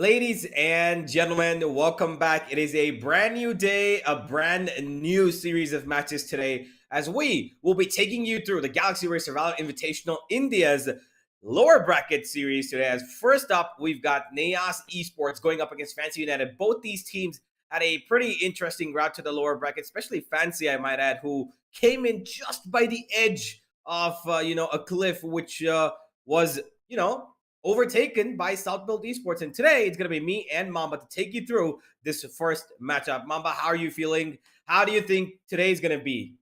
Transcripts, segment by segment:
Ladies and gentlemen, welcome back. It is a brand new day, a brand new series of matches today, as we will be taking you through the Galaxy Racer Valorant Invitational India's lower bracket series today. As first up, we've got Naos Esports going up against Fancy United. Both these teams had a pretty interesting route to the lower bracket, especially Fancy, I might add, who came in just by the edge of a cliff, which was overtaken by Southbuilt Esports. And today it's going to be me and Mamba to take you through this first matchup. Mamba, how are you feeling? How do you think today's going to be?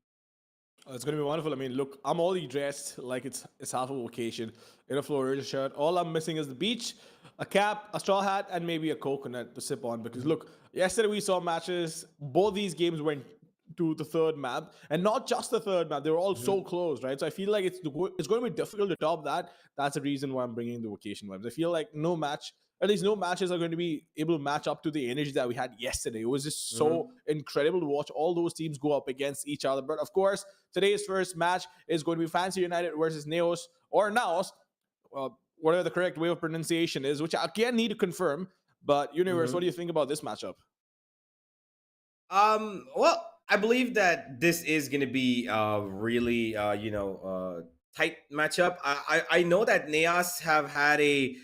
It's gonna be wonderful. I mean, look, I'm already dressed like it's half a vacation in a Florida shirt. All I'm missing is the beach, a cap, a straw hat, and maybe a coconut to sip on. Because look, yesterday we saw matches. Both these games went to the third map, and not just the third map. They were all so close, right? So I feel like it's going to be difficult to top that. That's the reason why I'm bringing the vacation vibes. I feel like no match, at least no matches, are going to be able to match up to the energy that we had yesterday. It was just so incredible to watch all those teams go up against each other. But of course, today's first match is going to be Fancy United versus Naos or Naos, whatever the correct way of pronunciation is, which I again need to confirm. But Universe, what do you think about this matchup? Well, I believe that this is going to be really, tight matchup. I know that Naos have had a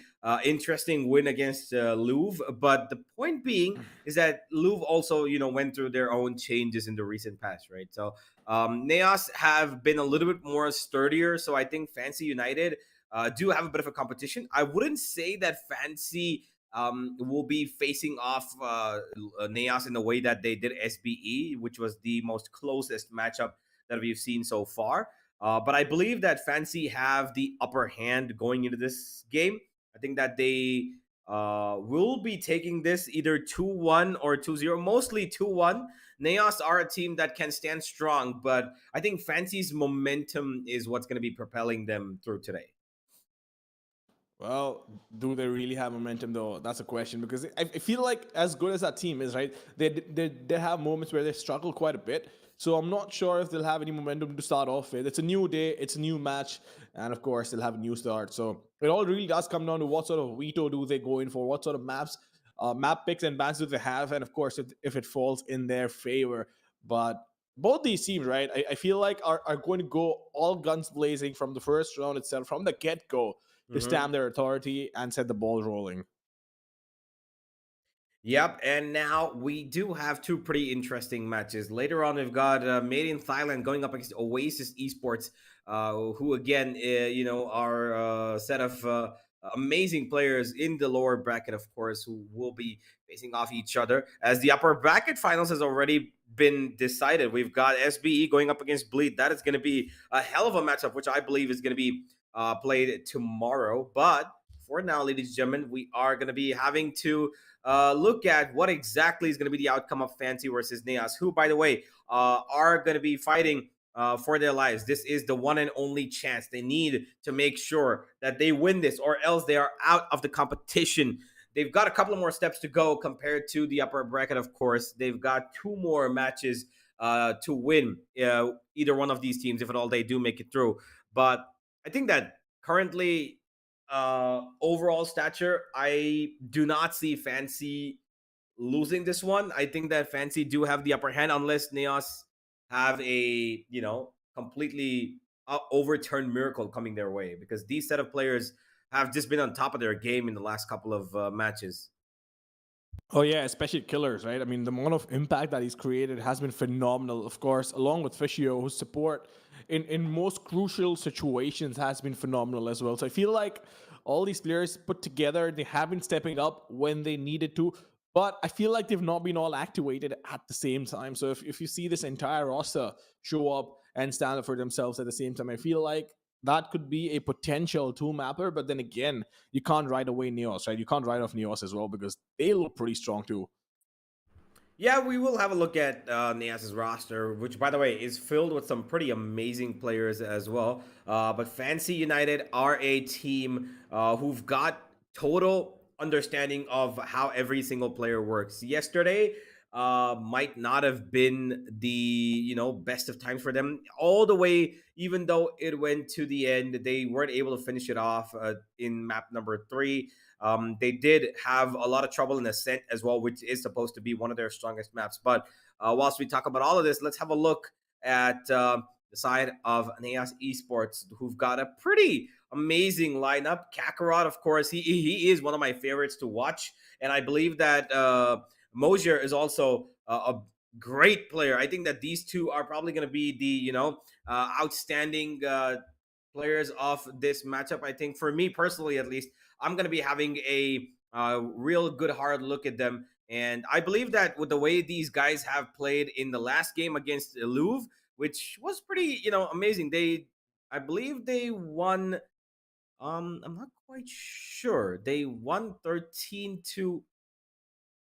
interesting win against Louvre, but the point being is that Louvre also, went through their own changes in the recent past, right? So Naos have been a little bit more sturdier. So I think Fancy United do have a bit of a competition. I wouldn't say that Fancy will be facing off Naos in the way that they did SBE, which was the most closest matchup that we've seen so far. But I believe that Fancy have the upper hand going into this game. I think that they will be taking this either 2-1 or 2-0, mostly 2-1. Naos are a team that can stand strong, but I think Fancy's momentum is what's going to be propelling them through today. Well, do they really have momentum though? That's a question because I feel like as good as that team is, right? They have moments where they struggle quite a bit. So I'm not sure if they'll have any momentum to start off with. It's a new day, it's a new match, and of course they'll have a new start. So it all really does come down to what sort of veto do they go in for, what sort of map picks and bans do they have, and of course if it falls in their favor. But both these teams, right, I feel like are going to go all guns blazing from the first round itself, from the get-go, to stamp their authority and set the ball rolling. Yep, and now we do have two pretty interesting matches. Later on, we've got Made in Thailand going up against Oasis Esports, who again, are a set of amazing players in the lower bracket, of course, who will be facing off each other. As the upper bracket finals has already been decided, we've got SBE going up against Bleed. That is going to be a hell of a matchup, which I believe is going to be played tomorrow. But for now, ladies and gentlemen, we are going to be having to look at what exactly is going to be the outcome of Fancy versus Naos, who, by the way, are going to be fighting for their lives. This is the one and only chance. They need to make sure that they win this, or else they are out of the competition. They've got a couple of more steps to go compared to the upper bracket, of course. They've got two more matches to win either one of these teams, if at all they do make it through. But I think that currently, overall stature, I do not see Fancy losing this one. I think that Fancy do have the upper hand unless Neos have a completely overturned miracle coming their way, because these set of players have just been on top of their game in the last couple of matches. Oh yeah, especially killers, right? I mean, the amount of impact that he's created has been phenomenal. Of course, along with Fishio, whose support in most crucial situations has been phenomenal as well. So I feel like all these players put together, they have been stepping up when they needed to, but I feel like they've not been all activated at the same time. So if you see this entire roster show up and stand up for themselves at the same time, I feel like that could be a potential two mapper. But then again, you can't write away Neos, right? You can't write off Neos as well because they look pretty strong too. Yeah, we will have a look at Nias's roster, which, by the way, is filled with some pretty amazing players as well. But Fancy United are a team who've got total understanding of how every single player works. Yesterday might not have been the best of times for them. All the way, even though it went to the end, they weren't able to finish it off in map number 3. They did have a lot of trouble in Ascent as well, which is supposed to be one of their strongest maps. But whilst we talk about all of this, let's have a look at the side of Naos Esports, who've got a pretty amazing lineup. Kakarot, of course, he is one of my favorites to watch, and I believe that Mosier is also a great player. I think that these two are probably going to be the outstanding players of this matchup. I think for me personally, at least, I'm going to be having a real good hard look at them. And I believe that with the way these guys have played in the last game against Louvre, which was pretty, amazing. I believe they won. I'm not quite sure. They won 13 to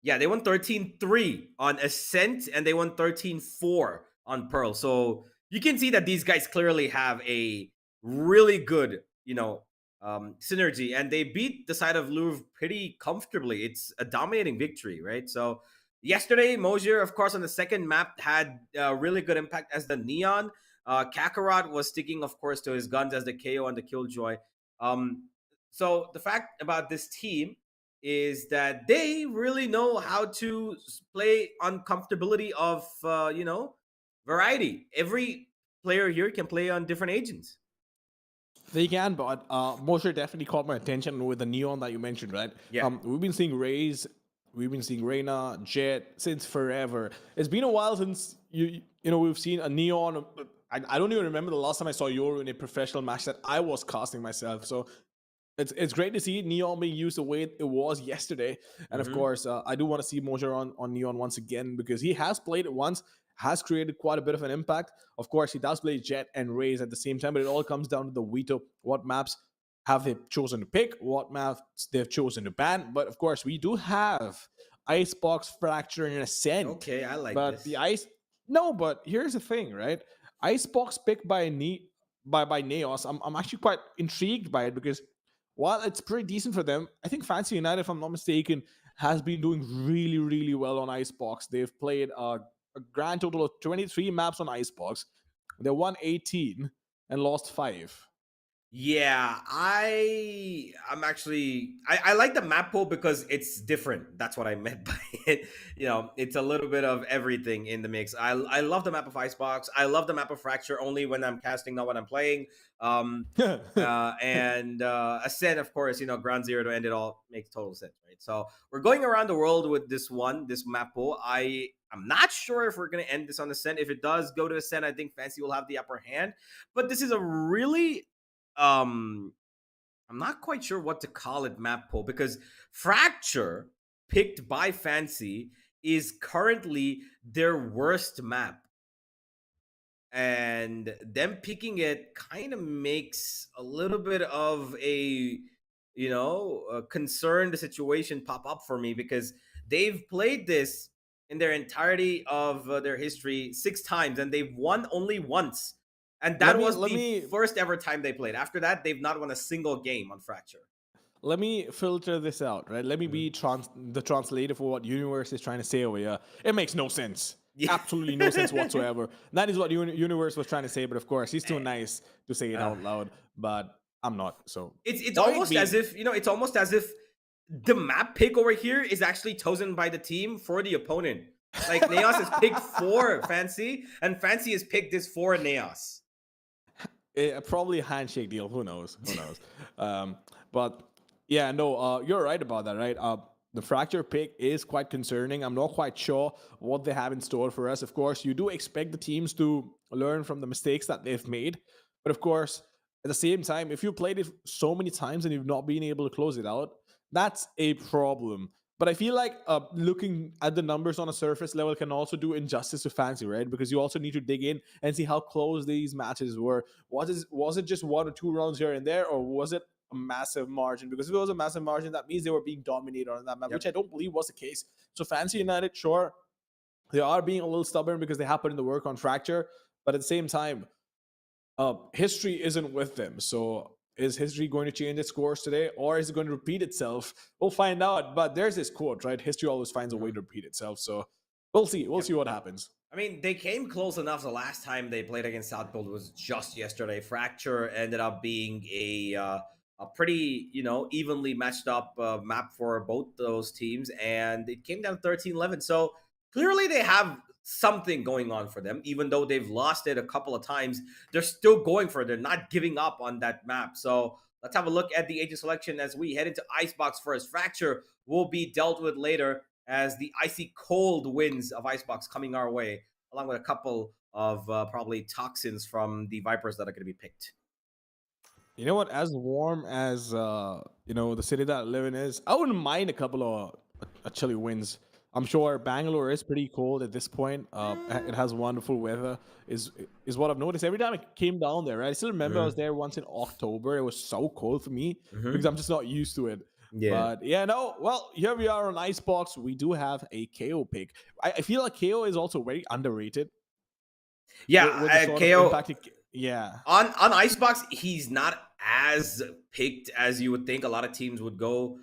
Yeah, they won 13-3 on Ascent, and they won 13-4 on Pearl. So you can see that these guys clearly have a really good, synergy, and they beat the side of Louvre pretty comfortably. It's a dominating victory, right? So yesterday, Mosier, of course, on the second map had a really good impact as the Neon. Kakarot was sticking, of course, to his guns as the KO and the Killjoy. So the fact about this team is that they really know how to play on comfortability of variety. Every player here can play on different agents. They can, but Mosher definitely caught my attention with the neon that you mentioned, right? Yeah. We've been seeing Rays, we've been seeing Reyna, Jet since forever. It's been a while since we've seen a neon. I don't even remember the last time I saw Yoru in a professional match that I was casting myself. So it's great to see Neon being used the way it was yesterday. And of Mm-hmm. course, I do want to see Mojo on Neon once again because he has played it once, has created quite a bit of an impact. Of course, he does play Jet and Raze at the same time, but it all comes down to the veto. What maps have they chosen to pick? What maps they've chosen to ban? But of course, we do have Icebox, Fracture, and Ascent. Okay, I like But the this. Ice... No, but here's the thing, right? Icebox picked by Naos. I'm actually quite intrigued by it because while it's pretty decent for them, I think Fancy United, if I'm not mistaken, has been doing really, really well on Icebox. They've played a grand total of 23 maps on Icebox. They won 18 and lost 5. Yeah, I'm actually I like the map pool because it's different. That's what I meant by it. It's a little bit of everything in the mix. I love the map of Icebox. I love the map of Fracture only when I'm casting, not when I'm playing. Um and Ascent, of course, ground zero to end it all makes total sense, right? So we're going around the world with this map pool. I'm not sure if we're gonna end this on Ascent. If it does go to Ascent, I think Fancy will have the upper hand. But this is a really um I'm not quite sure what to call it map pool because Fracture, picked by Fancy, is currently their worst map. And them picking it kind of makes a little bit of a concerned situation pop up for me because they've played this in their entirety of their history 6 times and they've won only once, and Let that me was let the me first ever time they played. After that, they've not won a single game on Fracture. let me filter this out, right? Let me Mhm. be the translator for what Universe is trying to say over here. It makes no sense. Yeah. Absolutely no sense whatsoever. That is what Universe was trying to say, but of course, he's too nice to say it Uh, out loud, but I'm not. So, it's point almost as being, if it's almost as if the map pick over here is actually chosen by the team for the opponent. Like Naos is picked for Fancy, and Fancy is picked this for Naos. probably a handshake deal. Who knows? Who knows? Um, but yeah, no, you're right about that, right? The fracture pick is quite concerning. I'm not quite sure what they have in store for us. Of course, you do expect the teams to learn from the mistakes that they've made, but of course, at the same time, if you played it so many times and you've not been able to close it out, that's a problem. But I feel like looking at the numbers on a surface level can also do injustice to Fancy, right? Because you also need to dig in and see how close these matches were. Was it just 1 or 2 rounds here and there, or was it a massive margin? Because if it was a massive margin, that means they were being dominated on that map, which Yep. I don't believe was the case. So Fancy United, sure, they are being a little stubborn because they have put in the work on Fracture, but at the same time, history isn't with them. So is history going to change its course today, or is it going to repeat itself? We'll find out. But there's this quote, right? History always finds a way Mhm. to repeat itself. So we'll see. We'll Yep. see what happens. I mean, they came close enough. The last time they played against Southfield was just yesterday. Fracture ended up being a pretty evenly matched up map for both those teams, and it came down 13-11. So clearly they have something going on for them, even though they've lost it a couple of times. They're still going for it. They're not giving up on that map. So let's have a look at the agent selection as we head into Icebox first. Fracture will be dealt with later as the icy cold winds of Icebox coming our way, along with a couple of probably toxins from the Vipers that are going to be picked. You know what? As warm as the city that I live in is, I wouldn't mind a couple of chilly winds. I'm sure Bangalore is pretty cold at this point. It has wonderful weather, is is what I've noticed. Every time I came down there, right? I still remember I was Mm-hmm. there once in October. It was so cold for me because Mm-hmm. I'm just not used to it. Yeah. But yeah, no. Well, here we are on Icebox. We do have a KO pick. I feel like KO is also very underrated Yeah. with the sort of KO impact. Yeah. on Icebox, he's not as picked as you would think. A lot of teams would go,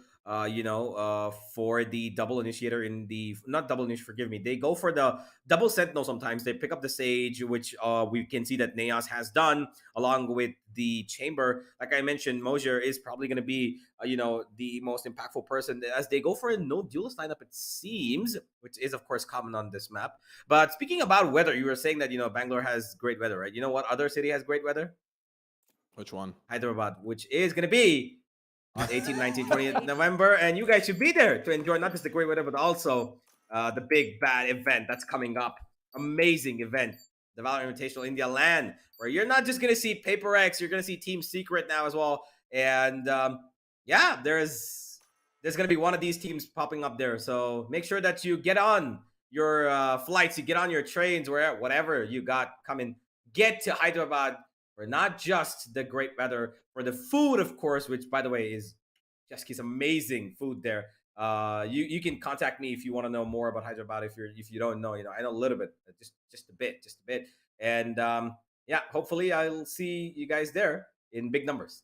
for the double initiator in the not double initiator. Forgive me. They go for the double sentinel. Sometimes they pick up the sage, which we can see that Naos has done along with the chamber. Like I mentioned, Mosier is probably going to be, the most impactful person as they go for a no duelist lineup. It seems, which is of course common on this map. But speaking about weather, you were saying that Bangalore has great weather, right? You know what other city has great weather? Which one? Hyderabad, which is going to be on 18, 19, 20th November, and you guys should be there to enjoy not just the great weather, but also the big bad event that's coming up. Amazing event, the Valorant Invitational India Land, where you're not just going to see Paper X, you're going to see Team Secret now as well, and yeah, there's going to be one of these teams popping up there. So make sure that you get on your flights, you get on your trains, whatever you got coming. Get to Hyderabad for not just the great weather, for the food, of course, which by the way is just is amazing food there. You can contact me if you want to know more about Hyderabad. If you don't know, I know a little bit, just a bit, and yeah, hopefully I'll see you guys there in big numbers.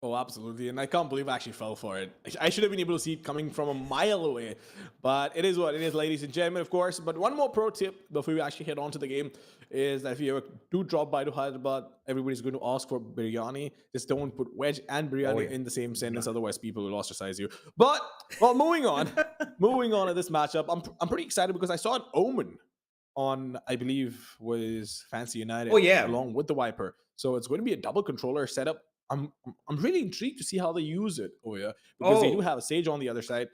Oh, absolutely. And I can't believe I actually fell for it. I should have been able to see it coming from a mile away. But it is what it is, ladies and gentlemen, of course. But one more pro tip before we actually head on to the game is that if you ever do drop by to Hyderabad, everybody's going to ask for biryani. Just don't put wedge and Oh biryani yeah, in the same not. sentence, otherwise people will ostracize you. But, well, moving on. Moving on to this matchup, I'm pretty excited because I saw an Omen on, I believe, was Fancy Oh United yeah. along with the Viper. So it's going to be a double controller setup. I'm really intrigued to see how they use it, Oya, because they do Oh. have a Sage on the other side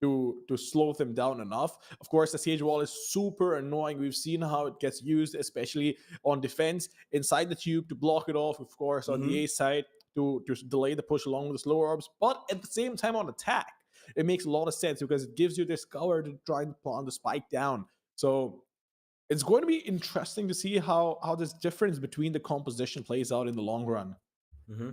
to slow them down enough. Of course, the Sage wall is super annoying. We've seen how it gets used, especially on defense inside the tube to block it off. Of course, on the Mm-hmm. A side, to delay the push along with the slow orbs, but at the same time on attack, it makes a lot of sense because it gives you this cover to try and plant the spike down. So it's going to be interesting to see how this difference between the composition plays out in the long run. Mm-hmm.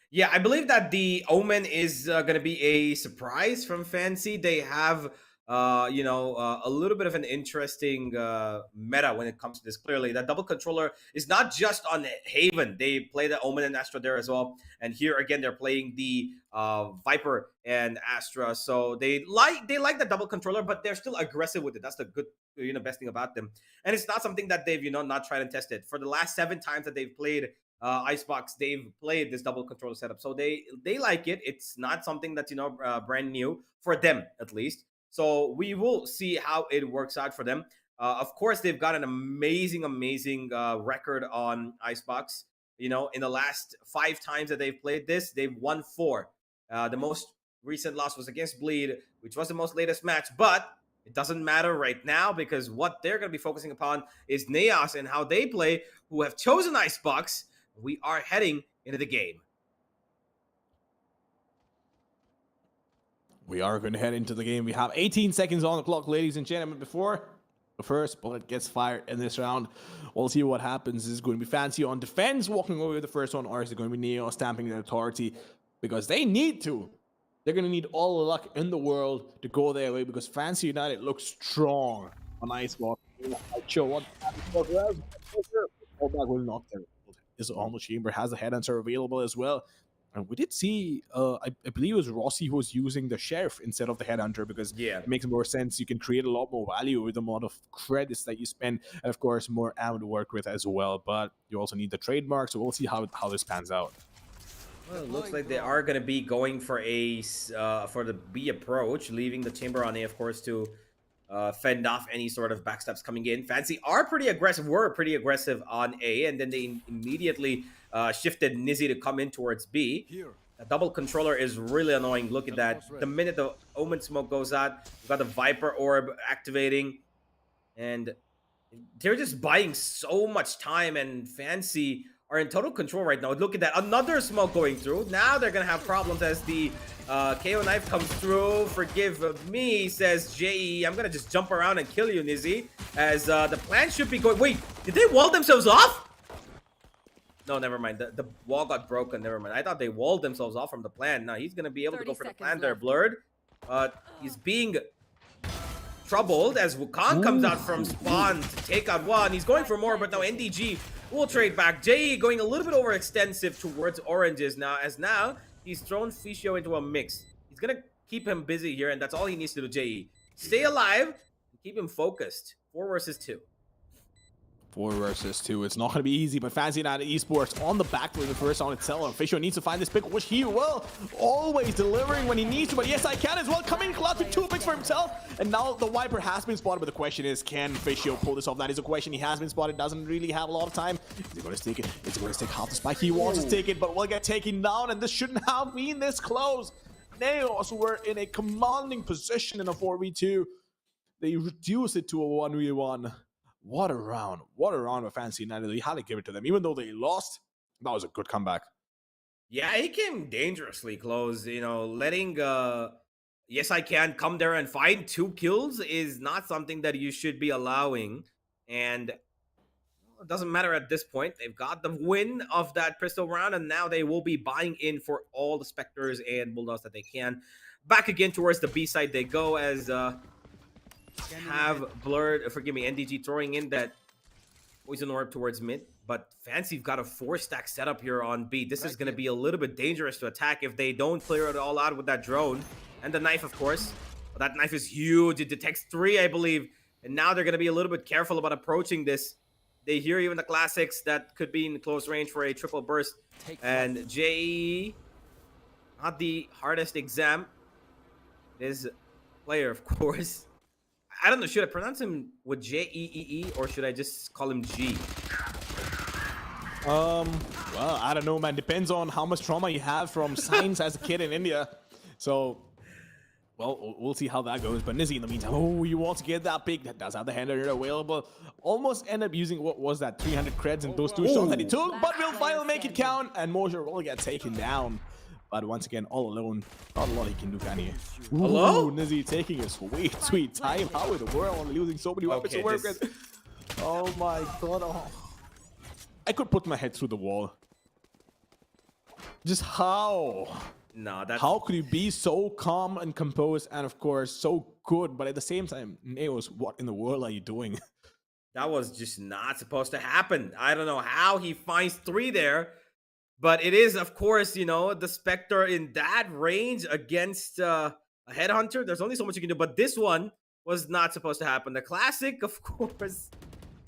Yeah, I believe that the Omen is going to be a surprise from Fancy. They have, a little bit of an interesting meta when it comes to this. Clearly, that double controller is not just on Haven. They play the Omen and Astra there as well. And here again, they're playing the Viper and Astra. So they like the double controller, but they're still aggressive with it. That's the good, best thing about them. And it's not something that they've, not tried and tested. For the last 7 times that they've played Icebox, they've played this double controller setup, so they like it. It's not something that's brand new for them, at least. So we will see how it works out for them. Of course, they've got an amazing record on Icebox. In the last 5 times that they've played this, they've won 4. The most recent loss was against Bleed, which was the most latest match, but it doesn't matter right now because what they're going to be focusing upon is Naos and how they play, who have chosen Icebox. We are heading into the game. We are going to head into the game. We have 18 seconds on the clock, ladies and gentlemen, before the first bullet gets fired in this round. We'll see what happens. Is it going to be Fancy on defense walking away with the first one, or is it going to be Neo stamping the authority? Because they need to. They're going to need all the luck in the world to go their way because Fancy United looks strong on Icebox. Not sure what happens. Will knock there. Is on the chamber, has the headhunter available as well. And we did see, I believe it was Rossi who was using the Sheriff instead of the headhunter because it makes more sense. You can create a lot more value with the amount of credits that you spend, and of course, more ammo to work with as well. But you also need the trademark, so we'll see how this pans out. Well, it looks like they are going to be going for for the B approach, leaving the chamber on A, of course, to fend off any sort of backsteps coming in. Fancy were pretty aggressive on A, and then they immediately shifted Nizzy to come in towards B. The double controller is really annoying. Look at that. The minute the Omen smoke goes out, we've got the Viper orb activating, and they're just buying so much time, and Fancy are in total control right now. Look at that. Another smoke going through. Now they're going to have problems as the KO knife comes through. Forgive me, says JE. I'm going to just jump around and kill you, Nizzy. As the plan should be going... Wait, did they wall themselves off? No, never mind. The wall got broken. Never mind. I thought they walled themselves off from the plan. Now he's going to be able to go for the plan there. Blurred. He's being troubled as Wukong comes out from spawn to take out one. He's going for more, but now NDG will trade back. JE going a little bit overextensive towards oranges now, as now he's thrown Fischio into a mix. He's going to keep him busy here, and that's all he needs to do, JE. Stay alive and keep him focused. 4 versus 2. 4 versus 2. It's not going to be easy, but Fancy United Esports on the back for the first round itself. Fischio needs to find this pick, which he will. Always delivering when he needs to, but yes, I can as well. Coming clutch with 2 picks for himself. And now the Viper has been spotted, but the question is, can Fischio pull this off? That is a question. He has been spotted, doesn't really have a lot of time. Is he going to take it? Is he going to take half the spike? He wants to take it, but will get taken down, and this shouldn't have been this close. Naos were in a commanding position in a 4v2. They reduce it to a 1v1. What a round. What a round of Fancy United. You had to give it to them. Even though they lost, that was a good comeback. Yeah, he came dangerously close. Letting Yes I Can come there and find 2 kills is not something that you should be allowing. And it doesn't matter at this point. They've got the win of that pistol round, and now they will be buying in for all the Spectres and Bulldogs that they can. Back again towards the B side they go as... have Blurred, forgive me, NDG throwing in that poison orb towards mid, but Fancy've got a 4-stack setup here on B. This is going to be a little bit dangerous to attack if they don't clear it all out with that drone and the knife, of course. But that knife is huge. It detects 3, I believe, and now they're going to be a little bit careful about approaching this. They hear even the classics that could be in close range for a triple burst, and JE, not the hardest exam. This player, of course. I don't know, should I pronounce him with J-E-E-E or should I just call him G? Well, I don't know, man. Depends on how much trauma you have from science as a kid in India. So Well, we'll see how that goes. But Nizzy, in the meantime, oh, you want to get that pick. That does have the hander available. Almost end up using, what was that, 300 creds in those 2 shots that he took. But will finally make it count. And Mosher will get taken down. But once again, all alone. Not a lot he can do, can he? Hello? Nizzy taking his sweet time. How in the world are losing so many weapons to work with? Oh my god. Oh. I could put my head through the wall. Just how? No, that's... How could you be so calm and composed and, of course, so good, but at the same time, Naos, what in the world are you doing? That was just not supposed to happen. I don't know how he finds 3 there, but it is, of course, you know, the Spectre in that range against a Headhunter. There's only so much you can do, but this one was not supposed to happen. The Classic, of course,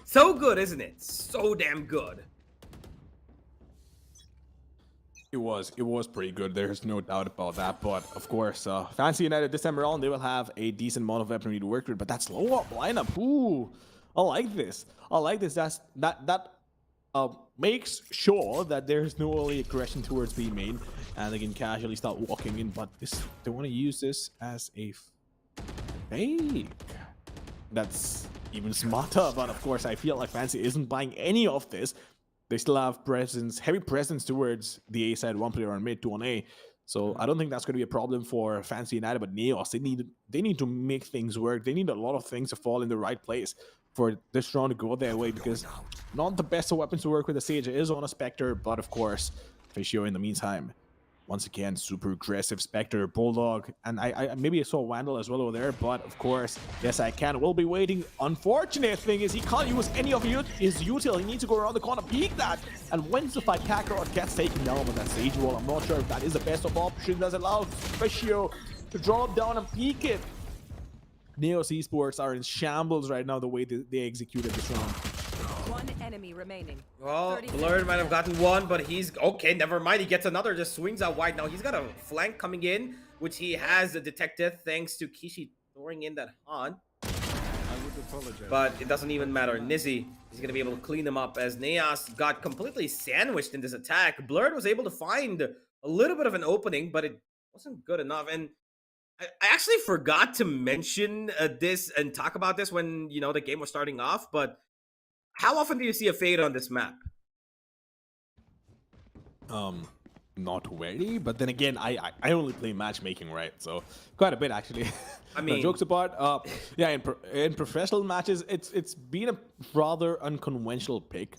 so good, isn't it? So damn good. It was pretty good. There's no doubt about that. But of course, Fancy United this time around, they will have a decent amount of weaponry to work with. But that's low up lineup. Ooh, I like this. I like this. That makes sure that there's no early aggression towards B main, and they can casually start walking in. But they want to use this as a fake. That's even smarter. But of course, I feel like Fancy isn't buying any of this. They still have heavy presence towards the A side, 1 player on mid, 2 on A. So I don't think that's going to be a problem for Fancy United, but Naos, they need to make things work. They need a lot of things to fall in the right place for this round to go their way, because not the best of weapons to work with. The Sage is on a Spectre, but of course, Fishio in the meantime. Once again, super aggressive Spectre, Bulldog, and I maybe I saw Vandal as well over there, but of course, yes, I can. We'll be waiting. Unfortunate thing is he can't use any of his util. He needs to go around the corner, peek that, and wins the fight. Kakarot gets taken down with that Sage Wall. I'm not sure if that is the best of options that allows Fishio to drop down and peek it. Naos Esports are in shambles right now, the way they executed this round. 1 enemy remaining. Well, Blurred might have gotten 1, but he's... Okay, never mind. He gets another. Just swings out wide. Now he's got a flank coming in, which he has detected thanks to Kishi throwing in that haunt. But it doesn't even matter. Nizzy is going to be able to clean him up as Naos got completely sandwiched in this attack. Blurred was able to find a little bit of an opening, but it wasn't good enough. And I actually forgot to mention this and talk about this when, you know, the game was starting off, but how often do you see a fade on this map? Not very, but then again, I only play matchmaking, right? So quite a bit actually. I mean, jokes apart, yeah, in professional matches, it's been a rather unconventional pick,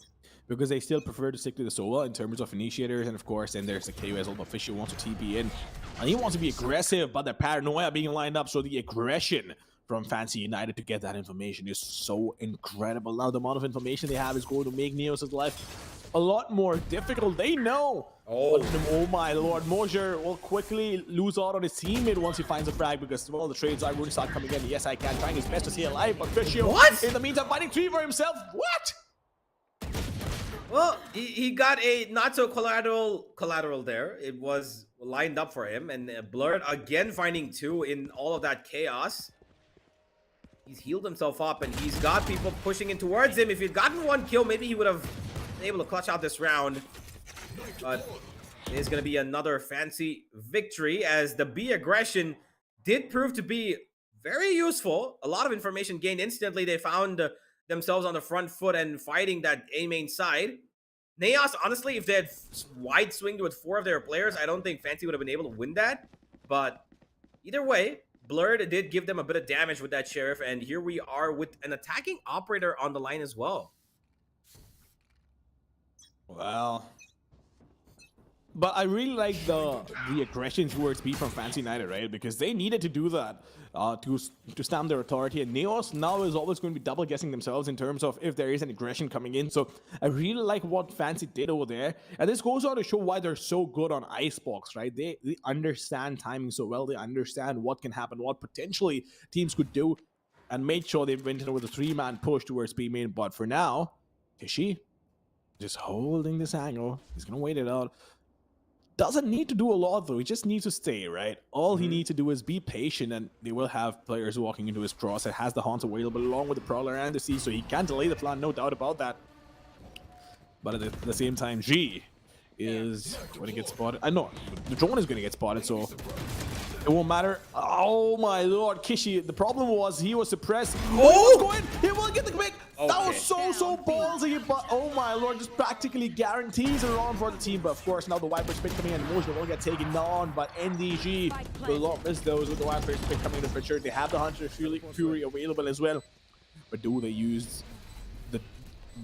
because they still prefer to stick to the solo in terms of initiators, and of course, then there's the KO as well. But Fisher wants to TP in, and he wants to be aggressive, but the paranoia being lined up, so the aggression from Fancy United to get that information is so incredible. Now the amount of information they have is going to make Naos' life a lot more difficult. They know. Oh my lord, Mosher will quickly lose out on his teammate once he finds a frag, because well, the trades are going to start coming in. Yes, I can, trying his best to stay alive, but Fisher, in the meantime, finding 3 for himself. What? Well, he got a not so collateral there. It was lined up for him, and Blurred again finding 2 in all of that chaos. He's healed himself up, and he's got people pushing in towards him. If he'd gotten 1 kill, maybe he would have been able to clutch out this round. But it is going to be another Fancy victory, as the B aggression did prove to be very useful. A lot of information gained instantly. They found themselves on the front foot and fighting that A main side. Naos, honestly, if they had wide swinged with 4 of their players, I don't think Fancy would have been able to win that. But either way, Blurred did give them a bit of damage with that Sheriff, and here we are with an attacking operator on the line as well. Well, but I really like the aggression towards B from Fancy United, right? Because they needed to do that to stamp their authority. And Naos now is always going to be double guessing themselves in terms of if there is an aggression coming in. So I really like what Fancy did over there. And this goes on to show why they're so good on Icebox, right? They understand timing so well. They understand what can happen, what potentially teams could do, and made sure they went in with a 3-man push towards B main. But for now, Kishi just holding this angle. He's going to wait it out. Doesn't need to do a lot though. He just needs to stay, right? All he needs to do is be patient, and they will have players walking into his cross. It has the Haunts available along with the Prowler and the C, so he can delay the plan, no doubt about that. But at the same time, G is going to get spotted. I know the drone is going to get spotted, so It won't matter. Oh my lord, Kishi. The problem was he was suppressed. Oh! He will get the pick. That Okay. was so ballsy, but oh my lord, just practically guarantees a round for the team. But of course, now the Viper's pick coming in, Mojo will get taken down. But NDG will not miss those with the Viper's pick coming in for sure. They have the Hunter Fury available as well. But do they use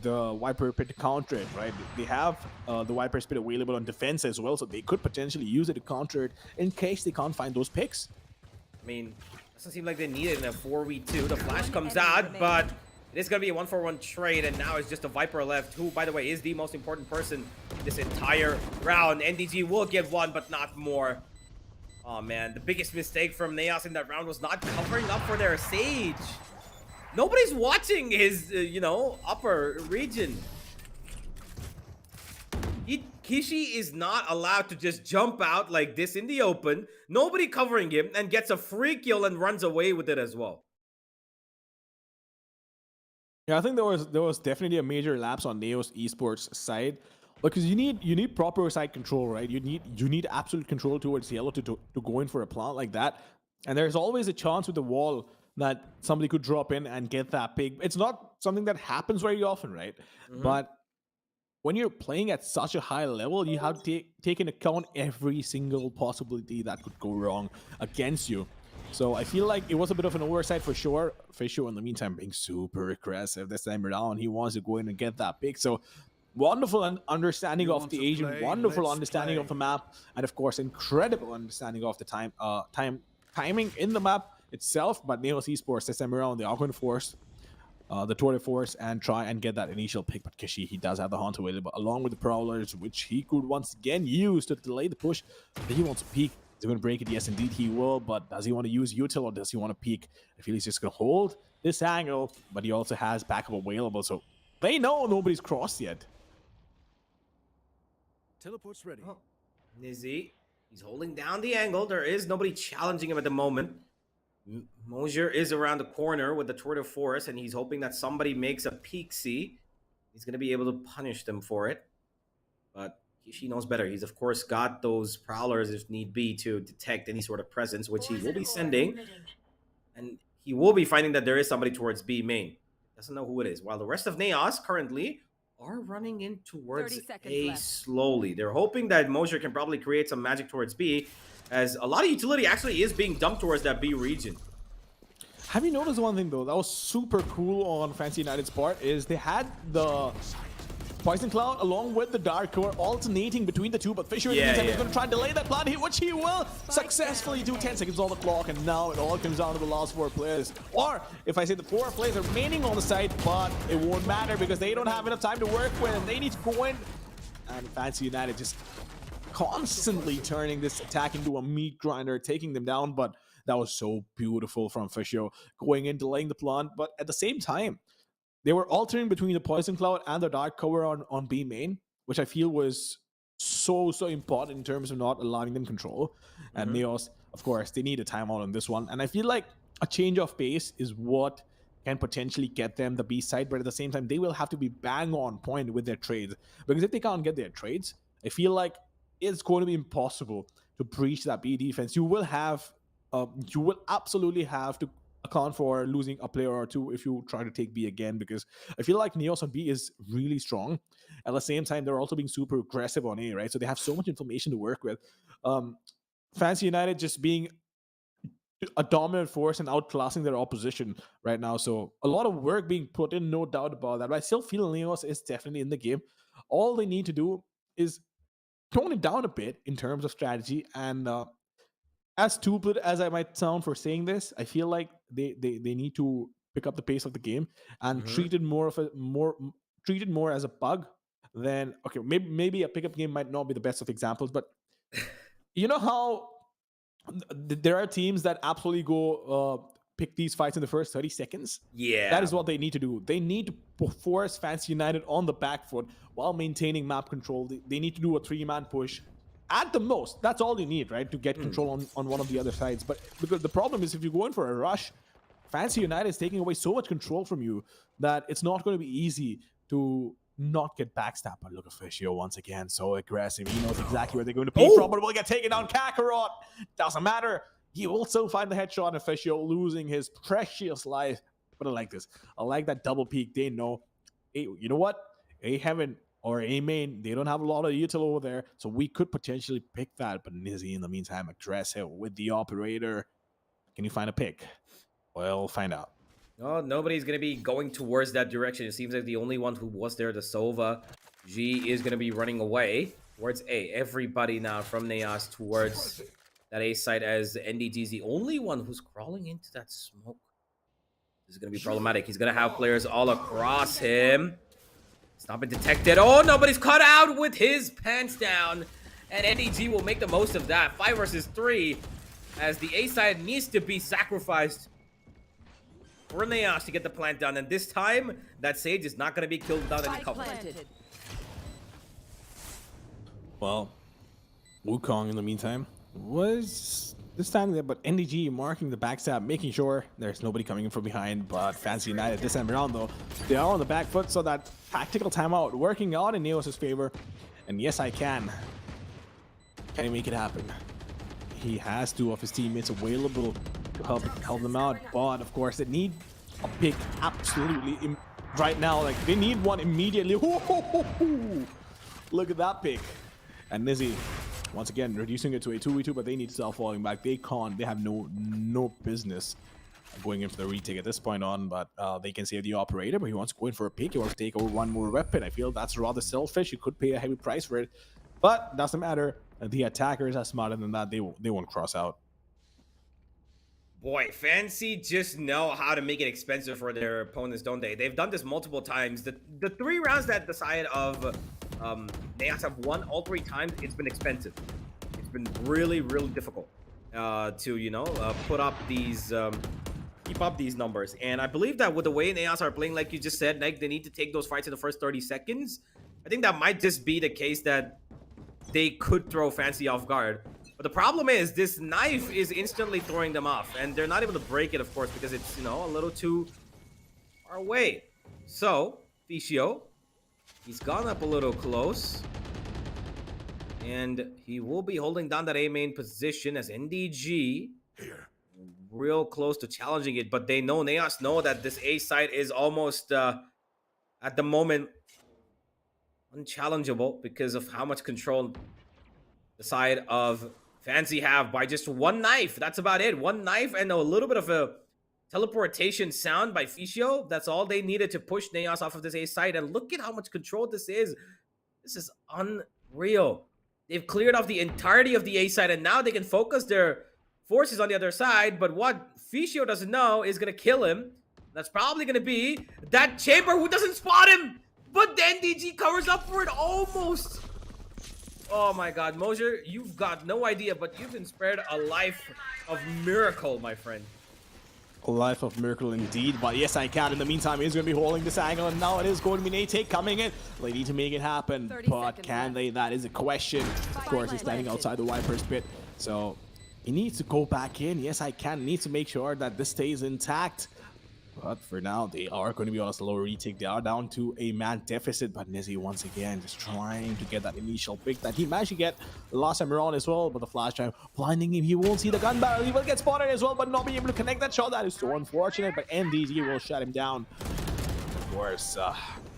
the Viper pit to counter it, right? They have the Viper pit available on defense as well, so they could potentially use it to counter it in case they can't find those picks. I mean, doesn't seem like they need it in a 4v2. The flash comes out, but it is going to be a 1-for-1 trade, and now it's just a Viper left, who, by the way, is the most important person this entire round. NDG will get one, but not more. Oh, man, the biggest mistake from Naos in that round was not covering up for their Sage. Nobody's watching his, upper region. Kishi is not allowed to just jump out like this in the open. Nobody covering him, and gets a free kill and runs away with it as well. Yeah, I think there was definitely a major lapse on Naos Esports side, because you need proper side control, right? You need absolute control towards yellow to go in for a plant like that, and there's always a chance with the wall that somebody could drop in and get that pick. It's not something that happens very often, right? But when you're playing at such a high level, you have to take into account every single possibility that could go wrong against you. So I feel like it was a bit of an oversight for sure. Fisher, in the meantime, being super aggressive this time around. He wants to go in and get that pick. So wonderful understanding of the Asian, wonderful understanding of the map, and of course, incredible understanding of the timing in the map itself. But Naos Esports this time around, they are going to force the tour de force and try and get that initial pick. But Kishi, he does have the Hunter available along with the Prowlers, which he could once again use to delay the push. But he wants to peek. Is he going to break it? Yes, indeed he will. But does he want to use util, or does he want to peek? I feel he's just going to hold this angle, but he also has backup available. So they know nobody's crossed yet. Teleport's ready. Oh. Nizzy, he's holding down the angle. There is nobody challenging him at the moment. Mosier is around the corner with the tour de force, and he's hoping that somebody makes a peek-see. He's going to be able to punish them for it. But Kishi knows better. He's, of course, got those Prowlers, if need be, to detect any sort of presence, which he will be sending. And he will be finding that there is somebody towards B main. Doesn't know who it is. While the rest of Naos currently are running in towards A left. slowly. They're hoping that Mosier can probably create some magic towards B, as a lot of utility actually is being dumped towards that B region. Have you noticed one thing though that was super cool on Fancy United's part is they had the Poison Cloud along with the Dark Core alternating between the two, but Fisher in the meantime is going to try and delay that plant hit, which he will successfully do. 10 seconds on the clock, and now it all comes down to the last 4 players. Or if I say the 4 players are remaining on the site, but it won't matter because they don't have enough time to work with, and they need to go in. And Fancy United just constantly turning this attack into a meat grinder, taking them down. But that was so beautiful from Fisher, going in, delaying the plant, but at the same time, they were altering between the Poison Cloud and the Dark Cover on B main, which I feel was so important in terms of not allowing them control. And Naos, of course, they need a timeout on this one. And I feel like a change of pace is what can potentially get them the B side, but at the same time, they will have to be bang on point with their trades. Because if they can't get their trades, I feel like it's going to be impossible to breach that B defense. You will absolutely have to account for losing a player or two if you try to take B again, because I feel like Naos on B is really strong. At the same time, they're also being super aggressive on A, right? So they have so much information to work with. Fancy United just being a dominant force and outclassing their opposition right now. So a lot of work being put in, no doubt about that. But I still feel Naos is definitely in the game. All they need to do is tone it down a bit in terms of strategy. And as stupid as I might sound for saying this, I feel like they need to pick up the pace of the game and treat it more as a bug than, okay, maybe a pickup game might not be the best of examples, but you know how there are teams that absolutely go pick these fights in the first 30 seconds? Yeah. That is what they need to do. They need to force Fancy United on the back foot while maintaining map control. They need to do a 3-man push. At the most, that's all you need, right, to get control on one of the other sides. But because the problem is, if you go in for a rush, Fancy United is taking away so much control from you that it's not going to be easy to not get backstabbed. But look at Fisher once again, so aggressive. He knows exactly where they're going to peek from, but will get taken down. Kakarot, doesn't matter. He will still find the headshot, and Fisher losing his precious life. But I like this. I like that double peek. They know, hey, you know what? A heaven or a main, they don't have a lot of util over there, so we could potentially pick that. But Nizzy, in the meantime, address it with the operator. Can you find a pick? We'll find out. Oh, nobody's going to be going towards that direction. It seems like the only one who was there, the Sova. G is going to be running away towards A. Everybody now from Naos towards that A side, as NDG is the only one who's crawling into that smoke. This is going to be problematic. He's going to have players all across him. It's not been detected. Oh, nobody's caught out with his pants down. And NDG will make the most of that. 5 versus 3, as the A side needs to be sacrificed for Naos to get the plant done. And this time, that Sage is not going to be killed without any cover. Well, Wukong, in the meantime, was this time there, but NDG marking the backstab, making sure there's nobody coming in from behind. But Fancy United this time around, though, they are on the back foot, so that tactical timeout working out in Naos' favor. And yes, I can. Can he make it happen? He has 2 of his teammates available to help them out, but of course they need a pick absolutely right now. Like, they need one immediately. Look at that pick. And Nizzy, once again, reducing it to a 2v2, but they need to start falling back. They can't. They have no business going in for the retake at this point on, but they can save the operator, but he wants to go in for a pick. He wants to take over one more weapon. I feel that's rather selfish. He could pay a heavy price for it, but doesn't matter. The attackers are smarter than that. They won't cross out. Boy, Fancy just know how to make it expensive for their opponents, don't they? They've done this multiple times. The 3 rounds that the side of Naos have won all 3 times, it's been expensive. It's been really, really difficult to, you know, put up these, keep up these numbers. And I believe that with the way Naos are playing, like you just said, like, they need to take those fights in the first 30 seconds. I think that might just be the case that they could throw Fancy off guard. But the problem is, this knife is instantly throwing them off, and they're not able to break it, of course, because it's, you know, a little too far away. So, Ficio, he's gone up a little close, and he will be holding down that A main position as NDG real close to challenging it, but they know, Naos know that this A side is almost, at the moment, unchallengeable because of how much control the side of Fancy have by just 1 knife. That's about it. 1 knife and a little bit of a teleportation sound by Ficio. That's all they needed to push Naos off of this A side. And look at how much control this is. This is unreal. They've cleared off the entirety of the A side, and now they can focus their forces on the other side. But what Ficio doesn't know is going to kill him. That's probably going to be that Chamber who doesn't spot him. But then DG covers up for it almost. Oh my god, Mosier, you've got no idea, but you've been spared a life of miracle, my friend. A life of miracle indeed, but yes, I can. In the meantime, he's going to be holding this angle, and now it is going to be an A-take coming in. They need to make it happen, but can they? That is a question. Of course, he's standing outside the Viper's pit, so he needs to go back in. Yes, I can. Needs to make sure that this stays intact. But for now, they are going to be on a slow retake. They are down to a man deficit, but Nizzy once again just trying to get that initial pick that he managed to get last time around as well. But the flash drive blinding him. He won't see the gun barrel. He will get spotted as well, but not be able to connect that shot. That is so unfortunate, but NDG will shut him down. Of course,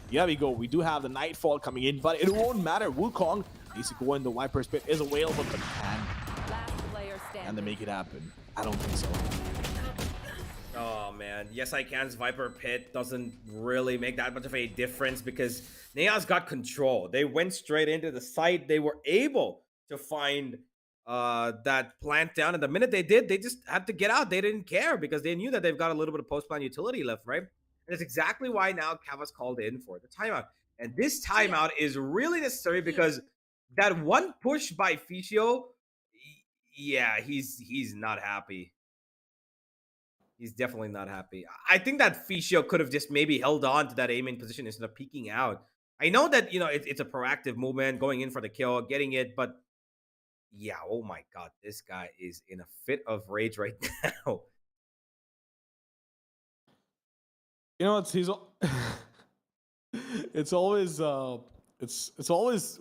here we go. We do have the Nightfall coming in, but it won't matter. Wukong needs to go in. The Viper's pit is available, but can they make it happen? I don't think so. Oh man, yes I can's Viper Pit doesn't really make that much of a difference because Naos got control. They went straight into the site. They were able to find that plant down, and the minute they did, they just had to get out. They didn't care because they knew that they've got a little bit of post-plant utility left, right? And it's exactly why now Kava's called in for the timeout. And this timeout is really necessary because that one push by Ficio, yeah, he's not happy. He's definitely not happy. I think that Ficio could have just maybe held on to that A main position instead of peeking out. I know that, you know, it's a proactive movement, going in for the kill, getting it, but yeah, oh my god, this guy is in a fit of rage right now. You know, it's always it's always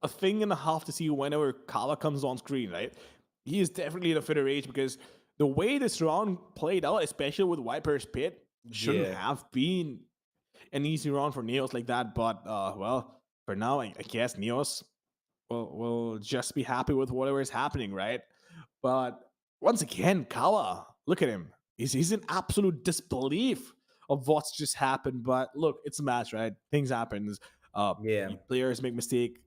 a thing and a half to see whenever Kava comes on screen, right? he is definitely in a fitter age because the way this round played out, especially with Viper's Pit, shouldn't Yeah. have been an easy round for Naos like that. But well, for now, I guess Naos will just be happy with whatever is happening, right? But once again, Kawa, look at him. He's in absolute disbelief of what's just happened. But look, it's a match, right? Things happen. Yeah. Players make mistakes.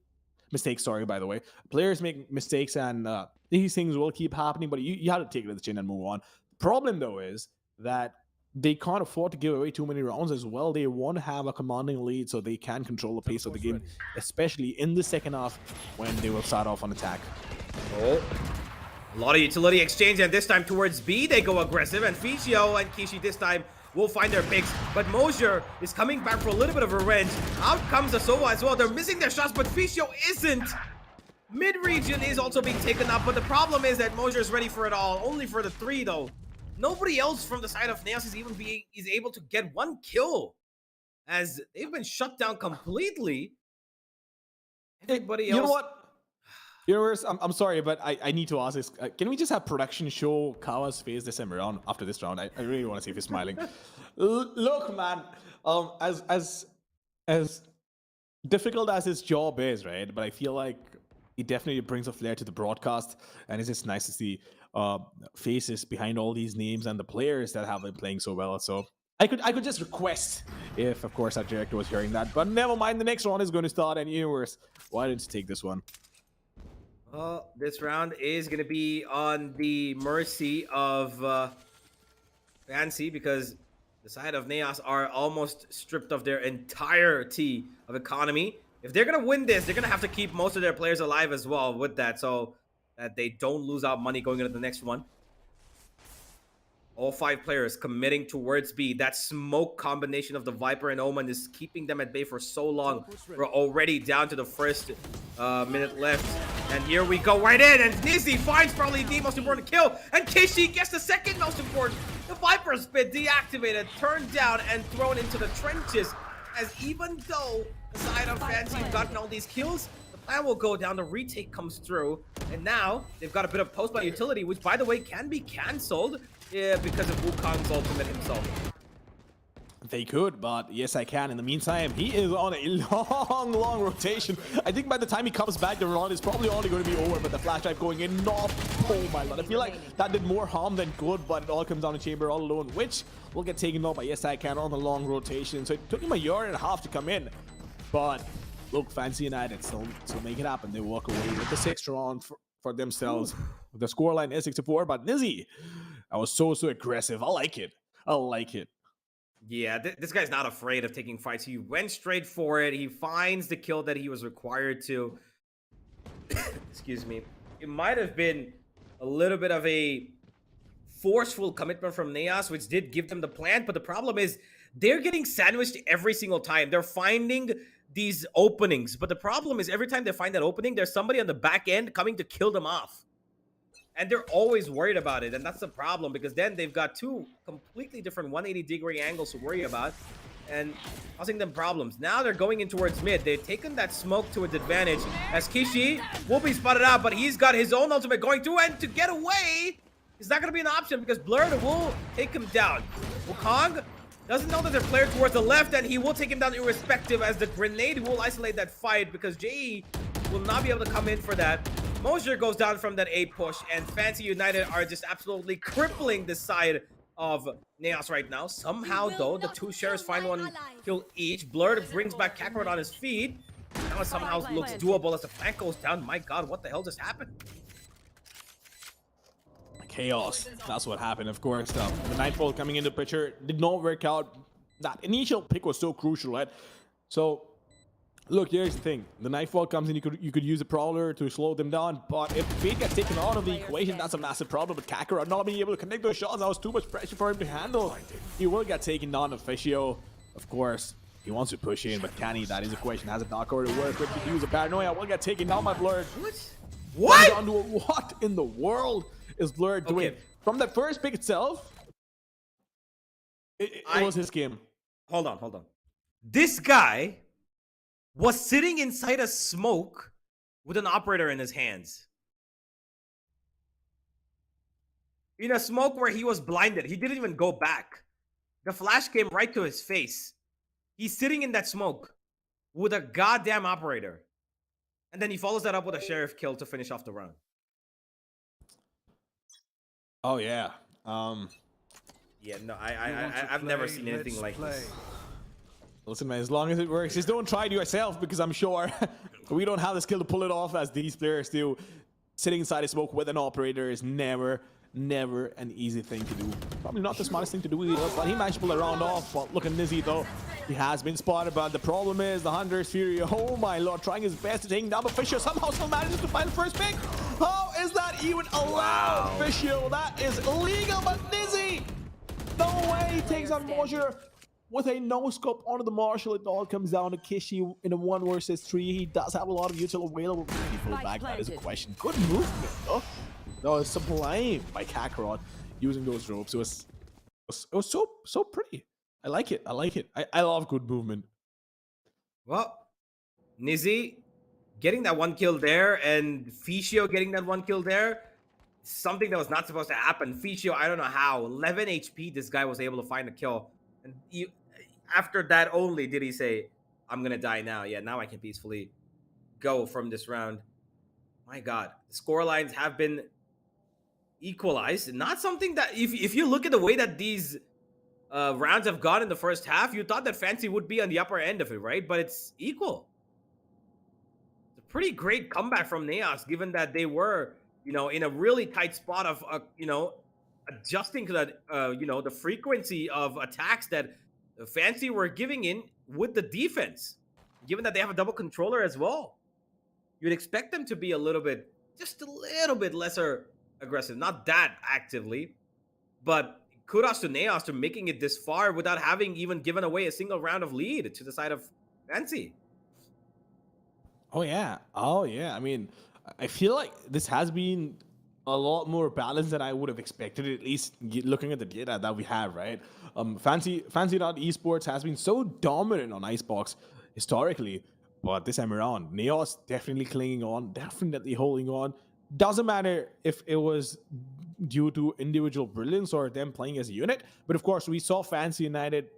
Sorry, by the way, players make mistakes, and these things will keep happening. But you have to take it to the chin and move on. The problem though is that they can't afford to give away too many rounds as well. They want to have a commanding lead so they can control the pace of the game, especially in the second half when they will start off on attack. Oh. A lot of utility exchange, and this time towards B, they go aggressive, and Ficio and Kishi this time will find their picks, but Mosier is coming back for a little bit of revenge. Out comes the Sova as well. They're missing their shots, but Ficio isn't. Mid-region is also being taken up, but the problem is that Mosier is ready for it all, only for the 3 though. Nobody else from the side of Naos is able to get 1 kill, as they've been shut down completely. Everybody else. You know what? Universe, I'm sorry, but I need to ask this. Can we just have production show Kawa's face this time around after this round? I really want to see if he's smiling. Look, man, as difficult as his job is, right? But I feel like he definitely brings a flair to the broadcast, and it's just nice to see faces behind all these names and the players that have been playing so well. So I could just request if, of course, our director was hearing that. But never mind, the next round is going to start, and Universe, why didn't you take this one? This round is going to be on the mercy of Fancy, because the side of Naos are almost stripped of their entirety of economy. If they're going to win this, they're going to have to keep most of their players alive as well with that, so that they don't lose out money going into the next one. All 5 players committing towards B. That smoke combination of the Viper and Omen is keeping them at bay for so long. We're already down to the first minute left. And here we go right in. And Nizzy finds probably the most important kill. And Kishi gets the second most important. The Viper's been deactivated, turned down, and thrown into the trenches. As even though the side of Fancy have gotten all these kills, the plan will go down. The retake comes through. And now they've got a bit of post-buy utility, which, by the way, can be cancelled. Yeah, because of Wukong's ultimate himself. They could, but yes, I can. In the meantime, he is on a long rotation. I think by the time he comes back, the round is probably only going to be over, but the flash drive going in, oh my god. I feel like that did more harm than good, but it all comes down to Chamber all alone, which will get taken off by Yes, I Can on the long rotation. So it took him 1.5 years to come in. But look, Fancy United still make it happen. They walk away with the 6th round for themselves. The scoreline is 6-4, but Nizzy, I was so aggressive. I like it. Yeah, this guy's not afraid of taking fights. He went straight for it. He finds the kill that he was required to. Excuse me. It might have been a little bit of a forceful commitment from Naos, which did give them the plant. But the problem is they're getting sandwiched every single time. They're finding these openings. But the problem is every time they find that opening, there's somebody on the back end coming to kill them off. And they're always worried about it, and that's the problem, because then they've got 2 completely different 180-degree angles to worry about, and causing them problems. Now they're going in towards mid. They've taken that smoke to its advantage, as Kishi will be spotted out, but he's got his own ultimate going through, and to get away is not going to be an option, because Blurred will take him down. Wukong doesn't know that they're players towards the left, and he will take him down irrespective, as the grenade will isolate that fight, because JE will not be able to come in for that. Mosier goes down from that A push, and Fancy United are just absolutely crippling the side of Naos right now. Somehow, though, the 2 shares find 1 kill each. Blurred brings back Kakarot on his feet. Now it somehow looks doable as the flank goes down. My god, what the hell just happened? Chaos. That's what happened, of course. The Nightfall coming into the picture did not work out. That initial pick was so crucial, right? So look, here's the thing. The Nightfall comes in, you could use a Prowler to slow them down, but if Fate gets taken out of the equation, that's a massive problem with Kakarot not being able to connect those shots. That was too much pressure for him to handle. He will get taken down. Officio, of course, he wants to push in, but can he? That is a question. Has a Dark Order to work with to use a Paranoia? Will get taken down by Blurred. What? What in the world is Blurred doing? Okay. From that first pick itself, it was his game. Hold on. This guy was sitting inside a smoke with an operator in his hands. in a smoke where he was blinded. He didn't even go back. The flash came right to his face. He's sitting in that smoke with a goddamn operator. And then he follows that up with a sheriff kill to finish off the round. Oh yeah. Yeah, no, I've never seen anything like this. Listen, man, as long as it works, just don't try it yourself, because I'm sure we don't have the skill to pull it off as these players do. Sitting inside a smoke with an operator is never an easy thing to do. Probably not the smartest thing to do either, but he managed to pull it around off. But look at Nizzy though. He has been spotted, but the problem is the Hunter's Fury, oh my lord, trying his best to take down, but Fisher somehow still manages to find the first pick. How is that even allowed, Fisher? That is illegal, but Nizzy, no way, he takes on Mosher with a no-scope onto the Marshall. It all comes down to Kishi in a 1 versus 3. He does have a lot of util available. He pull back, that is a question. Good movement, though. That was sublime by Kakarot using those ropes. It was so pretty. I like it. I love good movement. Well, Nizzy getting that 1 kill there, and Fischio getting that 1 kill there, something that was not supposed to happen. Fischio, I don't know how, 11 HP this guy was able to find a kill. And after that only did he say, I'm gonna die now. Yeah, now I can peacefully go from this round. My God, the score lines have been equalized. Not something that, if you look at the way that these rounds have gone in the first half, you thought that Fancy would be on the upper end of it, right? But it's equal. It's a pretty great comeback from Naos, given that they were, in a really tight spot of, adjusting to that, the frequency of attacks that Fancy were giving in with the defense. Given that they have a double controller as well, you'd expect them to be just a little bit lesser aggressive. Not that actively, but kudos to Naos for making it this far without having even given away a single round of lead to the side of Fancy. Oh yeah. I mean, I feel like this has been a lot more balanced than I would have expected, at least looking at the data that we have, right? Fancy.Esports has been so dominant on Icebox historically, but this time around, Naos definitely clinging on, definitely holding on. Doesn't matter if it was due to individual brilliance or them playing as a unit, but of course we saw Fancy United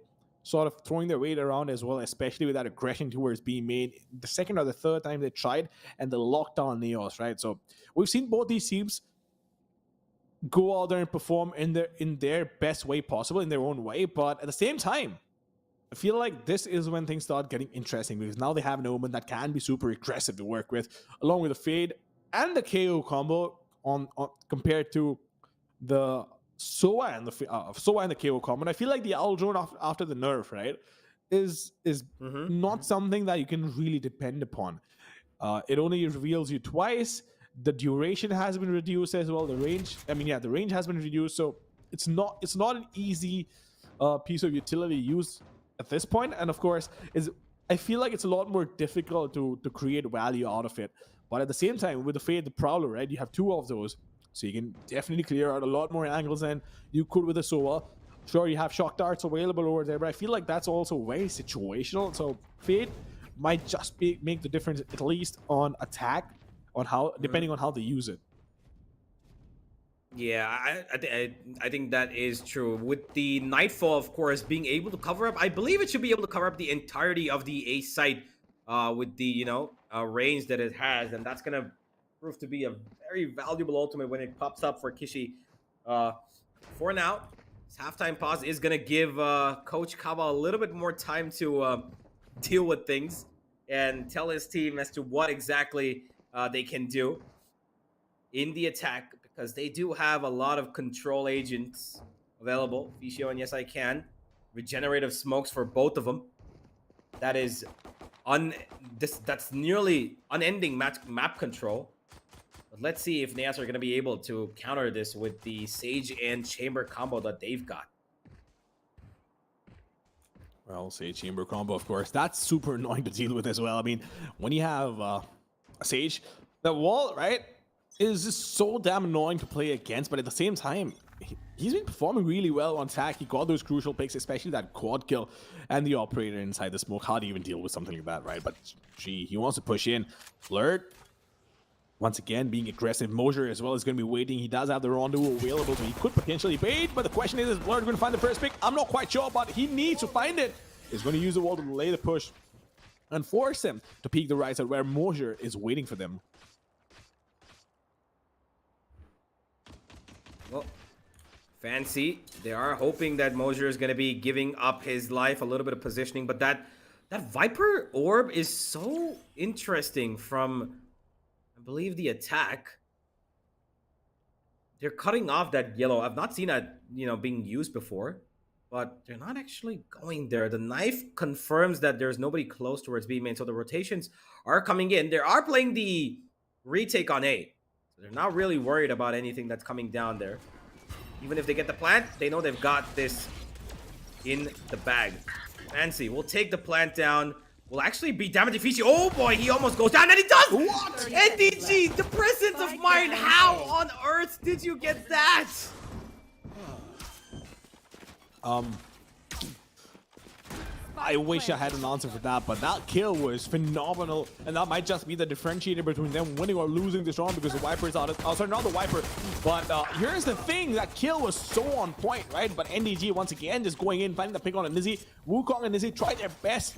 sort of throwing their weight around as well, especially with that aggression towards being made the second or the third time they tried, and the lockdown Naos, right? So we've seen both these teams go out there and perform in their best way possible, in their own way, but at the same time, I feel like this is when things start getting interesting, because now they have an Omen that can be super aggressive to work with, along with the Fade and the KO combo on compared to the Soa and the KO combo. And I feel like the Owl Drone after the nerf, right, is not something that you can really depend upon. It only reveals you twice. The duration has been reduced as well. The range has been reduced, so it's not an easy piece of utility used at this point. And of course, I feel like it's a lot more difficult to create value out of it. But at the same time, with the Fade, the Prowler, right, you have 2 of those, so you can definitely clear out a lot more angles than you could with a Sova. Sure, you have shock darts available over there, but I feel like that's also very situational. So Fade might just make the difference, at least on attack, on how, depending on how they use it. Yeah, I think that is true. With the Nightfall, of course, being able to cover up, I believe it should be able to cover up the entirety of the A site with the range that it has, and that's gonna prove to be a very valuable ultimate when it pops up for Kishi. For now, this halftime pause is gonna give Coach Kaba a little bit more time to deal with things and tell his team as to what exactly they can do in the attack, because they do have a lot of control agents available. Fischio and Yes I Can. Regenerative smokes for both of them. That is that's nearly unending map control. But let's see if Naos are going to be able to counter this with the Sage and Chamber combo that they've got. Well, Sage Chamber combo, of course, that's super annoying to deal with as well. I mean, when you have a Sage, that wall, right, is just so damn annoying to play against, but at the same time, he's been performing really well on attack. He got those crucial picks, especially that quad kill and the operator inside the smoke. How do you even deal with something like that, right? But gee, he wants to push in. Flirt. Once again, being aggressive. Mosier as well is going to be waiting. He does have the rendezvous available, so he could potentially bait. But the question is Blurred going to find the first pick? I'm not quite sure, but he needs to find it. He's going to use the wall to delay the push and force him to peek the right side where Mosier is waiting for them. Well, Fancy, they are hoping that Mosier is going to be giving up his life, a little bit of positioning, but that Viper orb is so interesting from, I believe, the attack. They're cutting off that yellow. I've not seen that, being used before, but they're not actually going there. The knife confirms that there's nobody close towards B main, so the rotations are coming in. They are playing the retake on A, so they're not really worried about anything that's coming down there. Even if they get the plant, they know they've got this in the bag. Fancy will take the plant down. Will actually be damaging Fishy. Oh boy, he almost goes down, and he does! What? NDG, the presence of mind. How on earth did you get that? I wish I had an answer for that, but that kill was phenomenal, and that might just be the differentiator between them winning or losing this round because the Viper is out of... Oh, sorry, not the Viper, but here's the thing, that kill was so on point, right? But NDG, once again, just going in, finding the pick on Nizzy. Wukong and Nizzy tried their best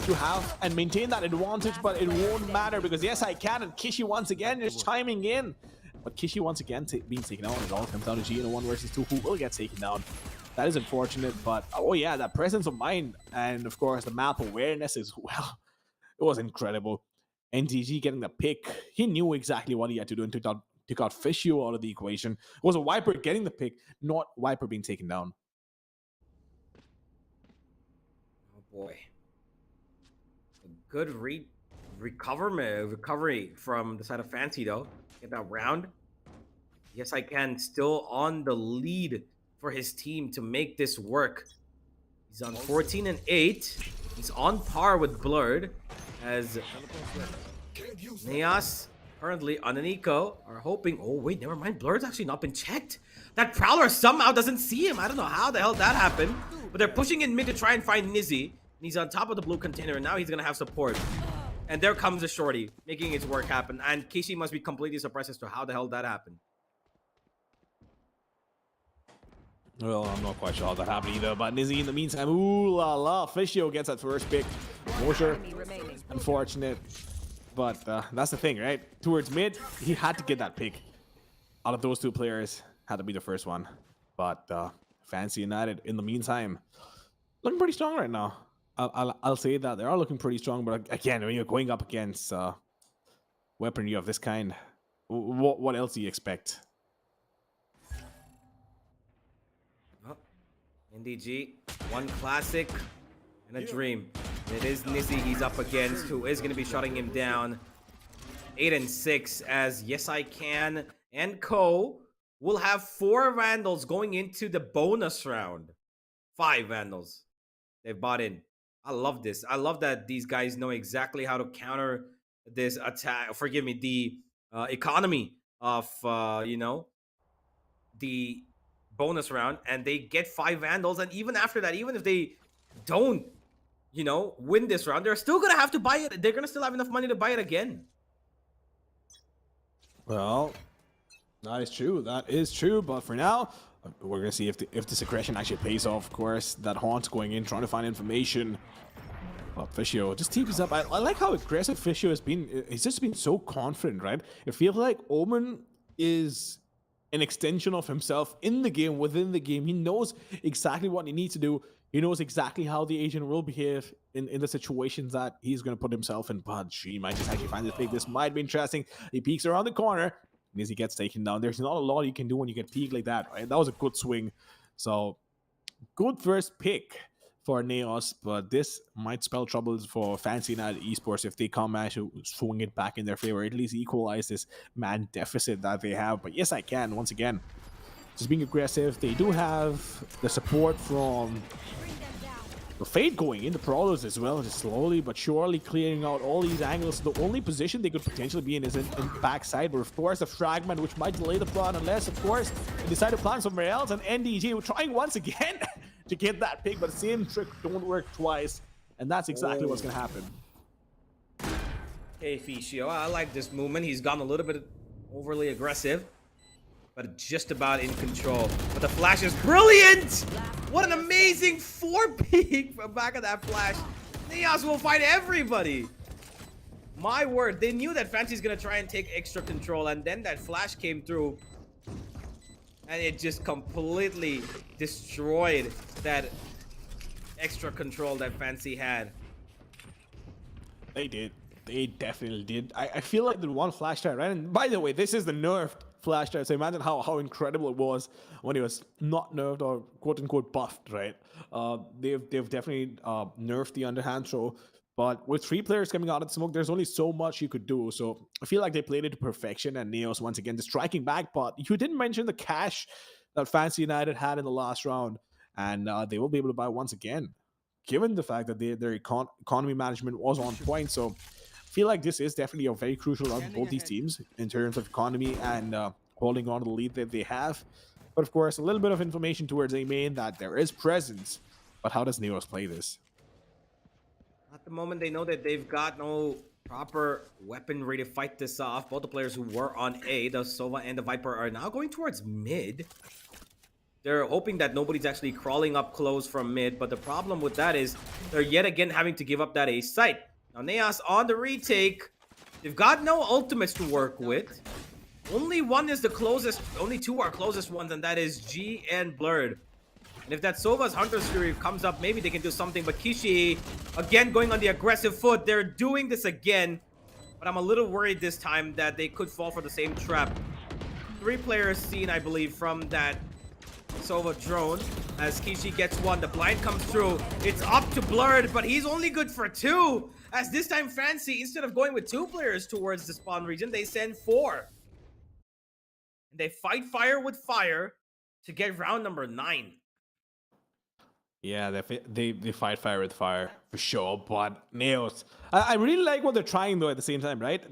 to have and maintain that advantage, but it won't matter because yes, I can, and Kishi once again is chiming in. But Kishi once again being taken out, and it all comes down to G in a 1 versus 2 who will get taken down. That is unfortunate, but oh yeah, that presence of mind and of course the map awareness as well. It was incredible. NTG getting the pick. He knew exactly what he had to do and took out Fishio out of the equation. It was a Viper getting the pick, not Viper being taken down. Oh boy. A good recovery from the side of Fancy though. Get that round. Yes, I can. Still on the lead for his team to make this work. He's on 14 and 8. He's on par with Blurred as Naos currently on an eco are hoping. Oh wait, never mind. Blurred's actually not been checked. That Prowler somehow doesn't see him. I don't know how the hell that happened. But they're pushing in mid to try and find Nizzy. He's on top of the blue container, and now he's gonna have support. And there comes a shorty, making his work happen. And Kishi must be completely surprised as to how the hell that happened. Well, I'm not quite sure how that happened either, but Nizzy in the meantime, ooh la la, Fishio gets that first pick. Mosher, unfortunate, but that's the thing, right? Towards mid, he had to get that pick. Out of those two players, had to be the first one. But Fancy United, in the meantime, looking pretty strong right now. I'll say that they are looking pretty strong, but again, when you're going up against weaponry of this kind, what else do you expect? NDG, one classic and a dream. It is Nizzy he's up against, who is going to be shutting him down. 8 and 6 as Yes I Can and Co will have 4 Vandals going into the bonus round. 5 Vandals. They've bought in. I love this. I love that these guys know exactly how to counter this attack. Forgive me, the economy of, the bonus round, and they get 5 Vandals, and even after that, even if they don't win this round, they're still gonna have to buy it. They're gonna still have enough money to buy it again. Well, that is true, but for now we're gonna see if this aggression actually pays off. Of course, that Haunt's going in trying to find information. Well, Fishio just teams up. I like how aggressive Fishio has been. He's just been so confident, right? It feels like Omen is an extension of himself in the game, within the game. He knows exactly what he needs to do. He knows exactly how the agent will behave in the situations that he's going to put himself in. But she might just actually find this pick. This might be interesting. He peeks around the corner, and as he gets taken down, there's not a lot you can do when you get peeked like that, right? That was a good swing. So, good first pick for Naos, but this might spell troubles for Fancy United Esports if they come actually swing it back in their favor, at least equalize this man deficit that they have. But yes, I can, once again, just being aggressive. They do have the support from the Fade going in, the Prowlers as well, just slowly but surely clearing out all these angles. The only position they could potentially be in is in backside, but of course a fragment which might delay the plan unless, of course, they decide to plan somewhere else. And NDG trying once again to get that pick, but the same trick don't work twice, and that's exactly what's gonna happen. Hey, Ficio, I like this movement. He's gone a little bit overly aggressive, but just about in control. But the flash is brilliant! What an amazing 4-peak from back of that flash. Naos will fight everybody. My word, they knew that Fancy's gonna try and take extra control, and then that flash came through, and it just completely destroyed that extra control that Fancy had. They did. They definitely did. I feel like the one flash drive, right? And by the way, this is the nerfed flash drive. So imagine how incredible it was when it was not nerfed or quote unquote buffed, right? They've definitely nerfed the underhand throw. But with 3 players coming out of the smoke, there's only so much you could do. So I feel like they played it to perfection. And Naos once again just striking back. But you didn't mention the cash that Fancy United had in the last round, and they will be able to buy once again, given the fact that their economy management was on point. So I feel like this is definitely a very crucial round for both these teams in terms of economy and holding on to the lead that they have. But of course, a little bit of information towards A main that there is presence. But how does Naos play this? At the moment, they know that they've got no proper weaponry to fight this off. Both the players who were on A, the Sova and the Viper, are now going towards mid. They're hoping that nobody's actually crawling up close from mid, but the problem with that is they're yet again having to give up that A site. Now, Naos on the retake. They've got no ultimates to work with. Only one is the closest, only 2 are closest ones, and that is G and Blurred. And if that Sova's Hunter's Fury comes up, maybe they can do something. But Kishi, again, going on the aggressive foot. They're doing this again. But I'm a little worried this time that they could fall for the same trap. 3 players seen, I believe, from that Sova drone. As Kishi gets one, the blind comes through. It's up to Blurred, but he's only good for 2. As this time Fancy, instead of going with 2 players towards the spawn region, they send 4. And they fight fire with fire to get round number 9. Yeah, they fight fire with fire for sure. But Naos, I really like what they're trying though. At the same time, right?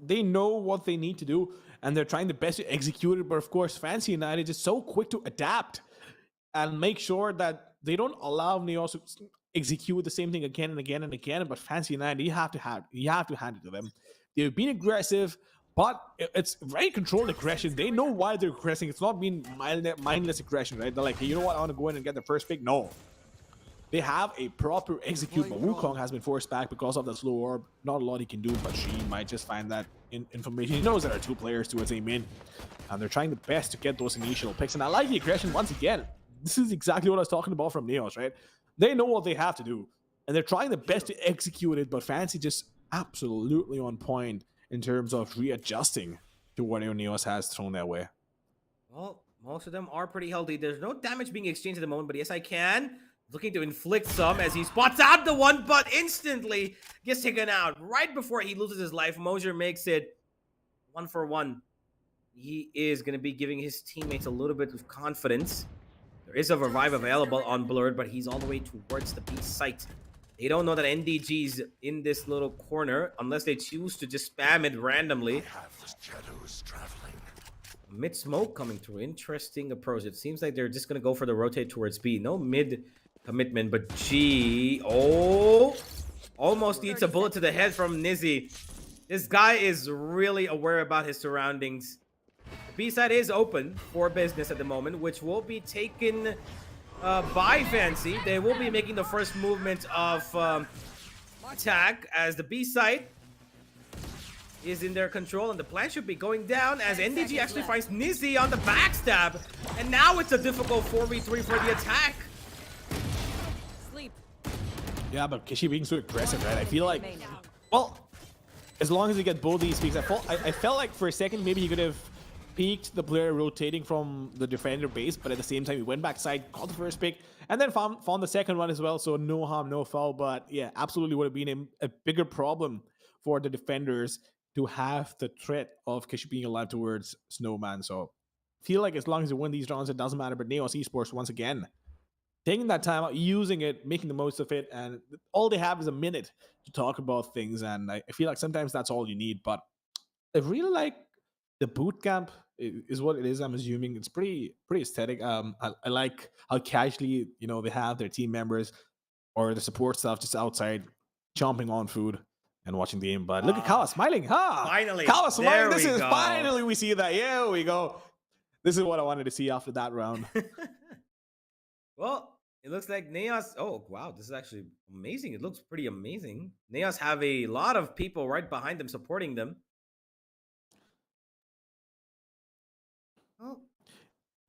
They know what they need to do, and they're trying the best to execute it. But of course, Fancy United is so quick to adapt and make sure that they don't allow Naos to execute the same thing again and again and again. But Fancy United, you have to hand it to them. They've been aggressive, but it's very controlled aggression. They know why they're aggressing. It's not being mindless aggression, right? They're like, hey, you know what? I want to go in and get the first pick. No. They have a proper execute, but Wukong has been forced back because of the slow orb. Not a lot he can do, but she might just find that information. He knows there are 2 players towards A main, and they're trying the best to get those initial picks. And I like the aggression once again. This is exactly what I was talking about from Naos, right? They know what they have to do, and they're trying the best to execute it, but Fancy just absolutely on point in terms of readjusting to what Naos has thrown their way. Well, most of them are pretty healthy. There's no damage being exchanged at the moment, but yes, I can. Looking to inflict some as he spots out the one, but instantly gets taken out right before he loses his life. Mosier makes it 1 for 1. He is going to be giving his teammates a little bit of confidence. There is a revive available on Blurred, but he's all the way towards the B site. They don't know that NDG's in this little corner unless they choose to just spam it randomly. Mid smoke coming through. Interesting approach. It seems like they're just going to go for the rotate towards B. No mid commitment, but G. Oh, almost eats a bullet to the head from Nizzy. This guy is really aware about his surroundings. The B side is open for business at the moment, which will be taken by Fancy. They will be making the first movement of attack as the B side is in their control, and the plan should be going down as NDG actually finds Nizzy on the backstab, and now it's a difficult 4v3 for the attack. Sleep. Yeah, but Kishi being so aggressive, right? I feel like, well, as long as he get both these peaks, I felt like for a second maybe he could have peeked the player rotating from the defender base, but at the same time he went backside, got the first pick, and then found the second one as well. So no harm, no foul. But yeah, absolutely would have been a bigger problem for the defenders to have the threat of Kishi being alive towards Snowman. So I feel like as long as they win these rounds, it doesn't matter. But Naos Esports once again taking that time out, using it, making the most of it, and all they have is a minute to talk about things. And I feel like sometimes that's all you need. But I really like the boot camp is what it is. I'm assuming it's pretty aesthetic. I like how casually they have their team members or the support staff just outside chomping on food. and watching the aim. But look at Kawa smiling, huh? Finally. Kawa smiling. There This we is go. finally we see that. Yeah, we go. This is what I wanted to see after that round. Well, it looks like Naos. Oh, wow. This is actually amazing. It looks pretty amazing. Naos have a lot of people right behind them supporting them. Oh.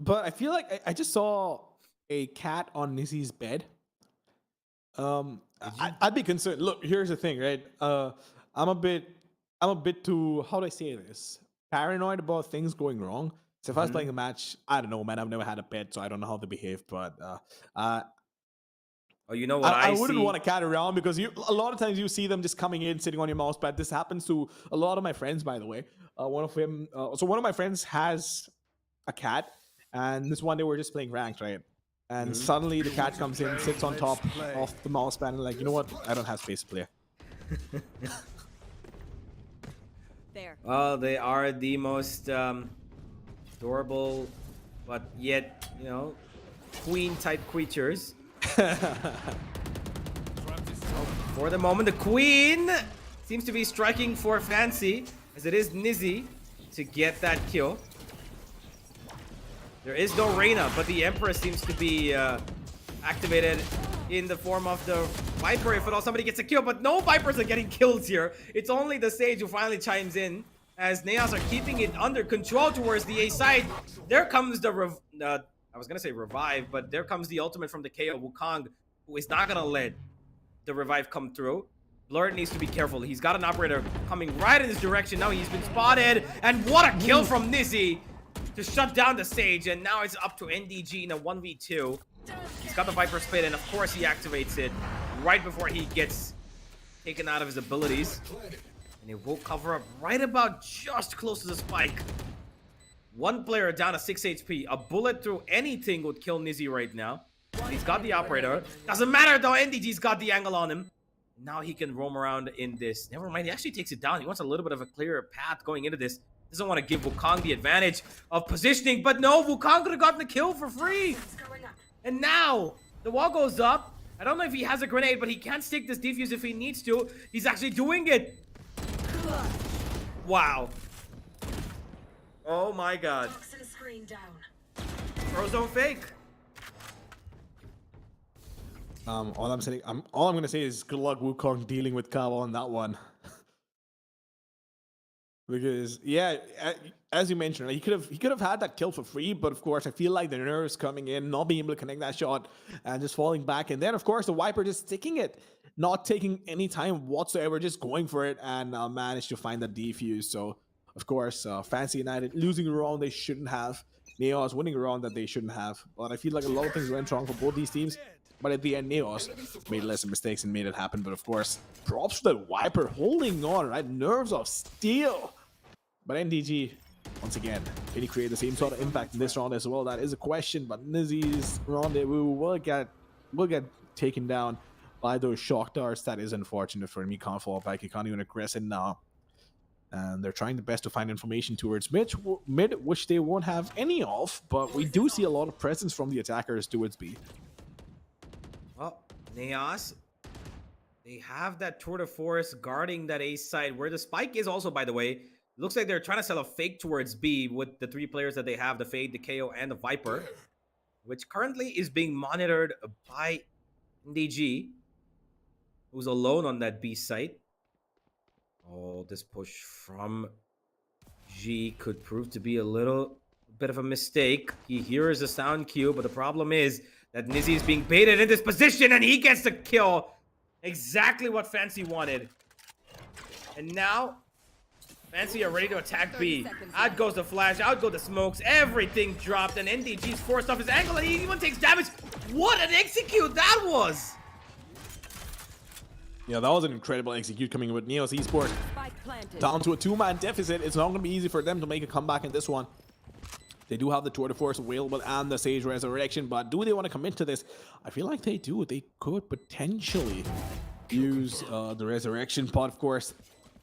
But I feel like I just saw a cat on Nizzy's bed. I'd be concerned. Look, here's the thing, right? I'm a bit too, how do I say this? Paranoid about things going wrong. So if I was playing a match, I don't know, man. I've never had a pet, so I don't know how they behave. But Oh, you know what I I wouldn't see? want a cat around because a lot of times you see them just coming in, sitting on your mouse pad. This happens to a lot of my friends, by the way. One of my friends has a cat, and this one day we're just playing ranked, right? And suddenly the cat comes in, sits on top of the mouse pad, and like, you know what? I don't have space to play. There. Well, they are the most adorable, but yet, queen-type creatures. For the moment, the queen seems to be striking for Fancy, as it is Nizzy to get that kill. There is no Reyna, but the Empress seems to be activated in the form of the Viper. If at all somebody gets a kill, but no Vipers are getting kills here. It's only the Sage who finally chimes in, as Naos are keeping it under control towards the A side. There comes the I was gonna say revive, but there comes the ultimate from the KO Wukong, who is not gonna let the revive come through. Blurred needs to be careful. He's got an operator coming right in his direction. Now he's been spotted, and what a kill from Nizzy to shut down the Sage. And now it's up to NDG in a 1v2. He's got the Viper Spit, and of course he activates it right before he gets taken out of his abilities. And it will cover up right about just close to the spike. One player down to 6 HP. A bullet through anything would kill Nizzy right now. He's got the operator. Doesn't matter though, NDG's got the angle on him. Now he can roam around in this. Never mind, he actually takes it down. He wants a little bit of a clearer path going into this. Doesn't want to give Wukong the advantage of positioning, but no, Wukong could have gotten the kill for free. And now, the wall goes up. I don't know if he has a grenade, but he can stick this defuse if he needs to. He's actually doing it. Wow. Oh my god. Pros don't fake. All I'm gonna say is good luck Wukong dealing with Kawa on that one. Because yeah, as you mentioned, he could have had that kill for free, but of course I feel like the nerves coming in, not being able to connect that shot, and just falling back, and then of course the Viper just sticking it, not taking any time whatsoever, just going for it, and managed to find that defuse. So of course, Fancy United losing a round they shouldn't have, Naos winning a round that they shouldn't have. But I feel like a lot of things went wrong for both these teams. But at the end, Naos made less mistakes and made it happen. But of course, props to the Viper holding on, right? Nerves of steel. But NDG, once again, can he create the same sort of impact in this round as well? That is a question. But Nizzy's rendezvous will get taken down by those shock darts. That is unfortunate for him. He can't fall back. He can't even aggress it now. And they're trying the best to find information towards mid, which they won't have any of. But we do see a lot of presence from the attackers towards B. Well, Naos, they have that tour de force guarding that A side, where the spike is also, by the way. It looks like they're trying to sell a fake towards B with the 3 players that they have, the Fade, the KO, and the Viper, which currently is being monitored by NDG, who's alone on that B site. Oh, this push from G could prove to be a little bit of a mistake. He hears the sound cue, but the problem is that Nizzy is being baited in this position, and he gets the kill. Exactly what Fancy wanted. And now, Fancy are ready to attack B. Out goes the flash, out go the smokes, everything dropped, and NDG's forced off his angle, and he even takes damage. What an execute that was! Yeah, that was an incredible execute coming with Naos Esports. Down to a 2-man deficit. It's not going to be easy for them to make a comeback in this one. They do have the Tour de Force available and the Sage Resurrection, but do they want to commit to this? I feel like they do. They could potentially use the Resurrection, but of course,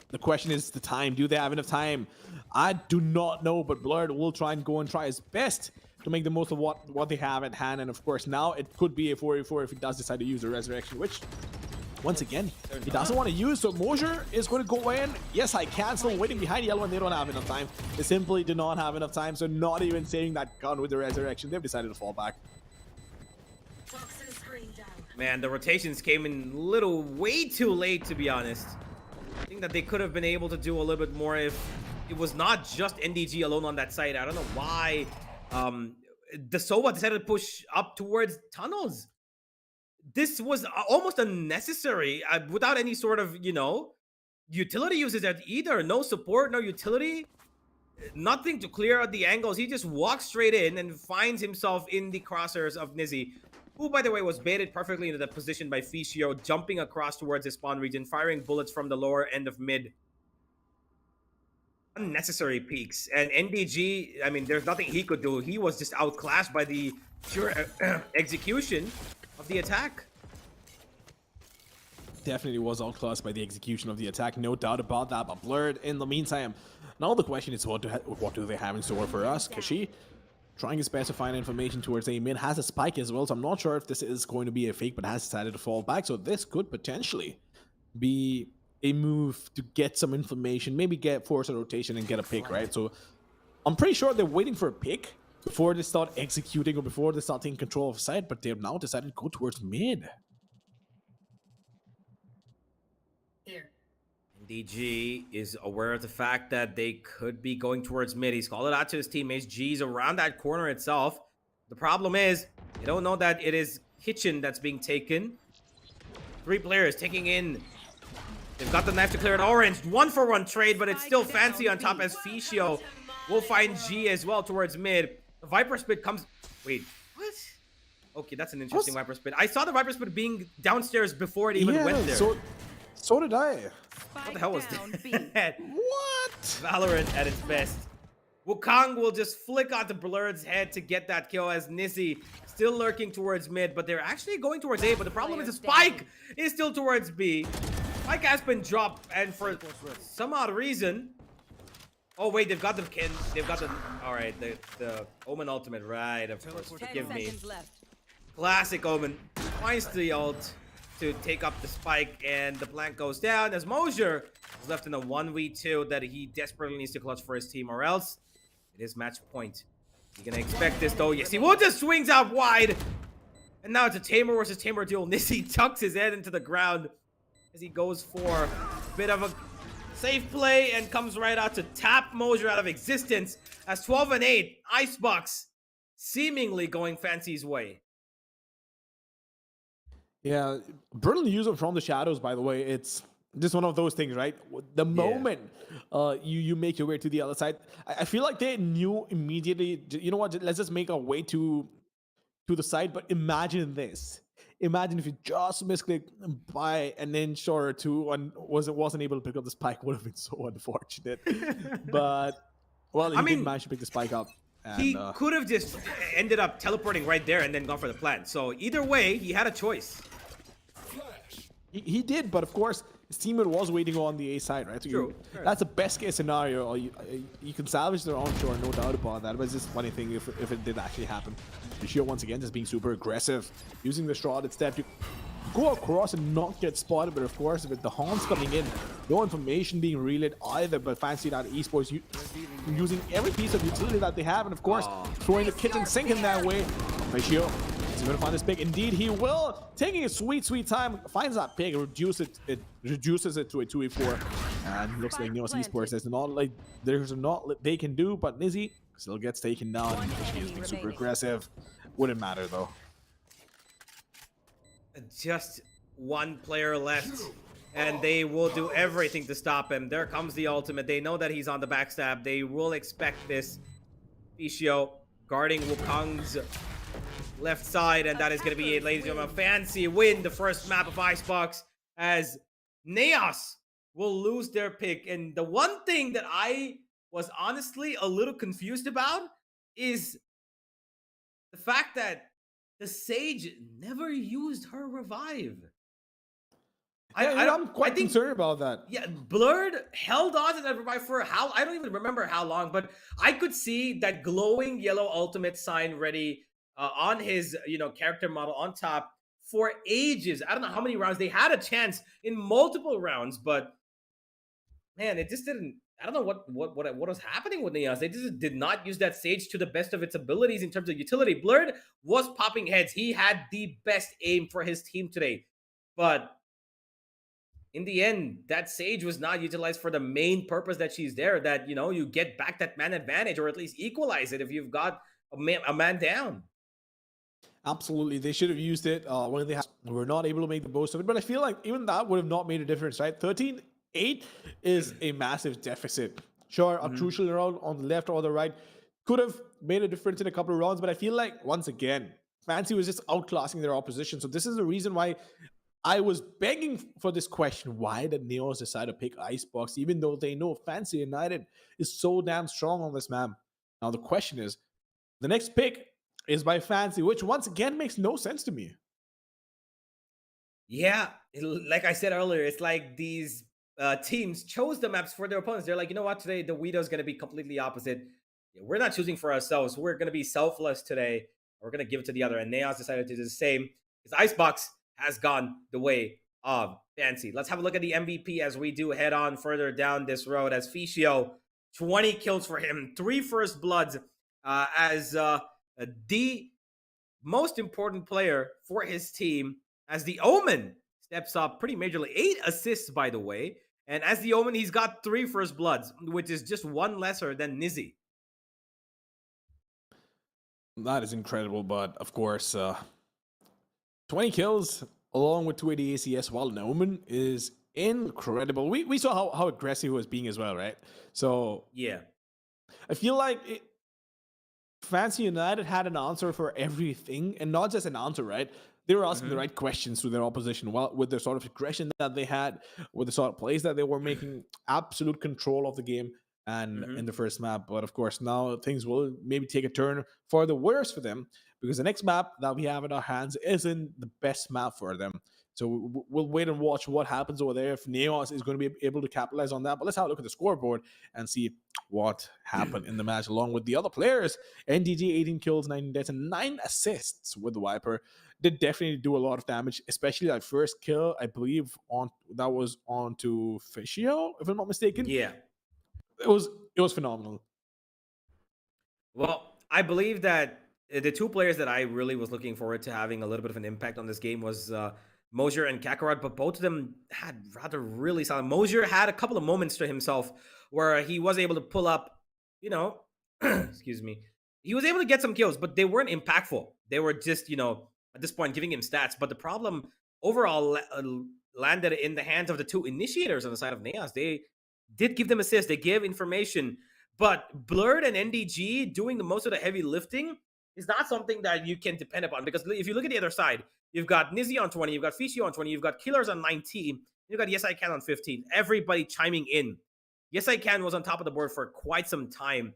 the question is the time. Do they have enough time? I do not know, but Blurred will try and try his best to make the most of what they have at hand. And of course, now it could be a 4v4 if he does decide to use the Resurrection, which once again, he doesn't want to use, so Mosier is going to go in. Yes, I can, still waiting behind Yellow, and they don't have enough time. They simply do not have enough time, so not even saving that gun with the resurrection. They've decided to fall back. Man, the rotations came in way too late, to be honest. I think that they could have been able to do a little bit more if it was not just NDG alone on that side. I don't know why the Sova decided to push up towards tunnels. This was almost unnecessary without any sort of, utility uses at either. No support, no utility, nothing to clear out the angles. He just walks straight in and finds himself in the crosshairs of Nizzy, who, by the way, was baited perfectly into the position by Ficio, jumping across towards his spawn region, firing bullets from the lower end of mid. Unnecessary peaks. And NDG, I mean, there's nothing he could do. He was just outclassed by the pure execution of the attack. Definitely was outclassed by the execution of the attack, no doubt about that. But Blurred, in the meantime, now the question is what do they have in store for us? Kashi trying his best to find information towards A mid, has a spike as well, so I'm not sure if this is going to be a fake, but has decided to fall back. So this could potentially be a move to get some information, maybe force a rotation and get a pick, right? So I'm pretty sure they're waiting for a pick before they start executing or before they start taking control of site, but they've now decided to go towards mid. DG is aware of the fact that they could be going towards mid. He's called it out to his teammates. G's around that corner itself. The problem is, they don't know that it is Kitchen that's being taken. 3 players taking in. They've got the knife to clear it orange. 1-for-1 trade, but it's still fancy on top as Ficio will find G as well towards mid. The Viper Spit comes... Wait, what? Okay, that's an interesting Viper Spit. I saw the Viper Spit being downstairs before it even went there. So did I. What the hell was that? What? Valorant at its best. Wukong will just flick out the Blurred's head to get that kill as Nizzy still lurking towards mid, but they're actually going towards A, but the problem is the spike is still towards B. Spike has been dropped, and for some odd reason... Oh, wait, they've got the... Alright, the Omen ultimate, right, of course. Forgive me. Classic Omen. Finds the ult to take up the spike, and the plant goes down as Mosier is left in a 1v2 that he desperately needs to clutch for his team, or else it is match point. You're gonna expect this though. Yes, he will just swings out wide, and now it's a Tamer versus Tamer duel. Nizzy tucks his head into the ground as he goes for a bit of a safe play and comes right out to tap Mosier out of existence as 12-8 Icebox seemingly going Fancy's way. Yeah, brilliant user from the shadows, by the way. It's just one of those things, right? The moment you make your way to the other side, I feel like they knew immediately, you know what, let's just make our way to the side. But imagine this. Imagine if you just misclicked by an inch or two and wasn't able to pick up the spike. Would have been so unfortunate. But, well, he didn't manage to pick the spike up. And, he could have just ended up teleporting right there and then gone for the plant. So either way, he had a choice. He did, but of course, his teammate was waiting on the A side, right? So True. That's a best case scenario. You can salvage their onshore, no doubt about that. But it's just a funny thing if it did actually happen. Lucio, once again, just being super aggressive, using the shrouded step to go across and not get spotted. But of course, with the Hans coming in, no information being relayed either. But Fancy.Esports using every piece of utility that they have, and of course, throwing the kitchen sink in that way. Lucio is going to find this pick. Indeed, he will. Taking a sweet time, finds that pick, reduces it to a 2v4, and looks like Naos Esports there's not they can do, but Nizzy still gets taken down. She is being super aggressive. Wouldn't matter though. Just one player left, and they will do everything to stop him. There comes the ultimate. They know that he's on the backstab. They will expect this. Ficio guarding Wukong's left side, and that is going to be it, ladies and gentlemen. Fancy win the first map of Icebox as Naos will lose their pick. And the one thing that I was honestly a little confused about is the fact that the Sage never used her revive. I'm quite concerned about that. Yeah, Blurred held on to that revive for I don't even remember how long, but I could see that glowing yellow ultimate sign ready on his character model on top for ages. I don't know how many rounds. They had a chance in multiple rounds, but man, it just didn't. I don't know what was happening with Naos. They just did not use that Sage to the best of its abilities in terms of utility. Blurred was popping heads. He had the best aim for his team today, but in the end, that Sage was not utilized for the main purpose that she's there. That you get back that man advantage, or at least equalize it if you've got a man down. Absolutely, they should have used it when they were not able to make the most of it. But I feel like even that would have not made a difference, right? 13-8 is a massive deficit. Sure, a crucial round on the left or the right could have made a difference in a couple of rounds, but I feel like, once again, Fancy was just outclassing their opposition. So this is the reason why I was begging for this question. Why did Naos decide to pick Icebox, even though they know Fancy United is so damn strong on this map? Now the question is, the next pick is by Fancy, which once again makes no sense to me. Yeah, like I said earlier, it's like these teams chose the maps for their opponents. They're like, you know what, today the Widow is going to be completely opposite. We're not choosing for ourselves. We're going to be selfless today. We're going to give it to the other. And Naos decided to do the same. Because Icebox has gone the way of Fancy. Let's have a look at the MVP as we do head on further down this road. As Ficio, 20 kills for him, 3 first bloods, as the most important player for his team, as the Omen steps up pretty majorly. 8 assists, by the way. And as the Omen, he's got 3 first bloods, which is just 1 lesser than Nizzy. That is incredible, but of course, 20 kills along with 280 ACS while an Omen is incredible. We saw how aggressive he was being as well, right? So yeah, I feel like Fancy United had an answer for everything, and not just an answer, right? They were asking the right questions to their opposition, with the sort of aggression that they had, with the sort of plays that they were making, absolute control of the game and in the first map. But of course, now things will maybe take a turn for the worse for them, because the next map that we have in our hands isn't the best map for them. So we'll wait and watch what happens over there, if Naos is going to be able to capitalize on that. But let's have a look at the scoreboard and see what happened in the match along with the other players. NDG, 18 kills, 19 deaths, and 9 assists with the Viper. Did definitely do a lot of damage, especially that first kill, I believe, that was onto Ficio, if I'm not mistaken. Yeah. It was phenomenal. Well, I believe that the 2 players that I really was looking forward to having a little bit of an impact on this game was Mosier and Kakarot, but both of them had rather really solid. Mosier had a couple of moments to himself where he was able to pull up, excuse me. He was able to get some kills, but they weren't impactful. They were just, at this point, giving him stats. But the problem overall landed in the hands of the 2 initiators on the side of Naos. They did give them assists. They gave information. But Blurred and NDG doing the most of the heavy lifting is not something that you can depend upon. Because if you look at the other side, you've got Nizzy on 20, you've got Ficio on 20, you've got Killers on 19, you've got Yes I Can on 15. Everybody chiming in. Yes I Can was on top of the board for quite some time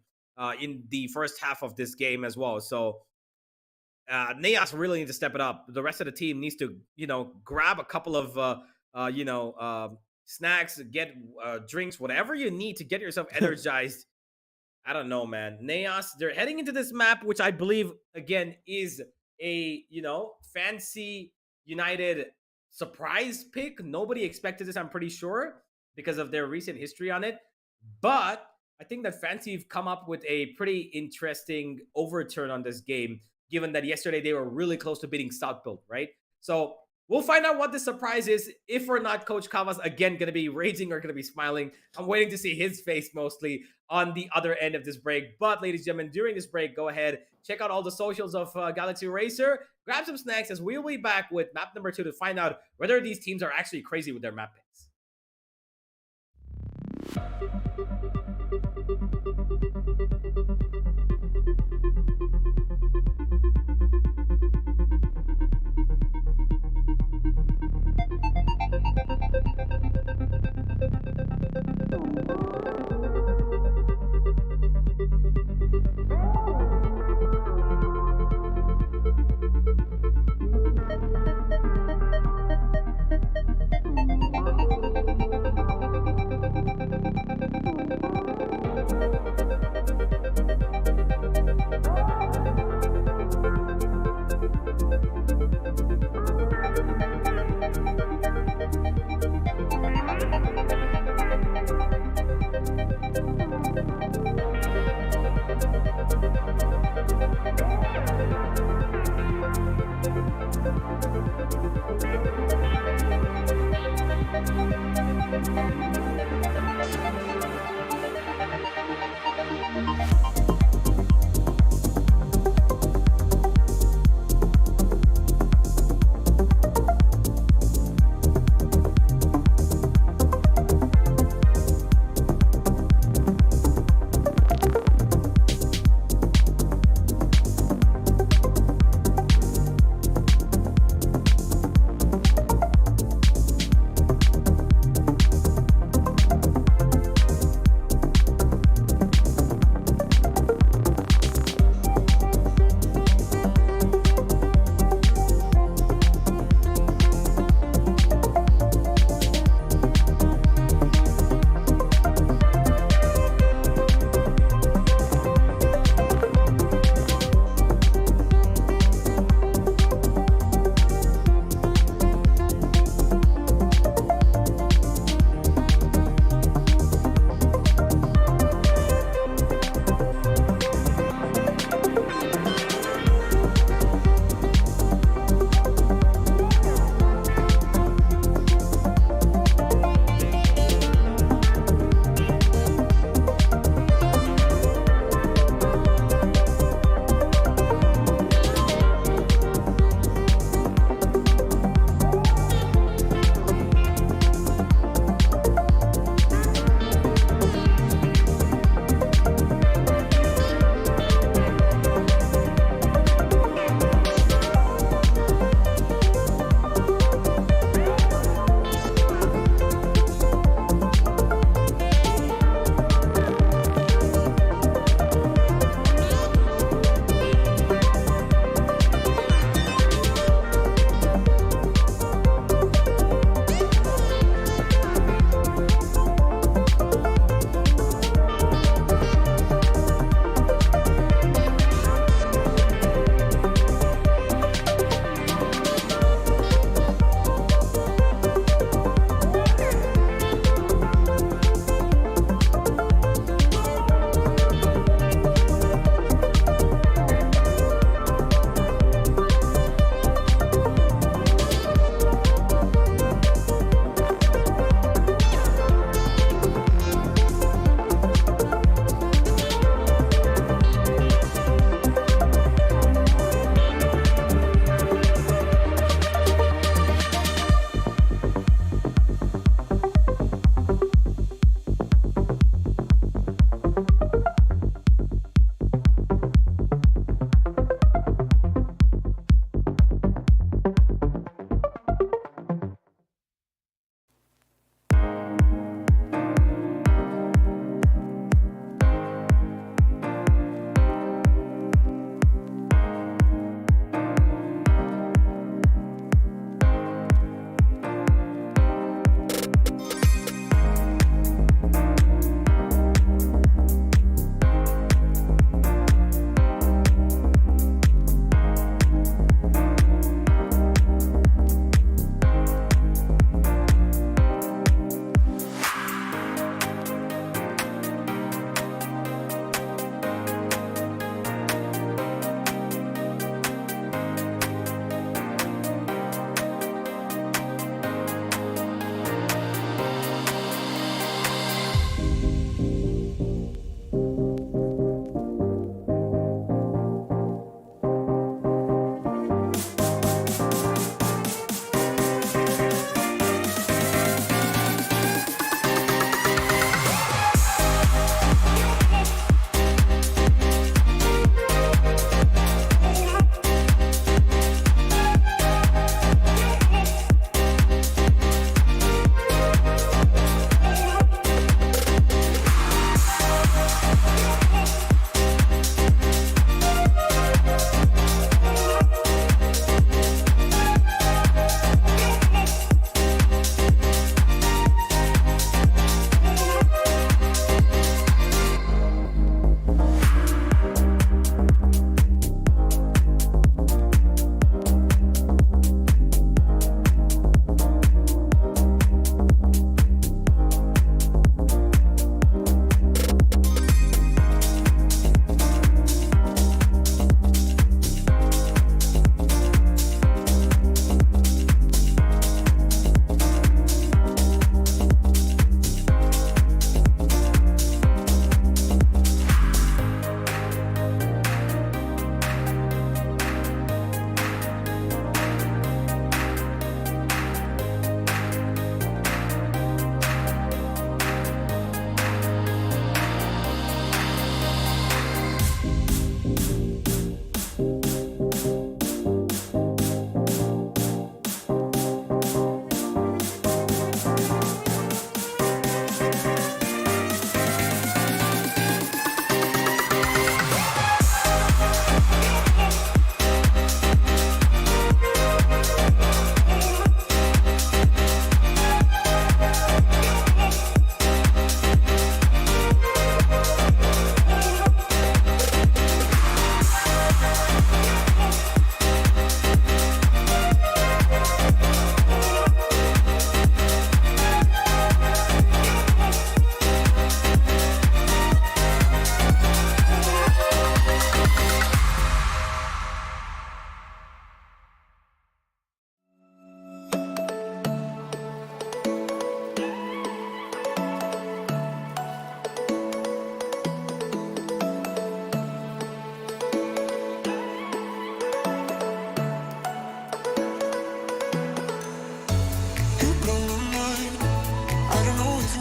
in the first half of this game as well. So Naos really needs to step it up. The rest of the team needs to, grab a couple of, snacks, get drinks, whatever you need to get yourself energized. I don't know, man. Naos, they're heading into this map, which I believe, again, is a, Fancy United surprise pick. Nobody expected this, I'm pretty sure, because of their recent history on it. But I think that Fancy have come up with a pretty interesting overturn on this game, given that yesterday they were really close to beating Southbuild, right? So we'll find out what the surprise is. If or not Coach Kava's again going to be raging or going to be smiling. I'm waiting to see his face mostly on the other end of this break. But ladies and gentlemen, during this break, go ahead, check out all the socials of Galaxy Racer, grab some snacks, as we'll be back with map number 2 to find out whether these teams are actually crazy with their map picks.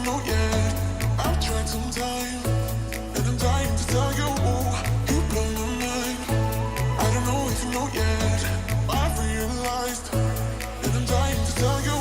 know yet. I've tried some time, and I'm dying to tell you. You blow my mind. I don't know if you know yet. I've realized, and I'm dying to tell you.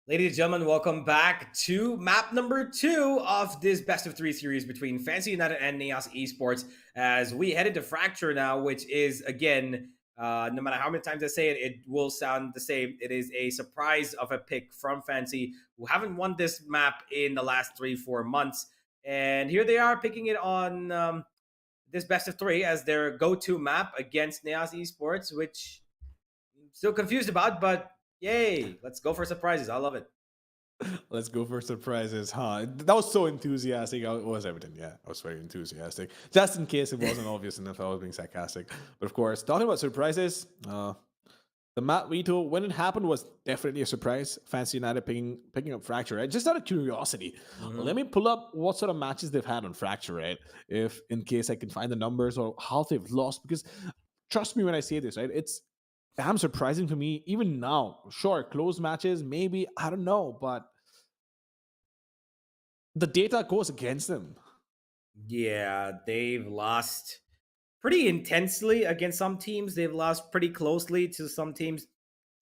Ladies and gentlemen, welcome back to map number 2 of this best of 3 series between Fancy United and Naos Esports as we head into Fracture now, which is, again, no matter how many times I say it, it will sound the same. It is a surprise of a pick from Fancy, who haven't won this map in the last 3-4 months. And here they are picking it on this best of 3 as their go-to map against Naos Esports, which I'm still confused about, but yay, let's go for surprises. I love it. Let's go for surprises, huh? That was so enthusiastic. It was Everton, yeah. I was very enthusiastic. Just in case it wasn't obvious enough, I was being sarcastic. But of course, talking about surprises, the map veto, when it happened, was definitely a surprise. Fancy United picking up Fracture, right? Just out of curiosity, let me pull up what sort of matches they've had on Fracture, right? If in case I can find the numbers or how they've lost, because trust me when I say this, right? It's damn surprising for me, even now. Sure, close matches, maybe, I don't know, but the data goes against them. Yeah, they've lost pretty intensely against some teams. They've lost pretty closely to some teams.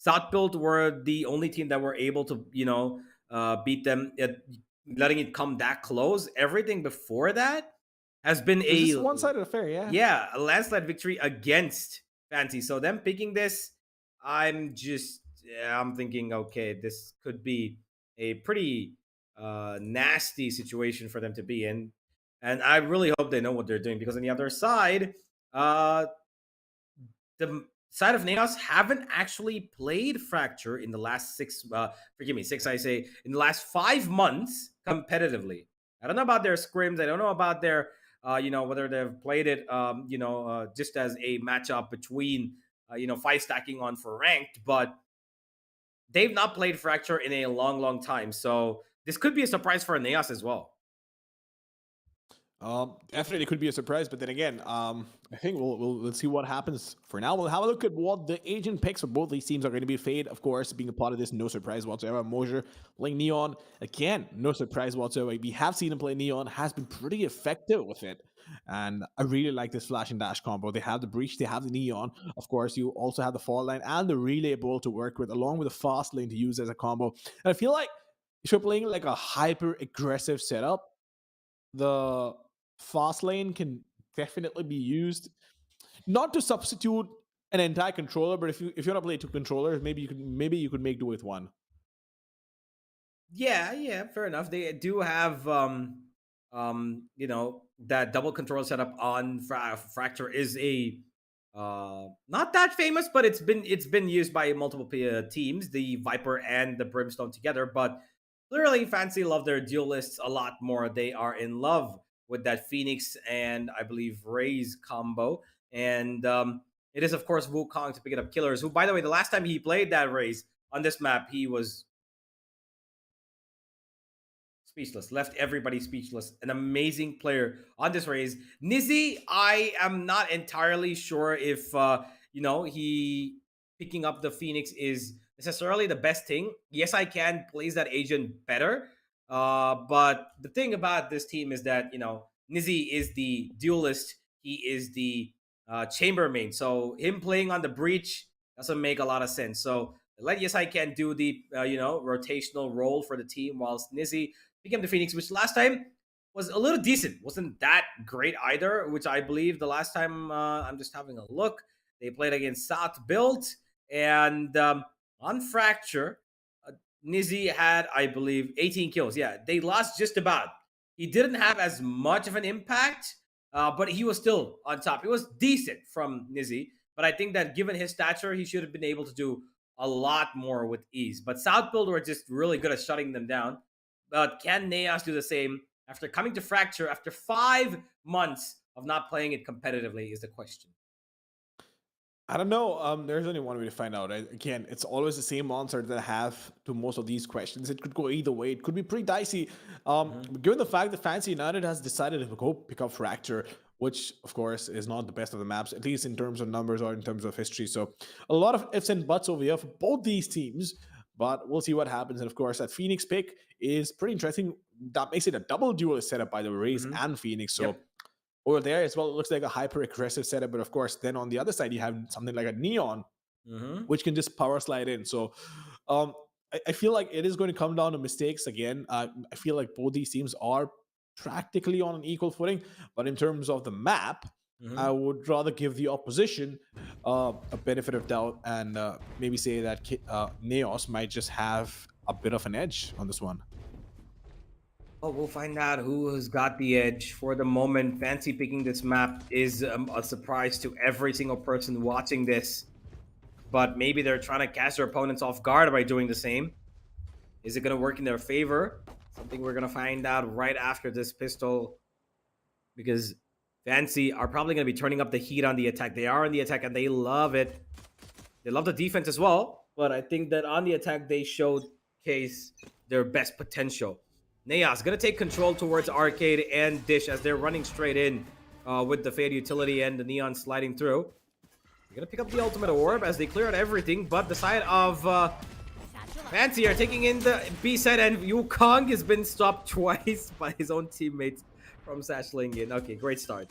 Southbuild were the only team that were able to, beat them at letting it come that close. Everything before that has been It's just one-sided affair, yeah. a landslide victory against Fancy. So them picking this, I'm thinking, okay, this could be a pretty nasty situation for them to be in. And I really hope they know what they're doing, because on the other side, uh, the side of Naos haven't actually played Fracture in the last six, I say, in the last 5 months competitively. I don't know about their scrims. I don't know about their, whether they've played it, just as a matchup between, five stacking on for ranked, but they've not played Fracture in a long, long time. So this could be a surprise for Naos as well. Definitely could be a surprise, but then again, I think we'll see what happens. For now, we'll have a look at what the agent picks for both these teams are going to be. Fade, of course, being a part of this, no surprise whatsoever. Mosier playing Neon, again, no surprise whatsoever. We have seen him play Neon, has been pretty effective with it. And I really like this flash and dash combo. They have the breach, they have the Neon. Of course, you also have the fall line and the relay ball to work with, along with the fast lane to use as a combo. And I feel like if you're playing like a hyper aggressive setup, the fast lane can definitely be used, not to substitute an entire controller, but if you want to play 2 controllers, maybe you could make do with 1. Yeah, fair enough. They do have that double control setup on Fracture is a not that famous, but it's been used by multiple teams, the Viper and the Brimstone together. But clearly, Fancy love their duelists a lot more. They are in love with that Phoenix and I believe Raze combo. And it is, of course, Wukong to pick it up Killers, who, by the way, the last time he played that Raze on this map, he was speechless. Left everybody speechless. An amazing player on this race. Nizzy, I am not entirely sure if he picking up the Phoenix is necessarily the best thing. Yes, I can plays that agent better. But the thing about this team is that Nizzy is the duelist. He is the chambermaid. So him playing on the breach doesn't make a lot of sense. So let Yes I Can do the rotational role for the team, whilst Nizzy became the Phoenix, which last time was a little decent. Wasn't that great either, which I believe the last time, I'm just having a look, they played against South Build. And on Fracture, Nizzy had, I believe, 18 kills. Yeah, they lost just about. He didn't have as much of an impact, but he was still on top. It was decent from Nizzy, but I think that given his stature, he should have been able to do a lot more with ease. But South Build were just really good at shutting them down. But can Naos do the same after coming to Fracture after 5 months of not playing it competitively is the question. I don't know. There's only one way to find out. Again, it's always the same answer that I have to most of these questions. It could go either way. It could be pretty dicey. Given the fact that Fancy United has decided to go pick up Fracture, which of course is not the best of the maps, at least in terms of numbers or in terms of history. So a lot of ifs and buts over here for both these teams. But we'll see what happens. And of course, that Phoenix pick is pretty interesting. That makes it a double duelist setup by the Raze and Phoenix. So over there as well, it looks like a hyper aggressive setup. But of course, then on the other side, you have something like a Neon, which can just power slide in. So I feel like it is going to come down to mistakes again. I feel like both these teams are practically on an equal footing. But in terms of the map, I would rather give the opposition a benefit of doubt and maybe say that Naos might just have a bit of an edge on this one. Well, we'll find out who has got the edge. For the moment, Fancy picking this map is a surprise to every single person watching this. But maybe they're trying to catch their opponents off guard by doing the same. Is it going to work in their favor? Something we're going to find out right after this pistol. Because Fancy are probably going to be turning up the heat on the attack. They are on the attack and they love it. They love the defense as well. But I think that on the attack, they showcase their best potential. Naos going to take control towards Arcade and Dish as they're running straight in with the Fade Utility and the Neon sliding through. They're going to pick up the Ultimate Orb as they clear out everything, but the side of Fancy are taking in the B side, and Yukong has been stopped twice by his own teammates from Satcheling in. Okay, great start.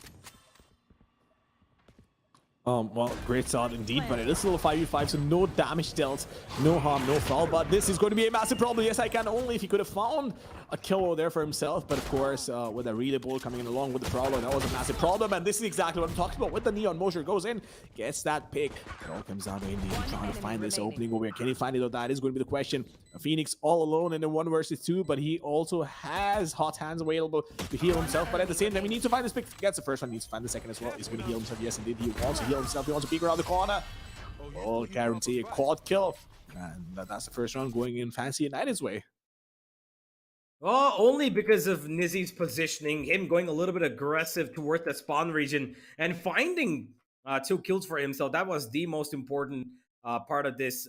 Well, great start indeed, but it is still a 5v5, so no damage dealt, no harm, no foul, but this is going to be a massive problem. Yes, I can only if he could have found a kill over there for himself, but of course, with a relay ball coming in along with the Prowler, that was a massive problem, and this is exactly what I'm talking about with the Neon Mosher goes in, gets that pick. It all comes down to Indy trying to find this opening over here. Can he find it, or that is going to be the question. Phoenix all alone in the 1 versus 2, but he also has hot hands available to heal himself, but at the same time, he needs to find this pick. Gets the first one, needs to find the second as well. He's going to heal himself. Yes, indeed, he wants to heal himself. He wants to peek around the corner. Oh, guarantee a quad kill. And that's the first round going in Fancy United's way. Well, only because of Nizzy's positioning, him going a little bit aggressive towards the spawn region and finding 2 kills for himself. That was the most important part of this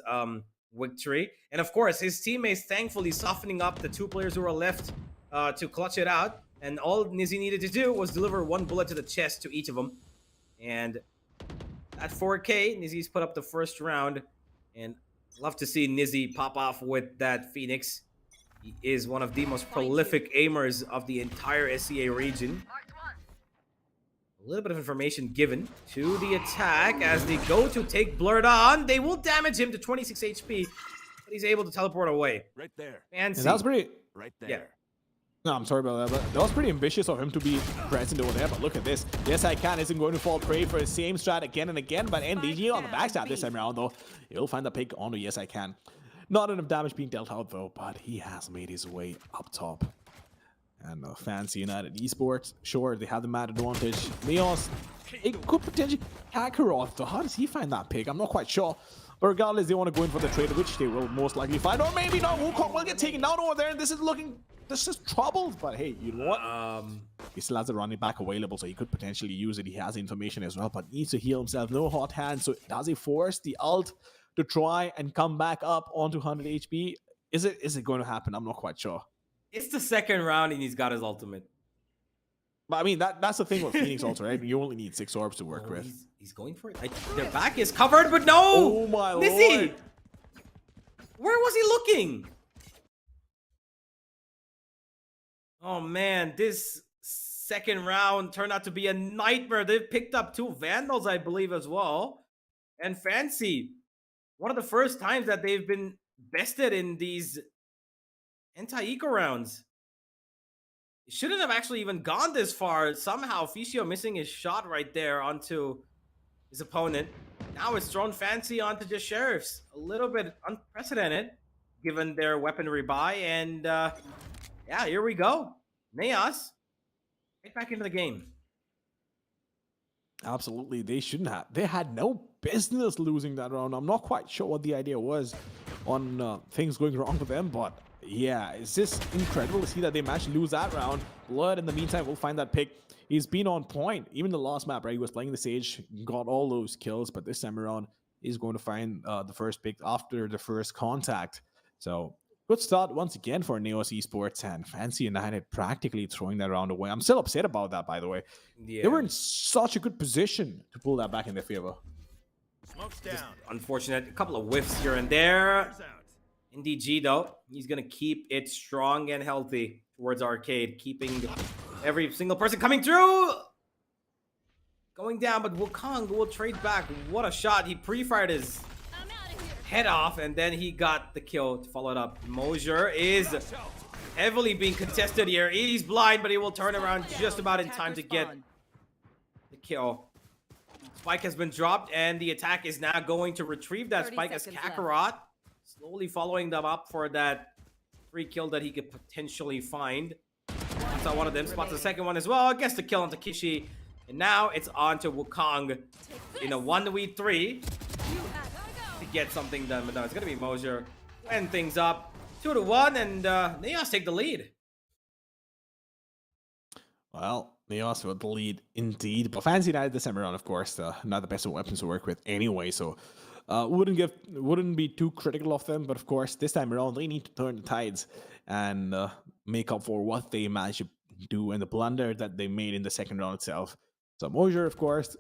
victory. And of course, his teammates thankfully softening up the 2 players who were left to clutch it out. And all Nizzy needed to do was deliver 1 bullet to the chest to each of them. And at 4K, Nizzy's put up the first round. And love to see Nizzy pop off with that Phoenix. He is one of the most prolific aimers of the entire SCA region. A little bit of information given to the attack as they go to take Blurred on. They will damage him to 26 HP, but he's able to teleport away. Right there. Fancy. And that was pretty... Right there. Yeah. No, I'm sorry about that, but that was pretty ambitious of him to be present over there, but look at this. Yes, I Can isn't going to fall prey for the same strat again and again, but NDG on the backstab this time around, though. He'll find the pick onto Yes, I Can. Not enough damage being dealt out, though, but he has made his way up top. And Fancy United Esports, sure, they have the mad advantage. Naos, it could potentially Kakarot, though. How does he find that pick? I'm not quite sure. But regardless, they want to go in for the trade, which they will most likely find. Or maybe not. Wukong will get taken down over there, and this is troubled. But hey, you know what? He still has the running back available, so he could potentially use it. He has information as well, but needs to heal himself. No hot hands. So does he force the ult to try and come back up onto 100 HP? Is it going to happen? I'm not quite sure. It's the second round and he's got his ultimate. But I mean, that's the thing with Phoenix also, right? You only need 6 orbs to work Oh, with. he's going for it. Their back is covered, but no! Oh my Nizzy! lord! Where was he looking? Oh man, this second round turned out to be a nightmare. They've picked up 2 Vandals, I believe, as well. And Fancy, one of the first times that they've been bested in these anti-eco rounds. It shouldn't have actually even gone this far. Somehow, Ficio missing his shot right there onto his opponent. Now it's thrown Fancy onto just Sheriffs. A little bit unprecedented, given their weaponry buy. And yeah, here we go. Naos, right back into the game. Absolutely, they shouldn't have. They had no business losing that round. I'm not quite sure what the idea was on things going wrong with them, but yeah, it's just incredible to see that they managed to lose that round. Blood, in the meantime, will find that pick. He's been on point. Even the last map, right? He was playing the Sage, got all those kills, but this time around, he's going to find the first pick after the first contact. So, good start once again for Naos Esports, and Fancy United practically throwing that round away. I'm still upset about that, by the way. Yeah. They were in such a good position to pull that back in their favor. Smoke's down. Unfortunate. A couple of whiffs here and there. Fires out. NDG, though, he's going to keep it strong and healthy towards Arcade, keeping every single person coming through. Going down, but Wukong will trade back. What a shot. He pre-fired his head off, and then he got the kill to follow it up. Mosier is heavily being contested here. He's blind, but he will turn around just about in time to get the kill. Spike has been dropped, and the attack is now going to retrieve that 30 spike as seconds Kakarot slowly following them up for that free kill that he could potentially find. That's how one of them spots the second one as well. Gets the kill on Takeshi. And now it's on to Wukong in a 1v3 to get something done. But no, it's going to be Mosier. End things up 2-1, and Naos take the lead. Well, Naos with the lead indeed. But Fancy United this time around, of course, not the best of weapons to work with anyway. So wouldn't be too critical of them. But of course, this time around, they need to turn the tides and make up for what they managed to do and the blunder that they made in the second round itself. So Mosier, of course,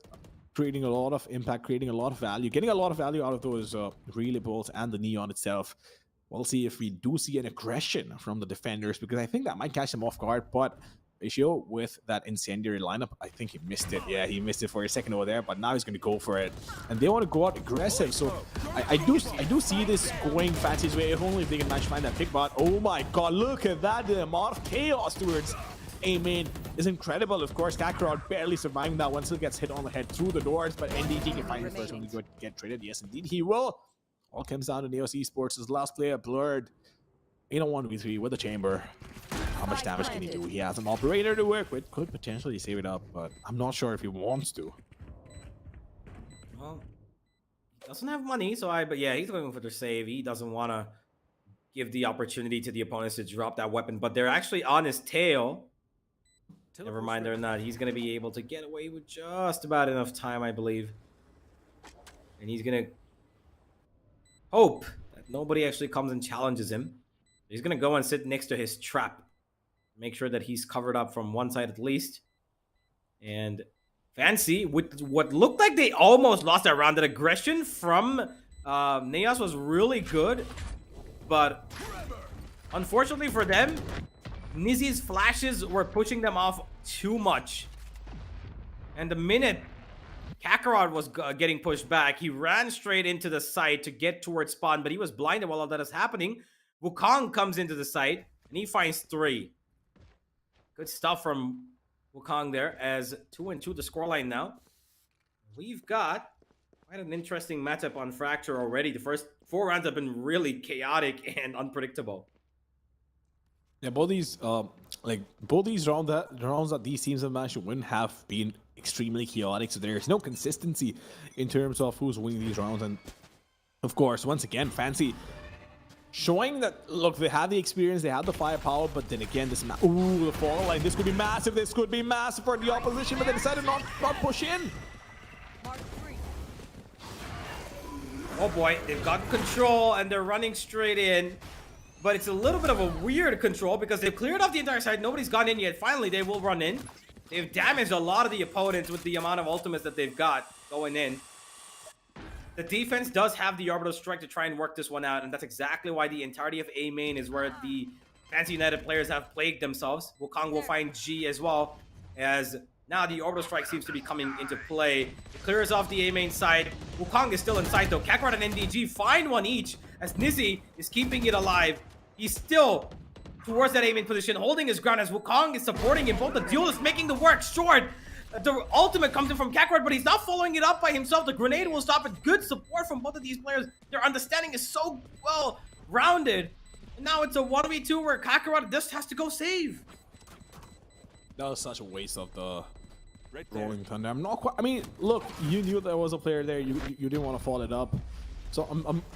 creating a lot of impact, creating a lot of value, getting a lot of value out of those relay bolts and the neon itself. We'll see if we do see an aggression from the defenders, because I think that might catch them off guard. But Ratio with that incendiary lineup, I think he missed it. Yeah, he missed it for a second over there, but now he's going to go for it. And they want to go out aggressive. So I do see this going Fancy's way, if only if they can manage to find that pick. But oh my god, look at that. The amount of chaos towards A-main is incredible. Of course, Kakarot barely surviving that one, still gets hit on the head through the doors, but NDT can find his first one to get traded. Yes, indeed, he will. All comes down to Naos Esports. His last player, Blurred, in a 1v3 with the chamber. How much damage can he do? He has an operator to work with. Could potentially save it up, but I'm not sure if he wants to. Well, he doesn't have money, but yeah, he's going for the save. He doesn't want to give the opportunity to the opponents to drop that weapon, but they're actually on his tail. Never mind, they're not. He's going to be able to get away with just about enough time, I believe. And he's going to hope that nobody actually comes and challenges him. He's going to go and sit next to his trap. Make sure that he's covered up from one side at least. And Fancy, with what looked like they almost lost that round. That aggression from Naos was really good. But unfortunately for them, Nizzy's flashes were pushing them off too much. And the minute Kakarot was getting pushed back, he ran straight into the site to get towards spawn, but he was blinded while all that is happening. Wukong comes into the site, and he finds 3. Good stuff from Wukong there, as 2-2 the scoreline now. We've got quite an interesting matchup on Fracture already. The first 4 rounds have been really chaotic and unpredictable. Yeah, both these rounds that these teams have managed to win have been extremely chaotic. So there's no consistency in terms of who's winning these rounds. And of course, once again, Fancy showing that, look, they had the experience, they had the firepower, but then again, this ooh, the follow line, this could be massive for the opposition, but they decided not push in. Oh boy, they've got control and they're running straight in. but it's a little bit of a weird control because they've cleared off the entire side. Nobody's gone in yet. Finally, they will run in. They've damaged a lot of the opponents with the amount of ultimates that they've got going in. The defense does have the Orbital Strike to try and work this one out, and that's exactly why the entirety of A main is where the Fancy United players have plagued themselves. Wukong will find G as well, as now the Orbital Strike seems to be coming into play. It clears off the A main side. Wukong is still inside though. Kakarot and NDG find one each, as Nizzy is keeping it alive. He's still towards that A main position, holding his ground as Wukong is supporting him. Both the duelists making the work short. The ultimate comes in from Kakarot, but he's not following it up by himself. The grenade will stop it. Good support from both of these players. Their understanding is so well rounded. And now it's a 1v2 where Kakarot just has to go save. That was such a waste of the Rolling Thunder. I'm not quite. I mean, look, you knew there was a player there. You didn't want to follow it up. So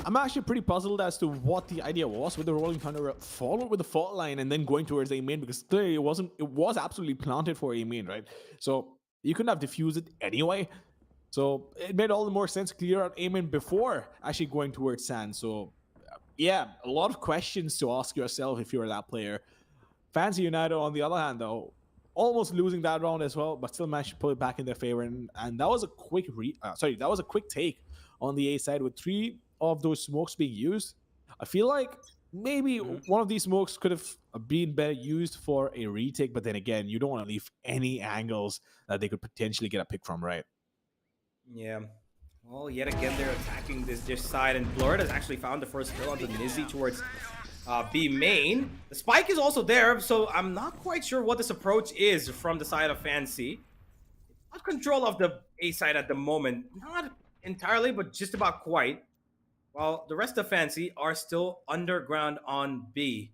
I'm actually pretty puzzled as to what the idea was with the Rolling Thunder followed with the fault line and then going towards A main, because clearly it was absolutely planted for A main, right? So you couldn't have diffused it anyway. So it made all the more sense to clear out A main before actually going towards Sand. So yeah, a lot of questions to ask yourself if you're that player. Fancy United, on the other hand, though, almost losing that round as well, but still managed to pull it back in their favor. And that was a quick that was a quick take on the A side with 3 of those smokes being used. I feel like maybe one of these smokes could have been better used for a retake, but then again, you don't want to leave any angles that they could potentially get a pick from, right? Yeah. Well, yet again, they're attacking this dish side, and Blurred has actually found the first kill onto Nizzy towards B main. The spike is also there, so I'm not quite sure what this approach is from the side of Fancy. Not control of the A side at the moment. Not entirely, but just about quite. While the rest of Fancy are still underground on B.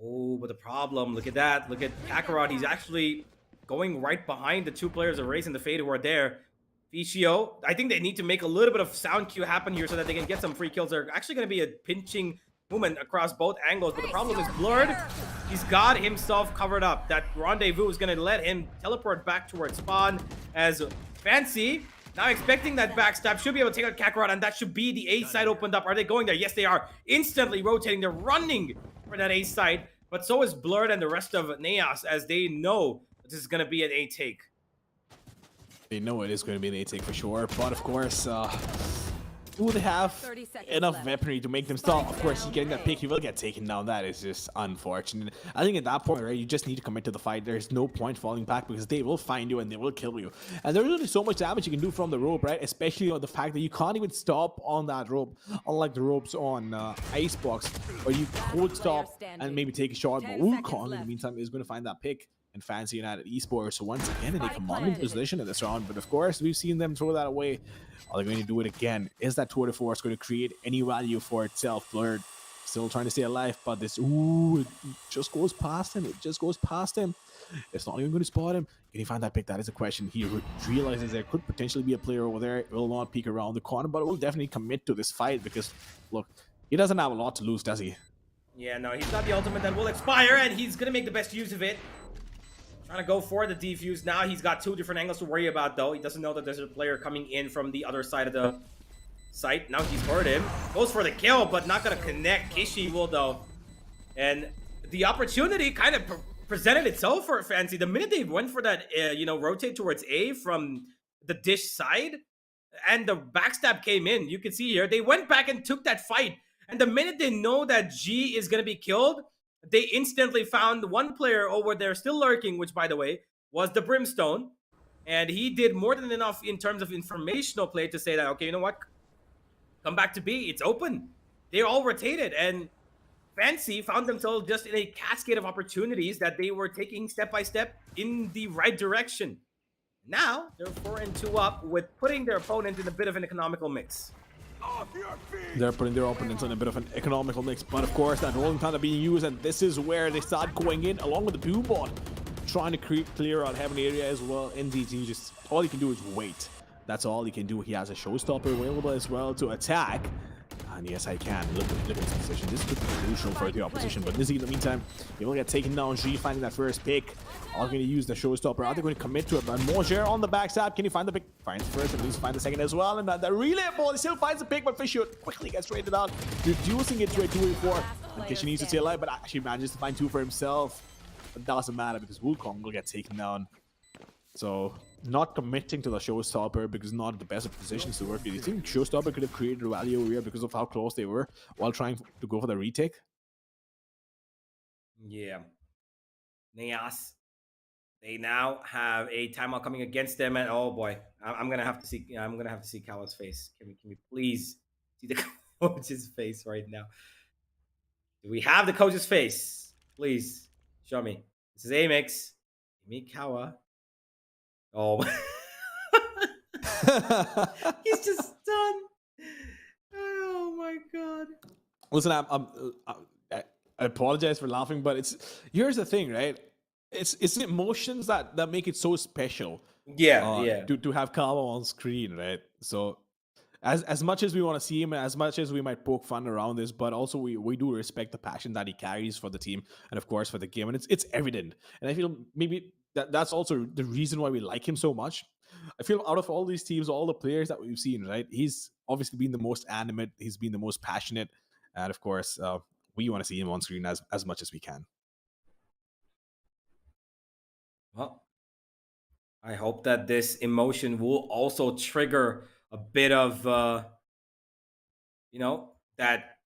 Oh, but the problem, look at that. Look at Kakarot. He's actually going right behind the 2 players of Raze and the Fade who are there. Fichio, I think they need to make a little bit of sound cue happen here so that they can get some free kills. They're actually going to be a pinching movement across both angles, but the problem is Blurred. He's got himself covered up. That rendezvous is going to let him teleport back towards spawn, as Fancy, now expecting that backstab, should be able to take out Kakarot, and that should be the A side opened up. Are they going there? Yes, they are. Instantly rotating. They're running for that A side, but so is Blurred and the rest of Naos, as they know this is going to be an A take. They know it is going to be an A take for sure, but of course, do they have enough weaponry to make them stop? Of course, getting that pick, he will get taken down. That is just unfortunate. I think at that point, right, you just need to commit to the fight. There's no point falling back because they will find you and they will kill you. And there's really so much damage you can do from the rope, right? Especially on the fact that you can't even stop on that rope, unlike the ropes on Icebox, where you could stop and maybe take a shot. But Wukong, in the meantime, is going to find that pick. And Fancy United Esports once again in a commanding position in this round, but of course we've seen them throw that away. Are they going to do it again? Is that tour de force going to create any value for itself? Blurred still trying to stay alive, but this it just goes past him. It just goes past him. It's not even going to spot him. Can he find that pick? That is a question. He realizes there could potentially be a player over there. It will not peek around the corner, but will definitely commit to this fight because look, he doesn't have a lot to lose, does he? Yeah, no, he's got the ultimate that will expire, and he's going to make the best use of it. Trying to go for the defuse. Now he's got 2 different angles to worry about, though. He doesn't know that there's a player coming in from the other side of the site. Now he's heard him. Goes for the kill, but not going to connect. Kishi will, though. And the opportunity kind of presented itself for Fancy. The minute they went for that, rotate towards A from the dish side, and the backstab came in, you can see here, they went back and took that fight. And the minute they know that G is going to be killed, they instantly found one player over there still lurking, which, by the way, was the Brimstone. And he did more than enough in terms of informational play to say that, okay, you know what? Come back to B. It's open. They all rotated. And Fancy found themselves just in a cascade of opportunities that they were taking step by step in the right direction. Now, they're 4-2 up with putting their opponent in a bit of an economical mix. They're putting their opponents in a bit of an economical mix, but of course that rolling thunder being used, and this is where they start going in along with the blue bot, trying to clear out heaven area as well. NDT just all he can do is wait. That's all he can do. He has a showstopper available as well to attack. And yes, I can. Look at this position. This could be crucial for the opposition. But Nizzy, in the meantime, he will get taken down. G finding that first pick. Are they going to use the showstopper? Are they going to commit to it? But Mojer on the backstab. Can he find the pick? Finds the first, and Luz find the second as well. And that relay ball, he still finds the pick, but Fisher quickly gets traded out, reducing it to a 2v4. And Kishin needs to stay alive, but actually manages to find two for himself. But that doesn't matter because Wukong will get taken down. So, not committing to the showstopper because not the best of positions to work with. Do you think showstopper could have created value over here because of how close they were while trying to go for the retake? Yeah. Naos. They now have a timeout coming against them, and oh boy, I'm gonna have to see. I'm gonna have to see Kawa's face. Can we please see the coach's face right now? Do we have the coach's face? Please show me. This is Amix. Give me Kawa. Oh, he's just done. Oh my god. Listen, I apologize for laughing, but here's the thing, right? It's emotions that make it so special. Yeah. To have Kawa on screen, right? So as much as we want to see him, as much as we might poke fun around this, but also we do respect the passion that he carries for the team and of course for the game, and it's evident. And I feel maybe that's also the reason why we like him so much. I feel out of all these teams, all the players that we've seen, right? He's obviously been the most animate, he's been the most passionate, and of course, we want to see him on screen as much as we can. Well, I hope that this emotion will also trigger a bit of, that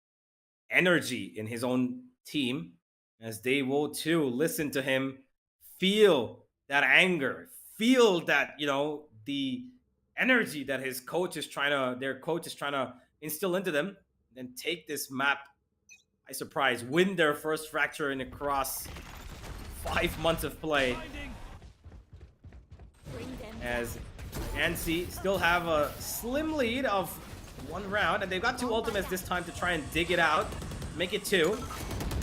energy in his own team, as they will too listen to him, feel that anger, feel that, the energy that their coach is trying to instill into them, and take this map by surprise, win their first fracture in across 5 months of play. As NC still have a slim lead of 1 round, and they've got 2 ultimates this time to try and dig it out, make it 2.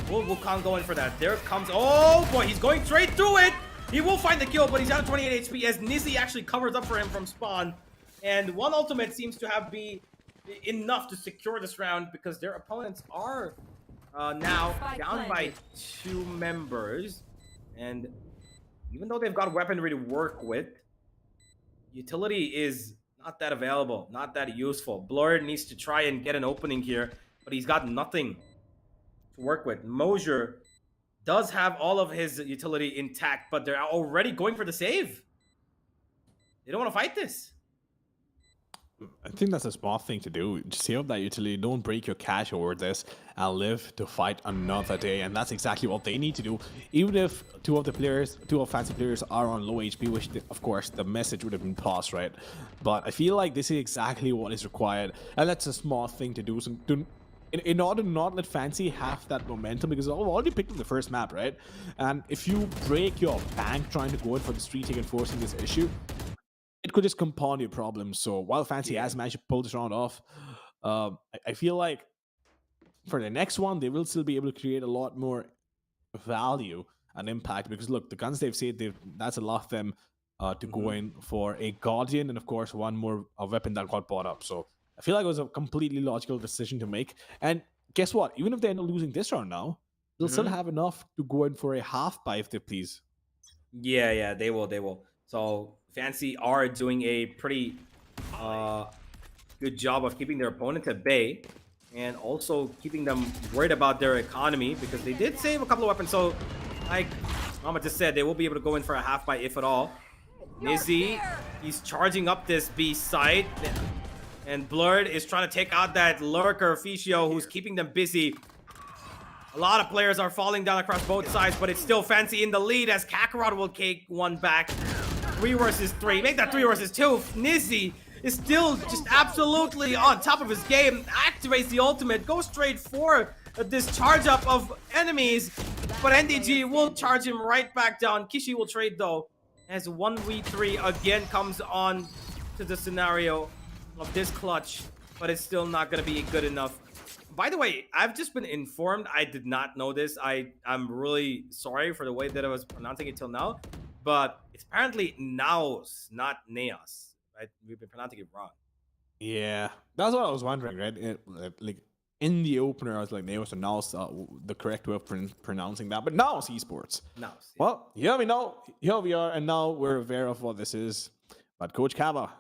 Will Wukong go in for that? There comes, oh boy, he's going straight through it. He will find the kill, but he's down 28 HP as Nizzy actually covers up for him from spawn. And 1 ultimate seems to have been enough to secure this round because their opponents are now down by 2 members. And even though they've got weaponry to work with, utility is not that available, not that useful. Blur needs to try and get an opening here, but he's got nothing to work with. Mojer does have all of his utility intact, but they're already going for the save. They don't want to fight this. I think that's a smart thing to do. Just save that utility, don't break your cash over this, and live to fight another day. And that's exactly what they need to do. Even if two of fancy players are on low HP, which of course the message would have been passed, right? But I feel like this is exactly what is required, and that's a smart thing to do. In order to not let Fancy have that momentum, because I've already picked up the first map, right? And if you break your bank trying to go in for the street take and forcing this issue, it could just compound your problems. So while Fancy has managed to pull this round off, I feel like for the next one, they will still be able to create a lot more value and impact. Because look, the guns they've saved, that's allowed them to go in for a Guardian and of course one more weapon that got bought up. So I feel like it was a completely logical decision to make. And guess what? Even if they end up losing this round now, they'll still have enough to go in for a half buy if they please. Yeah, they will. So Fancy are doing a pretty good job of keeping their opponent at bay and also keeping them worried about their economy, because they did save a couple of weapons. So like Mama just said, they will be able to go in for a half buy if at all. Nizzy, he's charging up this B site. And Blurred is trying to take out that lurker, Ficio, who's keeping them busy. A lot of players are falling down across both sides, but it's still Fancy in the lead as Kakarot will take one back. 3 versus 3. Make that 3 versus 2. Nizzy is still just absolutely on top of his game. Activates the ultimate. Goes straight for this charge up of enemies. But NDG will charge him right back down. Kishi will trade though, as 1v3 again comes on to the scenario of this clutch, but it's still not going to be good enough. By the way, I've just been informed. I did not know this. I'm really sorry for the way that I was pronouncing it till now, but it's apparently Naos, not Naos. Right? We've been pronouncing it wrong. Yeah, that's what I was wondering, right? Like in the opener, I was like, Naos and Naos, the correct way of pronouncing that. But Naos Esports. Naos, yeah. Well, here we know. Here we are. And now we're aware of what this is. But Coach Kava.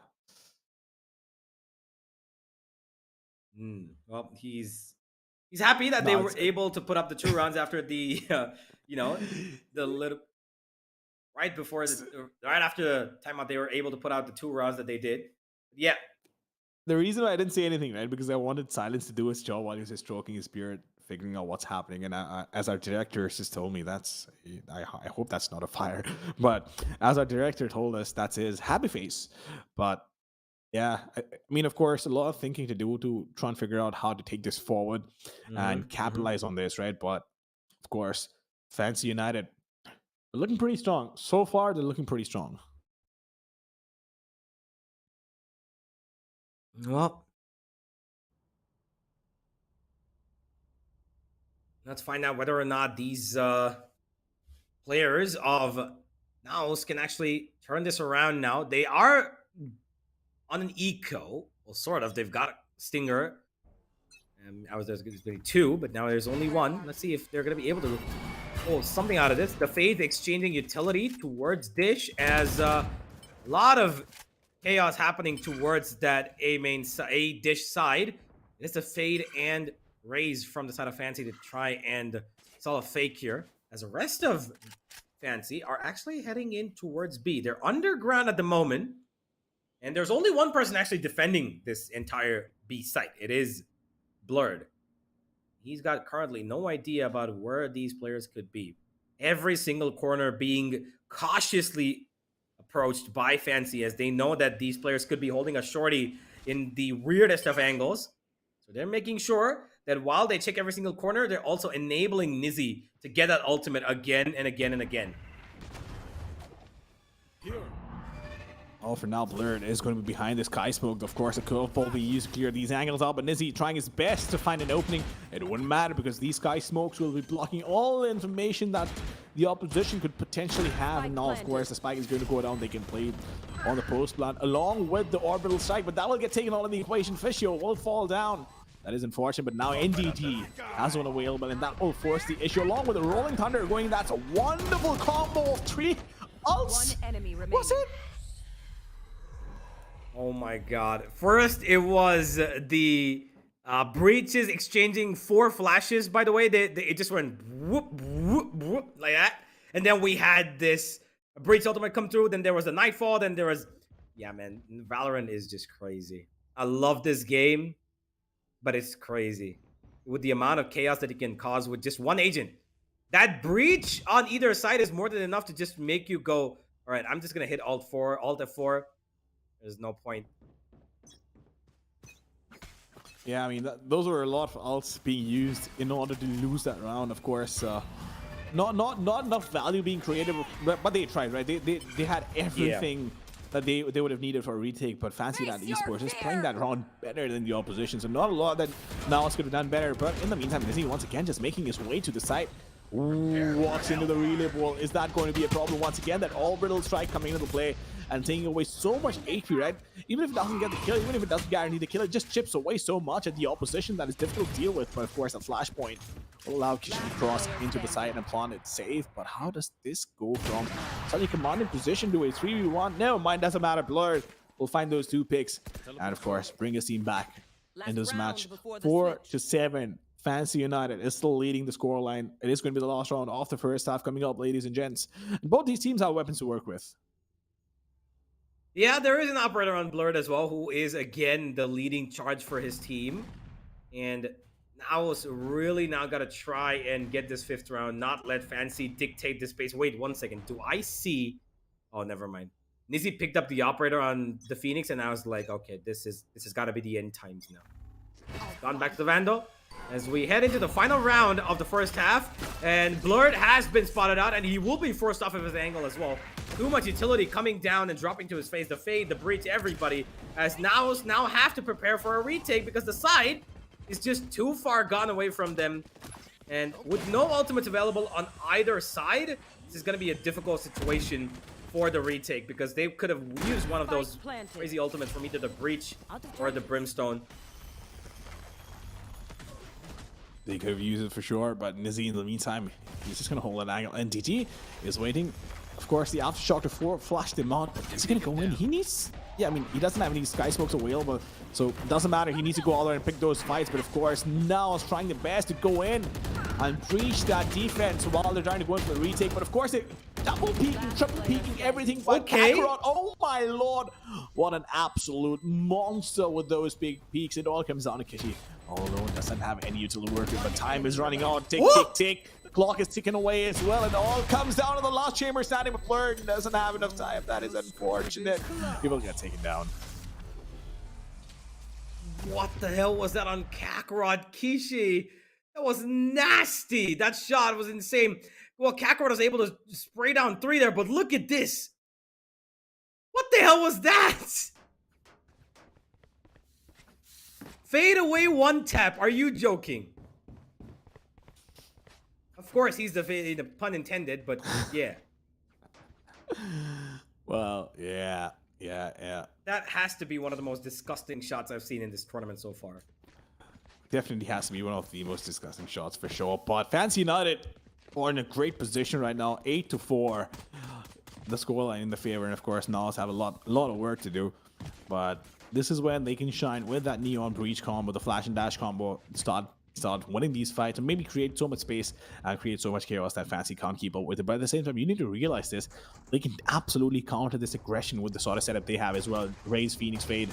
Well, he's happy that they were able to put up the 2 rounds after the, the little right before right after the timeout, they were able to put out the 2 rounds that they did. Yeah. The reason why I didn't say anything, right, because I wanted Silence to do his job while he was just stroking his beard, figuring out what's happening. And as our director just told me, I hope that's not a fire. But as our director told us, that's his happy face. But yeah, I mean, of course, a lot of thinking to do to try and figure out how to take this forward and capitalize on this, right? But of course, Fancy United, they're looking pretty strong. So far, they're looking pretty strong. Well, let's find out whether or not these players of Naos can actually turn this around now. They are on an eco. Well, sort of. They've got Stinger. I was there's going to be 2, but now there's only 1. Let's see if they're going to be able to pull something out of this. The Faith exchanging utility towards Dish as a lot of chaos happening towards that A Dish side. It's a Fade and Raise from the side of Fancy to try and sell a fake here. As the rest of Fancy are actually heading in towards B. They're underground at the moment. And there's only one person actually defending this entire B site. It is Blurred. He's got currently no idea about where these players could be. Every single corner being cautiously approached by Fancy as they know that these players could be holding a shorty in the weirdest of angles. So they're making sure that while they check every single corner, they're also enabling Nizzy to get that ultimate again and again and again. Oh, for now, Blurred is going to be behind this Kai Smoke. Of course, a curveball will be used to clear these angles out, but Nizzy trying his best to find an opening. It wouldn't matter because these Kai Smokes will be blocking all the information that the opposition could potentially have. And now, of course, the spike is going to go down. They can play on the post plant along with the orbital strike, but that will get taken out of the equation. Fishio will fall down. That is unfortunate, but now NDT has one available, and that will force the issue along with the Rolling Thunder going. That's a wonderful combo of 3 ults. 1 enemy remaining. Was it? Oh my god. First, it was the breaches exchanging 4 flashes, by the way. It just went whoop, whoop, whoop, like that. And then we had this breach ultimate come through. Then there was a Nightfall. Then there was... Yeah, man. Valorant is just crazy. I love this game, but it's crazy. With the amount of chaos that it can cause with just one agent. That breach on either side is more than enough to just make you go, all right, I'm just going to hit Alt F4. There's no point. Yeah, I mean, those were a lot of ults being used in order to lose that round, of course. Not enough value being created, but they tried, right? They had everything that they would have needed for a retake, but Fancy.Esports is playing that round better than the opposition, so not a lot that Naos could have done better, but in the meantime, Nizzy once again just making his way to the site. Ooh, walks into the relay ball. Is that going to be a problem once again? That orbital strike coming into play and taking away so much HP, right? Even if it doesn't get the kill, even if it doesn't guarantee the kill, it just chips away so much at the opposition that is difficult to deal with. But of course, a flashpoint will allow Kishin to cross into the site and plant it safe. But how does this go from such a commanding position to a 3v1? Never mind, doesn't matter. Blurred will find those 2 picks and of course bring his team back in this match. 4-7. Fancy United is still leading the scoreline. It is going to be the last round of the first half coming up, ladies and gents. And both these teams have weapons to work with. Yeah, there is an operator on Blurred as well, who is, again, the leading charge for his team. And Naos really now got to try and get this 5th round, not let Fancy dictate the space. Wait, 1 second. Do I see... Oh, never mind. Nizzy picked up the operator on the Phoenix, and I was like, okay, this has got to be the end times now. Gone back to the Vandal. As we head into the final round of the first half, and Blurred has been spotted out, and he will be forced off of his angle as well. Too much utility coming down and dropping to his face. The Fade, the Breach, everybody, as Naos now have to prepare for a retake because the side is just too far gone away from them. And with no ultimates available on either side, this is going to be a difficult situation for the retake because they could have used one of those crazy ultimates from either the Breach or the Brimstone. They could have used it for sure, but Nizzy in the meantime, he's just gonna hold an angle. And DT is waiting. Of course, the aftershock to flashed him out. Is he gonna go in? He needs. Yeah, I mean, he doesn't have any sky smokes available, so it doesn't matter. He needs to go out there and pick those fights. But of course, now is trying the best to go in and breach that defense while they're trying to go in for the retake. But of course, they double peeking, triple peeking, everything. But Kakarot, oh my lord, what an absolute monster with those big peaks. It all comes down to Kishi. Although it doesn't have any utility working, but time is running out. Tick, tick, tick. The clock is ticking away as well, and it all comes down to the last chamber standing. But Blurred doesn't have enough time. That is unfortunate. He will get taken down. What the hell was that on Kakarot? Kishi? That was nasty. That shot was insane. Well, Kakarot was able to spray down 3 there, but look at this. What the hell was that? Fade away 1 tap. Are you joking? Of course, he's the pun intended, but yeah. Well, yeah. That has to be one of the most disgusting shots I've seen in this tournament so far. Definitely has to be one of the most disgusting shots for sure. But Fancy United are in a great position right now, 8-4. The scoreline in the favor, and of course, Naos have a lot of work to do. But this is when they can shine with that Neon Breach combo, the Flash and Dash combo, start winning these fights and maybe create so much space and create so much chaos that Fancy can't keep up with it. But at the same time, you need to realize this. They can absolutely counter this aggression with the sort of setup they have as well. Raise, Phoenix, Fade,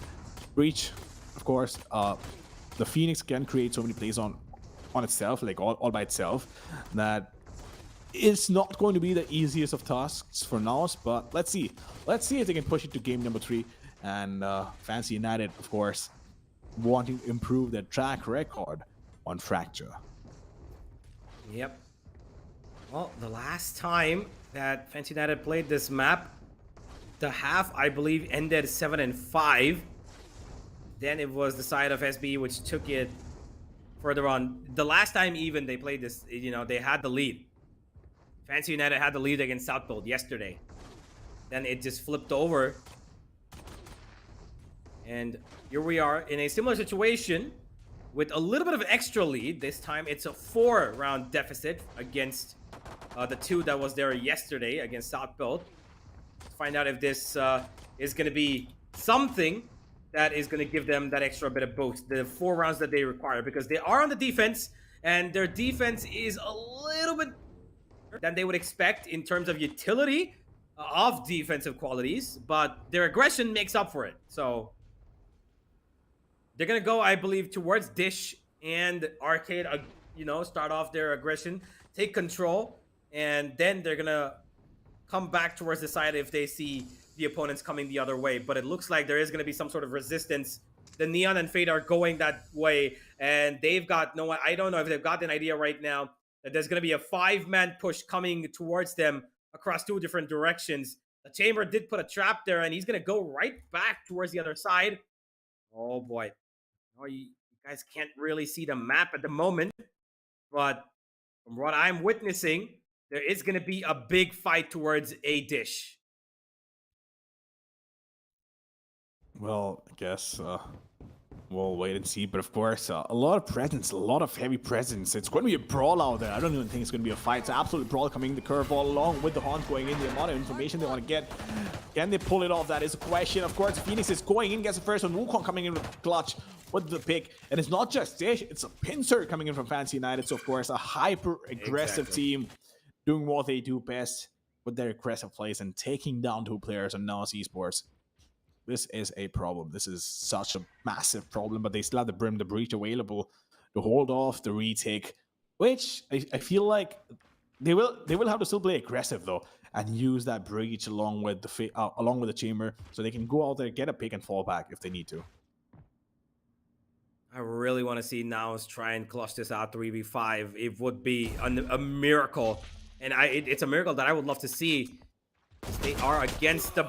Breach, of course. The Phoenix can create so many plays on itself, like all by itself, that it's not going to be the easiest of tasks for Naos. But let's see if they can push it to game number 3. And Fancy United, of course, wanting to improve their track record on Fracture. Yep. Well, the last time that Fancy United played this map, the half, I believe, ended 7-5. Then it was the side of SBE which took it further on. The last time even they played this, you know, they had the lead. Fancy United had the lead against Southfield yesterday. Then it just flipped over. And here we are in a similar situation with a little bit of an extra lead. This time it's a 4-round deficit against the 2 that was there yesterday against Southfield. Let's find out if this is going to be something that is going to give them that extra bit of boost. The 4 rounds that they require, because they are on the defense, and their defense is a little bit than they would expect in terms of utility of defensive qualities, but their aggression makes up for it. So they're going to go, I believe, towards Dish and Arcade, you know, start off their aggression, take control, and then they're going to come back towards the side if they see the opponents coming the other way. But it looks like there is going to be some sort of resistance. The Neon and Fade are going that way, and they've got no, I don't know if they've got an idea right now that there's going to be a 5-man push coming towards them across 2 different directions. The Chamber did put a trap there, and he's going to go right back towards the other side. Oh boy. Oh, you guys can't really see the map at the moment, but from what I'm witnessing, there is going to be a big fight towards a Dish. Well, I guess we'll wait and see. But of course, a lot of presence, a lot of heavy presence. It's going to be a brawl out there. I don't even think it's going to be a fight. It's an absolute brawl coming the curve all along with the Horns going in. The amount of information they want to get. Can they pull it off? That is a question. Of course, Phoenix is going in, gets the first one. Wukong coming in with the clutch with the pick. And it's not just Dish, it's a pincer coming in from Fancy United. So, of course, a hyper-aggressive team doing what they do best with their aggressive plays and taking down 2 players on Naos Esports. This is a problem. This is such a massive problem, but they still have the Breach available to hold off the retake, which I feel like they will have to still play aggressive though, and use that Breach along with the Chamber, so they can go out there, get a pick, and fall back if they need to. I really want to see Naos try and clutch this out 3v5. It would be a miracle, and it's a miracle that I would love to see. They are against the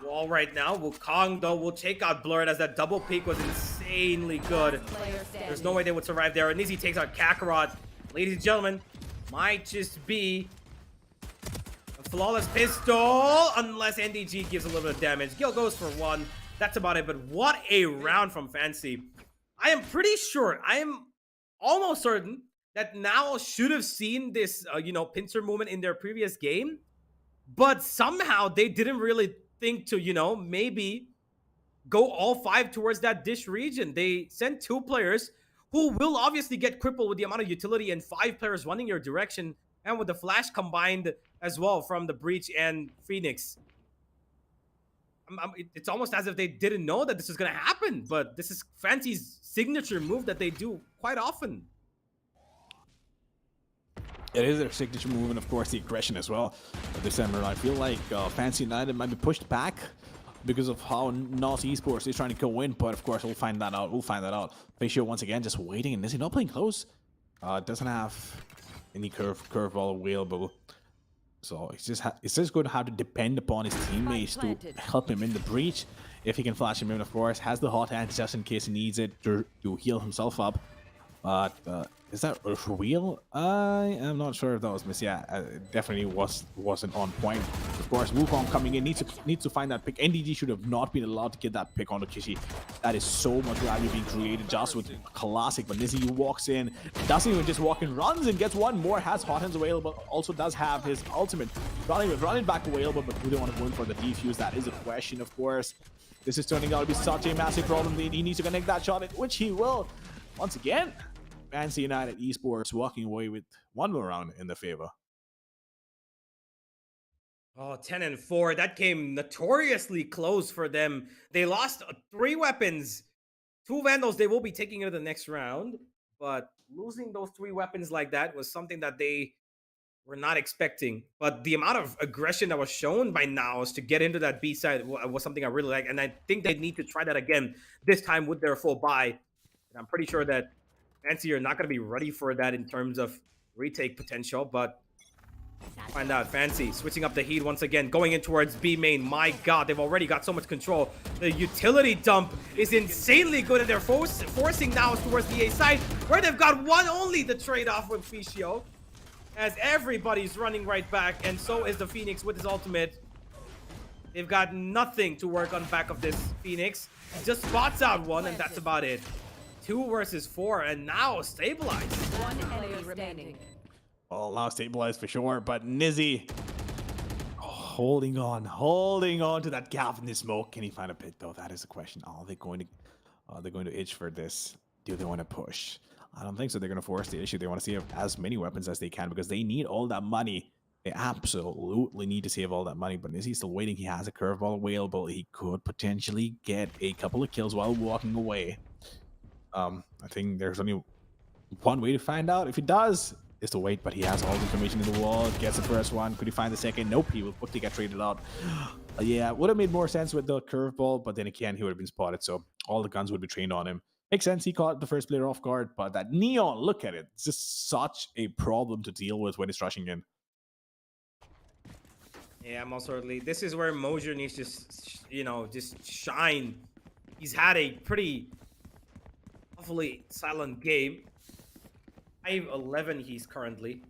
wall right now. Wukong, though, will take out Blurred, as that double peek was insanely good. There's no way they would survive there. And Nizzy takes out Kakarot. Ladies and gentlemen, might just be a flawless pistol, unless NDG gives a little bit of damage. Gil goes for 1. That's about it. But what a round from Fancy. I am pretty sure, I am almost certain that now should have seen this, pincer movement in their previous game, but somehow they didn't really think to, maybe go all 5 towards that dish region. They sent 2 players who will obviously get crippled with the amount of utility and 5 players running your direction, and with the flash combined as well from the Breach and Phoenix. It's almost as if they didn't know that this is going to happen, but this is Fancy's signature move that they do quite often. It is their signature move, and of course the aggression as well. But this time around, I feel like Fancy United might be pushed back because of how Naos Esports is trying to go in, but of course we'll find that out. Facio once again just waiting, and is he not playing close? Doesn't have any curveball available. So it's just going to have to depend upon his teammates to help him in the breach. If he can flash him in, of course, has the hot hands just in case he needs it to heal himself up. But is that real? I am not sure if that was missed. Yeah, it definitely wasn't on point. Of course, Wukong coming in needs to find that pick. NDG should have not been allowed to get that pick onto Kishi. That is so much value being created just with classic. But Nizzy walks in, doesn't even just walk in, runs and gets one more. Has hot hands available. Also does have his ultimate running back available. But do they want to go in for the defuse? That is a question, of course. This is turning out to be such a massive problem. He needs to connect that shot, which he will. Once again, Fancy United Esports walking away with one more round in their favor. Oh, 10-4. That came notoriously close for them. They lost 3 weapons. 2 Vandals they will be taking into the next round. But losing those 3 weapons like that was something that they were not expecting. But the amount of aggression that was shown by Naos to get into that B side was something I really like. And I think they need to try that again, this time with their full buy. And I'm pretty sure that Fancy are not going to be ready for that in terms of retake potential, but find out. Fancy switching up the heat once again, going in towards B main. My god, they've already got so much control. The utility dump is insanely good, and they're forcing now towards the A side, where they've got one only the trade-off with Ficio, as everybody's running right back, and so is the Phoenix with his ultimate. They've got nothing to work on back of this Phoenix. He just spots out one, and that's about it. 2 versus 4, and now stabilized. One enemy remaining. Well, now stabilized for sure, but Nizzy holding on to that gap in the smoke. Can he find a pit though? That is the question. Are they going to itch for this? Do they want to push? I don't think so. They're going to force the issue. They want to save as many weapons as they can because they need all that money. They absolutely need to save all that money, but Nizzy's still waiting. He has a curveball available. He could potentially get a couple of kills while walking away. I think there's only one way to find out if he does, is to wait, but he has all the information in the wall. Gets the first one. Could he find the second? Nope, he will quickly get traded out. Yeah, would have made more sense with the curveball, but then again, he would have been spotted, so all the guns would be trained on him. Makes sense, he caught the first player off guard, but that Neon, look at it. It's just such a problem to deal with when it's rushing in. Yeah, most certainly. This is where Mosier needs to, just shine. He's had a pretty awfully silent game. 5-11 he's currently.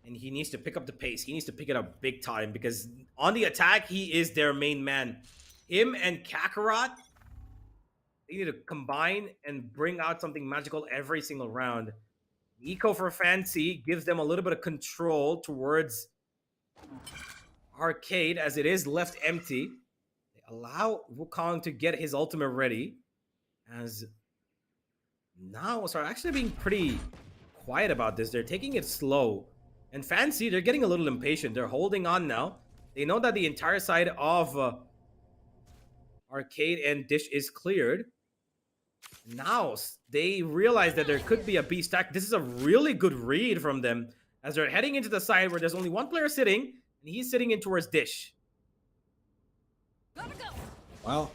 And he needs to pick up the pace. He needs to pick it up big time because on the attack, he is their main man. Him and Kakarot, they need to combine and bring out something magical every single round. Eco for Fancy gives them a little bit of control towards Arcade as it is left empty. They allow Wukong to get his ultimate ready as Naos are actually being pretty quiet about this. They're taking it slow. And Fancy, they're getting a little impatient. They're holding on now. They know that the entire side of Arcade and Dish is cleared. Naos, they realize that there could be a B stack. This is a really good read from them as they're heading into the side where there's only one player sitting, and he's sitting in towards Dish. Well,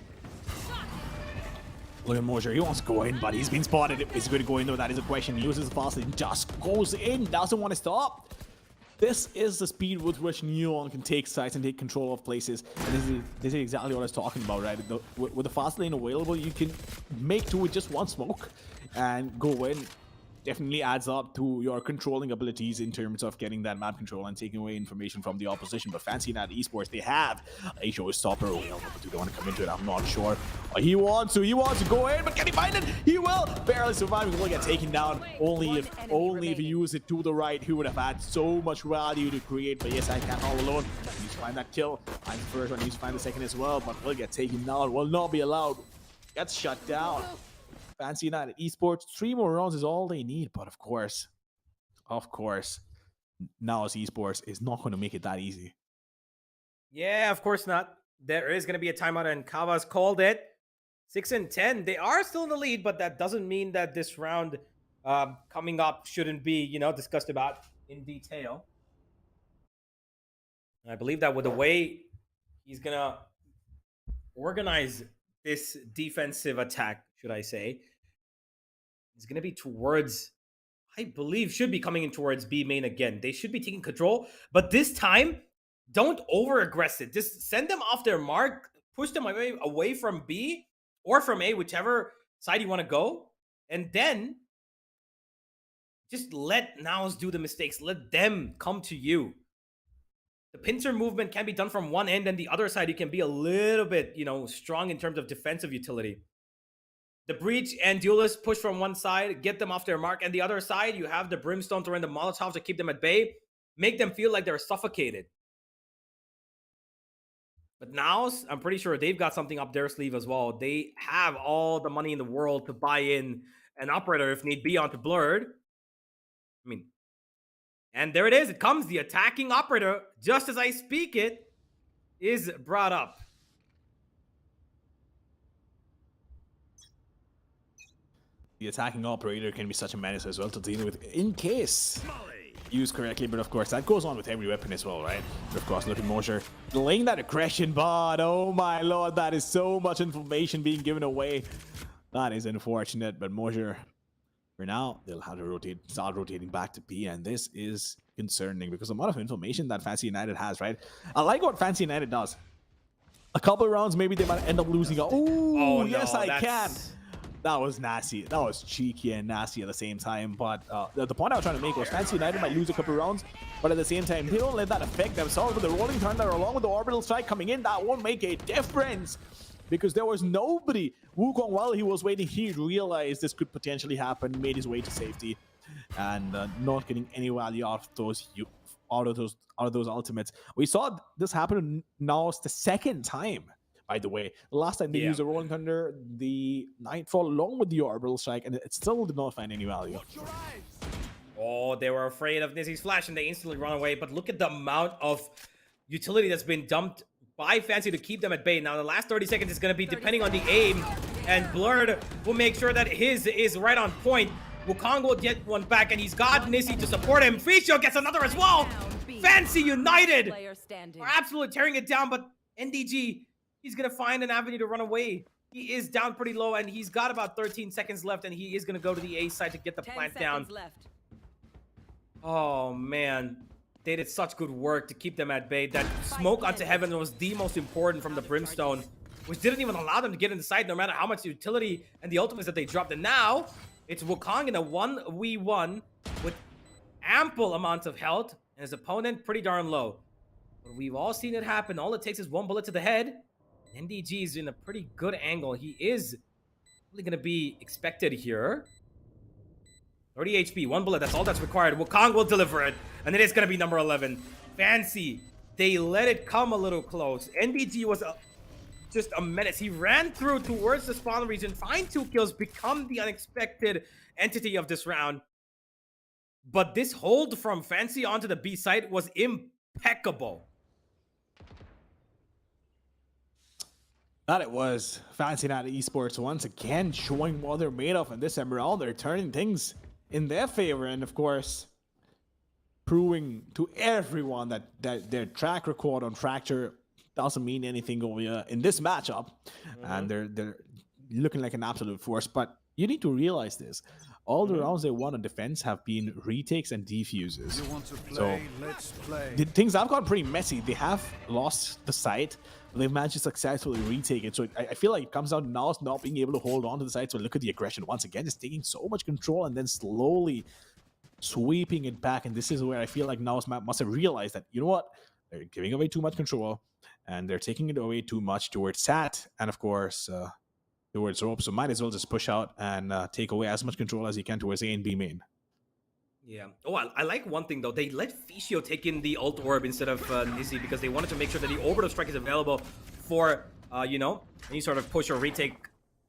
look at Mosier. He wants to go in, but he's been spotted. Is he going to go in though? That is a question. He uses the fast lane, just goes in, doesn't want to stop. This is the speed with which Neon can take sites and take control of places. And this is exactly what I was talking about, right? With the fast lane available, you can make two with just one smoke and go in. Definitely adds up to your controlling abilities in terms of getting that map control and taking away information from the opposition. But Fancy United Esports, they have a showstopper available, but do they want to come into it? I'm not sure. He wants to go in, but can he find it? He will barely survive. He will get taken down. Only if he used it to the right, he would have had so much value to create. But yes, I can't all alone. He needs to find that kill. Find the first one, he needs to find the second as well. But will get taken down. Will not be allowed. Gets shut down. Fancy United Esports. 3 more rounds is all they need. But of course, Naos Esports is not going to make it that easy. Yeah, of course not. There is going to be a timeout, and Kava's called it. 6 and 10. They are still in the lead, but that doesn't mean that this round coming up shouldn't be, discussed about in detail. And I believe that with the way he's going to organize this defensive attack, should I say, it's going to be towards, I believe, should be coming in towards B main again. They should be taking control, but this time, don't over-aggress it. Just send them off their mark, push them away from B or from A, whichever side you want to go, and then just let Naos do the mistakes. Let them come to you. The pincer movement can be done from one end, and the other side you can be a little bit, strong in terms of defensive utility. The breach and duelist push from one side, get them off their mark, and the other side you have the brimstone throwing the Molotovs to keep them at bay, make them feel like they're suffocated. But Naos, I'm pretty sure they've got something up their sleeve as well. They have all the money in the world to buy in an operator if need be onto Blurred. And there it is. It comes. The attacking operator, just as I speak it, is brought up. The attacking operator can be such a menace as well to deal with in case used correctly, but of course that goes on with every weapon as well, right? But of course, look at Mosher delaying that aggression, but oh my lord, that is so much information being given away. That is unfortunate, but Mosher, for now, they'll have to start rotating back to B, and this is concerning because the amount of information that Fancy United has, right? I like what Fancy United does. A couple of rounds, maybe they might end up losing. Oh, yes, I can. That was nasty. That was cheeky and nasty at the same time. But the point I was trying to make was Fancy United might lose a couple of rounds, but at the same time, they don't let that affect themselves. With the rolling thunder along with the orbital strike coming in, that won't make a difference because there was nobody. Wukong, while he was waiting, he realized this could potentially happen, made his way to safety, and not getting any value out of those ultimates. We saw this happen now the second time. By the way, the last time they used the Rolling Thunder, the Nightfall along with the Orbital Strike, and it still did not find any value. Oh, they were afraid of Nizzy's flash, and they instantly run away. But look at the amount of utility that's been dumped by Fancy to keep them at bay. Now, the last 30 seconds is going to be depending on the aim, and Blurred will make sure that his is right on point. Wukong will get one back, and he's got Nizzy to support him. Ficio gets another as well. Fancy United are absolutely tearing it down, but NDG... he's going to find an avenue to run away. He is down pretty low, and he's got about 13 seconds left, and he is going to go to the A side to get the plant down. Left. Oh, man. They did such good work to keep them at bay. That smoke onto heaven was the most important from the Brimstone, which didn't even allow them to get inside no matter how much utility and the ultimates that they dropped. And now, it's Wukong in a 1v1 with ample amounts of health, and his opponent pretty darn low. But we've all seen it happen. All it takes is one bullet to the head. NDG is in a pretty good angle. He is really going to be expected here. 30 HP, one bullet, that's all that's required. Wukong will deliver it, and it is going to be number 11. Fancy, they let it come a little close. NDG was just a menace. He ran through towards the spawn region, find 2 kills, become the unexpected entity of this round. But this hold from Fancy onto the B site was impeccable. That it was. Fancy United Esports once again showing what they're made of in this round. They're turning things in their favor, and of course, proving to everyone that their track record on Fracture doesn't mean anything over here in this matchup. And they're looking like an absolute force. But you need to realize this. All the rounds they won on defense have been retakes and defuses. So things have gotten pretty messy. They have lost the site. They've managed to successfully retake it. So I feel like it comes down to Naos not being able to hold on to the site. So look at the aggression once again, just taking so much control and then slowly sweeping it back. And this is where I feel like Naos must have realized that, you know what, they're giving away too much control and they're taking it away too much towards Sat. And of course, towards rope, so might as well just push out and take away as much control as he can towards A and B main. Yeah. Oh, I like one thing though. They let Fischio take in the ult orb instead of Nizzy because they wanted to make sure that the orbital strike is available for you know, any sort of push or retake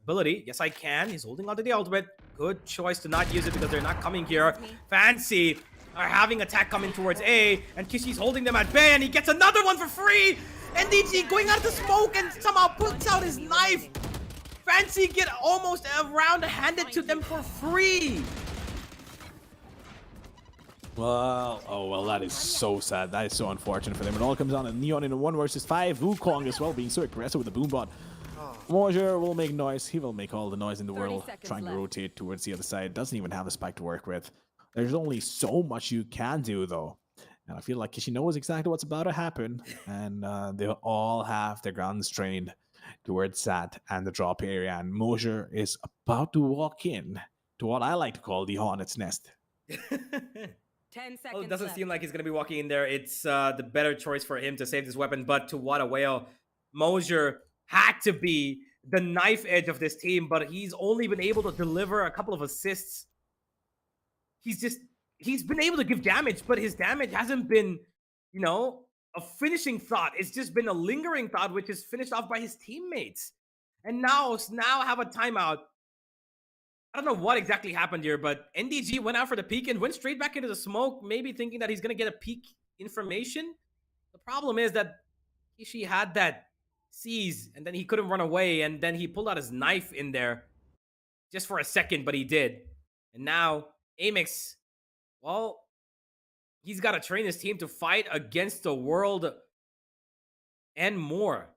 ability. Yes, I can. He's holding onto the ultimate. Good choice to not use it because they're not coming here. Fancy are having attack coming towards A, and Kishi's holding them at bay, and he gets another one for free. NDG going out of the smoke and somehow pulls out his knife. Fancy get almost a round handed to them for free. Well, oh well, that is so sad. That is so unfortunate for them. It all comes down to Neon in a 1 versus 5. Wukong as well being so aggressive with the boombot. Mojer will make noise. He will make all the noise in the world, trying to rotate towards the other side. Doesn't even have a spike to work with. There's only so much you can do though. And I feel like Kishi knows exactly what's about to happen. And they all have their guns trained towards that and the drop area. And Mojer is about to walk in to what I like to call the Hornet's Nest. 10 seconds Well, it doesn't left. seem like he's going to be walking in there. It's the better choice for him to save this weapon, but to what avail? Mojer had to be the knife edge of this team, but he's only been able to deliver a couple of assists. He's been able to give damage, but his damage hasn't been, you know, a finishing thought. It's just been a lingering thought, which is finished off by his teammates. And now have a timeout. I don't know what exactly happened here, but NDG went out for the peek and went straight back into the smoke, maybe thinking that he's going to get a peek information. The problem is that Kishi had that seize, and then he couldn't run away, and then he pulled out his knife in there just for a second, but he did. And now, Amix, well, he's got to train his team to fight against the world and more.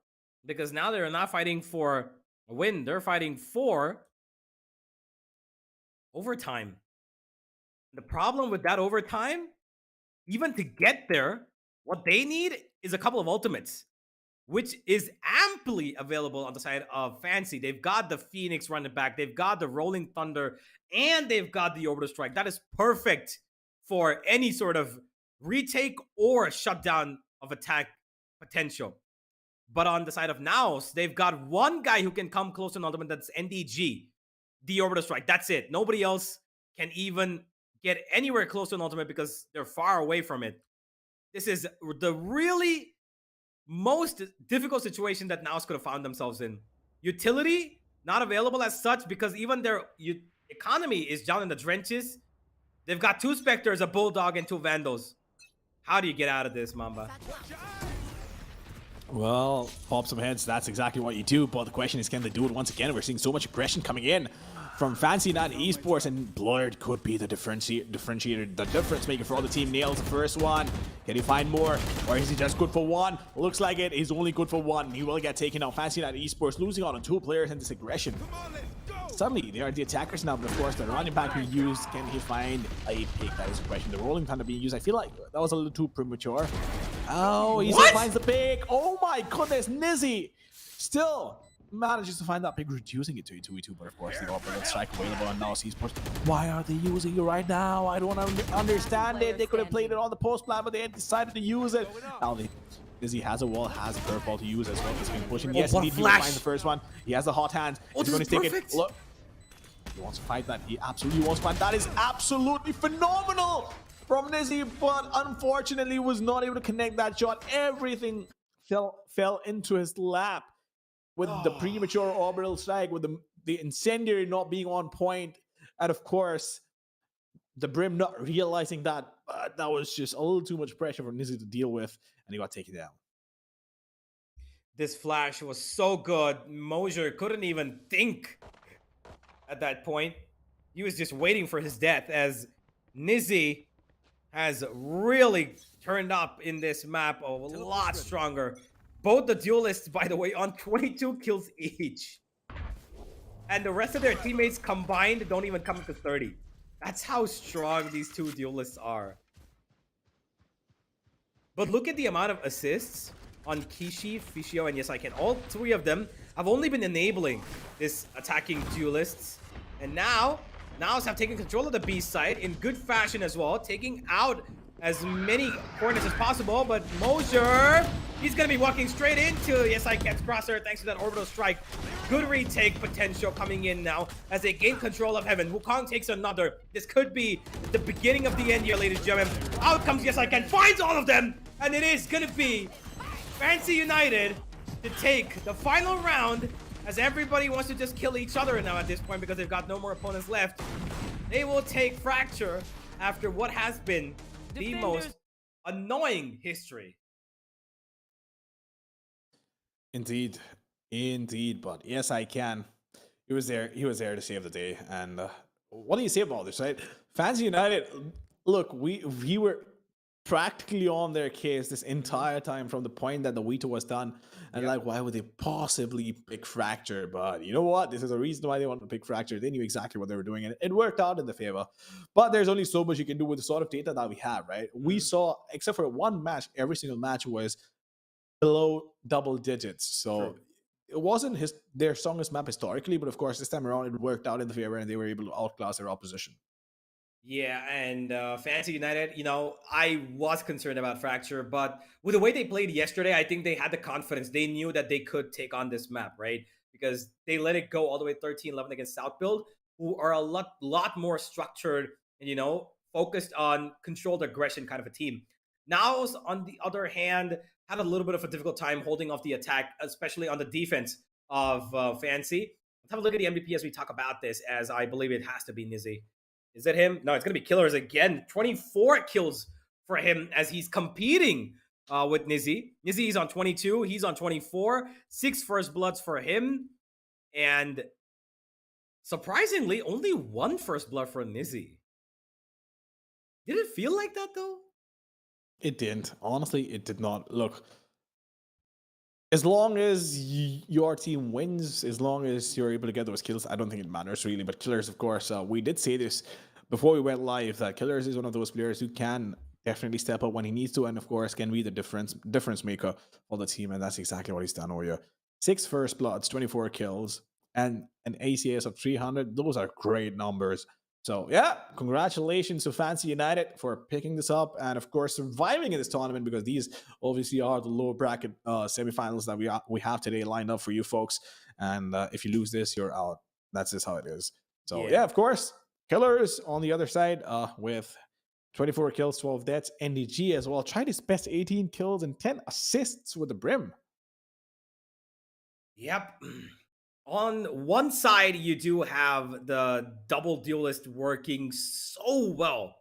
Because now they're not fighting for a win, they're fighting for overtime. The problem with that overtime, even to get there, what they need is a couple of ultimates, which is amply available on the side of Fancy. They've got the Phoenix running back, they've got the Rolling Thunder, and they've got the Orbital Strike. That is perfect for any sort of retake or shutdown of attack potential. But on the side of Naos, they've got one guy who can come close to an ultimate, that's NDG. The Orbital Strike, that's it. Nobody else can even get anywhere close to an ultimate because they're far away from it. This is the really most difficult situation that Naos could have found themselves in. Utility, not available as such because even their economy is down in the trenches. They've got 2 Spectres, a Bulldog, and 2 Vandals. How do you get out of this, Mamba? Well, pop some heads, that's exactly what you do, but the question is, can they do it once again? We're seeing so much aggression coming in from Fancy.Esports, and Blurred could be the differentiator, the difference maker for all the team. Nails the first one. Can he find more, or is he just good for one? Looks like it. He's only good for one. He will get taken out. Fancy.Esports losing out on 2 players and this aggression. Suddenly, they are the attackers now, but of course, the running back being used. Can he find a pick? That is the question. The Rolling Thunder being used. I feel like that was a little too premature. Oh, he still finds the pick. Oh my goodness, Nizzy still manages to find that pick, reducing it to a 2v2, but of course, the Orbital Strike available on Naos Esports. Why are they using it right now? I don't understand it. They could have played it on the post plan, but they decided to use it. Now Nizzy has a wall, has a curveball to use as well. He's going to push him. Yes, indeed, he will find the first one. He has the hot hands. Oh, He's going to take it. Look, he wants to fight that. He absolutely wants to fight. That is absolutely phenomenal from Nizzy, but unfortunately was not able to connect that shot. Everything fell into his lap with the premature orbital strike, with the incendiary not being on point, and of course the Brim not realizing that. That was just a little too much pressure for Nizzy to deal with, and he got taken down. This flash was so good. Mojer couldn't even think at that point. He was just waiting for his death, as Nizzy has really turned up in this map, a lot stronger. Both the duelists, by the way, on 22 kills each. And the rest of their teammates combined don't even come up to 30. That's how strong these 2 duelists are. But look at the amount of assists on Kishi, Fischio, and yes, I can. All 3 of them have only been enabling this attacking duelists. And now, Naos have taken control of the B side in good fashion as well, taking out as many corners as possible, but Mojer, he's gonna be walking straight into, yes, I can't cross her thanks to that orbital strike. Good retake potential coming in now as they gain control of Heaven. Wukong takes another. This could be the beginning of the end here, ladies and gentlemen. Out comes Yes I Can, finds all of them, and it is gonna be Fancy United to take the final round, as everybody wants to just kill each other now at this point because they've got no more opponents left. They will take Fracture after what has been the most annoying history. Indeed, but Yes I Can. He was there to save the day. And what do you say about this, right? Fancy United, look, we were practically on their case this entire time from the point that the veto was done. And like, why would they possibly pick Fracture? But you know what? This is a reason why they wanted to pick Fracture. They knew exactly what they were doing, and it worked out in the favor. But there's only so much you can do with the sort of data that we have, right? We saw, except for one match, every single match was below double digits. So it wasn't their strongest map historically, but of course this time around it worked out in the favor and they were able to outclass their opposition. Yeah, and Fancy United, you know, I was concerned about Fracture, but with the way they played yesterday, I think they had the confidence. They knew that they could take on this map, right? Because they let it go all the way 13-11 against South Build, who are a lot more structured and, you know, focused on controlled aggression kind of a team. Naos, on the other hand, had a little bit of a difficult time holding off the attack, especially on the defense of Fancy. Let's have a look at the MVP as we talk about this, as I believe it has to be Nizzy. Is it him? No, it's going to be Killers again. 24 kills for him as he's competing with Nizzy. Nizzy's on 22. He's on 24. 6 first bloods for him. And surprisingly, only 1 first blood for Nizzy. Did it feel like that, though? It didn't. Honestly, it did not. Look, as long as your team wins, as long as you're able to get those kills, I don't think it matters really. But Killers, of course, we did say this before we went live, that Killers is one of those players who can definitely step up when he needs to, and of course can be the difference maker for the team, and that's exactly what he's done over here. 6 first bloods, 24 kills, and an ACS of 300. Those are great numbers. So yeah, congratulations to Fancy United for picking this up and of course surviving in this tournament, because these obviously are the lower bracket semifinals that we have today lined up for you folks. And if you lose this, you're out. That's just how it is. So yeah, of course, Killers on the other side with 24 kills, 12 deaths. NDG as well tried his best, 18 kills and 10 assists with the Brim. Yep. On one side, you do have the double duelist working so well.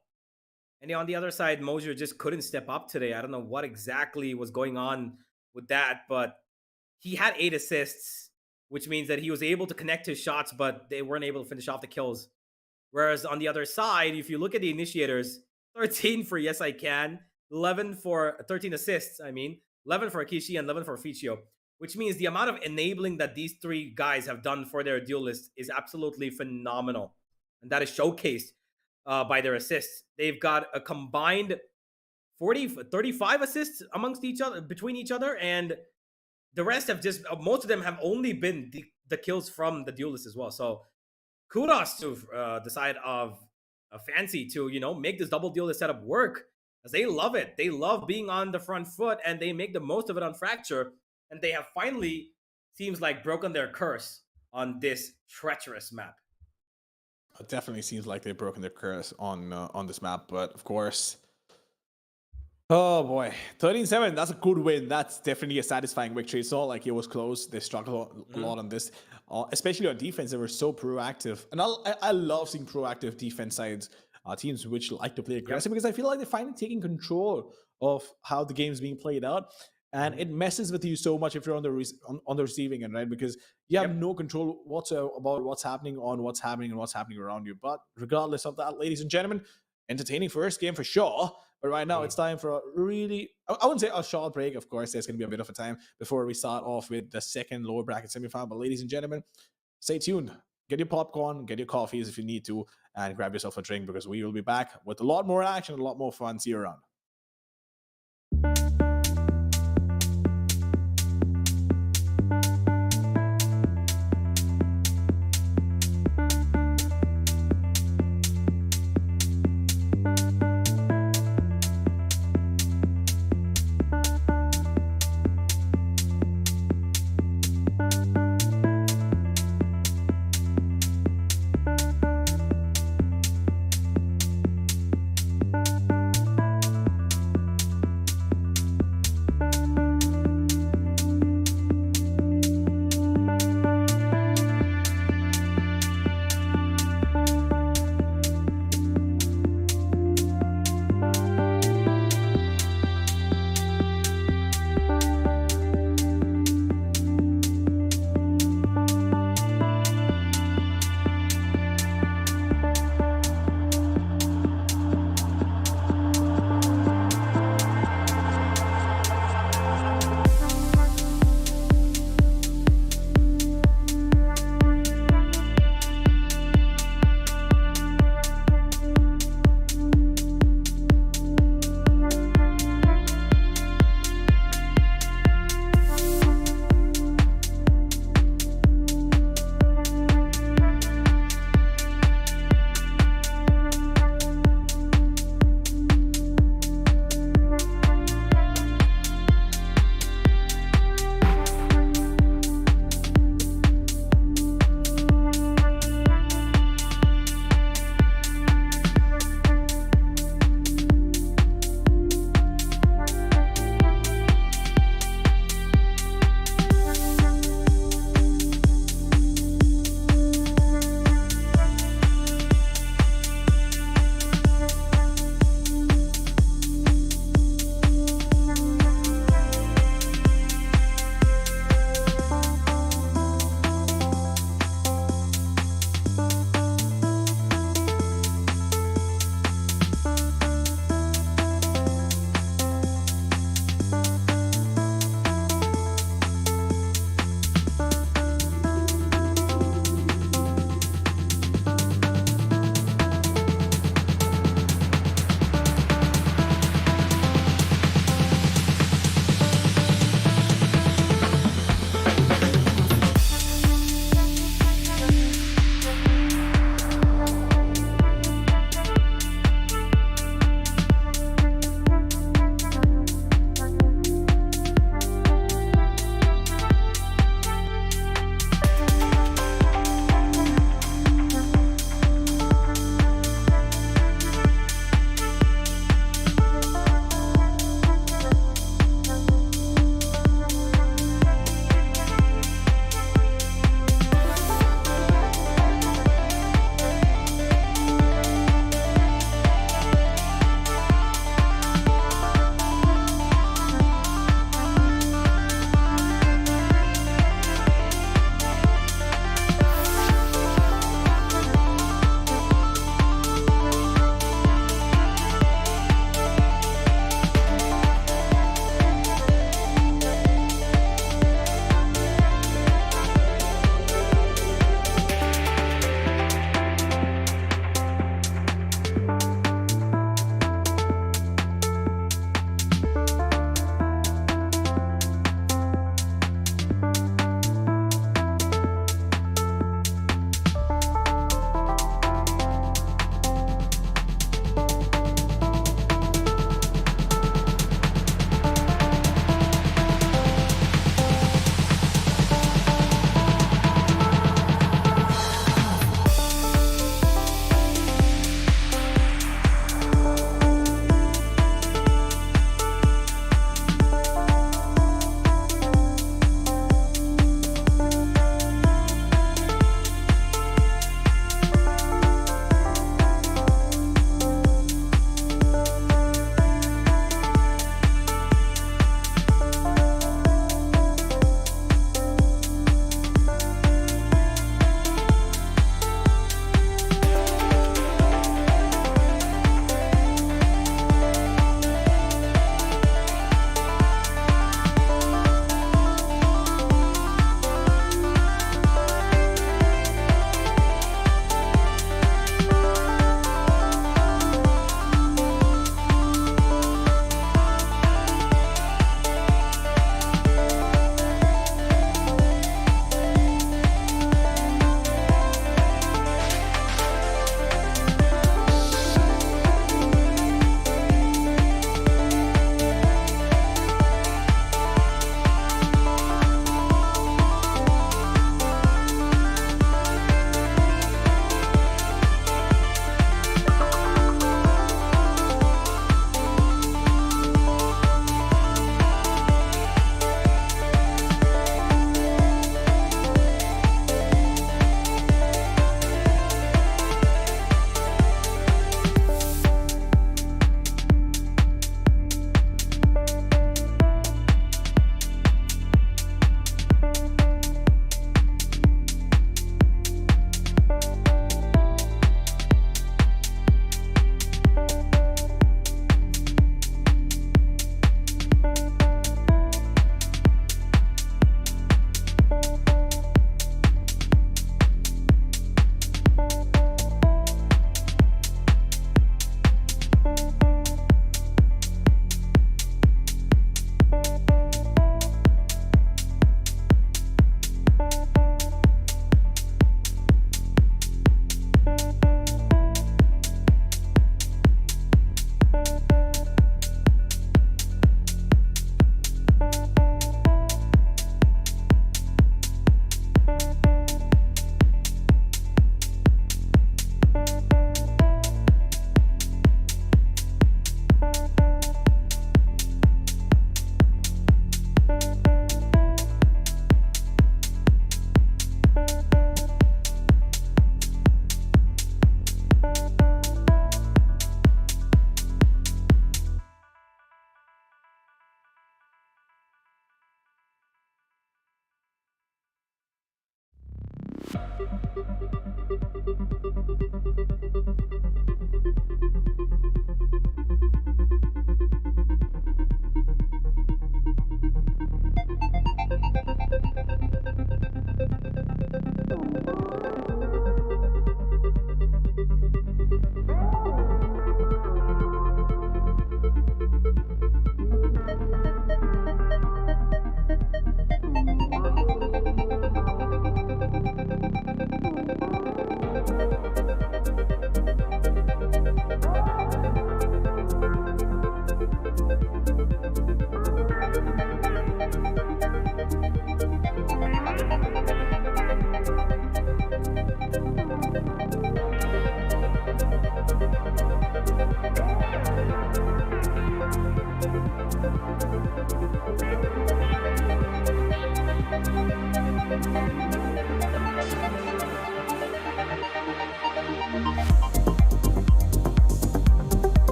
And on the other side, Mosier just couldn't step up today. I don't know what exactly was going on with that, but he had 8 assists, which means that he was able to connect his shots, but they weren't able to finish off the kills. Whereas on the other side, if you look at the initiators, 13 for Yes I Can, 11 for 13 assists, 11 for Akishi and 11 for Fichio, which means the amount of enabling that these 3 guys have done for their duelists is absolutely phenomenal. And that is showcased by their assists. They've got a combined 35 assists amongst each other, between each other, and the rest have just, most of them have only been the kills from the duelists as well. So kudos to the side of Fancy to, you know, make this double duelist setup work, as they love it. They love being on the front foot, and they make the most of it on Fracture. And they have finally, seems like, broken their curse on this treacherous map. It definitely seems like they've broken their curse on this map. But of course, oh boy, 13-7. That's a good win. That's definitely a satisfying victory. It's not like it was close. They struggled a lot on this, especially on defense. They were so proactive, and I love seeing proactive defense sides, teams which like to play aggressive, because I feel like they're finally taking control of how the game's being played out. And it messes with you so much if you're on the receiving end, right? Because you have no control whatsoever about what's happening around you. But regardless of that, ladies and gentlemen, entertaining first game for sure. But right now, it's time for a really, I wouldn't say a short break. Of course, there's going to be a bit of a time before we start off with the second lower bracket semifinal. But ladies and gentlemen, stay tuned. Get your popcorn, get your coffees if you need to, and grab yourself a drink, because we will be back with a lot more action, a lot more fun. See you around.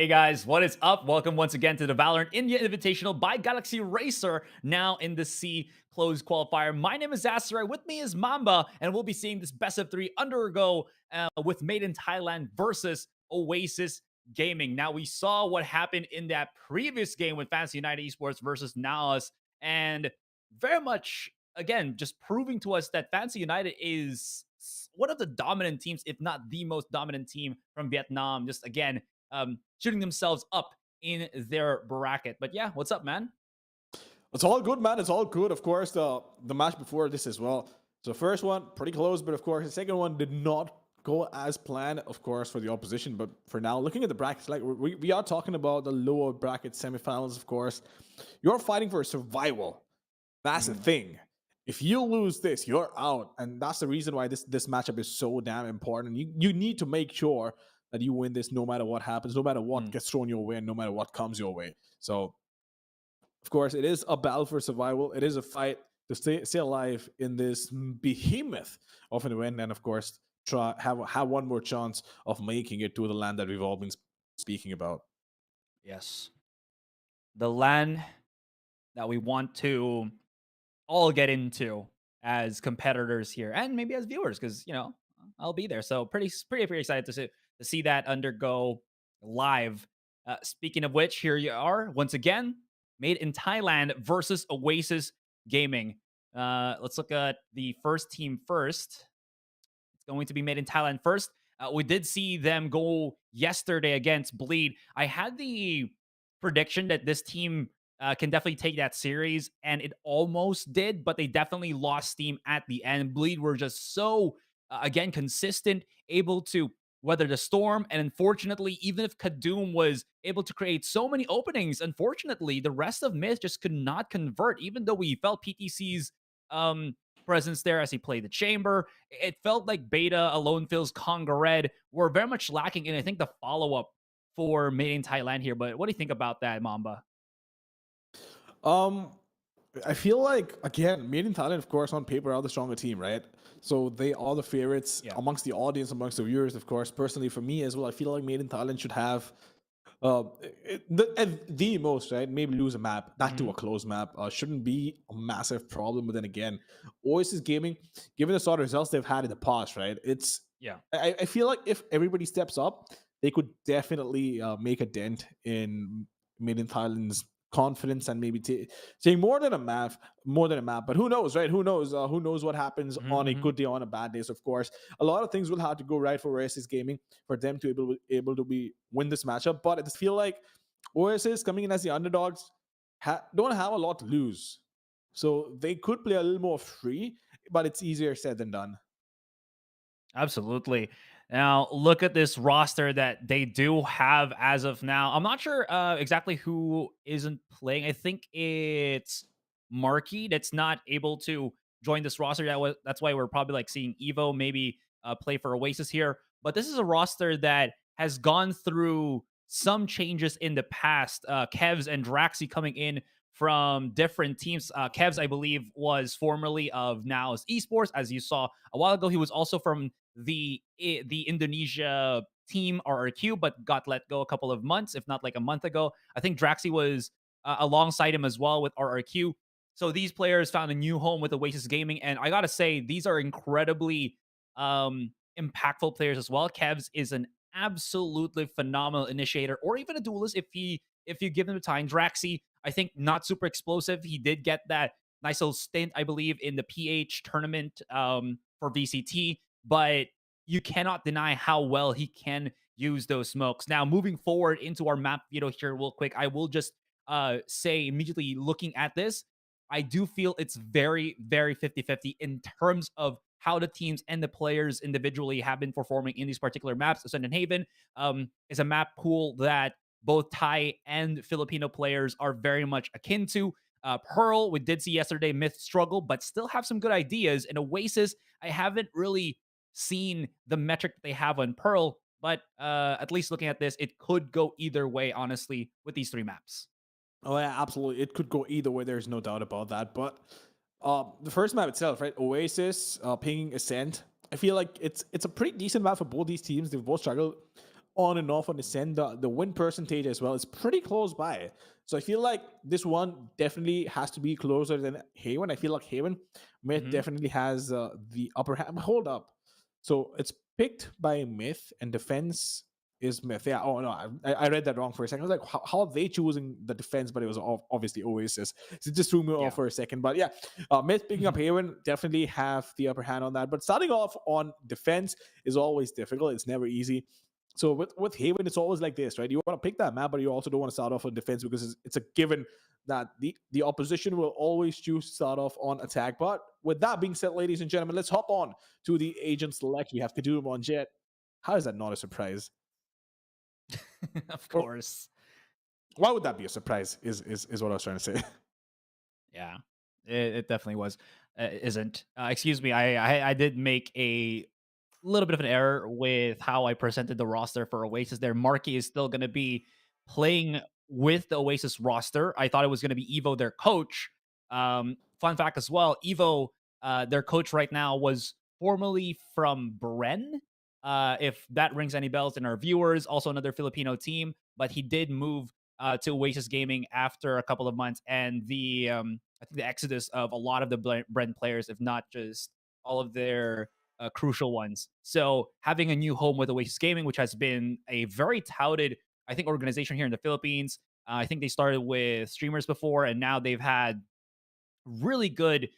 Hey guys, what is up? Welcome once again to the Valorant India Invitational by Galaxy Racer, now in the C closed qualifier. My name is Asteroid, with me is Mamba, and we'll be seeing this best of three undergo with Made in Thailand versus Oasis Gaming. Now, we saw what happened in that previous game with Fantasy United Esports versus Naos, and very much, again, just proving to us that Fantasy United is one of the dominant teams, if not the most dominant team from Vietnam. Just again, shooting themselves up in their bracket. But yeah, what's up, man? It's all good, man. It's all good. Of course, the match before this as well. So first one, pretty close, but of course, the second one did not go as planned, of course, for the opposition. But for now, looking at the brackets, like we are talking about the lower bracket semifinals, of course. You're fighting for survival. That's the thing. If you lose this, you're out. And that's the reason why this matchup is so damn important. You need to make sure that you win this no matter what happens, no matter what gets thrown your way, and no matter what comes your way. So, of course, it is a battle for survival. It is a fight to stay alive in this behemoth of an event, and of course, have one more chance of making it to the land that we've all been speaking about. Yes. The land that we want to all get into as competitors here and maybe as viewers, because I'll be there. So pretty excited to see that undergo live. Speaking of which, here you are once again, Made in Thailand versus Oasis Gaming. Let's look at the first team first. It's going to be Made in Thailand first. We did see them go yesterday against Bleed. I had the prediction that this team can definitely take that series, and it almost did, but they definitely lost steam at the end. Bleed were just so, again, consistent, able to weather the storm, and unfortunately, even if Kadum was able to create so many openings, unfortunately, the rest of Myth just could not convert, even though we felt PTC's presence there as he played the chamber. It felt like Beta, Alone Feels, Conga Red were very much lacking in, I think, the follow-up for Made in Thailand here. But what do you think about that, Mamba? I feel like, again, Made in Thailand, of course, on paper are the stronger team, right? So they are the favorites amongst the audience, amongst the viewers, of course. Personally, for me as well, I feel like Made in Thailand should have the most, right? Maybe lose a map, that to a close map. Shouldn't be a massive problem. But then again, Oasis Gaming, given the sort of results they've had in the past, right? I feel like if everybody steps up, they could definitely make a dent in Made in Thailand's confidence and maybe saying more than a map. But who knows, right? Who knows what happens on a good day, on a bad day. So of course, a lot of things will have to go right for Oasis Gaming for them to able to win this matchup. But I just feel like Oasis coming in as the underdogs don't have a lot to lose, so they could play a little more free. But it's easier said than done. Absolutely. Now, look at this roster that they do have as of now. I'm not sure exactly who isn't playing. I think it's Marky that's not able to join this roster. That's why we're probably like seeing Evo maybe play for Oasis here. But this is a roster that has gone through some changes in the past. Kevs and Draxi coming in from different teams. Kevs, I believe, was formerly of Naos Esports. As you saw a while ago, he was also from the Indonesia team RRQ, but got let go a couple of months, if not like a month ago. I think Draxi was alongside him as well with RRQ. So these players found a new home with Oasis Gaming, and I gotta say, these are incredibly impactful players as well. Kevs is an absolutely phenomenal initiator, or even a duelist if you give him the time. Draxi, I think, not super explosive. He did get that nice little stint, I believe, in the PH tournament for VCT, but you cannot deny how well he can use those smokes. Now, moving forward into our map video here real quick, I will just say immediately looking at this, I do feel it's very, very 50-50 in terms of how the teams and the players individually have been performing in these particular maps. Ascendant Haven is a map pool that both Thai and Filipino players are very much akin to. Pearl, we did see yesterday Myth struggle, but still have some good ideas. And Oasis, I haven't really seen the metric that they have on Pearl, but at least looking at this, it could go either way, honestly, with these three maps. Oh yeah, absolutely. It could go either way. There's no doubt about that. But the first map itself, right? Oasis, pinging Ascent. I feel like it's a pretty decent map for both these teams. They've both struggled on and off on Ascend, the win percentage as well is pretty close by. So I feel like this one definitely has to be closer than Haven. I feel like Haven Myth Mhm. definitely has the upper hand. Hold up. So it's picked by Myth and defense is Myth. Yeah. Oh no, I read that wrong for a second. I was like, how are they choosing the defense? But it was obviously Oasis. So it just threw me off Yeah. for a second. But yeah, Myth picking up Haven definitely have the upper hand on that. But starting off on defense is always difficult. It's never easy. So with Haven, it's always like this, right? You want to pick that map, but you also don't want to start off on defense because it's a given that the opposition will always choose to start off on attack. But with that being said, ladies and gentlemen, let's hop on to the agent select. We have Kadum on Jet. How is that not a surprise? Of Or course. why would that be a surprise? Is what I was trying to say. Yeah, it definitely was. Isn't. Excuse me. I did make a little bit of an error with how I presented the roster for Oasis. There, Marky is still going to be playing with the Oasis roster. I thought it was going to be Evo, their coach. Fun fact as well: Evo, their coach right now, was formerly from Bren. If that rings any bells in our viewers, also another Filipino team, but he did move to Oasis Gaming after a couple of months, and I think the exodus of a lot of the Bren players, if not just all of their crucial ones. So having a new home with Oasis Gaming, which has been a very touted, I think, organization here in the Philippines. I think they started with streamers before, and now they've had really good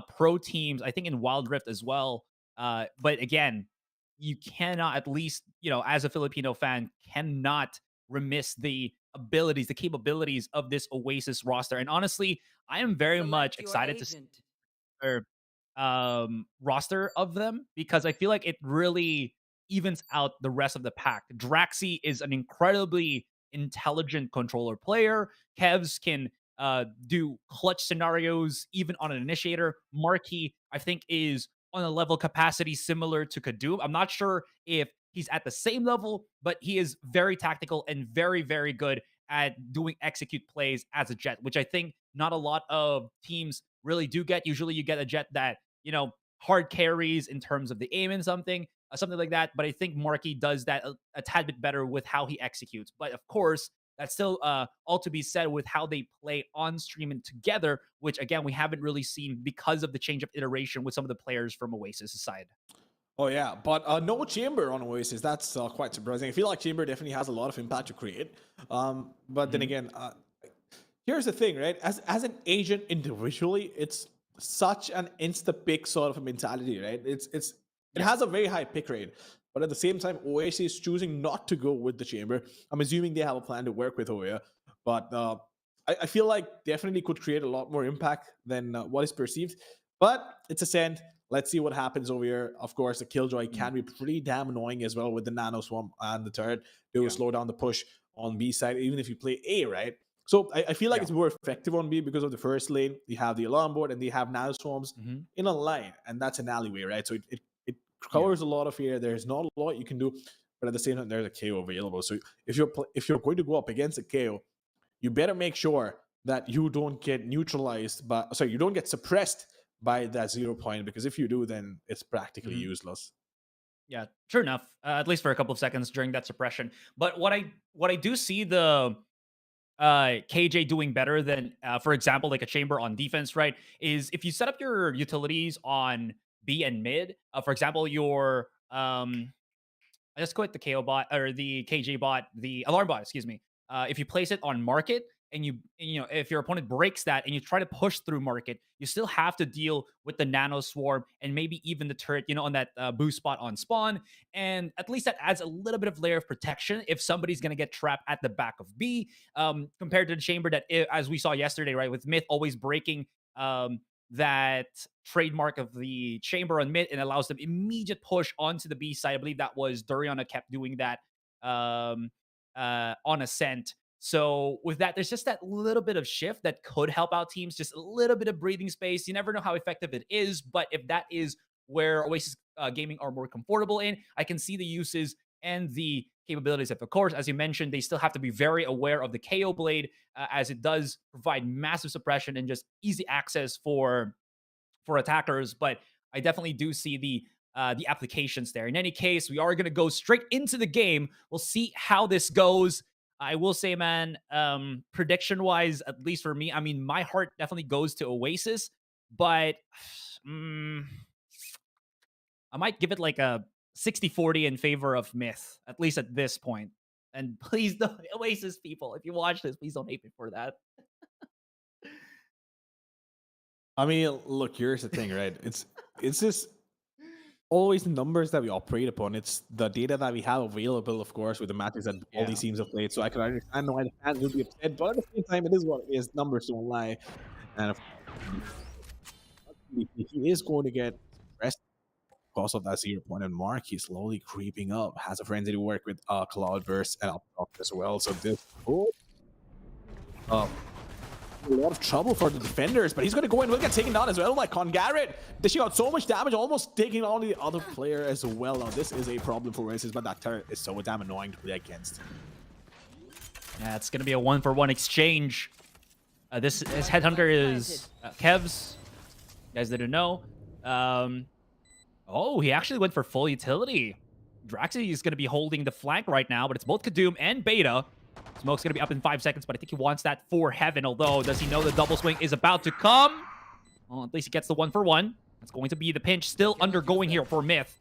pro teams. I think in Wild Rift as well. But again, you cannot, at least as a Filipino fan, cannot remiss the abilities, the capabilities of this Oasis roster. And honestly, I am very much Select your excited to agent. their roster of them because I feel like it really evens out the rest of the pack. Draxi is an incredibly intelligent controller player. Kevs can do clutch scenarios even on an initiator. Marky, I think, is on a level capacity similar to Kadum. I'm not sure if he's at the same level, but he is very tactical and very, very good at doing execute plays as a jet, which I think not a lot of teams really do get. Usually you get a jet that, hard carries in terms of the aim and something like that. But I think Marky does that a tad bit better with how he executes. But of course, that's still all to be said with how they play on stream and together, which again, we haven't really seen because of the change of iteration with some of the players from Oasis side. Oh yeah, but no Chamber on Oasis. That's quite surprising. I feel like Chamber definitely has a lot of impact to create. But then again, here's the thing, right? As an agent individually, it's such an insta pick sort of a mentality, right? It has a very high pick rate, but at the same time, Oasis is choosing not to go with the chamber. I'm assuming they have a plan to work with Oya, but I feel like definitely could create a lot more impact than what is perceived. But it's Ascend. Let's see what happens over here. Of course, the Killjoy can be pretty damn annoying as well with the Nano Swamp and the turret. They will slow down the push on B side, even if you play A, right? So I feel like it's more effective on B because of the first lane. You have the alarm board and they have Nano Swarms in a line, and that's an alleyway, right? So it covers a lot of area. There's not a lot you can do, but at the same time, there's a KO available. So if you're going to go up against a KO, you better make sure that you don't get neutralized, but sorry, you don't get suppressed by that 0 point, because if you do, then it's practically useless. Yeah, sure enough. At least for a couple of seconds during that suppression. But what I do see the KJ doing better than, for example, like a chamber on defense, right? Is if you set up your utilities on B and mid, for example, your I just quit the KO bot or the KJ bot, the alarm bot, excuse me. If you place it on market and if your opponent breaks that and you try to push through market, you still have to deal with the nano swarm and maybe even the turret, on that boost spot on spawn. And at least that adds a little bit of layer of protection if somebody's going to get trapped at the back of B, compared to the chamber that, as we saw yesterday, right, with Myth always breaking that trademark of the chamber on mid and allows them immediate push onto the B side. I believe that was Duriana kept doing that on Ascent. So with that, there's just that little bit of shift that could help out teams, just a little bit of breathing space. You never know how effective it is, but if that is where Oasis Gaming are more comfortable in, I can see the uses and the capabilities. Of course, as you mentioned, they still have to be very aware of the KO blade, as it does provide massive suppression and just easy access for attackers. But I definitely do see the the applications there. In any case, we are going to go straight into the game. We'll see how this goes. I will say, man, prediction-wise, at least for me, I mean, my heart definitely goes to Oasis, but I might give it like a 60-40 in favor of Myth, at least at this point. And please, don't, Oasis people, if you watch this, please don't hate me for that. I mean, look, here's the thing, right? It's just always the numbers that we operate upon. It's the data that we have available, of course, with the matches that all these teams have played. So I can understand why the fans would be upset, but at the same time, it is what it is. Numbers don't lie. And he is going to get pressed because of that 0 point and mark. He's slowly creeping up. Has a frenzy to work with Cloudburst and up top as well. So this a lot of trouble for the defenders, but he's going to go in. Will get taken down as well by Congarrett. Dishing out so much damage, almost taking on the other player as well. Now, this is a problem for Oasis, but that turret is so damn annoying to play against. Yeah, it's going to be a 1-for-1 exchange. This Headhunter is Kev's. You guys didn't know. Oh, he actually went for full utility. Draxi is going to be holding the flank right now, but it's both Kadum and Beta. Smoke's going to be up in 5 seconds, but I think he wants that for Heaven, although does he know the double swing is about to come? Well, at least he gets the 1-for-1. That's going to be the pinch still undergoing here for Myth.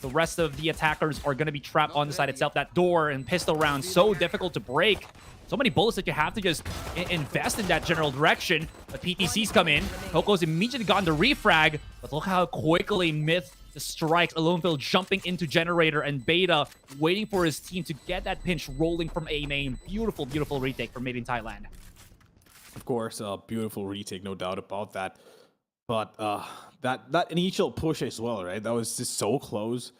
The rest of the attackers are going to be trapped on the side itself. That door and pistol round, so difficult to break. So many bullets that you have to just invest in that general direction. But PTCs come in. Coco's immediately gotten the refrag, but look how quickly Myth strikes. Aloneville jumping into Generator and Beta, waiting for his team to get that pinch rolling from A main. Beautiful, beautiful retake from Made in Thailand. Of course, a beautiful retake, no doubt about that. But that initial push as well, right? That was just so close.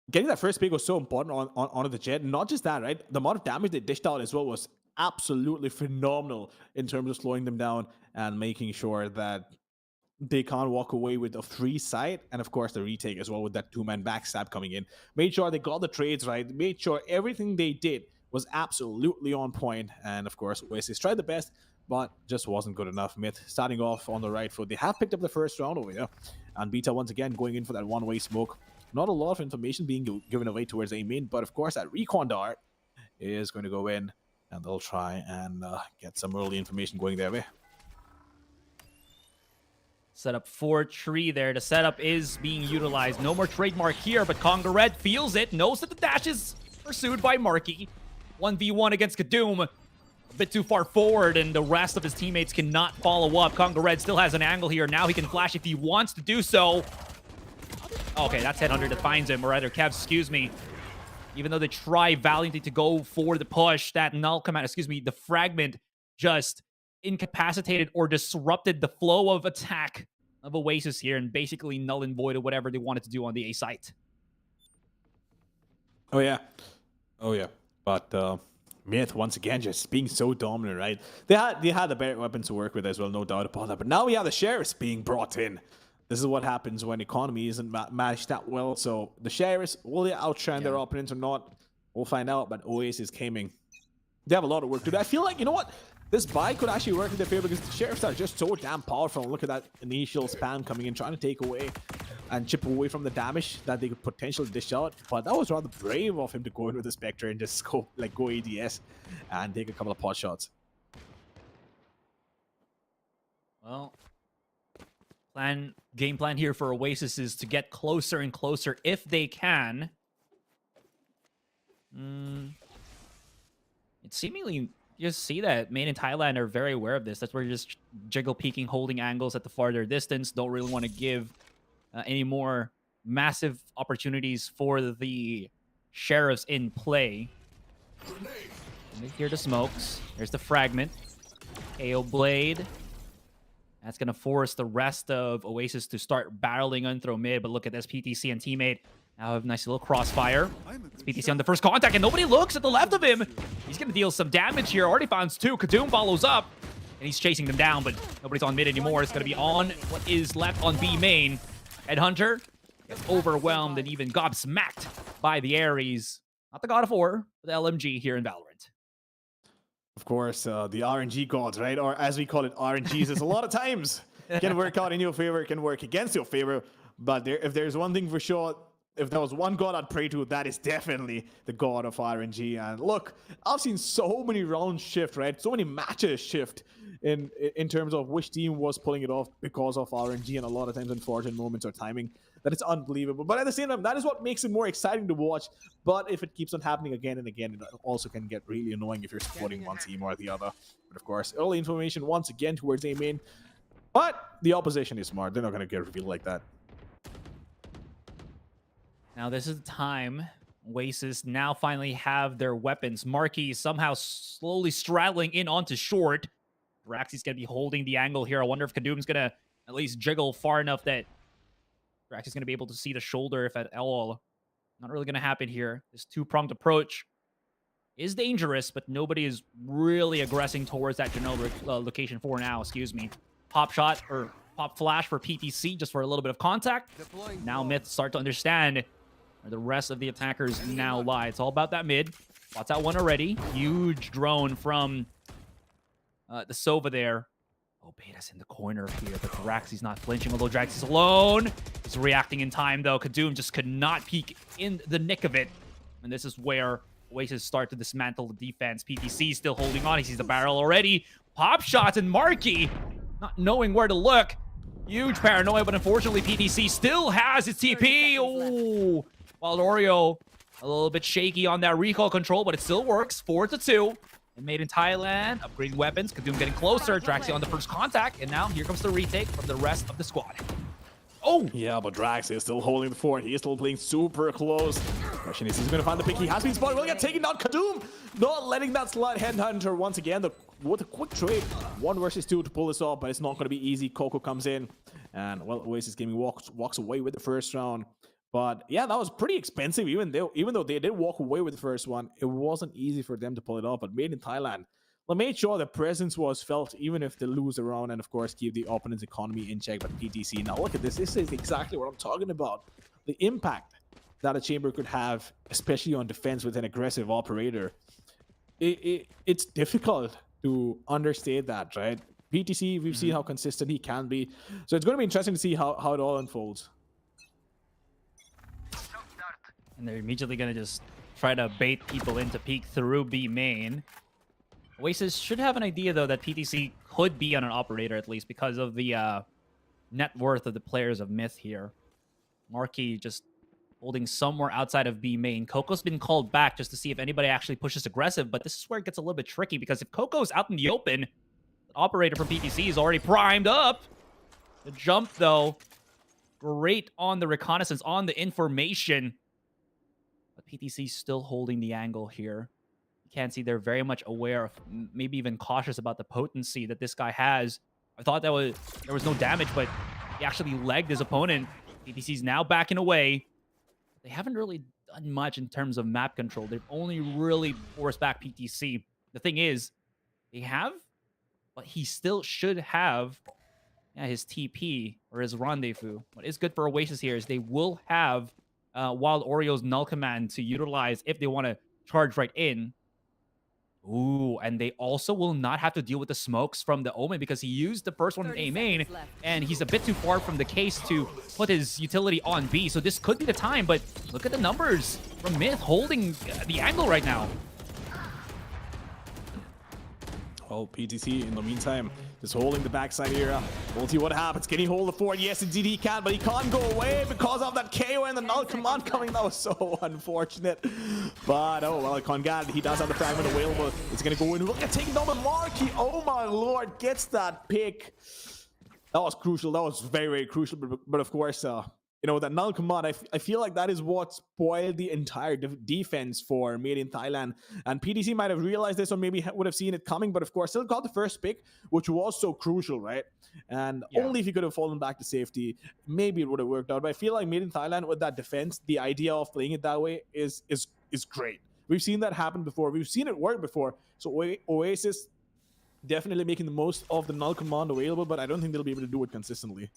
Getting that first pick was so important onto the Jet. Not just that, right? The amount of damage they dished out as well was absolutely phenomenal in terms of slowing them down and making sure that they can't walk away with a free sight. And of course, the retake as well with that 2-man backstab coming in. Made sure they got the trades right. Made sure everything they did was absolutely on point. And of course, Oasis tried the best, but just wasn't good enough. Myth starting off on the right foot. They have picked up the first round over there. And Beta once again going in for that one-way smoke. Not a lot of information being given away towards A main, but of course that recon dart is going to go in, and they'll try and get some early information going their way. Set up for tree there. The setup is being utilized. No more trademark here, but Conga Red feels it, knows that the dash is pursued by Marky. 1v1 against Kadum. A bit too far forward, and the rest of his teammates cannot follow up. Conga Red still has an angle here. Now he can flash if he wants to do so. Okay, that's Headhunter that finds him, or rather Kev, excuse me. Even though they try valiantly to go for the push, that null command, the fragment just incapacitated or disrupted the flow of attack of Oasis here and basically null and voided whatever they wanted to do on the A site. Oh yeah. But Myth once again just being so dominant, right? They had the better weapons to work with as well, no doubt about that. But now we have the Sheriffs being brought in. This is what happens when economy isn't managed that well. So the Sheriffs, will they outshine their opponents or not? We'll find out. But Oasis coming. They have a lot of work to do. I feel like, you know what? This buy could actually work in their favor because the Sheriffs are just so damn powerful. Look at that initial spam coming in, trying to take away and chip away from the damage that they could potentially dish out. But that was rather brave of him to go in with the Spectre and just go ADS and take a couple of pot shots. Well, game plan here for Oasis is to get closer and closer if they can. It seemingly, you just see that Main and Thailand are very aware of this. That's where you're just jiggle peeking, holding angles at the farther distance. Don't really want to give any more massive opportunities for the Sheriffs in play. Here the smokes. There's the fragment. KO Blade. That's going to force the rest of Oasis to start barreling on through mid. But look at this, PTC and teammate now have a nice little crossfire. It's PTC on the first contact, and nobody looks at the left of him. He's going to deal some damage here. Already found 2. Kadum follows up, and he's chasing them down, but nobody's on mid anymore. It's going to be on what is left on B main. Headhunter gets overwhelmed and even gobsmacked by the Ares. Not the God of War, but the LMG here in Valorant. Of course, the RNG gods, right? Or as we call it, RNGs. There's a lot of times can work out in your favor, can work against your favor. But if there's one thing for sure, if there was one god I'd pray to, that is definitely the god of RNG. And look, I've seen so many rounds shift, right? So many matches shift in terms of which team was pulling it off because of RNG, and a lot of times unfortunate moments or timing. That it's unbelievable. But at the same time, that is what makes it more exciting to watch. But if it keeps on happening again and again, it also can get really annoying if you're supporting one team or the other. But of course, early information once again towards A main. But the opposition is smart. They're not going to get revealed like that. Now this is the time Oasis now finally have their weapons. Marquis somehow slowly straddling in onto short. Raxi's going to be holding the angle here. I wonder if Kadum's going to at least jiggle far enough that Raxi's going to be able to see the shoulder, if at all. Not really going to happen here. This two-pronged approach is dangerous, but nobody is really aggressing towards that general location for now. Excuse me. Pop shot or pop flash for PTC just for a little bit of contact. Now Myth start to understand where the rest of the attackers now lie. It's all about that mid. Spots out one already. Huge drone from the Sova there. Oh, Beta's in the corner here, but Raxi's not flinching, although Drax's alone. He's reacting in time, though. Kadum just could not peek in the nick of it. And this is where Oasis start to dismantle the defense. PTC still holding on. He sees the barrel already. Pop shots, and Marky not knowing where to look. Huge paranoia, but unfortunately, PTC still has its TP. Oh, while Oreo a little bit shaky on that recoil control, but it still works. 4-2. And made in Thailand, upgrading weapons. Kadum getting closer. Draxi on the first contact. And now here comes the retake from the rest of the squad. Oh! Yeah, but Draxi is still holding the fort. He is still playing super close. Question is, he's going to find the pick. He has been spotted. Will get taken down. Kadum not letting that slide headhunter once again. What a quick trade. 1 versus 2 to pull this off, but it's not going to be easy. Coco comes in. And, well, Oasis Gaming walks away with the first round. But yeah, that was pretty expensive. Even though they did walk away with the first one, it wasn't easy for them to pull it off. But made in Thailand, they made sure the presence was felt, even if they lose the round, and of course keep the opponent's economy in check. But PTC, now look at this. This is exactly what I'm talking about. The impact that a chamber could have, especially on defense with an aggressive operator. It's difficult to understate that, right? PTC, we've seen how consistent he can be. So it's going to be interesting to see how it all unfolds. And they're immediately going to just try to bait people in to peek through B main. Oasis should have an idea, though, that PTC could be on an operator, at least, because of the net worth of the players of Myth here. Marquis just holding somewhere outside of B main. Coco's been called back just to see if anybody actually pushes aggressive, but this is where it gets a little bit tricky, because if Coco's out in the open, the operator from PTC is already primed up. The jump, though, great on the reconnaissance, on the information. But PTC still holding the angle here. You can't see they're very much aware of, maybe even cautious about the potency that this guy has. I thought there was no damage, but he actually legged his opponent. PTC's now backing away. They haven't really done much in terms of map control. They've only really forced back PTC. The thing is, they have, but he still should have his TP or his rendezvous. What is good for Oasis here is they will have Wild Oreo's null command to utilize if they want to charge right in. Ooh, and they also will not have to deal with the smokes from the Omen because he used the first one in A main, and he's a bit too far from the case to put his utility on B. So this could be the time, but look at the numbers from Myth holding the angle right now. Oh, PTC in the meantime just holding the backside here. We'll see what happens. Can he hold the fort? Yes, indeed he can, but he can't go away because of that KO and the null command coming. That was so unfortunate. But oh well, Congal, he does have the fragment available. It's gonna go in. Look at taking down the Marquis. Oh my lord, gets that pick. That was crucial. That was very, very crucial. But of course, you know, that null command, I feel like that is what spoiled the entire defense for Made in Thailand. And PTC might have realized this or maybe would have seen it coming, but of course still got the first pick, which was so crucial, right? And only if he could have fallen back to safety, maybe it would have worked out. But I feel like Made in Thailand with that defense, the idea of playing it that way is great. We've seen that happen before. We've seen it work before. So Oasis definitely making the most of the null command available, but I don't think they'll be able to do it consistently.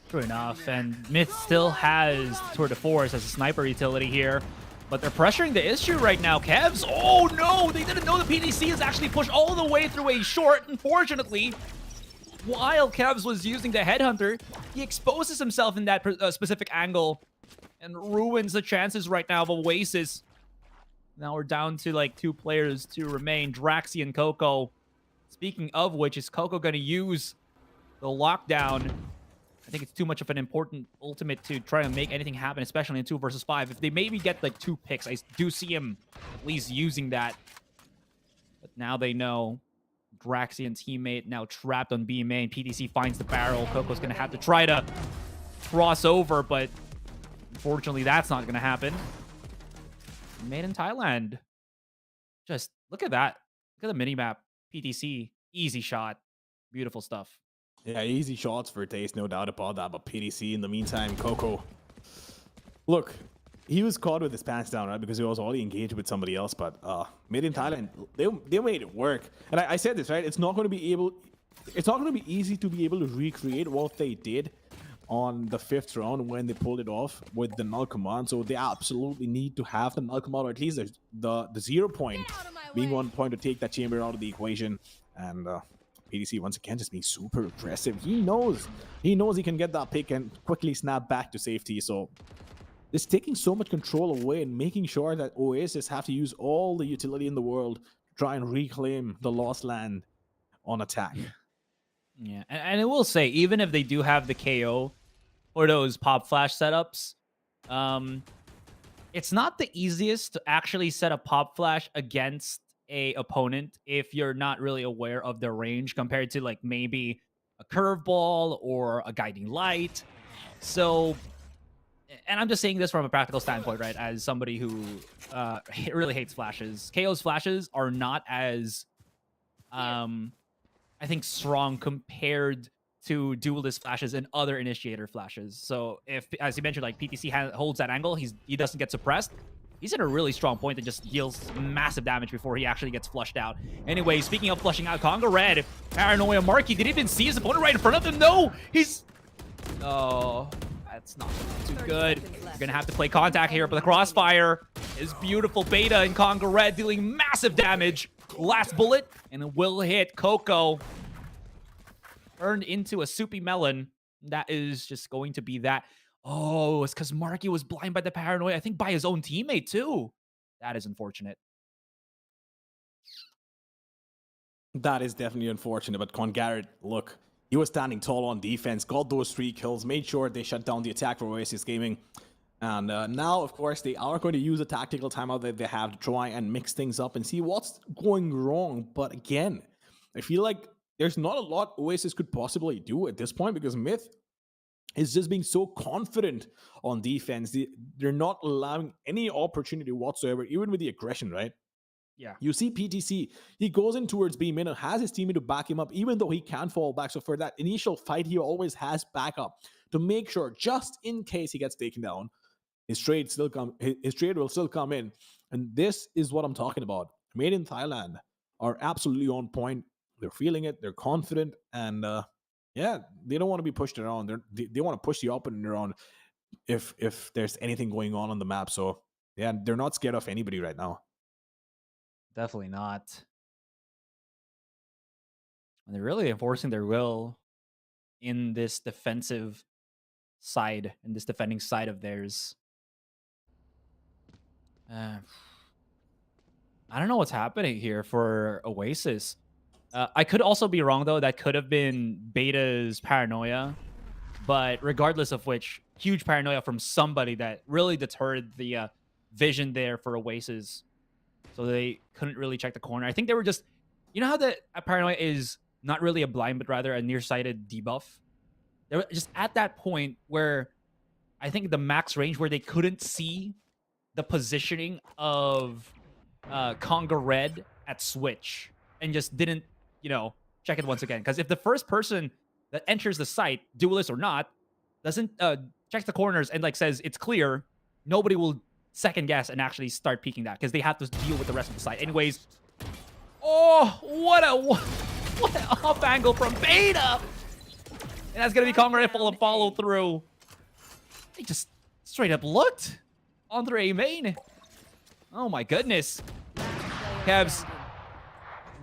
True enough, and Myth still has Tour de Force as a sniper utility here, but they're pressuring the issue right now. Kevs, oh no, they didn't know the PTC is actually pushed all the way through a short, unfortunately. while Kevs was using the Headhunter, he exposes himself in that specific angle and ruins the chances right now of Oasis. Now we're down to like 2 players to remain, Draxi and Coco. Speaking of which, is Coco going to use the lockdown? I think it's too much of an important ultimate to try to make anything happen, especially in 2 versus 5. If they maybe get like 2 picks, I do see him at least using that. But now they know Draxi and teammate now trapped on B main. PTC finds the barrel. Coco's going to have to try to cross over, but unfortunately that's not going to happen. Made in Thailand. Just look at that. Look at the minimap. PTC, easy shot. Beautiful stuff. Yeah, easy shots for Taste, no doubt about that. But PDC, in the meantime, Coco. Look, he was caught with his pants down, right? Because he was already engaged with somebody else. But made in Thailand, they made it work. And I said this, right? It's not going to be easy to be able to recreate what they did on the 5th round when they pulled it off with the null command. So they absolutely need to have the null command, or at least the 0 point being 1 point to take that chamber out of the equation. And PDC once again just being super aggressive. He knows he can get that pick and quickly snap back to safety. So it's taking so much control away and making sure that Oasis have to use all the utility in the world to try and reclaim the lost land on attack. Yeah, and I will say, even if they do have the KO or those pop flash setups, it's not the easiest to actually set a pop flash against a opponent if you're not really aware of their range compared to like maybe a curveball or a guiding light. So, and I'm just saying this from a practical standpoint, right? As somebody who really hates flashes, KO's flashes are not as, I think, strong compared to duelist flashes and other initiator flashes. So if, as you mentioned, like PTC holds that angle, he doesn't get suppressed. He's in a really strong point that just deals massive damage before he actually gets flushed out. Anyway, speaking of flushing out, Conga Red, Paranoia Marky didn't even see his opponent right in front of him. No, he's... Oh, that's not too good. You're going to have to play contact here, but the crossfire is beautiful. Beta and Conga Red dealing massive damage. Last bullet, and it will hit Coco. Turned into a soupy melon. That is just going to be that. Oh, it's because Marky was blind by the paranoia. I think by his own teammate, too. That is unfortunate. That is definitely unfortunate. But Con Garrett, look, he was standing tall on defense, got those 3 kills, made sure they shut down the attack for Oasis Gaming. And now, of course, they are going to use a tactical timeout that they have to try and mix things up and see what's going wrong. But again, I feel like there's not a lot Oasis could possibly do at this point because Myth is just being so confident on defense. They're not allowing any opportunity whatsoever, even with the aggression, right? Yeah. You see PTC, he goes in towards B min and has his teammate to back him up, even though he can fall back. So for that initial fight, he always has backup to make sure, just in case he gets taken down, his trade will still come in. And this is what I'm talking about. Made in Thailand are absolutely on point. They're feeling it. They're confident. And yeah, they don't want to be pushed around. They want to push the opponent around if there's anything going on the map. So yeah, they're not scared of anybody right now. Definitely not. And they're really enforcing their will in this defensive side, in this defending side of theirs. I don't know what's happening here for Oasis. I could also be wrong, though. That could have been Beta's paranoia. But regardless of which, huge paranoia from somebody that really deterred the vision there for Oasis. So they couldn't really check the corner. I think they were just... You know how the paranoia is not really a blind, but rather a nearsighted debuff? They were just at that point where I think the max range where they couldn't see the positioning of Conga Red at switch and just didn't, check it once again. Because if the first person that enters the site, duelist or not, doesn't check the corners and says it's clear, nobody will second guess and actually start peeking that because they have to deal with the rest of the site. Anyways, oh, what an off angle from Beta. And that's going to be Conga Red follow through. They just straight up looked on their A main. Oh my goodness. Kevs.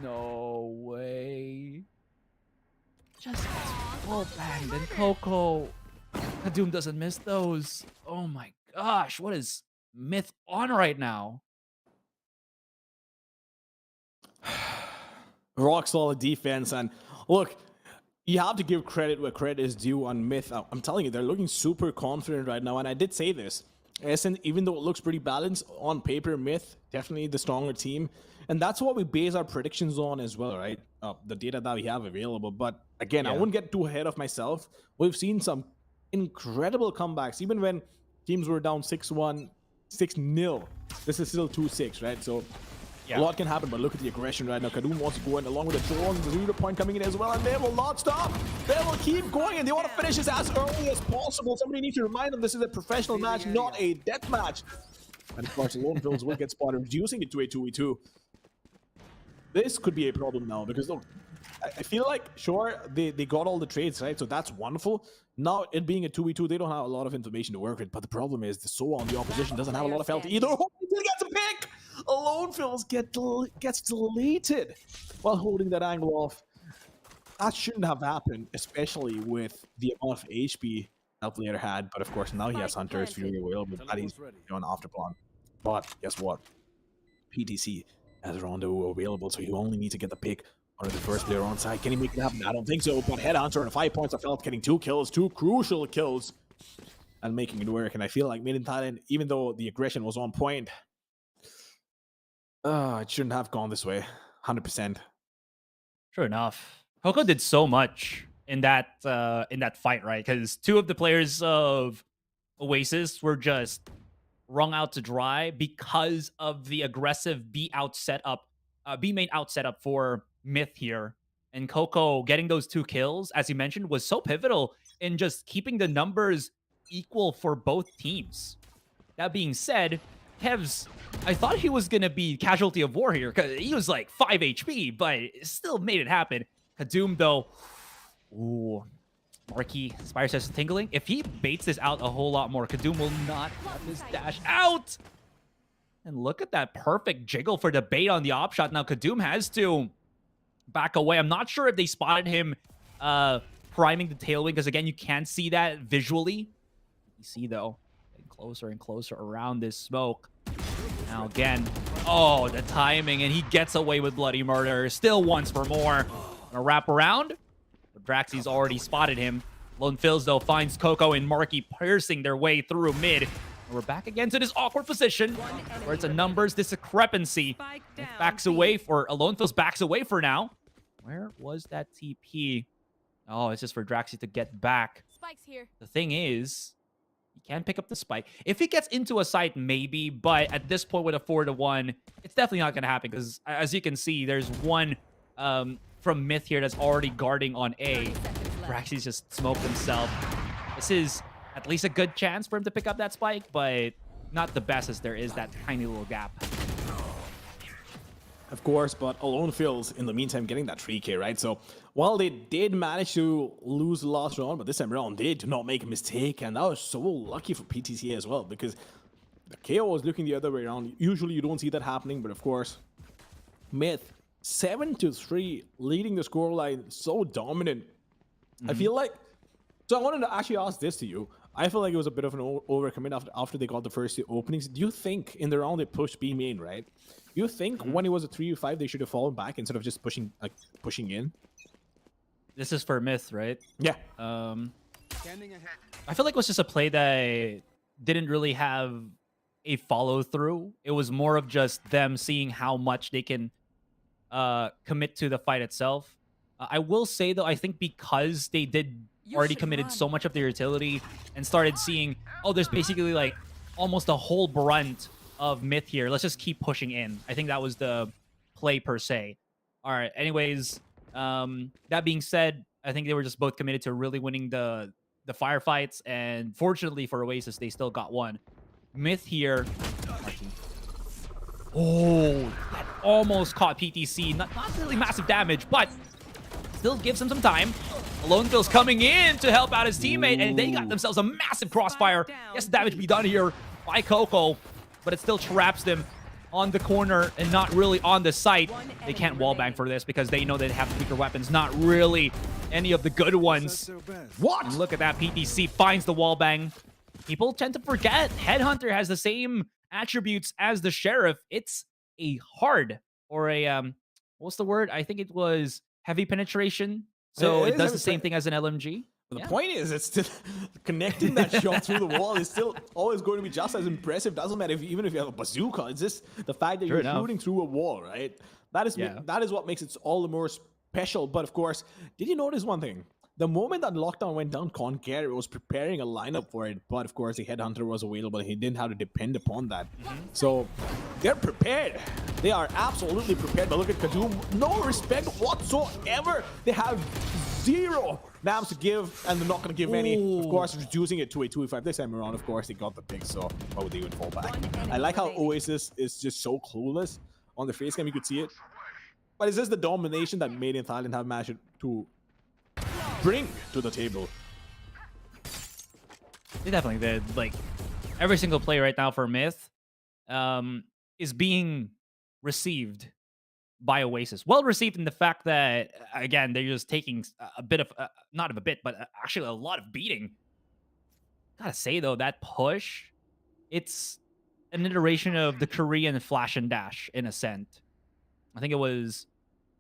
No way. just gets full banged. And Coco, Kadoom doesn't miss those. Oh my gosh, what is Myth on right now? Rock solid defense. And look, you have to give credit where credit is due on Myth. I'm telling you, they're looking super confident right now. And I did say this. SN, even though it looks pretty balanced on paper, Myth, definitely the stronger team. And that's what we base our predictions on as well, right? The data that we have available. But again, I wouldn't get too ahead of myself. We've seen some incredible comebacks. Even when teams were down 6-1, 6-0, this is still 2-6, right? So a lot can happen, but look at the aggression right now. Kadoom wants to go in along with the drones. The 0 point coming in as well, and they will not stop. They will keep going, and they want to finish this as early as possible. Somebody needs to remind them this is a professional match, not a death match. And of course, Lone Fills will get spotted, reducing it to a 2v2. This could be a problem now, because look, I feel like, sure, they got all the trades, right? So that's wonderful. Now, it being a 2v2, they don't have a lot of information to work with, but the problem is the Soa on the opposition doesn't have a lot of health either. Oh, he gets a pick! Lone Fills gets deleted while holding that angle off. That shouldn't have happened, especially with the amount of HP that player had. But of course, now he has Hunter's Fury available. That he's on Afterplan. But guess what? PTC has Rondo available, so he only needs to get the pick on the first player on side. Can he make it happen? I don't think so. But Headhunter and 5 points of health, getting 2 kills, 2 crucial kills, and making it work. And I feel like Mid in Thailand, even though the aggression was on point, it shouldn't have gone this way. 100%. Sure enough, Coco did so much in that fight, right? Because 2 of the players of Oasis were just wrung out to dry because of the aggressive B main out setup for Myth here. And Coco getting those 2 kills, as you mentioned, was so pivotal in just keeping the numbers equal for both teams. That being said, Kev's, I thought he was going to be casualty of war here because he was like 5 HP, but still made it happen. Kadoom, though, ooh, Marky, Spire says tingling. If he baits this out a whole lot more, Kadoom will not have this dash out. And look at that perfect jiggle for the bait on the op shot. Now, Kadoom has to back away. I'm not sure if they spotted him priming the tailwind, because, again, you can't see that visually. You see, though, getting closer and closer around this smoke. Now, again, oh, the timing, and he gets away with bloody murder. Still wants for more. Gonna wrap around. But Draxy's already spotted him. Lone Fills, though, finds Coco and Marky piercing their way through mid. And we're back again to this awkward position where it's a numbers discrepancy. Backs away for Lone Fills, backs away for now. Where was that TP? Oh, it's just for Draxy to get back. Spike's here. The thing is, he can pick up the spike. If he gets into a site, maybe, but at this point with a 4-1, it's definitely not going to happen, because as you can see, there's one from Myth here that's already guarding on A. Draxy's just smoked himself. This is at least a good chance for him to pick up that spike, but not the best, as there is that tiny little gap. Of course, but Lone Fills, in the meantime, getting that 3K, right? So while they did manage to lose the last round, but this time around, they did not make a mistake. And that was so lucky for PTC as well, because the KO was looking the other way around. Usually you don't see that happening, but of course, Myth, 7-3, leading the scoreline, so dominant. I feel like, so I wanted to actually ask this to you. I feel like it was a bit of an overcommit after they got the first 2 openings. Do you think in the round they pushed B main, right? Do you think when it was a 3v5 they should have fallen back instead of just pushing in? This is for Myth, right? Yeah. I feel like it was just a play that didn't really have a follow through. It was more of just them seeing how much they can commit to the fight itself. I will say, though, I think because they did already committed so much of their utility and started seeing, oh, there's basically like almost a whole brunt of Myth here. Let's just keep pushing in. I think that was the play per se. All right. Anyways, that being said, I think they were just both committed to really winning the firefights, and fortunately for Oasis, they still got one. Myth here. Oh, that almost caught PTC. Not really massive damage, but still gives him some time. Lone Fills coming in to help out his teammate, and they got themselves a massive crossfire. Yes, damage be done here by Coco, but it still traps them on the corner and not really on the site. They can't wallbang for this because they know they have weaker weapons, not really any of the good ones. What? And look at that, PTC finds the wallbang. People tend to forget Headhunter has the same attributes as the Sheriff. It's a hard or a what's the word? I think it was heavy penetration. So It it is does heavy the same thing as an LMG. But Yeah. the point is, it's still connecting that shot through the wall is still always going to be just as impressive. Doesn't matter even if you have a bazooka. It's just the fact that Sure you're enough. shooting through a wall, right? That is Yeah. that is what makes it all the more special. But of course, did you notice one thing? The moment that lockdown went down, Conquer was preparing a lineup for it, but of course the Headhunter was available. He didn't have to depend upon that. So they're prepared. They are absolutely prepared. But look at Kadoom. No respect whatsoever. They have zero names to give, and they're not going to give any. Of course, reducing it to a 2v5 this time around. Of course, they got the pick, so why would they even fall back? I like how Oasis is just so clueless on the face cam. You could see it. But it's just the domination that Made in Thailand have managed to bring to the table. They definitely did. Like, every single play right now for Myth is being received by Oasis. Well received in the fact that, again, they're just taking a bit of, not of a bit, but actually a lot of beating. Gotta say, though, that push, it's an iteration of the Korean flash and dash, in a sense. I think it was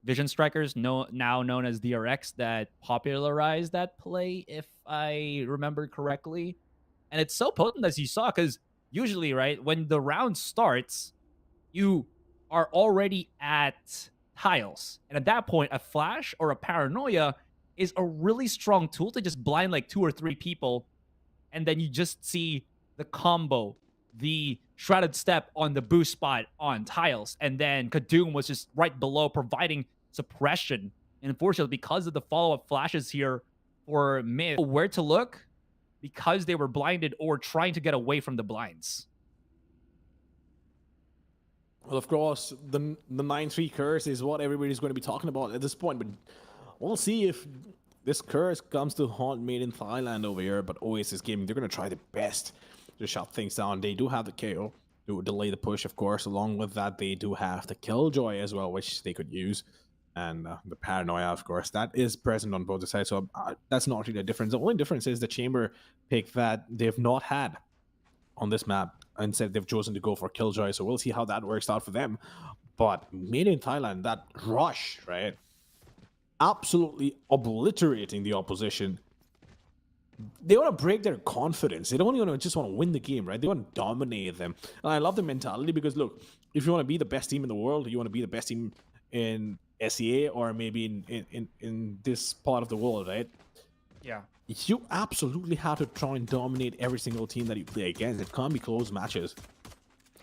Vision Strikers, now known as DRX, that popularized that play, if I remember correctly. And it's so potent, as you saw, because usually, right, when the round starts, you are already at tiles. And at that point, a flash or a paranoia is a really strong tool to just blind like 2 or 3 people. And then you just see the combo, the shrouded step on the boost spot on tiles. And then Kadoom was just right below, providing suppression. And unfortunately, because of the follow-up flashes here for Myth, where to look, because they were blinded or trying to get away from the blinds. Well, of course, the 9-3 curse is what everybody's going to be talking about at this point, but we'll see if this curse comes to haunt Made in Thailand over here. But Oasis Gaming, they're going to try their best to shut things down. They do have the KO to delay the push, of course. Along with that, they do have the Killjoy as well, which they could use. And the Paranoia, of course, that is present on both sides. So that's not really a difference. The only difference is the Chamber pick that they've not had on this map. Instead, they've chosen to go for Killjoy. So we'll see how that works out for them. But Made in Thailand, that rush, right? Absolutely obliterating the opposition. They want to break their confidence. They don't just want to win the game, right? They want to dominate them. And I love the mentality because, look, if you want to be the best team in the world, you want to be the best team in SEA or maybe in this part of the world, right? Yeah. You absolutely have to try and dominate every single team that you play against. It can't be close matches.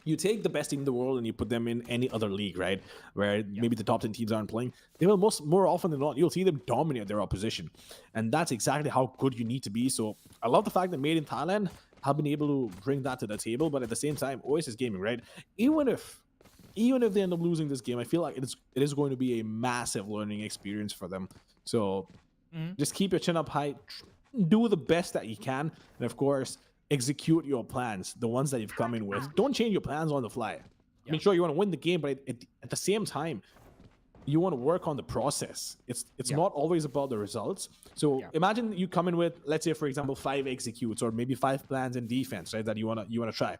You take the best team in the world and you put them in any other league, right? Where maybe the top 10 teams aren't playing. They will more often than not, you'll see them dominate their opposition. And that's exactly how good you need to be. So I love the fact that Made in Thailand have been able to bring that to the table. But at the same time, Oasis Gaming, right? Even if they end up losing this game, I feel like it is going to be a massive learning experience for them. So just keep your chin up high. Do the best that you can. And of course, execute your plans, the ones that you've come in with. Don't change your plans on the fly. I mean, sure, you want to win the game, but at the same time, you want to work on the process. It's not always about the results. So imagine you come in with, let's say, for example, 5 executes or maybe 5 plans in defense, right? That you wanna try,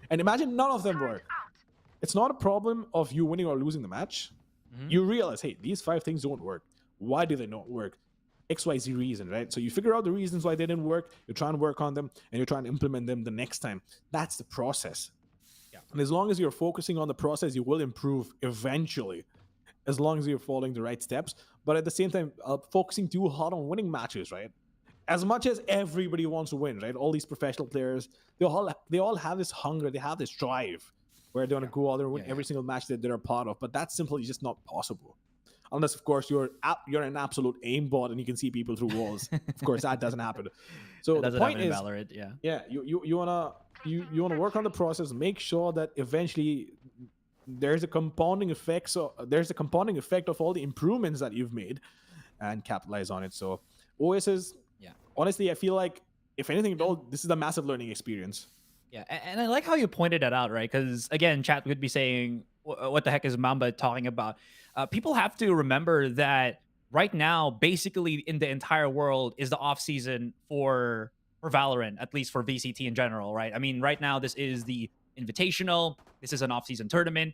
and imagine none of them work. It's not a problem of you winning or losing the match. You realize, hey, these 5 things don't work. Why do they not work? XYZ reason, right? So you figure out the reasons why they didn't work, you're trying to work on them, and you're trying to implement them the next time. That's the process. And as long as you're focusing on the process, you will improve eventually, as long as you're following the right steps. But at the same time, focusing too hard on winning matches, right? As much as everybody wants to win, right? All these professional players, they all have this hunger, they have this drive, where they want to go out there and win every single match that they're a part of. But that's simply just not possible. Unless, of course, you're an absolute aimbot and you can see people through walls. Of course, that doesn't happen. So the point is, Valorant, you wanna work on the process. Make sure that eventually there's a compounding effect. So there's a compounding effect of all the improvements that you've made, and capitalize on it. So Oasis, honestly, I feel like if anything at all, this is a massive learning experience. Yeah, and I like how you pointed it out, right? Because again, chat would be saying, "What the heck is Mamba talking about?" People have to remember that right now, basically in the entire world, is the off season for Valorant, at least for VCT in general, right? I mean, right now this is the Invitational. This is an off season tournament.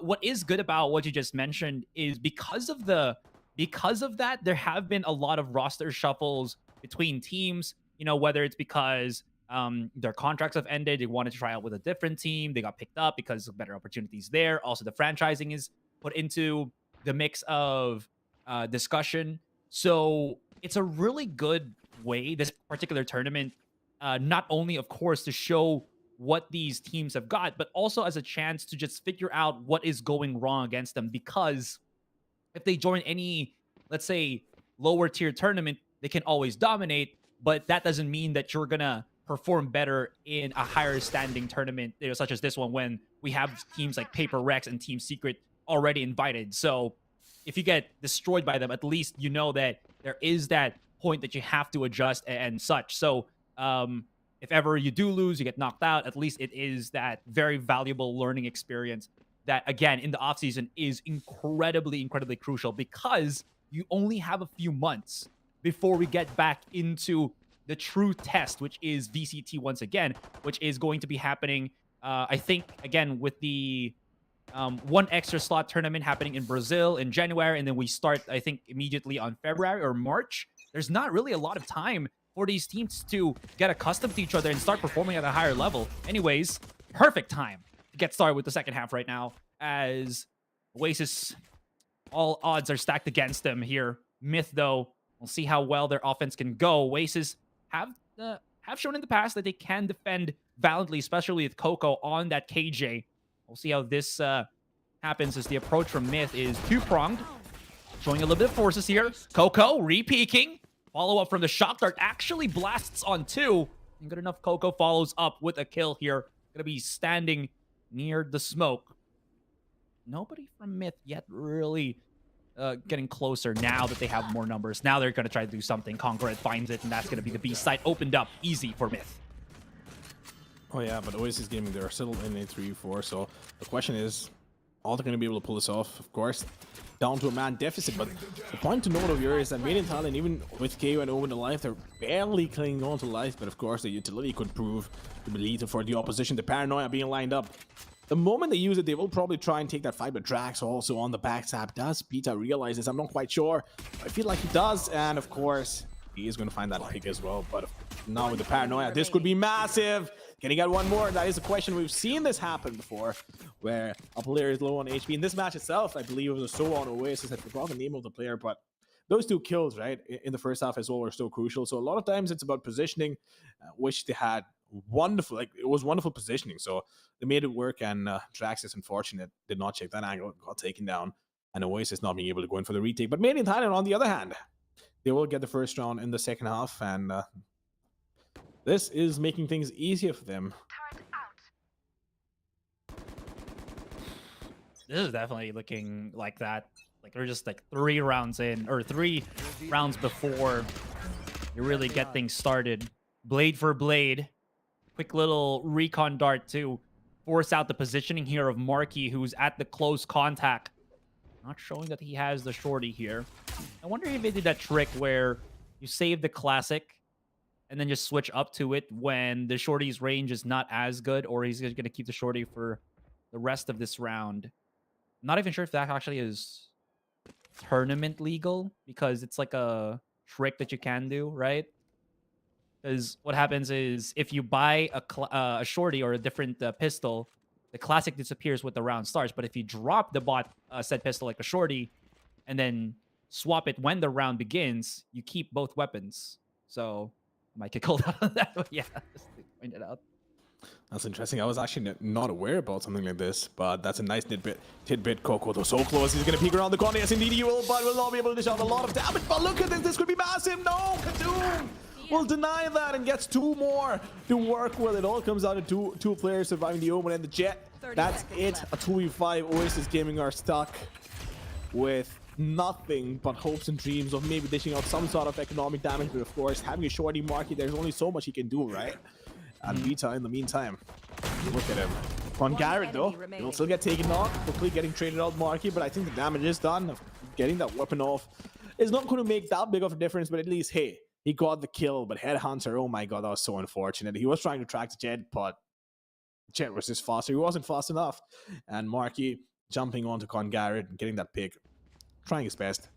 What is good about what you just mentioned is because of that, there have been a lot of roster shuffles between teams. You know, whether it's because their contracts have ended. They wanted to try out with a different team. They got picked up because of better opportunities there. Also, the franchising is put into the mix of discussion. So it's a really good way, this particular tournament, not only, of course, to show what these teams have got, but also as a chance to just figure out what is going wrong against them. Because if they join any, let's say, lower tier tournament, they can always dominate, but that doesn't mean that you're gonna perform better in a higher standing tournament, you know, such as this one, when we have teams like Paper Rex and Team Secret already invited. So if you get destroyed by them, at least you know that there is that point that you have to adjust and such. So if ever you do lose, you get knocked out, at least it is that very valuable learning experience that, again, in the offseason is incredibly crucial, because you only have a few months before we get back into the true test, which is VCT once again, which is going to be happening, I think, again, with the one extra slot tournament happening in Brazil in January, and then we start, I think, immediately on February or March. There's not really a lot of time for these teams to get accustomed to each other and start performing at a higher level. Anyways, perfect time to get started with the second half right now, as Oasis, all odds are stacked against them here. Myth, though, we'll see how well their offense can go. Oasis have shown in the past that they can defend valiantly, especially with Coco on that KJ. We'll see how this happens, as the approach from Myth is two-pronged, showing a little bit of forces here. Coco re-peeking. Follow-up from the shock dart actually blasts on two. And good enough, Coco follows up with a kill here. Gonna be standing near the smoke. Nobody from Myth yet really getting closer now that they have more numbers. Now they're going to try to do something. Conqueror finds it, and that's going to be the B site opened up easy for Myth. Oh yeah, but Oasis Gaming, they're still in a 3-4, so the question is, are they going to be able to pull this off? Of course, down to a man deficit, but the point to note over here is that Made in Thailand, even with KO and Owen to life, they're barely clinging on to life, but of course the utility could prove to be lethal for the opposition. The paranoia being lined up. The moment they use it, they will probably try and take that fight, but Drax also on the backstab. Does Peter realize this? I'm not quite sure. I feel like he does, and of course, he is going to find that pick as well. But now with the paranoia, this could be massive. Can he get one more? That is a question. We've seen this happen before, where a player is low on HP. In this match itself, I believe it was a solo on Oasis. I forgot the name of the player, but those two kills, right, in the first half as well, are so crucial. So a lot of times it's about positioning, which they had wonderful, like it was wonderful positioning. So they made it work, and Drax is unfortunate, did not check that angle, got taken down, and Oasis not being able to go in for the retake. But Made in Thailand, on the other hand, they will get the first round in the second half, and this is making things easier for them. This is definitely looking like that. Like they're just like 3 rounds in, or 3 rounds before you really get things started. Blade for blade. Quick little recon dart to force out the positioning here of Marky, who's at the close contact. Not showing that he has the shorty here. I wonder if they did that trick where you save the classic and then just switch up to it when the shorty's range is not as good, or he's going to keep the shorty for the rest of this round. I'm not even sure if that actually is tournament legal, because it's like a trick that you can do, right? Because what happens is if you buy a shorty or a different pistol, the classic disappears with the round starts. But if you drop the bot said pistol like a shorty and then swap it when the round begins, you keep both weapons. So I might get called out on that, but yeah, just to point it out. That's interesting. I was actually not aware about something like this, but that's a nice tidbit. Coco, though, so close. He's going to peek around the corner. Yes, indeed he will, but will not be able to dish out a lot of damage. But look at this. This could be massive. No, Kadoom will deny that and gets 2 more to work with. It all comes down to two players surviving the Omen and the Jet. That's it. A 2v5. Oasis Gaming are stuck with nothing but hopes and dreams of maybe dishing out some sort of economic damage. But of course, having a shorty market, there's only so much he can do, right? And Vita, in the meantime, look at him. On Garrett, though, he'll still get taken off. Quickly getting traded out Marky, but I think the damage is done. Getting that weapon off is not going to make that big of a difference, but at least, hey, he got the kill. But Headhunter, oh my god, that was so unfortunate. He was trying to track the Jet, but Jet was just faster. He wasn't fast enough. And Marky jumping onto Con Garrett and getting that pick, trying his best,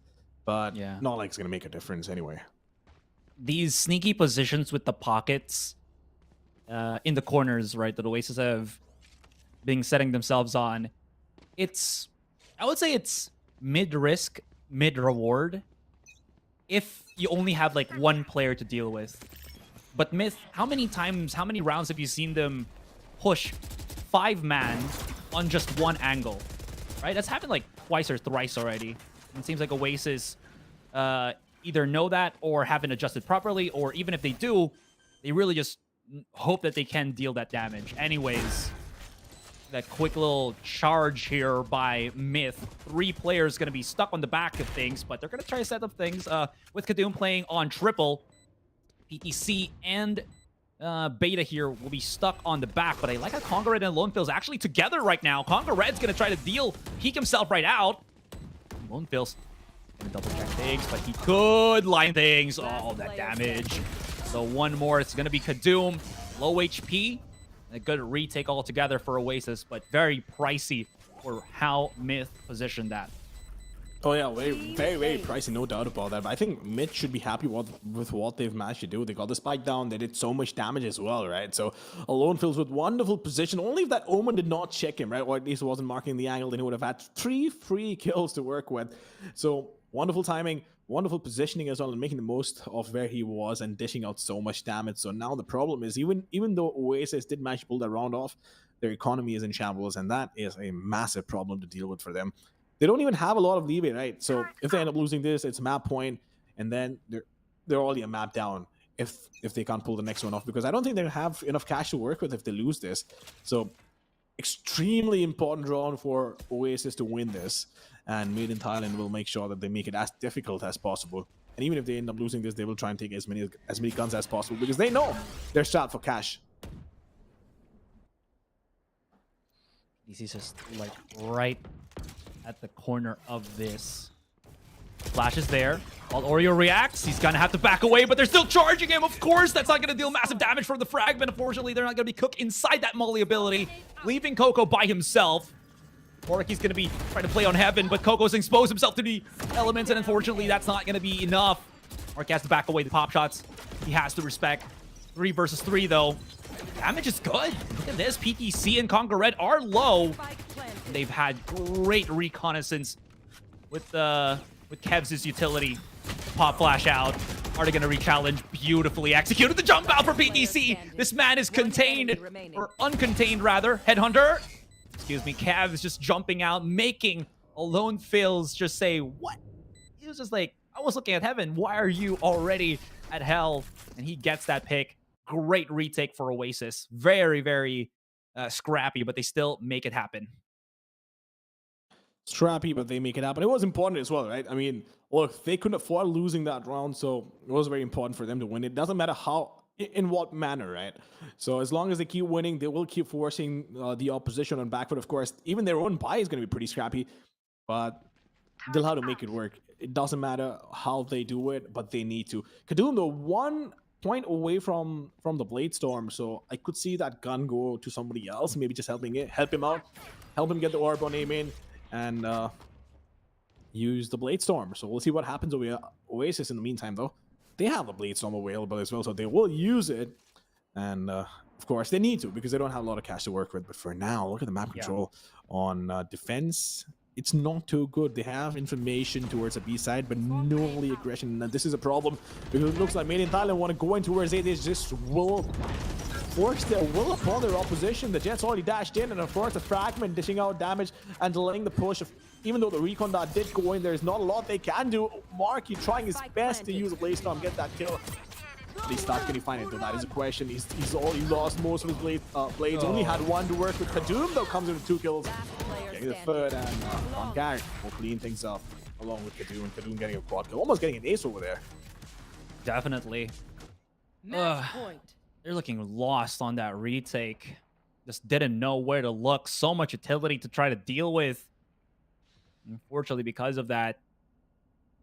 but not like it's going to make a difference anyway. These sneaky positions with the pockets in the corners, right, that Oasis have been setting themselves on, I would say it's mid-risk, mid-reward if you only have like one player to deal with. But Myth, how many rounds have you seen them push 5-man on just one angle? Right? That's happened like twice or thrice already. And it seems like Oasis either know that or haven't adjusted properly, or even if they do, they really just hope that they can deal that damage. Anyways, that quick little charge here by Myth. 3 players going to be stuck on the back of things, but they're going to try to set up things with Kadoom playing on triple. PTC and Beta here will be stuck on the back, but I like how Conga Red and Lone Phil's actually together right now. Conga Red's going to try to peek himself right out. Lone Phil's going to double check things, but he could line things. Oh, that damage. So one more, it's going to be Kadoom. Low HP. A good retake altogether for Oasis, but very pricey for how Myth positioned that. Oh yeah, very pricey, no doubt about that. But I think Myth should be happy with what they've managed to do. They got the spike down, they did so much damage as well, right? So Alone Fills with wonderful position. Only if that Omen did not check him, right? Or at least wasn't marking the angle, then he would have had 3 free kills to work with. So wonderful timing, wonderful positioning as well, and making the most of where he was and dishing out so much damage. So now the problem is, even though Oasis did manage to pull that round off, their economy is in shambles, and that is a massive problem to deal with for them. They don't even have a lot of leeway, right? So if they end up losing this, it's map point, and then they're already a map down if they can't pull the next one off, because I don't think they have enough cash to work with if they lose this. So extremely important round for Oasis to win this, and Made in Thailand will make sure that they make it as difficult as possible. And even if they end up losing this, they will try and take as many guns as possible, because they know they're strapped for cash. He's just like right at the corner of this. Flash is there. While Oreo reacts, he's gonna have to back away, but they're still charging him. Of course, that's not gonna deal massive damage from the fragment. Unfortunately, they're not gonna be cooked inside that molly ability, leaving Coco by himself. Oriki's gonna be trying to play on Heaven, but Coco's exposed himself to the elements, and unfortunately, that's not gonna be enough. Oriki has to back away the pop shots. He has to respect. 3 versus 3, though. Damage is good. Look at this. PTC and Conga Red are low. They've had great reconnaissance with Kev's utility. Pop flash out. Are they going to re-challenge? Beautifully executed. The jump out for PTC. This man is contained, or uncontained rather. Headhunter. Excuse me. Kev is just jumping out, making Alone Phils just say, what? He was just like, I was looking at Heaven. Why are you already at Hell? And he gets that pick. Great retake for Oasis. Very, very scrappy, but they still make it happen. Scrappy, but they make it happen. It was important as well, right? I mean, look, they couldn't afford losing that round, so it was very important for them to win. It doesn't matter how, in what manner, right? So as long as they keep winning, they will keep forcing the opposition on back foot. Of course, even their own buy is going to be pretty scrappy, but they'll have to make it work. It doesn't matter how they do it, but they need to. Kadoom, though, 1 point away from the Blade Storm, so I could see that gun go to somebody else, maybe just help him out, help him get the orb on aim in, and use the Blade Storm. So we'll see what happens with Oasis in the meantime, though. They have the Blade Storm available as well, so they will use it, and of course they need to, because they don't have a lot of cash to work with. But for now, look at the map control on defense. It's not too good. They have information towards the B side, but no early aggression. And this is a problem, because it looks like Made in Thailand want to go in towards A. They just will force their will upon their opposition. The Jets already dashed in, and of course the fragment dishing out damage and delaying the push. Even though the recon dot did go in, there's not a lot they can do. Marky trying his best to use a Blade Storm, get that kill. They start getting fine into that is a question. He's already lost most of his blades. Only had 1 to work with. Kadoom, though, comes in with 2 kills. Getting the third, and on Garrett will clean things up along with Kadoom. Kadoom getting a quad kill, almost getting an ace over there. Definitely. They're looking lost on that retake. Just didn't know where to look. So much utility to try to deal with. Unfortunately, because of that,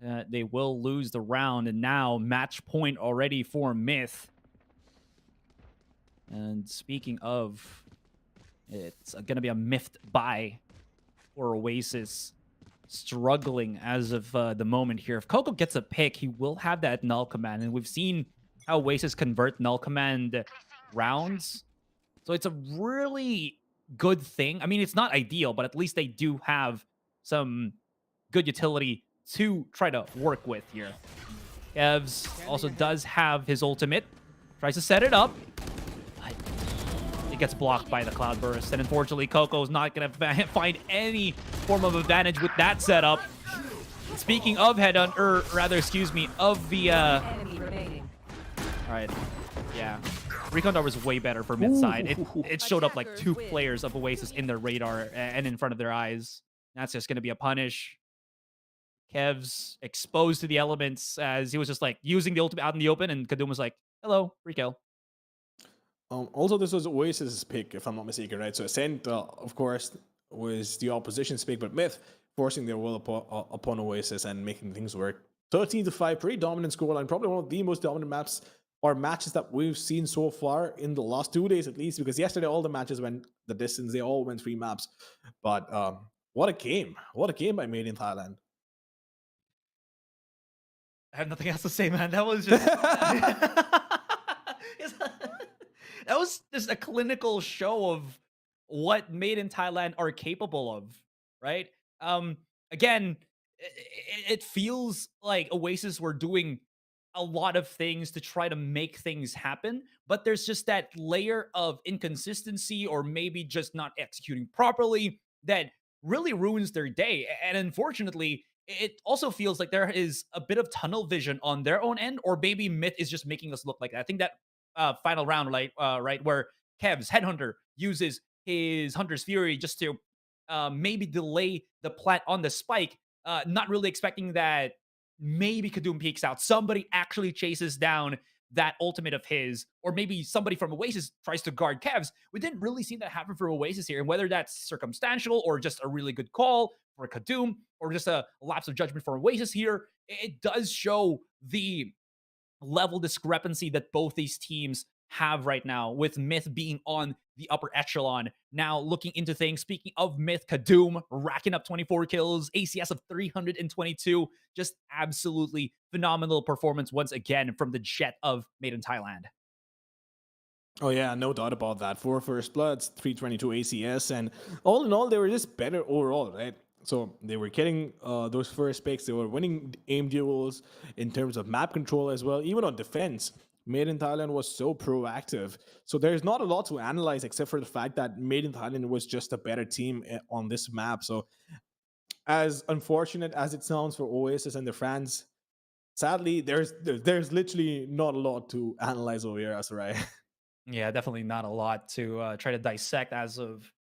they will lose the round. And now match point already for Myth. And speaking of, it's going to be a Myth buy for Oasis. Struggling as of the moment here. If Coco gets a pick, he will have that null command. And we've seen how Oasis convert null command rounds. So it's a really good thing. I mean, it's not ideal, but at least they do have some good utility to try to work with here. Evs also does have his ultimate. Tries to set it up. But it gets blocked by the Cloud Burst. And unfortunately, Coco's not going to find any form of advantage with that setup. Speaking of headhunt, or rather, excuse me, of the... Enemy remaining. All right. Yeah. Recon Tower was way better for mid side. It showed up like Attackers 2 win. players of Oasis in their radar and in front of their eyes. That's just going to be a punish. Kev's exposed to the elements as he was just like using the ultimate out in the open, and Kadum was like, hello, free kill. Also, this was Oasis's pick, if I'm not mistaken, right? So Ascent, of course, was the opposition's pick, but Myth forcing their will upon Oasis and making things work. 13-5, pretty dominant scoreline. Probably one of the most dominant maps or matches that we've seen so far in the last 2 days, at least. Because yesterday all the matches went the distance; they all went 3 maps. But what a game! What a game by Made in Thailand. I have nothing else to say, man. That was just that was just a clinical show of what Made in Thailand are capable of, right? Again, it feels like Oasis were doing a lot of things to try to make things happen, but there's just that layer of inconsistency or maybe just not executing properly that really ruins their day. And unfortunately, it also feels like there is a bit of tunnel vision on their own end, or maybe Myth is just making us look like that. I think that final round, like right where Kev's Headhunter uses his Hunter's Fury just to maybe delay the plant on the spike, not really expecting that maybe Kadum peeks out. Somebody actually chases down that ultimate of his, or maybe somebody from Oasis tries to guard Kev's. We didn't really see that happen for Oasis here, and whether that's circumstantial or just a really good call for Kadum, or just a lapse of judgment for Oasis here, it does show the level discrepancy that both these teams have right now, with Myth being on the upper echelon. Now looking into things, speaking of Myth, Kadum racking up 24 kills, ACS of 322. Just absolutely phenomenal performance once again from the Jet of Made in Thailand. Oh yeah, no doubt about that. 4 first bloods, 322 ACS, and all in all, they were just better overall, right? So they were getting those first picks. They were winning aim duels in terms of map control as well. Even on defense, Made in Thailand was so proactive. So there's not a lot to analyze except for the fact that Made in Thailand was just a better team on this map. So as unfortunate as it sounds for Oasis and their fans, sadly, there's literally not a lot to analyze over here, right? Yeah, definitely not a lot to try to dissect as of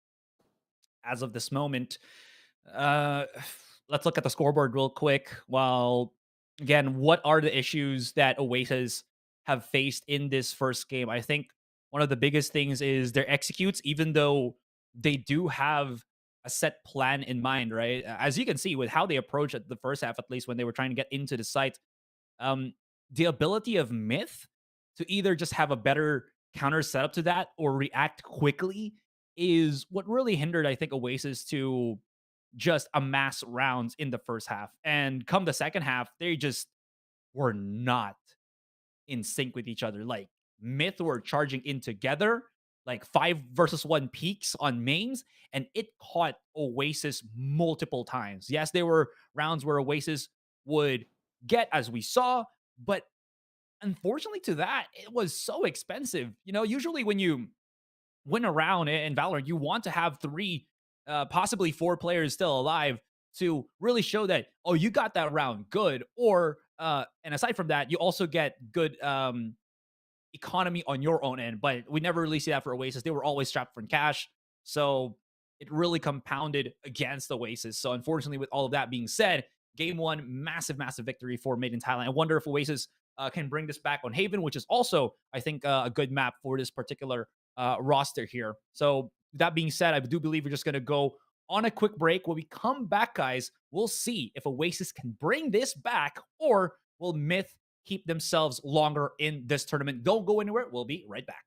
this moment. Uh, let's look at the scoreboard real quick. Well, again, what are the issues that Oasis have faced in this first game? I think one of the biggest things is their executes, even though they do have a set plan in mind, right? As you can see with how they approached it the first half, at least when they were trying to get into the site, the ability of Myth to either just have a better counter setup to that or react quickly is what really hindered, I think, Oasis to just amass rounds in the first half. And come the second half, they just were not in sync with each other. Like Myth were charging in together, like 5 versus 1 peaks on mains, and it caught Oasis multiple times. Yes, there were rounds where Oasis would get, as we saw, but unfortunately to that, it was so expensive. You know, usually when you win a round in Valorant, you want to have 3, possibly 4 players still alive to really show that, oh, you got that round good. Or, and aside from that, you also get good economy on your own end. But we never really see that for Oasis. They were always strapped for cash. So it really compounded against Oasis. So unfortunately, with all of that being said, game 1, massive, massive victory for Made in Thailand. I wonder if Oasis can bring this back on Haven, which is also, I think, a good map for this particular roster here. So that being said, I do believe we're just going to go on a quick break. When we come back, guys, we'll see if Oasis can bring this back, or will Myth keep themselves longer in this tournament. Don't go anywhere. We'll be right back.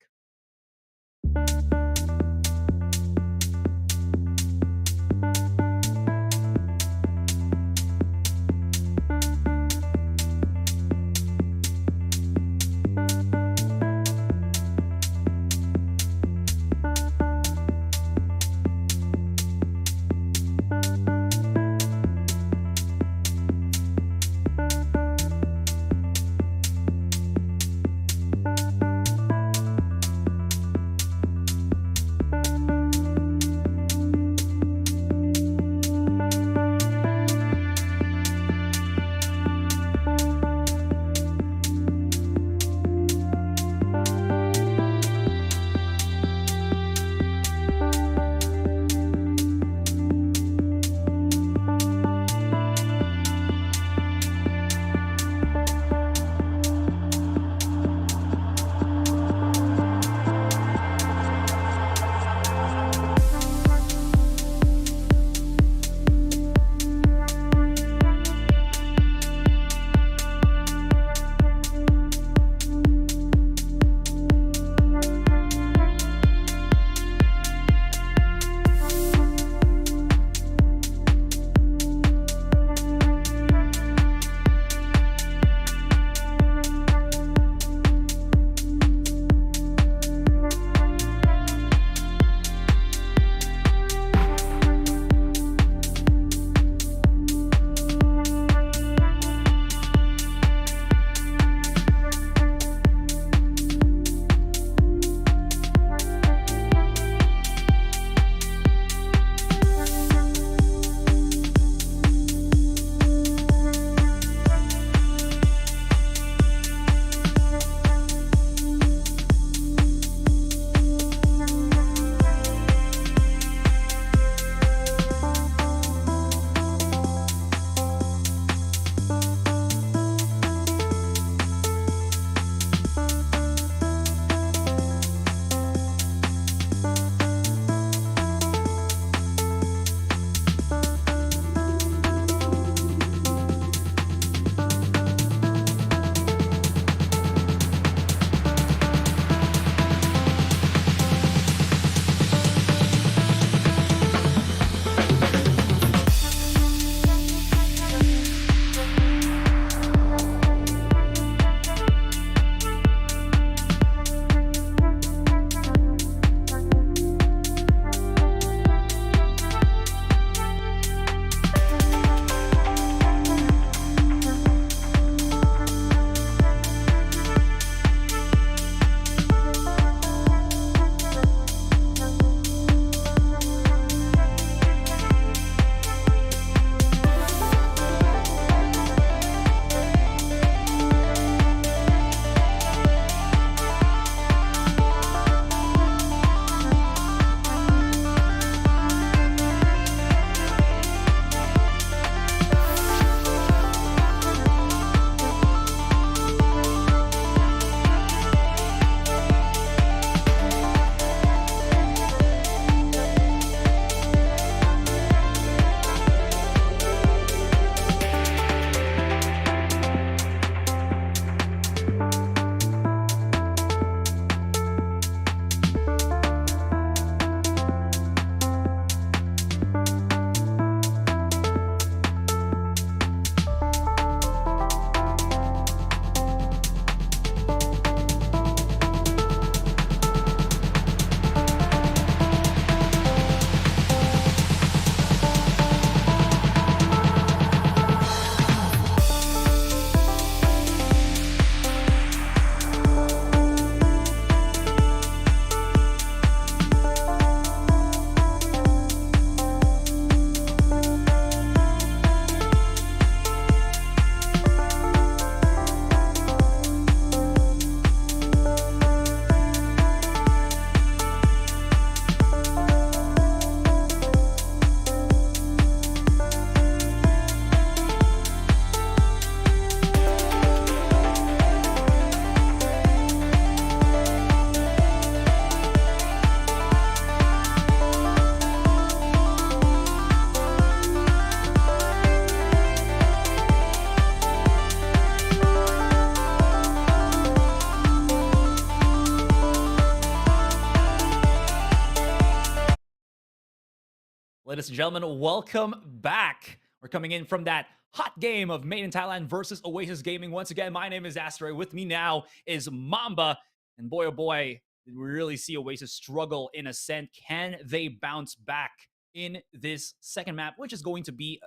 Ladies and gentlemen, welcome back. We're coming in from that hot game of Made in Thailand versus Oasis Gaming. Once again, my name is Asteroid. With me now is Mamba. And boy, oh boy, did we really see Oasis struggle in Ascent. Can they bounce back in this second map, which is going to be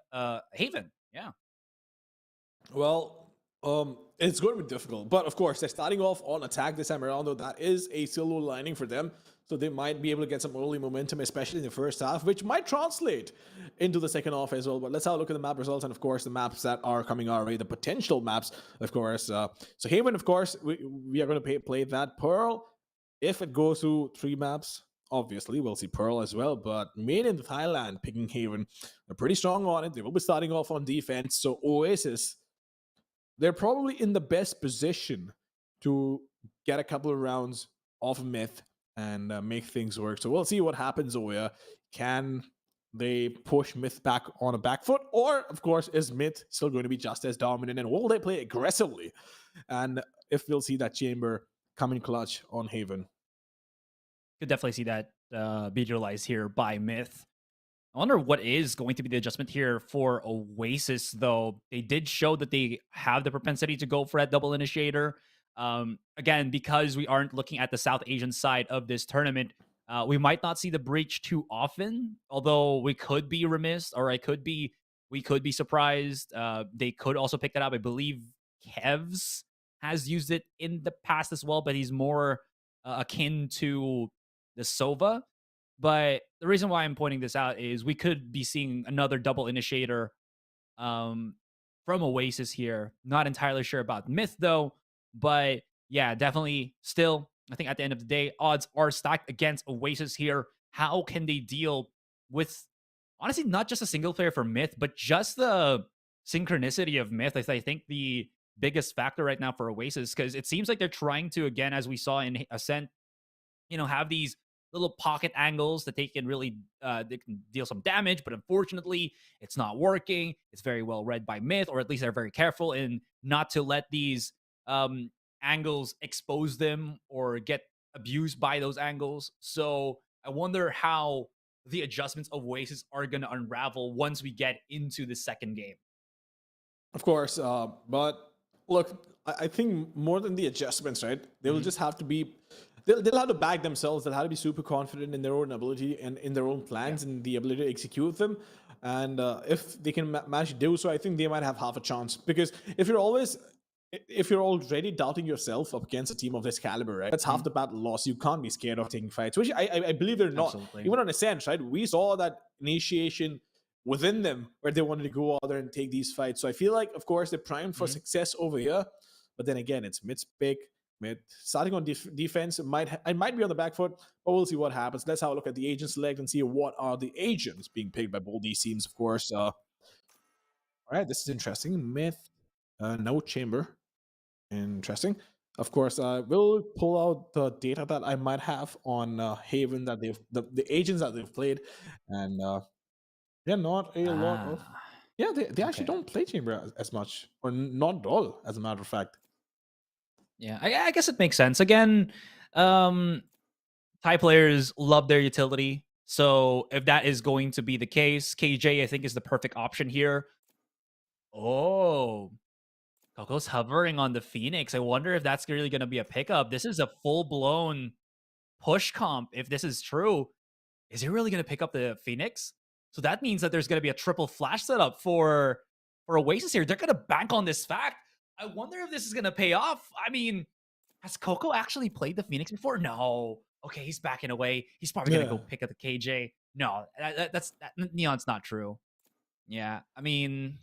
Haven? Yeah. Well, it's going to be difficult, but of course they're starting off on attack this time around. Though that is a silver lining for them, so they might be able to get some early momentum, especially in the first half, which might translate into the second half as well. But let's have a look at the map results and, of course, the maps that are coming our way, the potential maps, of course. So Haven, of course, we are going to play that. Pearl, if it goes through 3 maps, obviously we'll see Pearl as well. But Made in Thailand picking Haven, they're pretty strong on it. They will be starting off on defense. So Oasis, they're probably in the best position to get a couple of rounds off Myth and make things work. So we'll see what happens over here. Can they push Myth back on a back foot? Or, of course, is Myth still going to be just as dominant? And will they play aggressively? And if we'll see that Chamber coming clutch on Haven. Could definitely see that be utilized here by Myth. I wonder what is going to be the adjustment here for Oasis, though. They did show that they have the propensity to go for that double initiator. Again, because we aren't looking at the South Asian side of this tournament, we might not see the breach too often, although we could be remiss, or we could be surprised. They could also pick that up. I believe Kevs has used it in the past as well, but he's more akin to the Sova. But the reason why I'm pointing this out is we could be seeing another double initiator from Oasis here. Not entirely sure about Myth, though. But yeah, definitely still, I think at the end of the day, odds are stacked against Oasis here. How can they deal with, honestly, not just a single player for Myth, but just the synchronicity of Myth? I think the biggest factor right now for Oasis, because it seems like they're trying to, again, as we saw in Ascent, have these little pocket angles that they can really they can deal some damage, but unfortunately it's not working. It's very well read by Myth, or at least they're very careful in not to let these angles expose them or get abused by those angles. So I wonder how the adjustments of Oasis are going to unravel once we get into the second game. Of course, but look, I think more than the adjustments, right? They will just have to be, they'll have to back themselves. They'll have to be super confident in their own ability and in their own plans and the ability to execute them. And if they can manage to do so, I think they might have half a chance. Because if you're already doubting yourself up against a team of this caliber, right? That's half the battle loss. You can't be scared of taking fights, which I believe they're not. Absolutely. Even on Ascent, right? We saw that initiation within them where they wanted to go out there and take these fights. So I feel like, of course, they're primed for success over here. But then again, it's Myth's pick. Myth starting on defense. I might be on the back foot, but we'll see what happens. Let's have a look at the agent select and see what are the agents being picked by both these teams, of course. All right, this is interesting. Myth, no chamber. Interesting. Of course, we'll pull out the data that I might have on Haven that the agents that they've played, and not a lot of. Yeah, they actually don't play chamber as much, or not at all, as a matter of fact. Yeah, I guess it makes sense. Again, Thai players love their utility. So if that is going to be the case, KJ, I think, is the perfect option here. Oh, Coco's hovering on the Phoenix. I wonder if that's really going to be a pickup. This is a full-blown push comp. If this is true, is he really going to pick up the Phoenix? So that means that there's going to be a triple flash setup for Oasis here. They're going to bank on this fact. I wonder if this is going to pay off. I mean, has Coco actually played the Phoenix before? No. Okay, he's backing away. He's probably going to go pick up the KJ. No, that's Neon's not true. Yeah, I mean,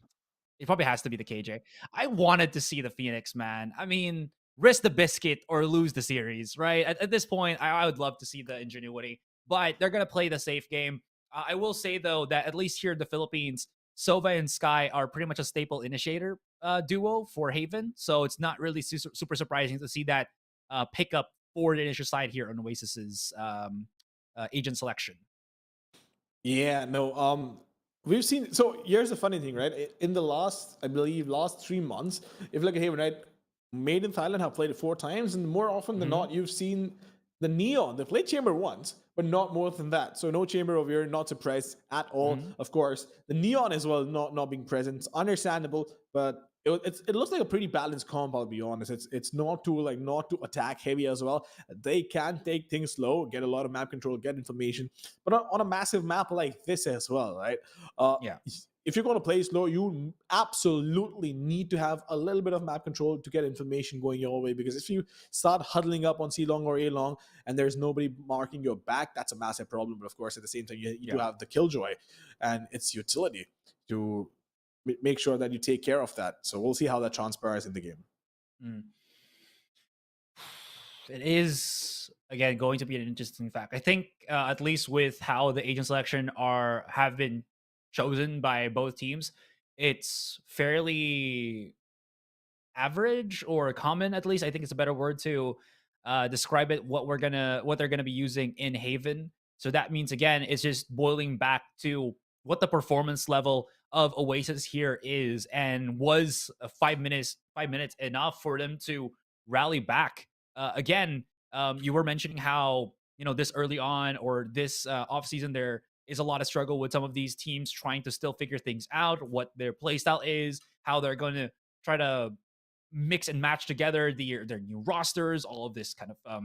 it probably has to be the KJ. I wanted to see the Phoenix, man. I mean, risk the biscuit or lose the series, right? At this point, I would love to see the ingenuity, but they're going to play the safe game. I will say, though, that at least here in the Philippines, Sova and Sky are pretty much a staple initiator duo for Haven. So it's not really super surprising to see that pickup for the initial side here on Oasis's agent selection. Yeah, no, we've seen, so here's the funny thing, right? In the last 3 months, if you look at Haven, right, Made in Thailand have played it 4 times, and more often than not, you've seen the Neon, they played Chamber once, but not more than that. So no Chamber over here, not surprised at all. Of course, the Neon as well, not being present. It's understandable, but it looks like a pretty balanced comp. I'll be honest. It's not too attack heavy as well. They can take things slow, get a lot of map control, get information, but on a massive map like this as well, right? Yeah. If you're going to play slow, you absolutely need to have a little bit of map control to get information going your way. Because if you start huddling up on C long or A long and there's nobody marking your back, that's a massive problem. But of course, at the same time, you do have the Killjoy and its utility to make sure that you take care of that. So we'll see how that transpires in the game. It is, again, going to be an interesting fact. I think at least with how the agent selection have been chosen by both teams, it's fairly average or common. At least I think it's a better word to describe it. What they're gonna be using in Haven. So that means, again, it's just boiling back to what the performance level of Oasis here is, and was 5 minutes enough for them to rally back. Again, you were mentioning how, this early on or this off season, there is a lot of struggle with some of these teams trying to still figure things out, what their playstyle is, how they're going to try to mix and match together their new rosters, all of this kind of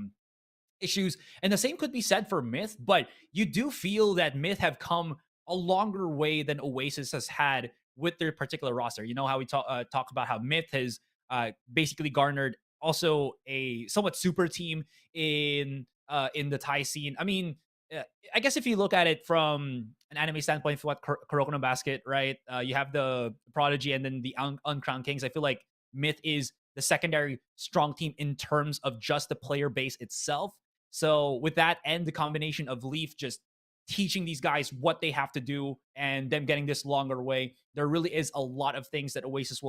issues. And the same could be said for Myth, but you do feel that Myth have come a longer way than Oasis has had with their particular roster. You know how we talk about how Myth has basically garnered also a somewhat super team in the Thai scene. I mean, I guess if you look at it from an anime standpoint, for what Kuroko Basket, right? You have the Prodigy and then the Uncrowned Kings. I feel like Myth is the secondary strong team in terms of just the player base itself. So with that and the combination of Leaf just teaching these guys what they have to do and them getting this longer way, there really is a lot of things that Oasis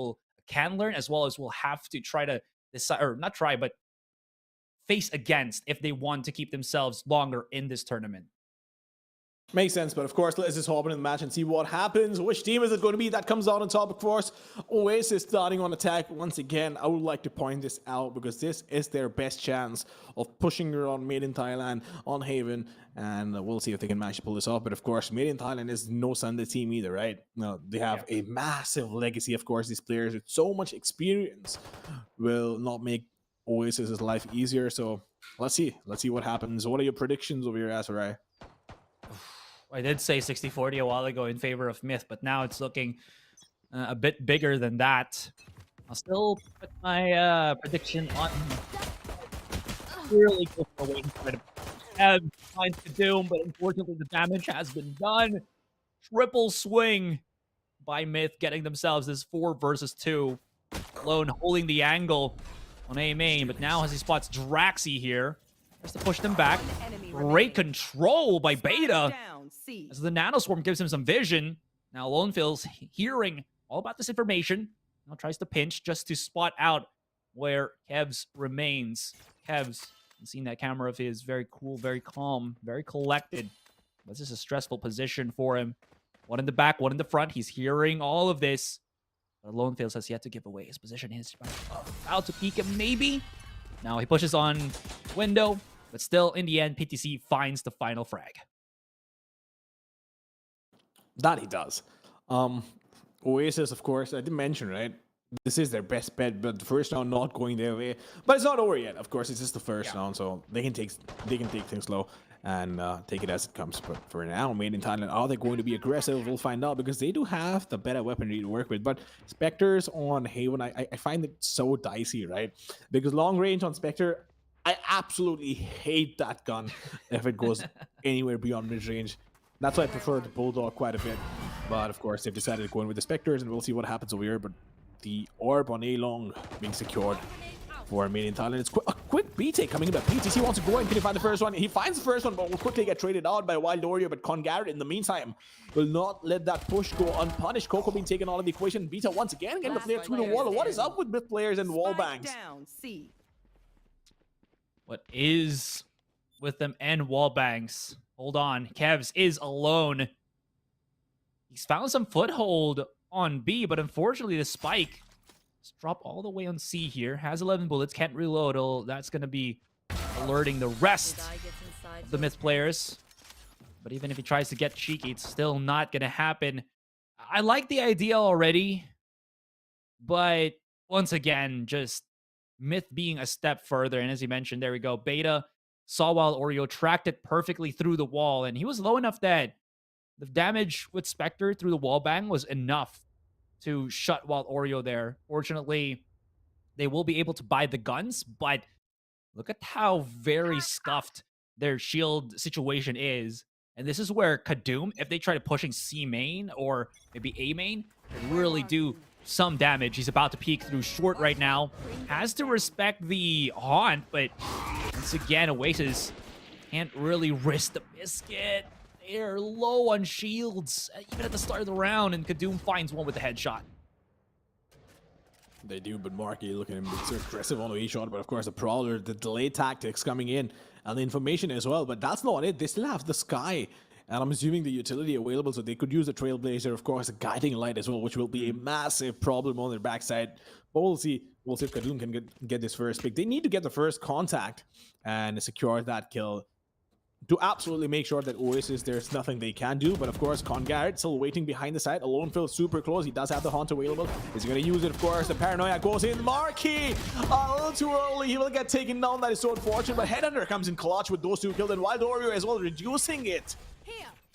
can learn, as well as will have to try to decide, or not try, but face against if they want to keep themselves longer in this tournament. Makes sense, but of course, let's just hop into the match and see what happens. Which team is it going to be that comes out on top? Of course, Oasis starting on attack once again. I would like to point this out because this is their best chance of pushing around Made in Thailand on Haven, and we'll see if they can manage to pull this off. But of course, Made in Thailand is no Sunday team either, right? No, they have a massive legacy. Of course, these players with so much experience will not make Oasis's life easier. So let's see what happens. What are your predictions over here, Asarai? I did say 60-40 a while ago in favor of Myth, but now it's looking a bit bigger than that. I'll still put my prediction on really go for waiting for it. Have finds the Doom, but unfortunately the damage has been done. Triple swing by Myth, getting themselves this 4 versus 2. Alone holding the angle on A main, but now as he spots Draxi here, has to push them back. Great control by Beta as the nanoswarm gives him some vision. Now Lone feels hearing all about this information. Now tries to pinch just to spot out where Kevs remains. Kevs, seen that camera of his, very cool, very calm, very collected. But this is a stressful position for him. One in the back, one in the front. He's hearing all of this. But Lonefield has yet to give away his position. He's about to peek him, maybe. Now he pushes on window, but still, in the end, PTC finds the final frag. That he does. Oasis, of course, I didn't mention, right? This is their best bet, but the first round not going their way. But it's not over yet. Of course, it's just the first round, so they can take things slow and take it as it comes. But for now, Made in Thailand, are they going to be aggressive? We'll find out, because they do have the better weaponry to work with. But Spectres on Haven, I find it so dicey, right? Because long range on Spectre, I absolutely hate that gun if it goes anywhere beyond mid range. That's why I prefer the Bulldog quite a bit. But of course, they've decided to go in with the Spectres, and we'll see what happens over here. But the orb on A-Long being secured for Made in Thailand. It's a quick B-take coming in, but PTC wants to go in. Can he find the first one? He finds the first one, but will quickly get traded out by Wild Warrior. But Con Garrett, in the meantime, will not let that push go unpunished. Coco being taken out of the equation. Beta once again getting the player through the wall. What is up with mid players and wall bangs? What is with them and wall bangs? Hold on. Kevs is alone. He's found some foothold on B, but unfortunately the spike just dropped all the way on C here. Has 11 bullets, can't reload. That's going to be a alerting the rest of the Myth players. But even if he tries to get cheeky, it's still not going to happen. I like the idea already, but once again, just Myth being a step further. And as you mentioned, there we go. Beta saw Wild Oreo, tracked it perfectly through the wall, and he was low enough that the damage with Spectre through the wall bang was enough to shut Wild Oreo there. Fortunately, they will be able to buy the guns, but look at how very scuffed their shield situation is. And this is where Kadum, if they try to pushing C main or maybe A main, can really do some damage. He's about to peek through short right now. Has to respect the haunt, but once again, Oasis can't really risk the biscuit. They're low on shields, even at the start of the round, and Kadum finds one with the headshot. They do, but Marky looking at him so aggressive on the A-shot, but of course the Prowler, the delay tactics coming in, and the information as well, but that's not it. They still have the Sky, and I'm assuming the utility available, so they could use the Trailblazer, of course, a guiding light as well, which will be a massive problem on their backside. But we'll see if Kadum can get this first pick. They need to get the first contact and secure that kill to absolutely make sure that Oasis, there's nothing they can do. But of course, Congarrett still waiting behind the side. Alone feels super close. He does have the Haunt available. He's going to use it, of course. The Paranoia goes in. Marquee, a little too early. He will get taken down. That is so unfortunate. But Headhunter comes in clutch with those two kills. And Wild Oreo as well, reducing it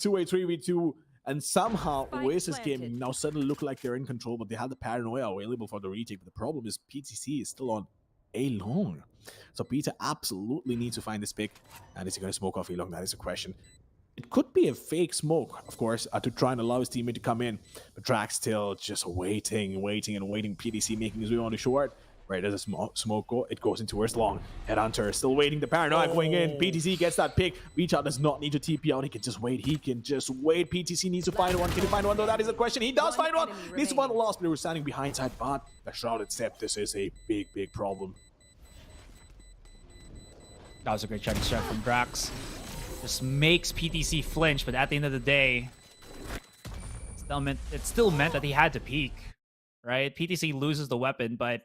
to a 3v2. And somehow, Oasis game now suddenly look like they're in control. But they have the Paranoia available for the retake. But the problem is PTC is still on A-Long. So Peter absolutely needs to find this pick. And is he going to smoke off A-Long? That is a question. It could be a fake smoke, of course, to try and allow his teammate to come in. But Drax still just waiting. PTC making his way on the short. Right, there's a smoke go. It goes in towards long. Headhunter still waiting. The Paranoia going in. PTC gets that pick. Beachheart does not need to TP out. He can just wait. PTC needs to find one. Can he find one? Though that is the question. He does find one. Needs to find the last, but he was standing behind side. But the Shrouded Step, this is a big problem. That was a great check from Drax. Just makes PTC flinch, but at the end of the day, it still meant that he had to peek, right? PTC loses the weapon, but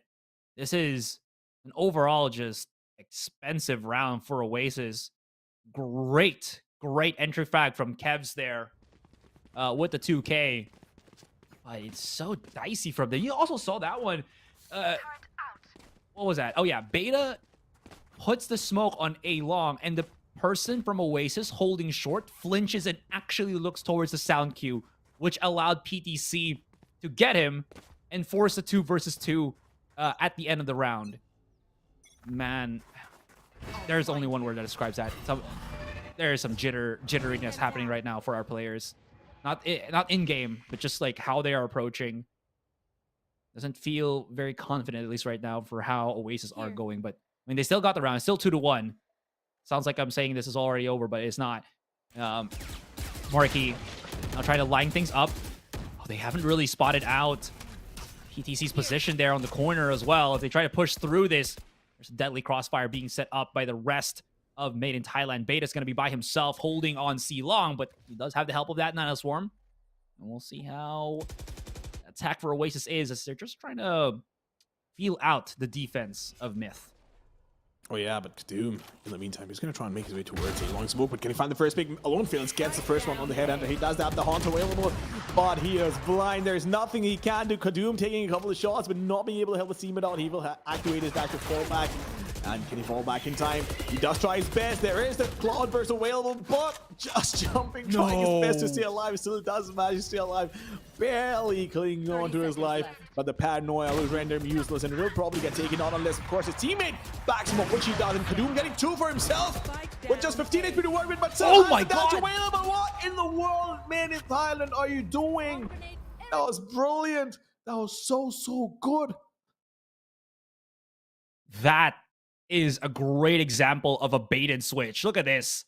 this is an overall just expensive round for Oasis. Great entry frag from Kevs there with the 2K. But it's so dicey from there. You also saw that one. What was that? Oh yeah, Beta puts the smoke on A-Long, and the person from Oasis holding short flinches and actually looks towards the sound cue, which allowed PTC to get him and force a 2 versus 2 at the end of the round. Man, there's only one word that describes that. There is some jitteriness happening right now for our players. Not in-game, but just like how they are approaching. Doesn't feel very confident, at least right now, for how Oasis are going, but I mean, they still got the round. It's still 2-1. Sounds like I'm saying this is already over, but it's not. Marky now trying to line things up. Oh, they haven't really spotted out PTC's position there on the corner as well. If they try to push through this, there's a deadly crossfire being set up by the rest of Made in Thailand. Beta's going to be by himself holding on C-Long, but he does have the help of that Nanoswarm. And we'll see how attack for Oasis is, as they're just trying to feel out the defense of Myth. Oh yeah, but Kadum, in the meantime, he's going to try and make his way towards a long smoke, but can he find the first pick? Alone Fields gets the first one on the Headhunter. He does have the Haunt available, but he is blind. There's nothing he can do. Kadum taking a couple of shots, but not being able to help his teammate out. He will activate his dash to fall back. And can he fall back in time? He does try his best. There is the Cloud Burst available, but just jumping, trying his best to stay alive. Still doesn't manage to stay alive. Barely clinging on to his life. But the Paranoia will render him useless and will probably get taken out unless, of course, his teammate backs him up, which he does. And Kadum getting 2 for himself with just 15 HP to work with. But still has the dash available. What in the world, man, in Thailand, are you doing? That was brilliant. That was so good. That is a great example of a bait and switch. Look at this.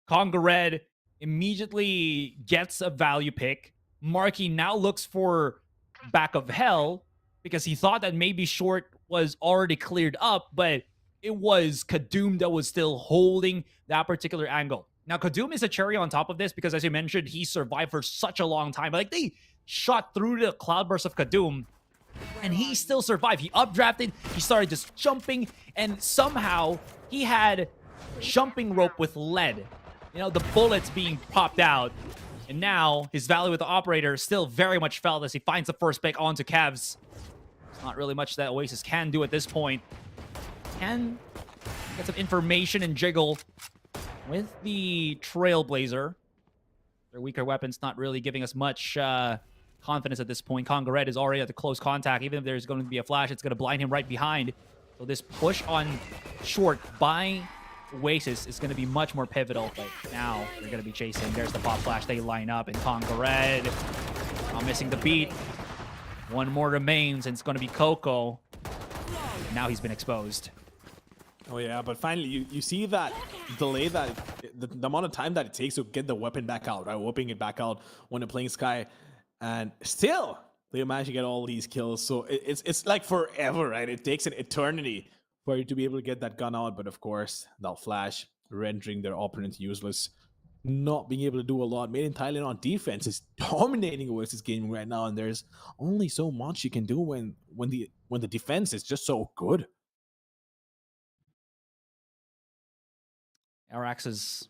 Conga Red immediately gets a value pick. Marky now looks for Back of Hell because he thought that maybe short was already cleared up, but it was Kadum that was still holding that particular angle. Now, Kadum is a cherry on top of this because, as you mentioned, he survived for such a long time. Like, they shot through the cloudburst of Kadum, and he still survived. He updrafted, he started just jumping, and somehow he had jumping rope with lead. You know, the bullets being popped out. And now his value with the operator is still very much felt as he finds the first pick onto Kevs. There's not really much that Oasis can do at this point. Can get some information and jiggle with the Trailblazer. Their weaker weapons not really giving us much confidence at this point. Conga Red is already at the close contact. Even if there's going to be a flash, it's going to blind him right behind. So this push on short by Oasis is going to be much more pivotal, but now they're going to be chasing. There's the pop flash. They line up, and Conga Red not missing the beat. One more remains, and it's going to be Coco. And now he's been exposed. Oh yeah, but finally you see that delay, that the amount of time that it takes to get the weapon back out, right? Whipping it back out when they're playing Sky, and still they manage to get all these kills. So it's like forever, right? It takes an eternity for you to be able to get that gun out. But of course, that flash rendering their opponent useless, not being able to do a lot. Made in Thailand on defense is dominating Oasis gaming right now, and there's only so much you can do when the defense is just so good. Arax is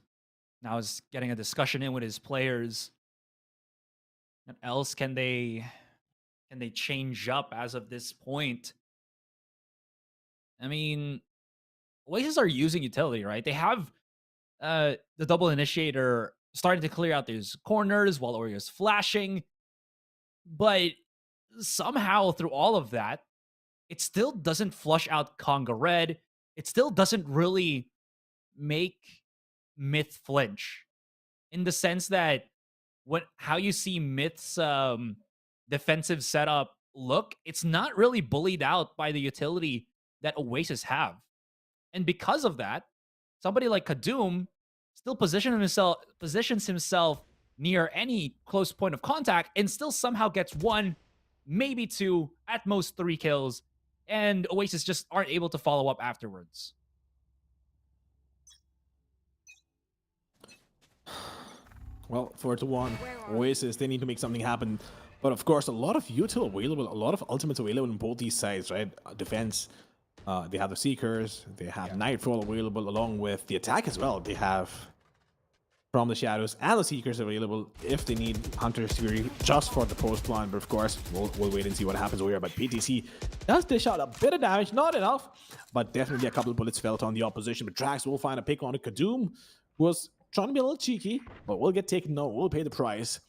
getting a discussion in with his players. What else can they change up as of this point? I mean, Oasis are using utility, right? They have the double initiator starting to clear out these corners while Oreo's flashing. But somehow through all of that, it still doesn't flush out Conga Red. It still doesn't really make Myth flinch, in the sense that how you see Myth's defensive setup look, it's not really bullied out by the utility that Oasis have. And because of that, somebody like Kadum still positions himself near any close point of contact and still somehow gets 1, maybe 2, at most 3 kills, and Oasis just aren't able to follow up afterwards. Well, 4-1, Oasis, they need to make something happen. But of course, a lot of util available, a lot of ultimates available on both these sides, right? Defense, they have the Seekers, they have Nightfall available along with the attack as well. They have From the Shadows and the Seekers available if they need Hunter's Fury just for the post plan. But of course, we'll wait and see what happens over here. But PTC does dish out a bit of damage, not enough, but definitely a couple of bullets felt on the opposition. But Drax will find a pick on it. Kadum was trying to be a little cheeky, but we'll get taken. No, we'll pay the price.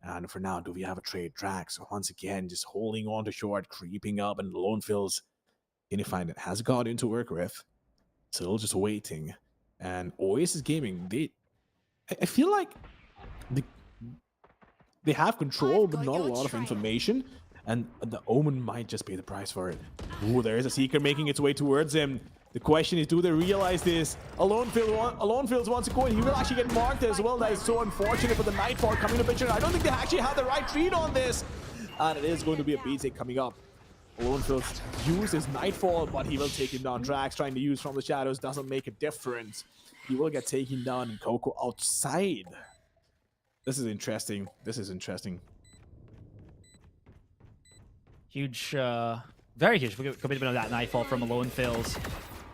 And for now, do we have a trade? Drax, once again, just holding on to short, creeping up, and Lone Fills. Can you find it? Has got in to work with. Still just waiting. And Oasis Gaming, I feel like they have control, but not a lot of information. And the Omen might just pay the price for it. Ooh, there is a Seeker making its way towards him. The question is, do they realize this? Alone Fields wants to go, and he will actually get marked as well. That is so unfortunate for the Nightfall coming to picture. I don't think they actually have the right read on this. And it is going to be a B-take coming up. Alone Fields uses Nightfall, but he will take him down. Drax trying to use From the Shadows doesn't make a difference. He will get taken down, and Coco outside. This is interesting. This is interesting. Huge, very huge commitment of that Nightfall from Alone Fills.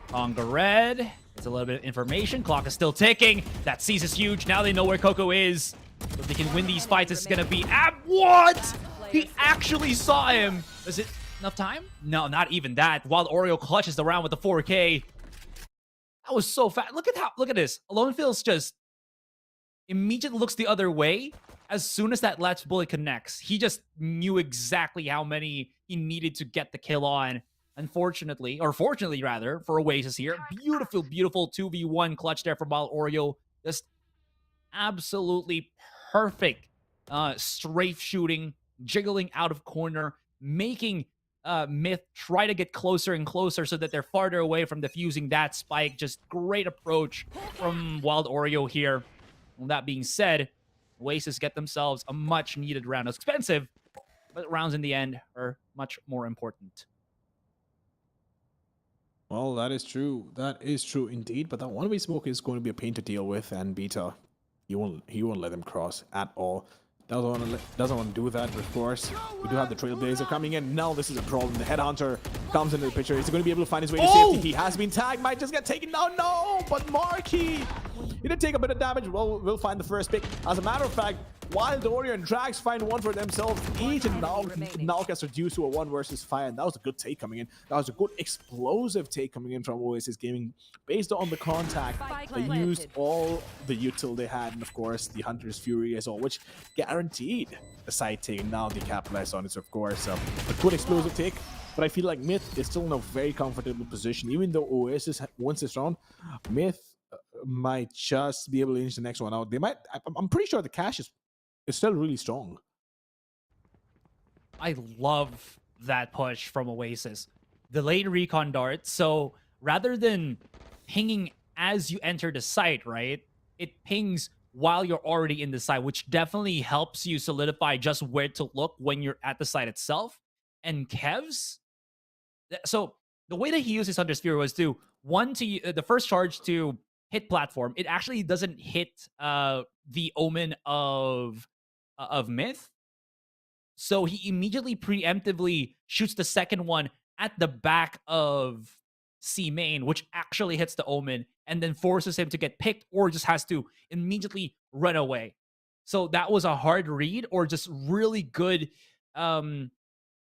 Conga Red. It's a little bit of information. Clock is still ticking. That seize is huge. Now they know where Coco is. If they can win these fights, it's going to be... What? He actually saw him. Is it enough time? No, not even that. While Oreo clutches the round with the 4K. That was so fast. Look at this. Alone Fills just immediately looks the other way. As soon as that last bullet connects, he just knew exactly how many he needed to get the kill on. Unfortunately, or fortunately rather, for Oasis here. Beautiful, beautiful 2v1 clutch there from Wild Oreo. Just absolutely perfect strafe shooting, jiggling out of corner, making Myth try to get closer and closer so that they're farther away from defusing that spike. Just great approach from Wild Oreo here. Well, that being said, Oasis get themselves a much needed round. It's expensive, but rounds in the end are much more important. Well, that is true. That is true indeed. But that one-way smoke is going to be a pain to deal with, and Beta, he won't let them cross at all. Doesn't want to do that, but of course, we do have the Trailblazer coming in. Now this is a problem. The Headhunter comes into the picture. Is he going to be able to find his way to safety? He has been tagged. Might just get taken down. No, but Marky, he did take a bit of damage. Well, we'll find the first pick. As a matter of fact, Wild Warrior and Drags find one for themselves each, and now gets reduced to a 1 versus 5, and that was a good take coming in. That was a good explosive take coming in from Oasis Gaming based on the contact. They used all the util they had, and of course the Hunter's Fury as well, which guaranteed the side take, and now they capitalized on it. So of course a good explosive take, but I feel like Myth is still in a very comfortable position. Even though Oasis wins this round, Myth might just be able to inch the next one out. They might. I'm pretty sure the cash is still really strong. I love that push from Oasis. The late recon dart. So rather than pinging as you enter the site, right? It pings while you're already in the site, which definitely helps you solidify just where to look when you're at the site itself. And Kev's, so the way that he used his Hunter's Fury was to the first charge to hit platform. It actually doesn't hit the Omen of Myth. So he immediately preemptively shoots the second one at the back of C main, which actually hits the Omen and then forces him to get picked or just has to immediately run away. So that was a hard read or just really good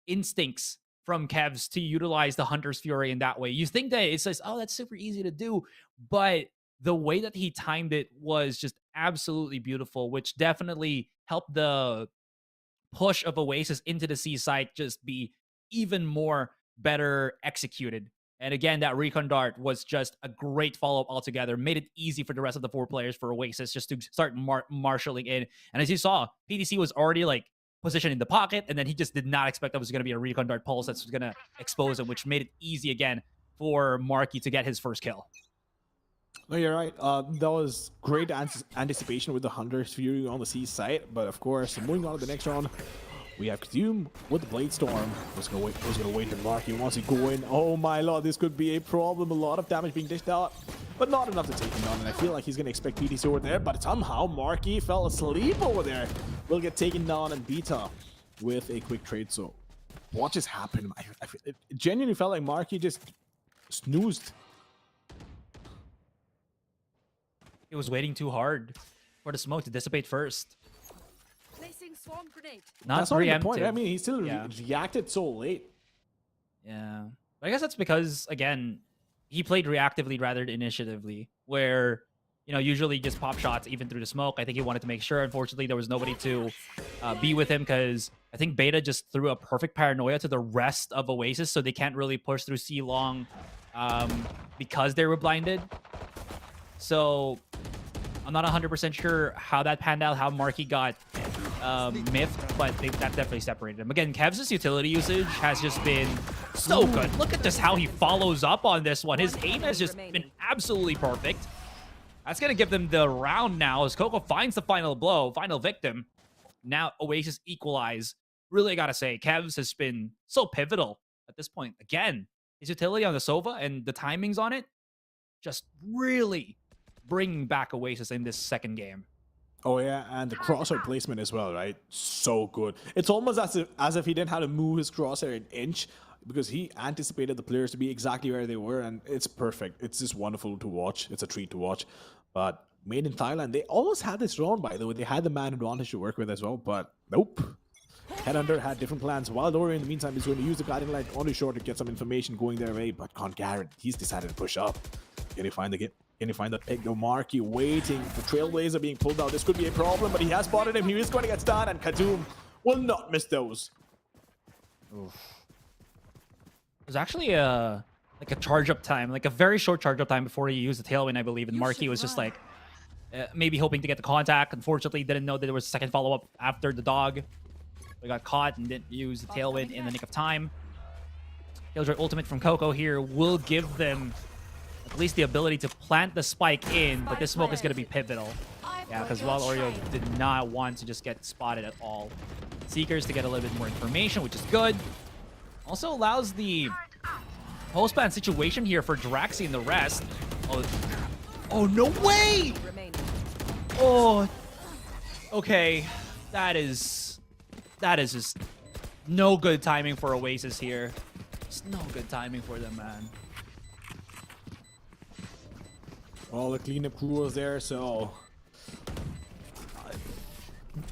instincts from Kevs to utilize the Hunter's Fury in that way. You think that it says, oh, that's super easy to do, but the way that he timed it was just absolutely beautiful, which definitely helped the push of Oasis into the C site just be even more better executed. And again, that recon dart was just a great follow-up altogether. Made it easy for the rest of the 4 players for Oasis just to start marshalling in. And as you saw, PTC was already like positioned in the pocket, and then he just did not expect that was going to be a recon dart pulse that's going to expose him, which made it easy again for Marky to get his first kill. No, you're right. That was great anticipation with the Hunter's Fury on the C site. But of course, moving on to the next round, we have Kadoom with the Blade Storm. Who's gonna wait for Marky? Wants to go in. Oh my lord, this could be a problem. A lot of damage being dished out, but not enough to take him down. And I feel like he's gonna expect PTC over there, but somehow Marky fell asleep over there. Will get taken down and Beta with a quick trade. So what just happened? It genuinely felt like Marky just snoozed. He was waiting too hard for the smoke to dissipate first. Placing swarm grenade. Not That's not the preemptive. point. I mean, he still reacted so late. Yeah. But I guess that's because, again, he played reactively rather than initiatively, where, you know, usually just pop shots even through the smoke. I think he wanted to make sure. Unfortunately, there was nobody to be with him because I think Beta just threw a perfect paranoia to the rest of Oasis, so they can't really push through C long because they were blinded. So I'm not 100% sure how that panned out, how Marky got miffed, but that definitely separated him. Again, Kev's utility usage has just been so good. Look at just how he follows up on this one. His aim has just been absolutely perfect. That's going to give them the round now as Coco finds the final blow, final victim. Now Oasis equalize. Really got to say, Kev's has been so pivotal at this point. Again, his utility on the Sova and the timings on it, just really bringing back Oasis in this second game. Oh yeah, and the crosshair placement as well, right? So good. It's almost as if he didn't have to move his crosshair an inch because he anticipated the players to be exactly where they were, and it's perfect. It's just wonderful to watch. It's a treat to watch. But made in Thailand, they almost had this round, by the way. They had the man advantage to work with as well, but nope. Headhunter had different plans. Wild Warrior, in the meantime, is going to use the guiding light on his shore to get some information going their way, but can't guarantee. He's decided to push up. Can he find the pick? No, Marky waiting. The Trailblazer being pulled out. This could be a problem, but he has spotted him. He is going to get stunned, and Kadoom will not miss those. Oof. It was actually a charge up time, like a very short charge up time before he used the tailwind, I believe. And Marky was just like maybe hoping to get the contact. Unfortunately, didn't know that there was a second follow up after the dog. We got caught and didn't use the tailwind in the nick of time. Killjoy ultimate from Coco here will give them at least the ability to plant the spike in, but this smoke is going to be pivotal. Yeah, because Wild Oreo did not want to just get spotted at all. Seekers to get a little bit more information, which is good. Also allows the post-ban situation here for Draxi and the rest. Oh, no way! Remaining. Oh, okay. That is just no good timing for Oasis here. Just no good timing for them, man. Well, the cleanup crew was there, so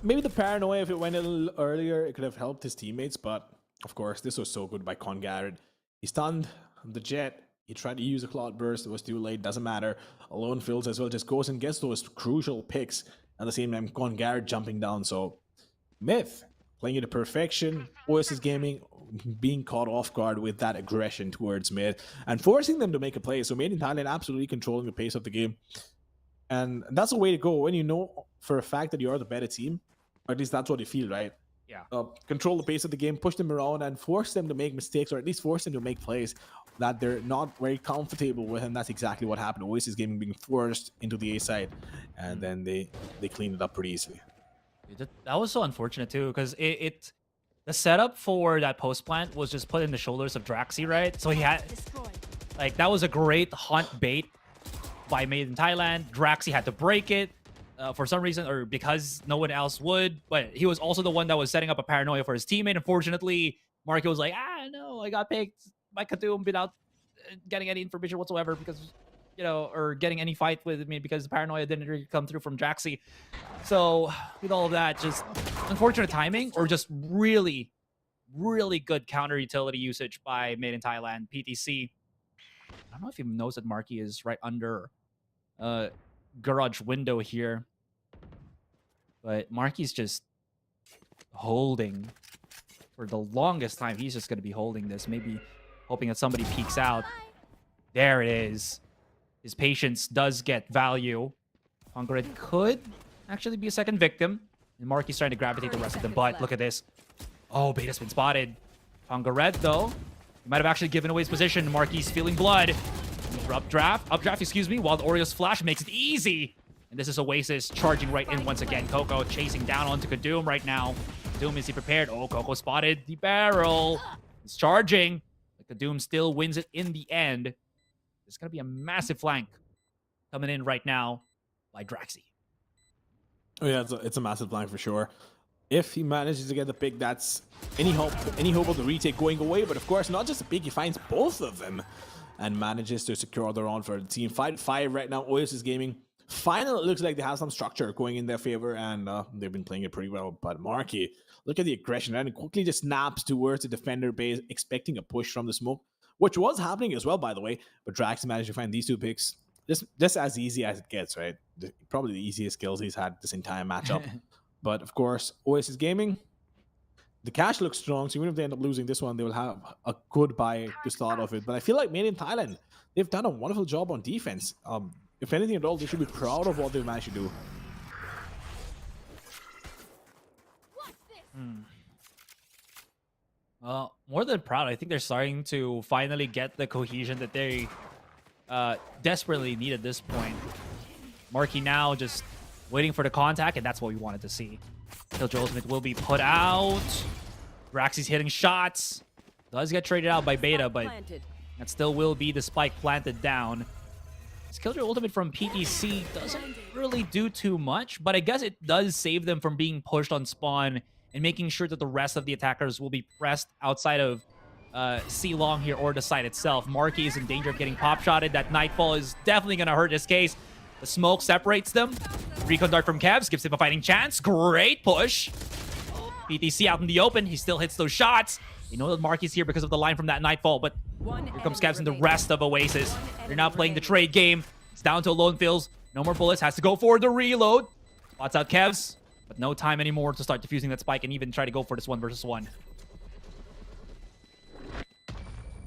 maybe the paranoia, if it went a little earlier, it could have helped his teammates. But of course, this was so good by Garrett. He stunned the Jet. He tried to use a Cloud Burst. It was too late. Doesn't matter. Alone Fills as well just goes and gets those crucial picks. At the same time, Garrett jumping down. So Myth playing it to perfection. Oasis Gaming being caught off guard with that aggression towards mid and forcing them to make a play. So Made in Thailand absolutely controlling the pace of the game. And that's the way to go when you know for a fact that you're the better team. Or at least that's what you feel, right? Yeah. Control the pace of the game, push them around, and force them to make mistakes, or at least force them to make plays that they're not very comfortable with. And that's exactly what happened. Oasis Gaming being forced into the A side, and then they cleaned it up pretty easily. That was so unfortunate too, because the setup for that post plant was just put in the shoulders of Draxi, right? So he had Destroyed. like that was a great hunt bait by Made in Thailand. Draxi had to break it for some reason, or because no one else would. But he was also the one that was setting up a paranoia for his teammate. Unfortunately, Marky was like, no, I got picked by Khadoom without getting any information whatsoever because, you know, or getting any fight with me because the paranoia didn't really come through from Draxi. So with all of that, just unfortunate timing or just really, really good counter utility usage by Made in Thailand. PTC. I don't know if he knows that Marky is right under garage window here, but Marky's just holding for the longest time. He's just going to be holding this, maybe hoping that somebody peeks out. There it is. His patience does get value. Hungred could actually be a second victim, and Marky's trying to gravitate the rest of them, but look at this. Oh, Beta's been spotted. Hungred, though, he might have actually given away his position. Marky's feeling blood. Updraft, excuse me, while the Oreos flash makes it easy. And this is Oasis charging right in once again. Coco chasing down onto Khadoom right now. Khadoom, is he prepared? Oh, Coco spotted the barrel. He's charging. But Khadoom still wins it in the end. There's going to be a massive flank coming in right now by Draxi. Oh yeah, it's a massive flank for sure. If he manages to get the pick, that's any hope of the retake going away. But of course, not just the pick, he finds both of them and manages to secure the round for the team. 5-5 right now, Oasis Gaming. Finally, it looks like they have some structure going in their favor, and they've been playing it pretty well. But Marky, look at the aggression, and it quickly just snaps towards the defender base, expecting a push from the smoke, which was happening as well, by the way. But Drax managed to find these two picks. Just as easy as it gets, right? Probably the easiest kills he's had this entire matchup. But of course, Oasis Gaming, the cash looks strong, so even if they end up losing this one, they will have a good buy to start off with. But I feel like Made in Thailand, they've done a wonderful job on defense. If anything at all, they should be proud of what they've managed to do. More than proud, I think they're starting to finally get the cohesion that they desperately need at this point. Marky now just waiting for the contact, and that's what we wanted to see. Killjoy Ultimate will be put out. Draxi's hitting shots. Does get traded out by Beta, but that still will be the spike planted down. This Killjoy Ultimate from PTC doesn't really do too much, but I guess it does save them from being pushed on spawn and making sure that the rest of the attackers will be pressed outside of C-Long here or the site itself. Marky is in danger of getting pop-shotted. That Nightfall is definitely going to hurt this case. The smoke separates them. Recon Dart from Kevs gives him a fighting chance. Great push. PTC out in the open. He still hits those shots. You know that Marky's here because of the line from that Nightfall, but here comes Kevs and the rest of Oasis. They're now playing the trade game. It's down to Alone Fills. No more bullets. Has to go for the reload. Spots out Kevs, but no time anymore to start defusing that spike and even try to go for this 1v1.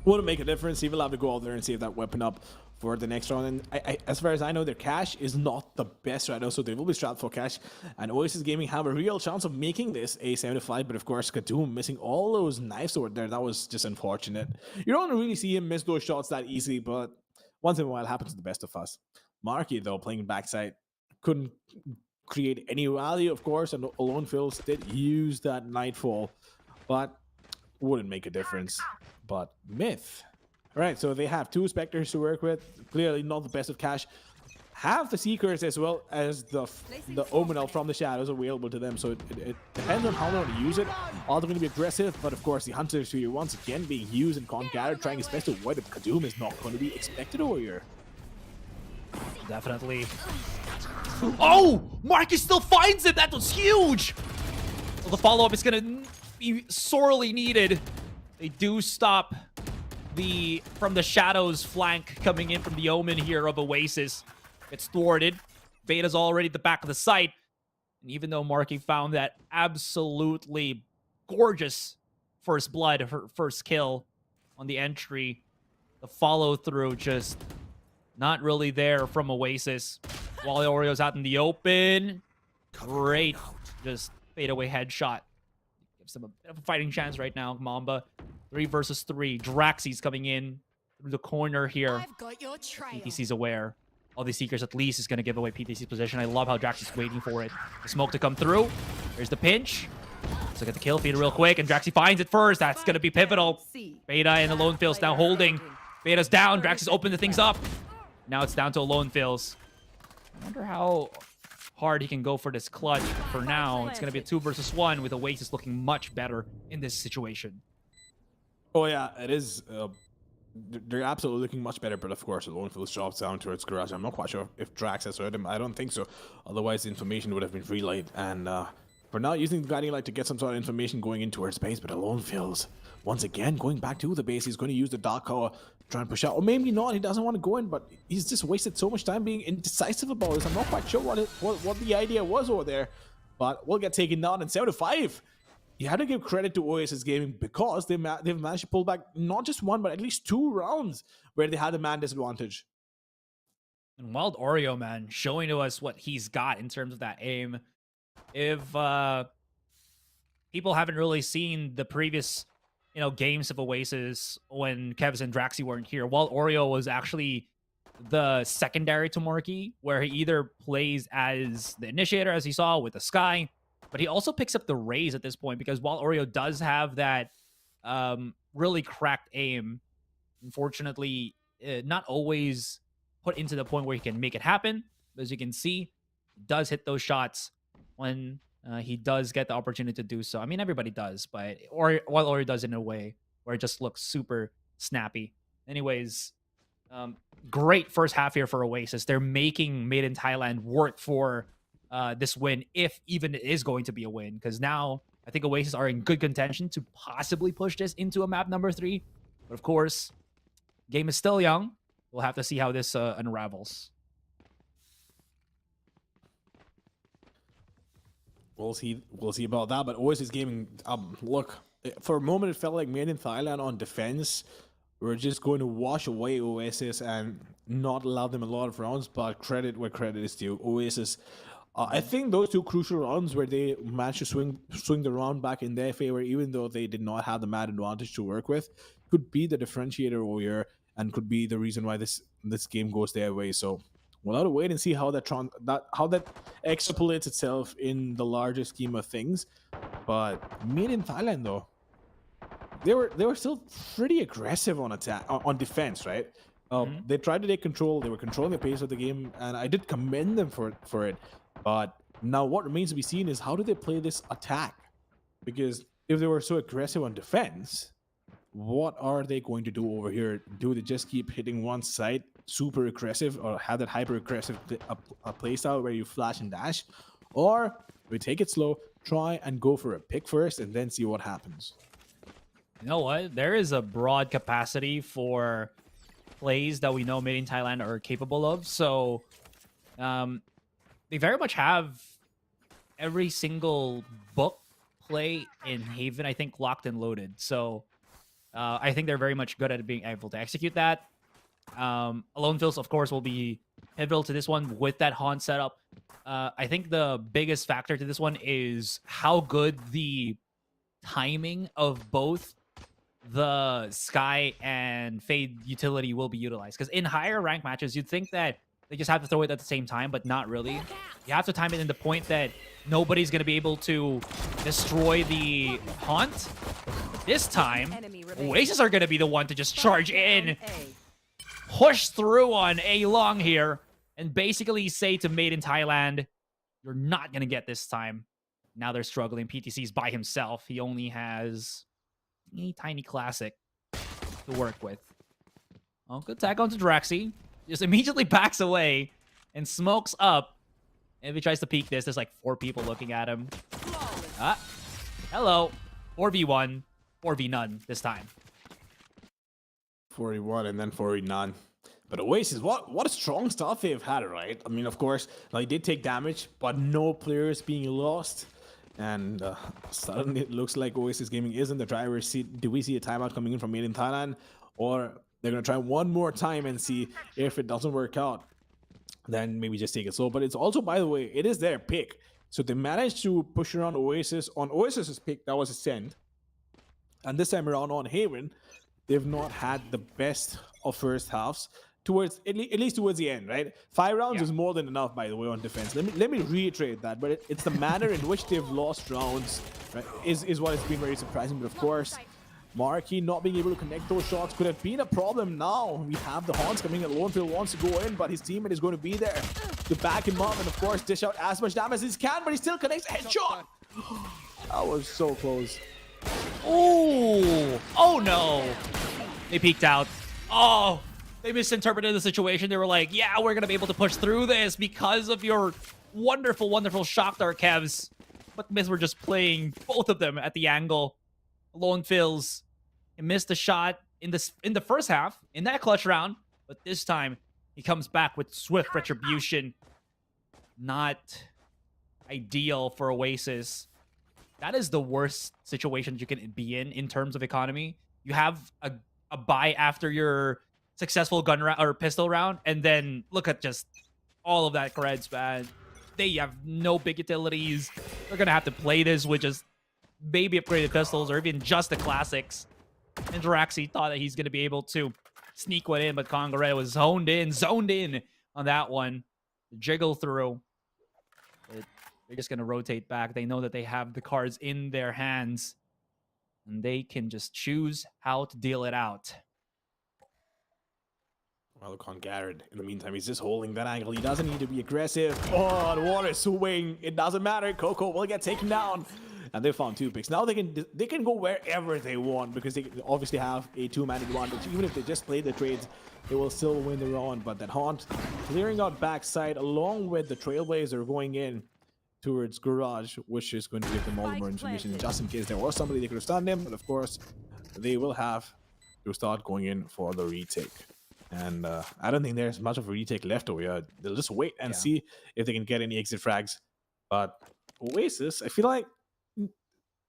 Wouldn't make a difference. He will have to go out there and save that weapon up for the next round. And as far as I know, their cash is not the best right now, so they will be strapped for cash. And Oasis Gaming have a real chance of making this a 7-5, but of course, Khadoom missing all those knives over there. That was just unfortunate. You don't really see him miss those shots that easily, but once in a while, it happens to the best of us. Marky, though, playing backside, couldn't create any value, of course, and Alone Fills did use that Nightfall, but wouldn't make a difference. But Myth. All right, so they have two Spectres to work with. Clearly not the best of cash. have the Seekers as well as the Omenel from the shadows available to them, so it depends on how they want to use it. All they're going to be aggressive, but of course the Hunters here once again being used, and Concarrot trying his best to avoid it. Kadoom is not going to be expected over here. Definitely. Oh! Marcus still finds it! That was huge! Well, the follow-up is going to be sorely needed. They do stop from the shadows flank coming in from the Omen here of Oasis. It's thwarted. Beta's already at the back of the site. And even though Marky found that absolutely gorgeous first blood, her first kill on the entry, the follow-through just not really there from Oasis. While Oreo's out in the open. Great. Just fade away headshot. Gives them a bit of a fighting chance right now, Mamba. 3 versus 3. Draxy's coming in through the corner here. I've got your trail. PTC's aware. All these Seekers at least is going to give away PTC's position. I love how Draxy's waiting for it. The smoke to come through. There's the pinch. So get the kill feed real quick, and Draxy finds it first. That's going to be pivotal. Beta and Alone Fills now holding. Beta's down. Draxy's opened the things up. Now it's down to Alone Fills. I wonder how hard he can go for this clutch. For now, it's going to be a 2 versus 1 with Oasis looking much better in this situation. Oh yeah, it is. They're absolutely looking much better, but of course, Alone Fills drops down towards Garage. I'm not quite sure if Drax has heard him. I don't think so. Otherwise, the information would have been relayed. And for now, using the Guiding Light to get some sort of information going into her space, but Alone Fills, once again, going back to the base. He's going to use the Dark Tower to try and push out. Or maybe not. He doesn't want to go in, but he's just wasted so much time being indecisive about this. I'm not quite sure what the idea was over there, but we'll get taken down in 7-5. You had to give credit to Oasis Gaming because they've managed to pull back not just 1, but at least 2 rounds where they had the man disadvantage. And Wild Oreo, man, showing to us what he's got in terms of that aim. If people haven't really seen the previous, games of Oasis when Kevs and Draxy weren't here, Wild Oreo was actually the secondary to Marky, where he either plays as the initiator, as he saw with the Sky, but he also picks up the Raze at this point because while Oreo does have that really cracked aim, unfortunately, not always put into the point where he can make it happen. As you can see, he does hit those shots when he does get the opportunity to do so. I mean, everybody does, but while Oreo does it in a way where it just looks super snappy. Anyways, great first half here for Oasis. They're making Made in Thailand work for this win, if even it is going to be a win, because now I think Oasis are in good contention to possibly push this into a map number 3. But of course, game is still young. We'll have to see how this unravels. We'll see about that. But Oasis Gaming, look, for a moment it felt like Made in Thailand on defense were just going to wash away Oasis and not allow them a lot of rounds. But credit where credit is due. Oasis. I think those 2 crucial rounds where they managed to swing the round back in their favor, even though they did not have the mad advantage to work with, could be the differentiator over here and could be the reason why this game goes their way. So we'll have to wait and see how that extrapolates itself in the larger scheme of things. But Made in Thailand, though, they were still pretty aggressive on attack, on defense, right? They tried to take control. They were controlling the pace of the game, and I did commend them for it. But now what remains to be seen is how do they play this attack? Because if they were so aggressive on defense, what are they going to do over here? Do they just keep hitting one side, super aggressive, or have that hyper aggressive playstyle where you flash and dash? Or we take it slow, try and go for a pick first, and then see what happens. You know what? There is a broad capacity for plays that we know Made in Thailand are capable of. So they very much have every single book play in Haven, I think, locked and loaded. So I think they're very much good at being able to execute that. Alone Fills, of course, will be pivotal to this one with that Haunt setup. I think the biggest factor to this one is how good the timing of both the Sky and Fade utility will be utilized. Because in higher rank matches, you'd think that they just have to throw it at the same time, but not really. You have to time it in the point that nobody's going to be able to destroy the Haunt. But this time, Oasis are going to be the one to just charge in, push through on A long here, and basically say to Made in Thailand, you're not going to get this time. Now they're struggling. PTC's by himself. He only has a tiny classic to work with. Oh, good tag onto Draxi. Just immediately backs away and smokes up. And if he tries to peek this, there's like 4 people looking at him. Ah, hello. 4v1, 4v none this time. 41 and then 40 none. But Oasis, what a strong start they've had, right? I mean, of course, they did take damage, but no players being lost. And suddenly it looks like Oasis Gaming is in the driver's seat. Do we see a timeout coming in from Made in Thailand? Or they're going to try one more time and see if it doesn't work out. Then maybe just take it slow. But it's also, by the way, it is their pick. So they managed to push around Oasis. On Oasis's pick, that was Ascend. And this time around on Haven, they've not had the best of first halves. Towards at least towards the end, right? 5 rounds is more than enough, by the way, on defense. Let me reiterate that, but it's the manner in which they've lost rounds, right, is what has been very surprising. But of course, Marquee not being able to connect those shots could have been a problem. Now we have the Haunts coming in. Lonefield wants to go in, but his teammate is going to be there to back him up and of course dish out as much damage as he can. But he still connects a headshot. That was so close. Oh no! They peeked out. Oh. They misinterpreted the situation. They were like, yeah, we're going to be able to push through this because of your wonderful, wonderful shock dart, Kevs. But Myths were just playing both of them at the angle. Lone Fills. He missed a shot in the first half, in that clutch round. But this time, he comes back with swift retribution. Not ideal for Oasis. That is the worst situation you can be in terms of economy. You have a buy after your successful gun round or pistol round, and then look at just all of that creds, man. They have no big utilities. They're gonna have to play this with just maybe upgraded pistols or even just the classics. And Draxi thought that he's gonna be able to sneak one in, but Congaret was zoned in on that one. Jiggle through. But they're just gonna rotate back. They know that they have the cards in their hands, and they can just choose how to deal it out. Well, look on Garrett. In the meantime, he's just holding that angle. He doesn't need to be aggressive. Oh, the water swing. It doesn't matter. Coco will get taken down. And they found 2 picks. Now they can go wherever they want because they obviously have a 2-man advantage. Even if they just play the trades, they will still win the round. But that Haunt clearing out backside along with the Trailblazer going in towards Garage, which is going to give them all the more information just in case there was somebody they could have stunned him. But of course, they will have to start going in for the retake. And I don't think there's much of a retake left over here. They'll just wait and see if they can get any exit frags. But Oasis, I feel like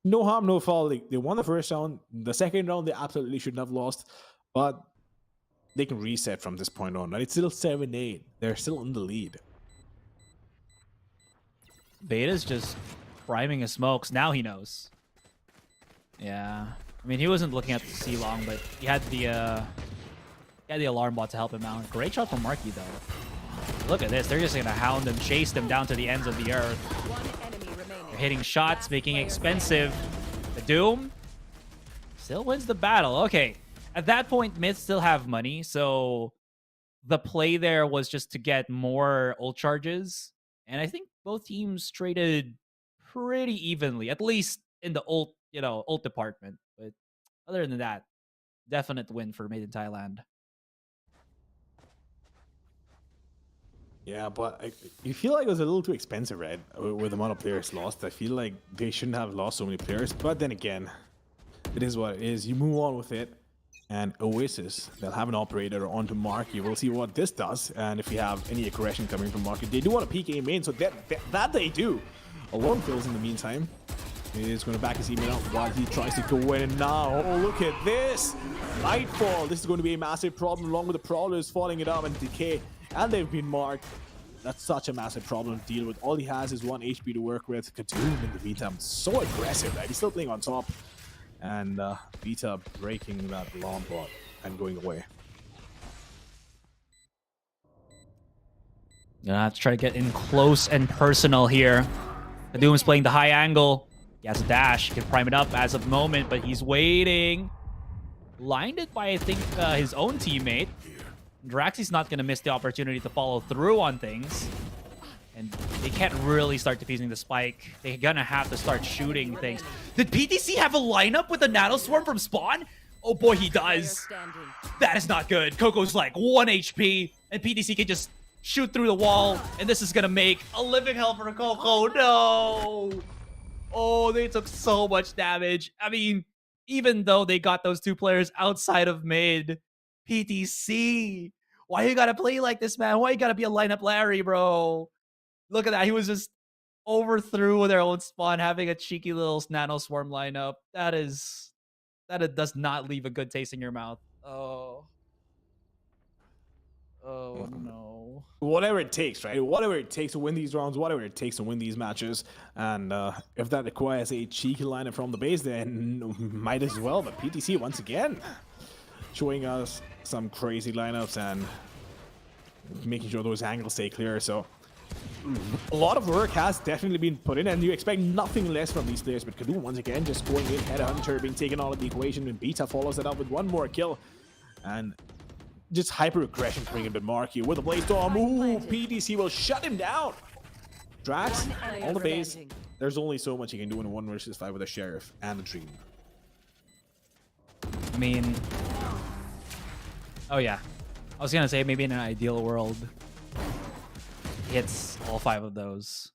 no harm, no foul. They won the first round. The second round, they absolutely shouldn't have lost. But they can reset from this point on. Right? It's still 7-8. They're still in the lead. Beta's just priming his smokes. Now he knows. Yeah. I mean, he wasn't looking at the C long, but he had the alarm bot to help him out. Great shot from Marquee, though. Look at this. They're just going to hound and chase them down to the ends of the earth. They're hitting shots, making it expensive. The Doom still wins the battle. Okay. At that point, Myths still have money, so the play there was just to get more ult charges. And I think both teams traded pretty evenly, at least in the ult department. But other than that, definite win for Made in Thailand. Yeah, but you feel like it was a little too expensive, right? With the amount of players lost. I feel like they shouldn't have lost so many players. But then again, it is what it is. You move on with it. And Oasis, they'll have an operator onto Marky. We'll see what this does. And if you have any aggression coming from Marky, they do want a PK main, so that they do. Alone Fills in the meantime is going to back his teammate up while he tries to go in. And now, oh, look at this. Nightfall. This is going to be a massive problem along with the Prowlers falling it up and Decay. And they've been marked. That's such a massive problem to deal with. All he has is 1 HP to work with. Katoon in the meantime, so aggressive, right? He's still playing on top. And Vita breaking that alarm bot and going away. Gonna have to try to get in close and personal here. The Doom's playing the high angle. He has a dash. He can prime it up as of the moment, but he's waiting. Blinded by, I think, his own teammate. Draxi's not going to miss the opportunity to follow through on things. And they can't really start defusing the spike. They're going to have to start shooting things. Did PTC have a lineup with a Nanoswarm from spawn? Oh boy, he does. That is not good. Coco's like 1 HP, and PTC can just shoot through the wall, and this is going to make a living hell for Coco. No! Oh, they took so much damage. I mean, even though they got those 2 players outside of mid, PTC, why you gotta play like this, man? Why you gotta be a lineup Larry, bro? Look at that. He was just overthrew their own spawn, having a cheeky little nano swarm lineup. That it does not leave a good taste in your mouth. Oh no. Whatever it takes, right? Whatever it takes to win these rounds, whatever it takes to win these matches. And if that requires a cheeky lineup from the base, then might as well. But PTC, once again, showing us some crazy lineups and making sure those angles stay clear. So a lot of work has definitely been put in, and you expect nothing less from these players. But Kadoo, once again, just going in, Headhunter being taken out of the equation, and Beta follows it up with 1 more kill. And just hyper-aggression coming in, but Marky with a Blaze Storm. Ooh, PTC will shut him down. Drax, on the base. There's only so much you can do in a 1 versus 5 with a Sheriff and a Dream. I mean, oh yeah. I was going to say maybe in an ideal world, he hits all 5 of those.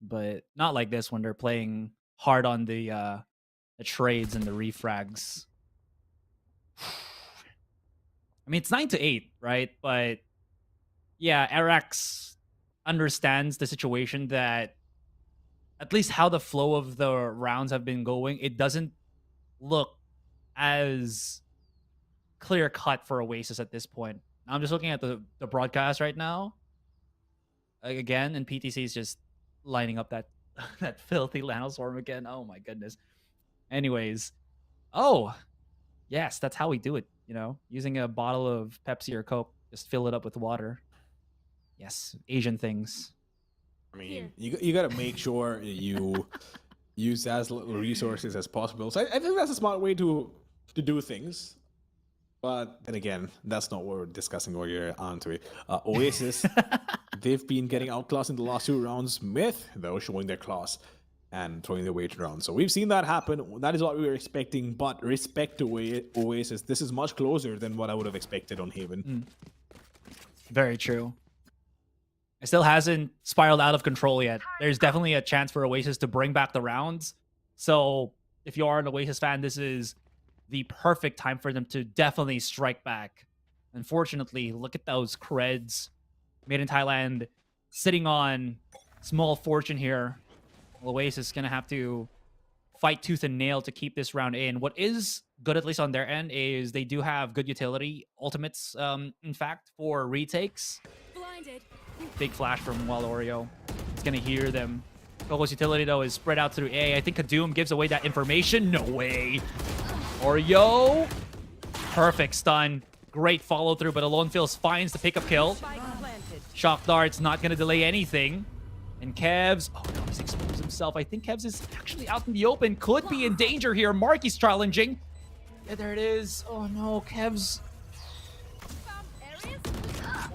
But not like this when they're playing hard on the trades and the refrags. I mean, it's 9-8, right? But yeah, Arax understands the situation that at least how the flow of the rounds have been going, it doesn't look as clear cut for Oasis at this point. I'm just looking at the broadcast right now. Again, and PTC is just lining up that that filthy Nanoswarm again. Oh my goodness. Anyways, oh yes, that's how we do it. You know, using a bottle of Pepsi or Coke, just fill it up with water. Yes, Asian things. I mean, you got to make sure you use as little resources as possible. So I think that's a smart way to do things. But then again, that's not what we're discussing over here, aren't we? Oasis, they've been getting outclassed in the last 2 rounds. Myth, though, showing their class and throwing their weight around. So we've seen that happen. That is what we were expecting. But respect to Oasis, this is much closer than what I would have expected on Haven. Very true. It still hasn't spiraled out of control yet. There's definitely a chance for Oasis to bring back the rounds. So if you are an Oasis fan, this is the perfect time for them to definitely strike back. Unfortunately, look at those creds. Made in Thailand, sitting on small fortune here. Oasis is going to have to fight tooth and nail to keep this round in. What is good, at least on their end, is they do have good utility ultimates, in fact, for retakes. Blinded. Big flash from Walorio. It's going to hear them. Coco's utility, though, is spread out through A. I think Kadoom gives away that information. No way. Oreo. Perfect stun. Great follow through, but Alone Feels finds the pickup kill. Shock Dart's not going to delay anything. And Kevs, oh no, he's exposed himself. I think Kevs is actually out in the open. Could be in danger here. Marky's challenging. Yeah, there it is. Oh no, Kevs.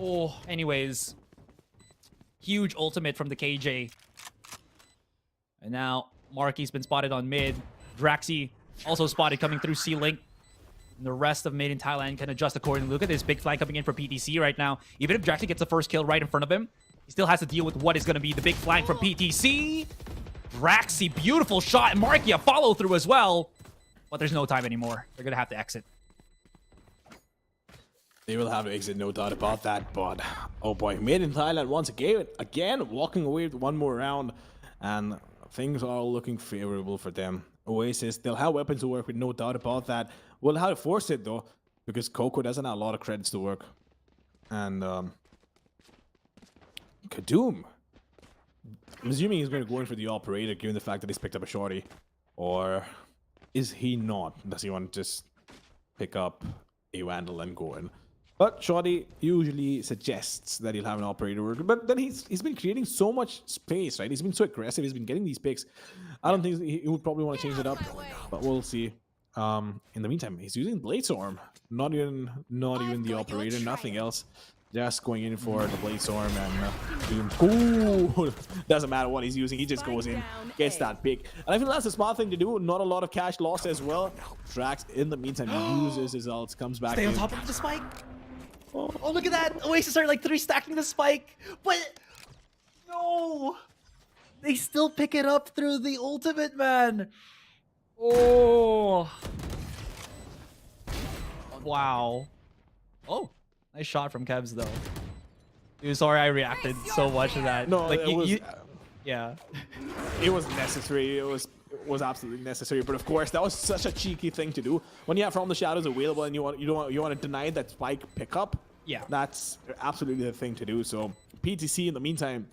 Oh, anyways. Huge ultimate from the KJ. And now Marky's been spotted on mid. Draxi also spotted coming through C-Link. And the rest of mid in Thailand can adjust accordingly. Look at this big flank coming in for PTC right now. Even if Draxi gets the first kill right in front of him, he still has to deal with what is going to be the big flank from PTC. Draxi, beautiful shot. And Marky, a follow through as well. But there's no time anymore. They're going to have to exit. They will have to exit, no doubt about that. But, oh boy, mid in Thailand once again, walking away with 1 more round. And things are looking favorable for them. Oasis, they'll have weapons to work with, no doubt about that. We'll have to force it, though, because Coco doesn't have a lot of credits to work. And, Kadoom, I'm assuming he's going to go in for the operator, given the fact that he's picked up a shorty. Or is he not? Does he want to just pick up a Vandal and go in? But shorty usually suggests that he'll have an operator work. But then he's been creating so much space, right? He's been so aggressive. He's been getting these picks. I don't think he would probably want to change it up. But we'll see. In the meantime, he's using Blade Storm. Not even I've the got your operator, nothing trail. else. Just going in for the Blade Storm and Doom. Ooh, doesn't matter what he's using, he just goes in, gets that pick. And I feel that's a smart thing to do. Not a lot of cash lost as well. Drax, in the meantime, uses his ults, comes back Stay on in. top of the spike. Oh, look at that. Oasis are like 3 stacking the spike. But no. They still pick it up through the ultimate, man. Oh. Wow. Oh, nice shot from Kevs, though. Dude, sorry I reacted so much to that. No, like, it was... yeah. It was necessary. It was absolutely necessary. But of course, that was such a cheeky thing to do. When you have From the Shadows available and you want to deny that spike pickup, Yeah. that's absolutely the thing to do. So PTC in the meantime,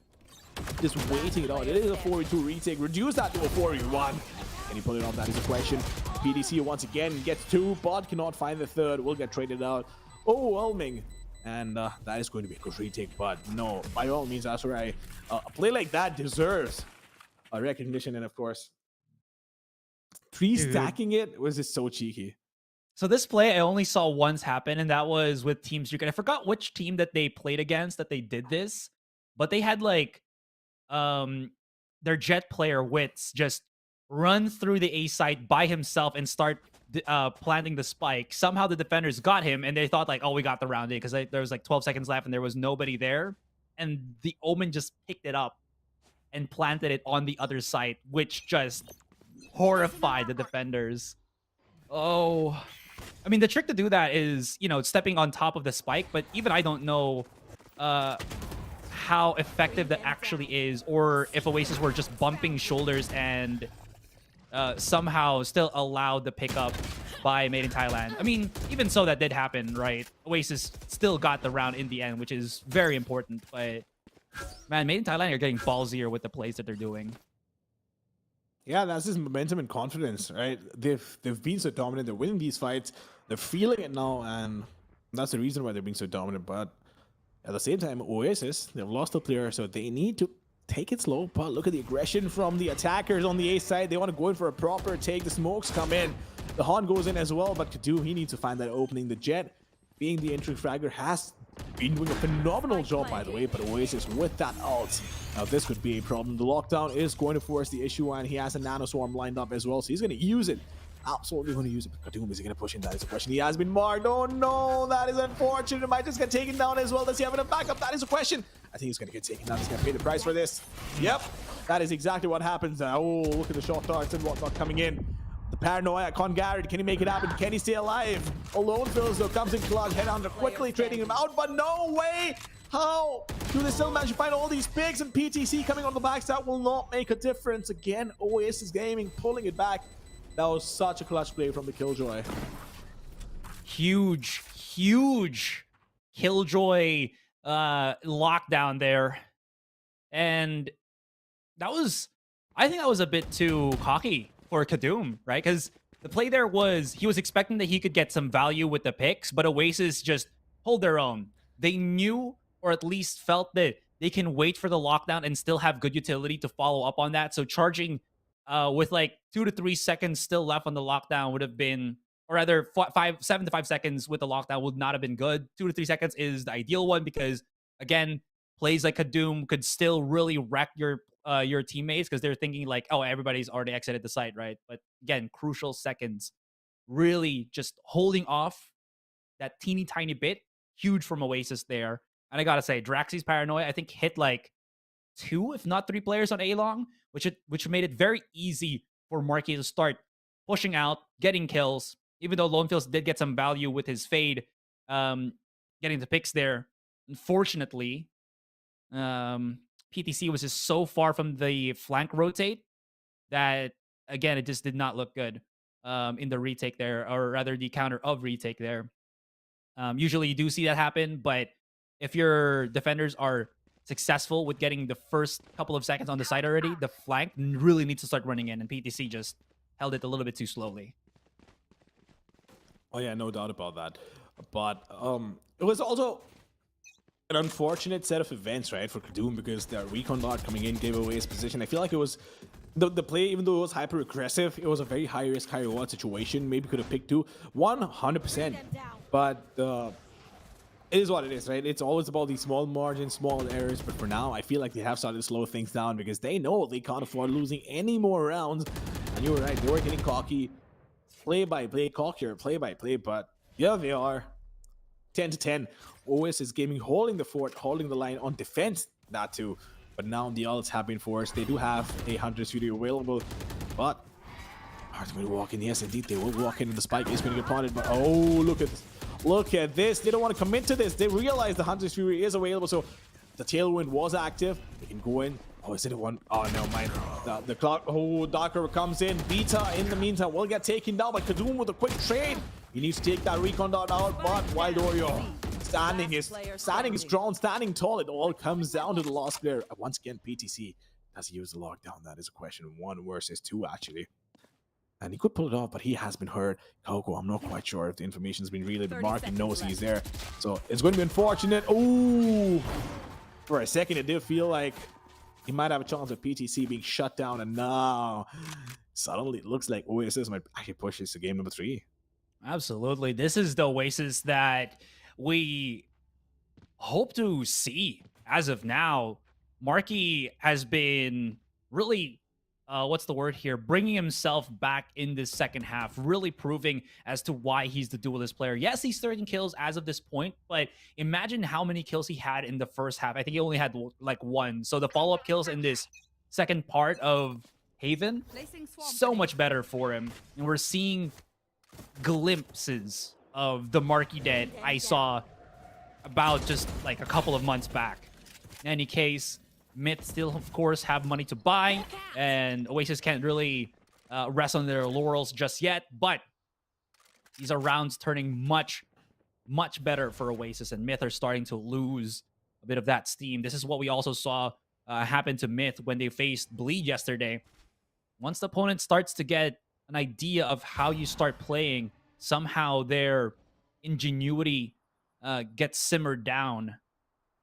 just waiting it out. It is a 4v2 retake. Reduce that to a 4v1. Can he pull it off? That is a question. PTC once again gets 2, but cannot find the 3rd. Will get traded out. Overwhelming. And that is going to be a good retake, but no, by all means, that's where a play like that deserves a recognition. And of course, 3 stacking it was just so cheeky. So this play I only saw once happen, and that was with Team Streak. And I forgot which team that they played against that they did this, but they had like their jet player Wits just run through the A site by himself and start planting the spike. Somehow the defenders got him, and they thought like, oh, we got the round in, because there was like 12 seconds left and there was nobody there, and the Omen just picked it up and planted it on the other side, which just horrified the defenders. Oh, I mean, the trick to do that is, you know, stepping on top of the spike, but even I don't know how effective that actually is, or if Oasis were just bumping shoulders and somehow still allowed the pickup by Made in Thailand. I mean, even so, that did happen, right? Oasis still got the round in the end, which is very important, but man, Made in Thailand are getting ballsier with the plays that they're doing. Yeah, that's just momentum and confidence, right? They've been so dominant. They're winning these fights. They're feeling it now, and that's the reason why they're being so dominant. But at the same time, Oasis, they've lost a player, so they need to take it slow. But look at the aggression from the attackers on the A side. They want to go in for a proper take. The smokes come in. The Han goes in as well, but Kadu, he needs to find that opening. The Jet, being the entry fragger, has been doing a phenomenal job, by the way, but Oasis with that ult. Now, this could be a problem. The lockdown is going to force the issue, and he has a Nano Swarm lined up as well, so he's going to use it. Absolutely going to use it. But Kadoom, is he going to push in? That is a question. He has been marked. Oh no, that is unfortunate. It might just get taken down as well. Does he have enough backup? That is a question. I think he's going to get taken down. He's going to pay the price for this. Yep, that is exactly what happens. Oh, look at the short darts and whatnot coming in. The paranoia, Con Garrett, can he make it happen? Can he stay alive? Alone Phils though comes in clutch, head under, quickly trading him out, but no way! How do they still manage to find all these picks? And PTC coming on the backs, that will not make a difference. Again, Oasis Gaming pulling it back. That was such a clutch play from the Killjoy. Huge Killjoy lockdown there. And that was, I think that was a bit too cocky for Kadoom, right? Because the play there was, he was expecting that he could get some value with the picks, but Oasis just hold their own. They knew, or at least felt, that they can wait for the lockdown and still have good utility to follow up on that. So charging with like 2 to 3 seconds still left on the lockdown would have been, or rather 7 to 5 seconds with the lockdown would not have been good. 2 to 3 seconds is the ideal one, because again, plays like Kadoom could still really wreck your teammates, because they're thinking like, oh, everybody's already exited the site, right? But again, crucial seconds, really just holding off that teeny tiny bit, huge from Oasis there. And I gotta say, Draxy's paranoia, I think, hit like 2, if not 3 players on A-Long, which made it very easy for Marky to start pushing out, getting kills, even though Lonefields did get some value with his fade, getting the picks there. Unfortunately, PTC was just so far from the flank rotate that, again, it just did not look good in the retake there, or rather the counter of retake there. Usually you do see that happen, but if your defenders are successful with getting the first couple of seconds on the side already, the flank really needs to start running in, and PTC just held it a little bit too slowly. Oh yeah, no doubt about that. But it was also an unfortunate set of events, right, for Kadoom, because their recon dart coming in gave away his position. I feel like it was the play, even though it was hyper aggressive, it was a very high risk, high reward situation. Maybe could have picked two, 100%. But it is what it is, right? It's always about these small margins, small errors. But for now, I feel like they have started to slow things down because they know they can't afford losing any more rounds. And you were right, they were getting cocky, play by play, cockier, play by play. But yeah, they are 10-10. Oasis Gaming holding the fort, holding the line on defense, that too. But now the ults have been forced. They do have a Hunter Studio available, but are they going to walk in? Yes, indeed, they will walk in. The spike is going to get planted, but oh, look at this. Look at this. They don't want to commit to this. They realize the Hunter's Fury is available, so the Tailwind was active. They can go in. Oh, is it a one? Oh, no, mind. The clock. Oh, Darker comes in. Beta, in the meantime, will get taken down by Kadum with a quick trade. He needs to take that recon dot out, but Wild Oreo standing is strong, standing tall. It all comes down to the last player. Once again, PTC does he use the lockdown? That is a question. 1 versus 2, actually. And he could pull it off, but he has been hurt. Coco, I'm not quite sure if the information's been relayed, but Marky knows he's there. So it's going to be unfortunate. Oh, for a second, it did feel like he might have a chance of PTC being shut down. And now, suddenly, it looks like Oasis might actually push this to game number 3. Absolutely. This is the Oasis that we hope to see as of now. Marky has been really, what's the word here? Bringing himself back in this second half, really proving as to why he's the duelist player. Yes, he's 13 kills as of this point, but imagine how many kills he had in the first half. I think he only had like 1. So the follow-up kills in this second part of Haven, so much better for him. And we're seeing glimpses of the Marky that I saw about just like a couple of months back. In any case, Myth still, of course, have money to buy, and Oasis can't really rest on their laurels just yet, but these are rounds turning much, much better for Oasis, and Myth are starting to lose a bit of that steam. This is what we also saw happen to Myth when they faced Bleed yesterday. Once the opponent starts to get an idea of how you start playing, somehow their ingenuity gets simmered down.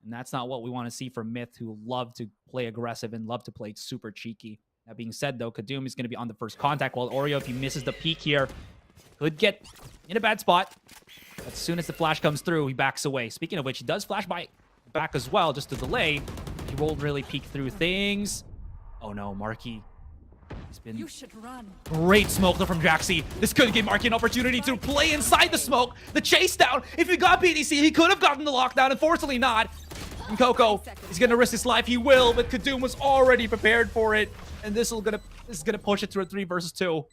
And that's not what we want to see from Myth, who love to play aggressive and love to play super cheeky. That being said, though, Kadum is going to be on the first contact, while Oreo, if he misses the peek here, could get in a bad spot. As soon as the flash comes through, he backs away. Speaking of which, he does flash back as well, just to delay. He won't really peek through things. Oh no, Marky. He's been You should run. great smoke though from Jaxi. This could give Marky an opportunity to play inside the smoke. The chase down. If he got PDC, he could have gotten the lockdown. Unfortunately not. And Coco is gonna risk his life. He will, but Kadum was already prepared for it. And this is gonna push it to a 3 versus 2.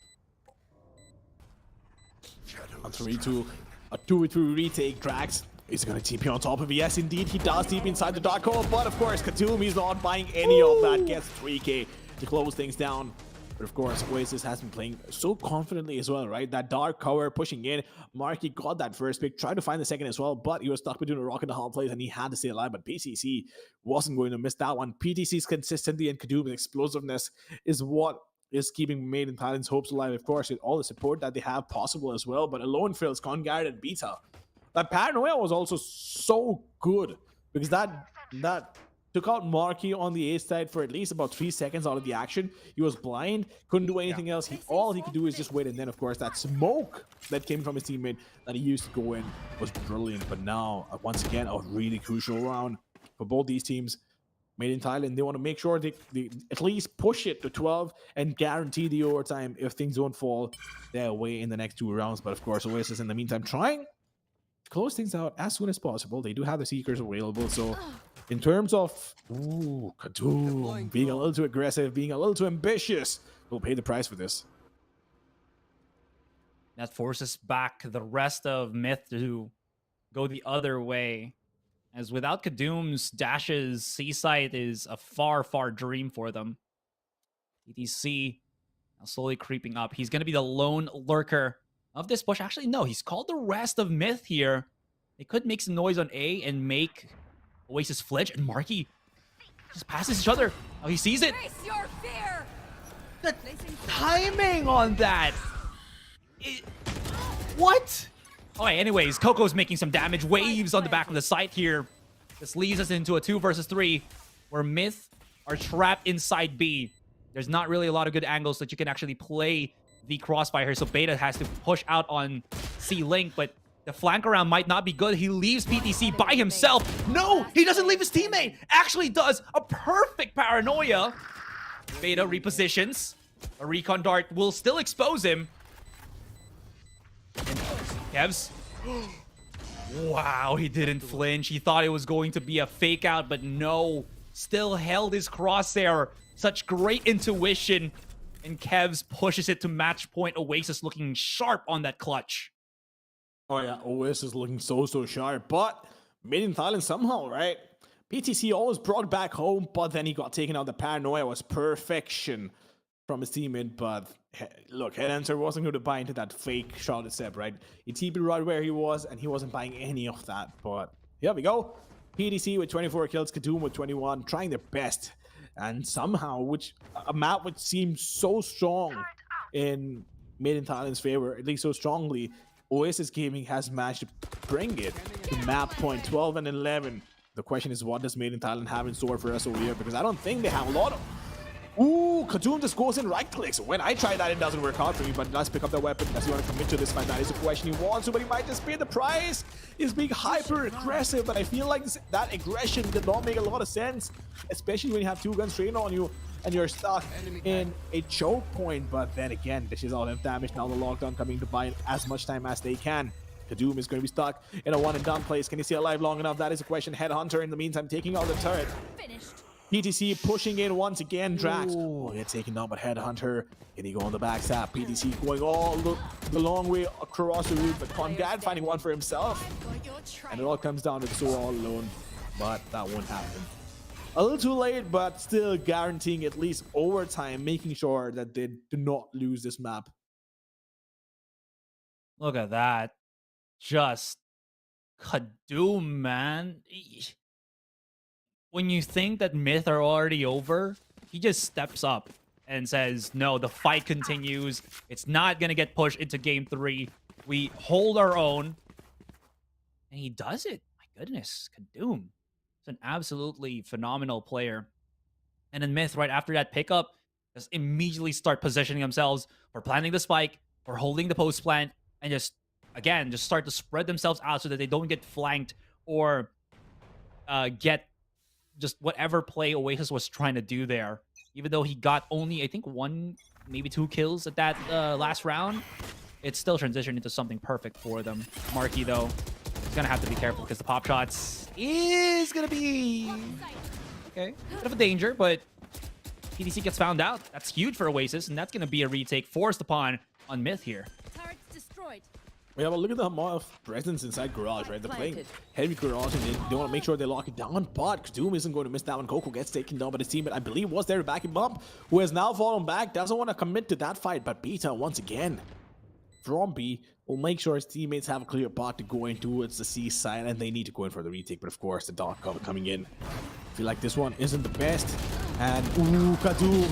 A 3-2, a 2v3 retake. Drax is going to TP on top of it. Yes, indeed, he does TP inside the dark hole, but of course, Kadum, he's not buying any of that. Gets 3k to close things down. But of course, Oasis has been playing so confidently as well, right? That dark cover pushing in. Marky got that first pick, tried to find the second as well, but he was stuck between a rock and a hard place, and he had to stay alive. But PCC wasn't going to miss that one. PTC's consistency and Kadum's explosiveness is what is keeping Made in Thailand's hopes alive, of course, with all the support that they have possible as well. But alone fails Conguard and Beta. That Paranoia was also so good, because that took out Marky on the A side for at least about 3 seconds out of the action. He was blind, couldn't do anything else. All he could do is just wait, and then of course that smoke that came from his teammate that he used to go in was brilliant. But now, once again, a really crucial round for both these teams. Made in Thailand, they want to make sure they at least push it to 12 and guarantee the overtime if things don't fall their way in the next 2 rounds. But of course, Oasis in the meantime trying to close things out as soon as possible. They do have the Seekers available, so in terms of Kadum being a little too aggressive, being a little too ambitious, will pay the price for this. That forces back the rest of Myth to go the other way. As without Kadum's dashes, Seaside is a far, far dream for them. ETC now slowly creeping up. He's going to be the lone lurker of this push. Actually, no, he's called the rest of Myth here. They could make some noise on A and make Oasis flinch, and Marky just passes each other. Oh, he sees it. Face your fear. The timing on that. What? Alright, anyways, Coco's making some damage. Waves on the back of the site here. This leads us into a 2 versus 3, where Myth are trapped inside B. there's not really a lot of good angles that you can actually play the crossfire here. So Beta has to push out on C-Link, but the flank around might not be good. He leaves PTC by himself. No, he doesn't leave his teammate. Actually does a perfect paranoia. Beta repositions. A recon dart will still expose him. And Kevs. Wow, he didn't flinch. He thought it was going to be a fake out, but no. Still held his crosshair. Such great intuition. And Kevs pushes it to match point. Oasis looking sharp on that clutch. Oh yeah, Oasis is looking so sharp, but made in Thailand somehow, right? PTC always brought back home, but then he got taken out. The paranoia was perfection from his teammate, but look, Headhunter wasn't going to buy into that fake shot attempt, right? He TP'd right where he was, and he wasn't buying any of that, but here we go. PTC with 24 kills, Kadum with 21, trying their best, and somehow, which a map which seemed so strong in Made in Thailand's favor, at least so strongly, Oasis Gaming has managed to bring it to map point 12 and 11. The question is, what does Made in Thailand have in store for us over here? Because I don't think they have a lot of... Ooh, Kadum just goes in right clicks. When I try that, it doesn't work out for me, but does pick up the weapon. Does he want to commit to this fight? That is the question he wants to, but he might just pay the price. He's being hyper aggressive, but I feel like that aggression did not make a lot of sense, especially when you have two guns trained on you and you're stuck in a choke point. But then again, this is all that damage. Now the lockdown coming to buy as much time as they can. Kadum is going to be stuck in a one and done place. Can he stay alive long enough? That is a question. Headhunter in the meantime taking out the turret. Finished. PTC pushing in once again. Drax. Oh, yeah, taking down, but Headhunter. Can he go on the backstab? PTC going all the long way across the route, but Congat finding one for himself. And it all comes down to So all alone, but that won't happen. A little too late, but still guaranteeing at least overtime, making sure that they do not lose this map. Look at that. Just Kadum, man. When you think that Myth are already over, he just steps up and says, no, the fight continues. It's not going to get pushed into game 3. We hold our own. And he does it. My goodness, Kadum. He's an absolutely phenomenal player. And then Myth, right after that pickup, just immediately start positioning themselves for planting the spike, for holding the post plant, and just, again, just start to spread themselves out so that they don't get flanked or get just whatever play Oasis was trying to do there. Even though he got only, I think, 1, maybe 2 kills at that last round, it's still transitioned into something perfect for them. Marky, though, is going to have to be careful because the pop shots is going to be... Okay, bit of a danger, but PDC gets found out. That's huge for Oasis, and that's going to be a retake forced upon on Myth here. Turrets destroyed. Yeah, but look at the amount of presence inside Garage, right? They're playing heavy Garage, and they want to make sure they lock it down, but Kadum isn't going to miss that one. Coco gets taken down by his teammate, I believe was there to back him up, who has now fallen back, doesn't want to commit to that fight, but Beta, once again, from B, will make sure his teammates have a clear path to go in towards the C side, and they need to go in for the retake, but of course, the dark cover coming in. I feel like this one isn't the best, and ooh, Kadum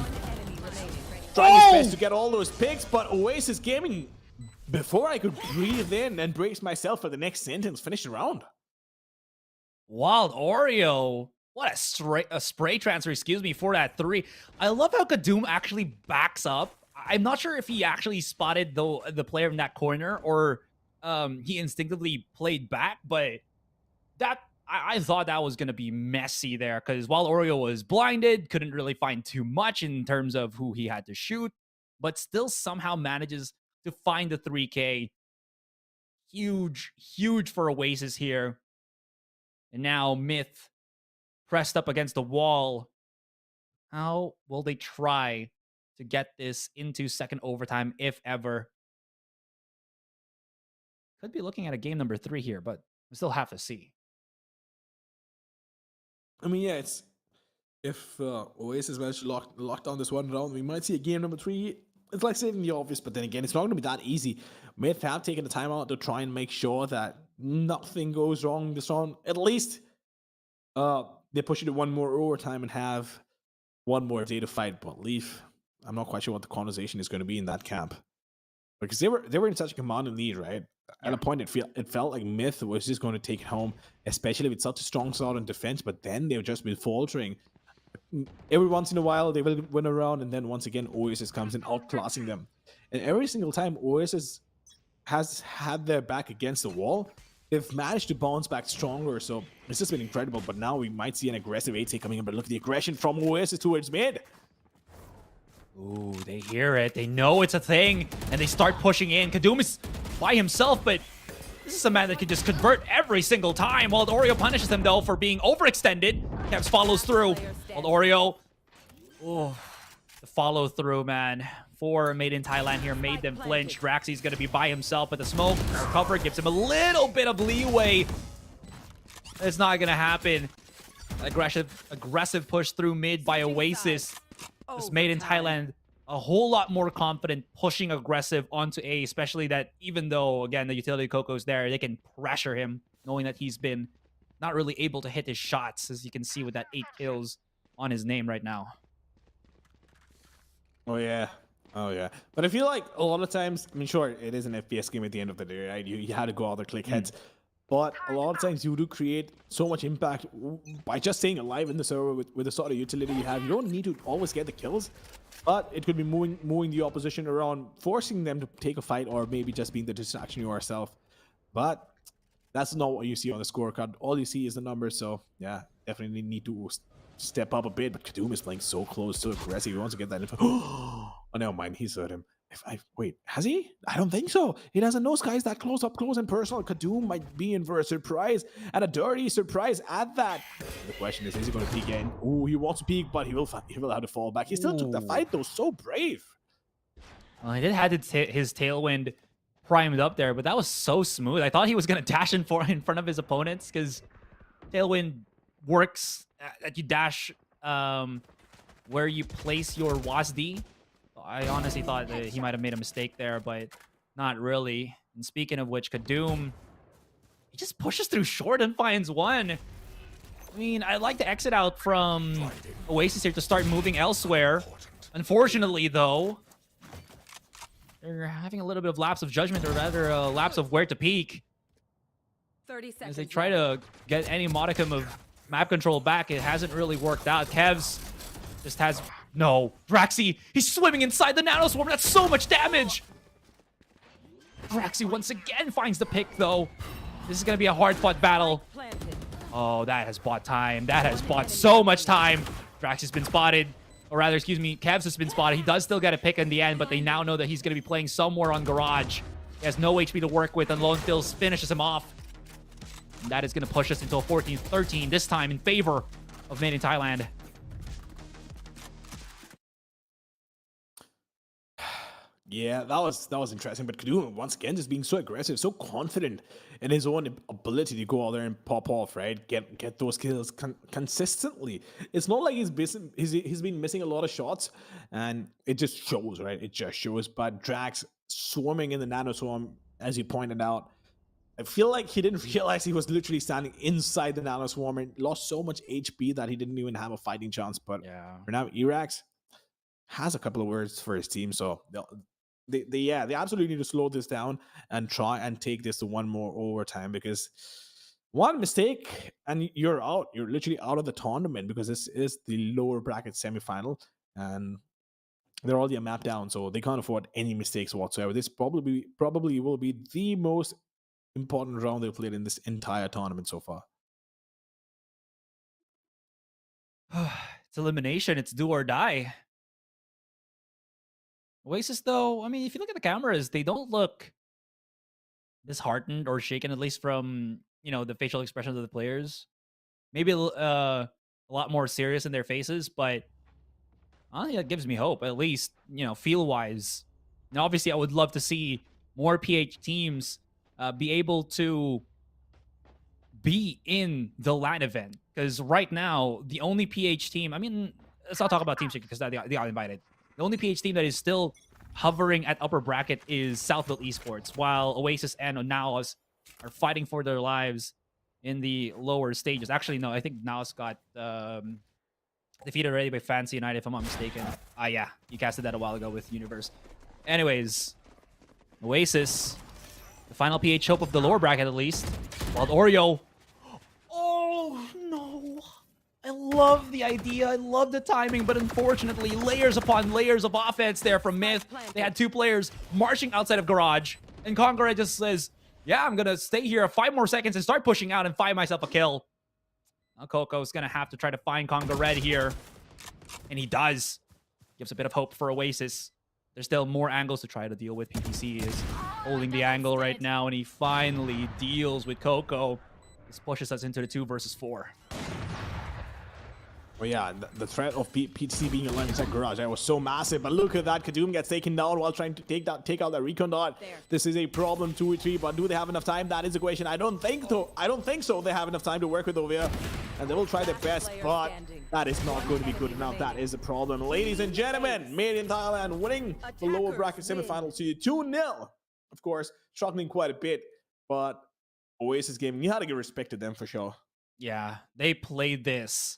trying his best to get all those picks, but Oasis Gaming, before I could breathe in and brace myself for the next sentence, finish the round. Wild Oreo. What a spray transfer, excuse me, for that 3. I love how Kadum actually backs up. I'm not sure if he actually spotted the player in that corner or he instinctively played back, but that I thought that was going to be messy there because while Oreo was blinded, couldn't really find too much in terms of who he had to shoot, but still somehow manages to find the 3K. Huge, huge for Oasis here. And now Myth pressed up against the wall. How will they try to get this into second overtime, if ever? Could be looking at a game number 3 here, but we still have to see. I mean, yeah, it's if Oasis managed to lock down this one round, we might see a game number 3. It's like stating the obvious, but then again, it's not going to be that easy. Myth have taken the time out to try and make sure that nothing goes wrong this round. At least they push it to one more overtime and have one more day to fight. But Leaf, I'm not quite sure what the conversation is going to be in that camp. Because they were in such a commanding lead, right? At a point, it felt like Myth was just going to take it home, especially with such a strong start in defense. But then they've just been faltering. every once in a while they will win a round, and then once again Oasis comes in outclassing them. And every single time Oasis has had their back against the wall, they've managed to bounce back stronger. So it's just been incredible. But now we might see an aggressive 8 coming in. But look at the aggression from Oasis towards mid. Ooh, they hear it. They know it's a thing, and they start pushing in. Kadum is by himself, but this is a man that can just convert every single time. While Oreo punishes him, though, for being overextended. Kevs follows through. While Oreo... Oh, the follow through, man. For Made in Thailand here made them flinch. Draxy's going to be by himself, but the smoke cover gives him a little bit of leeway. It's not going to happen. Aggressive push through mid by Oasis. This Made in Thailand a whole lot more confident pushing aggressive onto A, especially that even though, again, the utility Coco's there, they can pressure him, knowing that he's been not really able to hit his shots, as you can see with that 8 kills on his name right now. Oh, yeah. Oh, yeah. But I feel like a lot of times, I mean, sure, it is an FPS game at the end of the day, right? You had to go out there, click heads. But a lot of times you do create so much impact by just staying alive in the server with the sort of utility you have. You don't need to always get the kills, but it could be moving the opposition around, forcing them to take a fight, or maybe just being the distraction yourself. But that's not what you see on the scorecard. All you see is the numbers. So yeah, definitely need to step up a bit. But Kadum is playing so close, so aggressive. He wants to get that info. Oh, never mind. He's hurt him. Wait, has he? I don't think so. He doesn't know Sky's that close up close and personal. Kadum might be in for a surprise, and a dirty surprise at that. The question is he going to peek in? Ooh, he wants to peek, but he will have to fall back. He still took the fight though. So brave. Well, he did have his tailwind primed up there, but that was so smooth. I thought he was going to dash in front of his opponents, because tailwind works that you dash where you place your WASD. I honestly thought that he might have made a mistake there, but not really. And speaking of which, Kadum, he just pushes through short and finds one. I mean, I'd like to exit out from Oasis here to start moving elsewhere. Unfortunately, though, they're having a little bit of lapse of judgment, or rather a lapse of where to peek. 30 seconds. As they try to get any modicum of map control back, it hasn't really worked out. Kevs just has... No, Draxy, he's swimming inside the Nano Swarm. That's so much damage. Draxy once again finds the pick, though. This is going to be a hard-fought battle. Oh, that has bought time. That has bought so much time. Draxy's been spotted. Or rather, excuse me, Kevs has been spotted. He does still get a pick in the end, but they now know that he's going to be playing somewhere on Garage. He has no HP to work with, and Lone Fills finishes him off. And that is going to push us into a 14-13, this time in favor of Made in Thailand. Yeah, that was interesting. But Kadum, once again, just being so aggressive, so confident in his own ability to go out there and pop off, right? Get those kills consistently. It's not like he's been missing a lot of shots, and it just shows, right? It just shows. But Drax swarming in the Nano Swarm, as you pointed out, I feel like he didn't realize he was literally standing inside the Nano Swarm and lost so much HP that he didn't even have a fighting chance. But yeah, for now, Erax has a couple of words for his team, so they absolutely need to slow this down and try and take this to one more overtime, because one mistake and you're out. You're literally out of the tournament, because this is the lower bracket semifinal and they're already a map down, so they can't afford any mistakes whatsoever. This probably will be the most important round they've played in this entire tournament so far. It's elimination. It's do or die. Oasis, though, I mean, if you look at the cameras, they don't look disheartened or shaken, at least from, the facial expressions of the players. Maybe a lot more serious in their faces, but honestly, that gives me hope, at least, feel-wise. Now, obviously, I would love to see more PH teams be able to be in the LAN event, because right now, the only PH team, I mean, let's not talk about Team Chicken, because they got invited. The only PH team that is still hovering at upper bracket is Southville Esports, while Oasis and Naos are fighting for their lives in the lower stages. Actually, no, I think Naos got defeated already by Fancy United, if I'm not mistaken. Yeah, you casted that a while ago with Universe. Anyways, Oasis, the final PH hope of the lower bracket at least, while Oreo... Oh, no. I love the idea. I love the timing, but unfortunately, layers upon layers of offense there from Myth. They had 2 players marching outside of Garage, and Conqueror just says, yeah, I'm gonna stay here 5 more seconds and start pushing out and find myself a kill. Now Coco's gonna have to try to find Conga Red here, and he does. Gives a bit of hope for Oasis. There's still more angles to try to deal with. PTC is holding the angle right now, and he finally deals with Coco. This pushes us into the 2 versus 4. Well, yeah, the threat of PTC being alive inside Garage, that was so massive. But look at that, Kadum gets taken down while trying to take out that recon dot. This is a problem, 2v3, but do they have enough time? That is the question. I don't think so. They have enough time to work with Ovia, and they will try their best, but that is not going to be good enough. That is the problem. Ladies and gentlemen, Made in Thailand winning the lower bracket semifinal to 2-0. Of course, struggling quite a bit, but Oasis Gaming, you had to give respect to them for sure. Yeah, they played this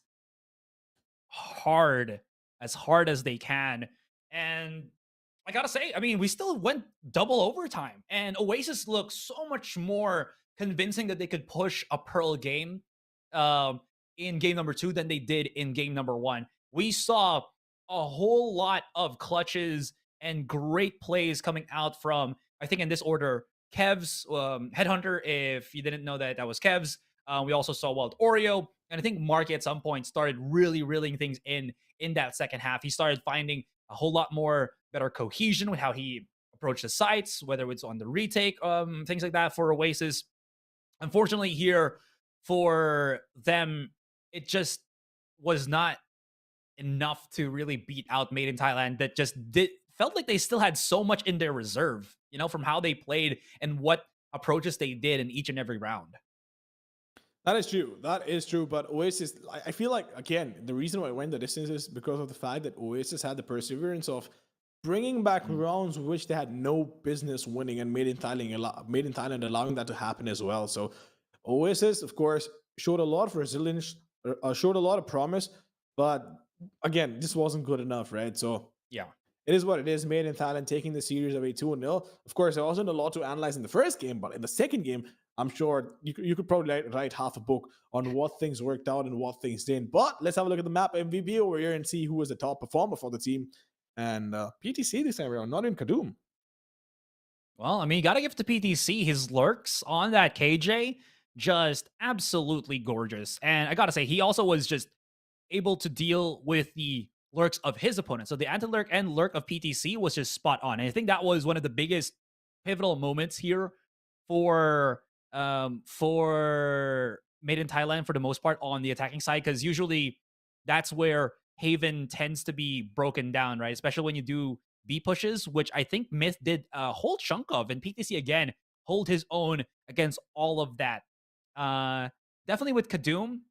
hard as they can, and I gotta say, I mean, we still went double overtime, and Oasis looked so much more convincing that they could push a Pearl game in game number 2 than they did in game number 1. We saw a whole lot of clutches and great plays coming out from, I think in this order, Kev's Headhunter, if you didn't know that was Kev's. We also saw Wild Oreo, and I think Marky at some point started really reeling things in that second half. He started finding a whole lot more better cohesion with how he approached the sites, whether it's on the retake, things like that for Oasis. Unfortunately here for them, it just was not enough to really beat out Made in Thailand. That just felt like they still had so much in their reserve, you know, from how they played and what approaches they did in each and every round. That is true. That is true. But Oasis, I feel like, again, the reason why I went the distance is because of the fact that Oasis had the perseverance of bringing back rounds which they had no business winning, and Made in Thailand allowing that to happen as well. So Oasis, of course, showed a lot of resilience, showed a lot of promise, but again, this wasn't good enough, right? So yeah, it is what it is. Made in Thailand taking the series away 2-0. Of course, there wasn't a lot to analyze in the first game, but in the second game, I'm sure you could probably write half a book on what things worked out and what things didn't. But let's have a look at the map MVP over here and see who was the top performer for the team. And PTC this time around, not in Kadum. Well, I mean, you got to give it to PTC. His lurks on that KJ, just absolutely gorgeous. And I got to say, he also was just able to deal with the lurks of his opponent. So the anti-lurk and lurk of PTC was just spot on. And I think that was one of the biggest pivotal moments here for Made in Thailand for the most part on the attacking side, because usually that's where Haven tends to be broken down, right? Especially when you do B pushes, which I think Myth did a whole chunk of, and PTC again hold his own against all of that. Definitely with Kadum,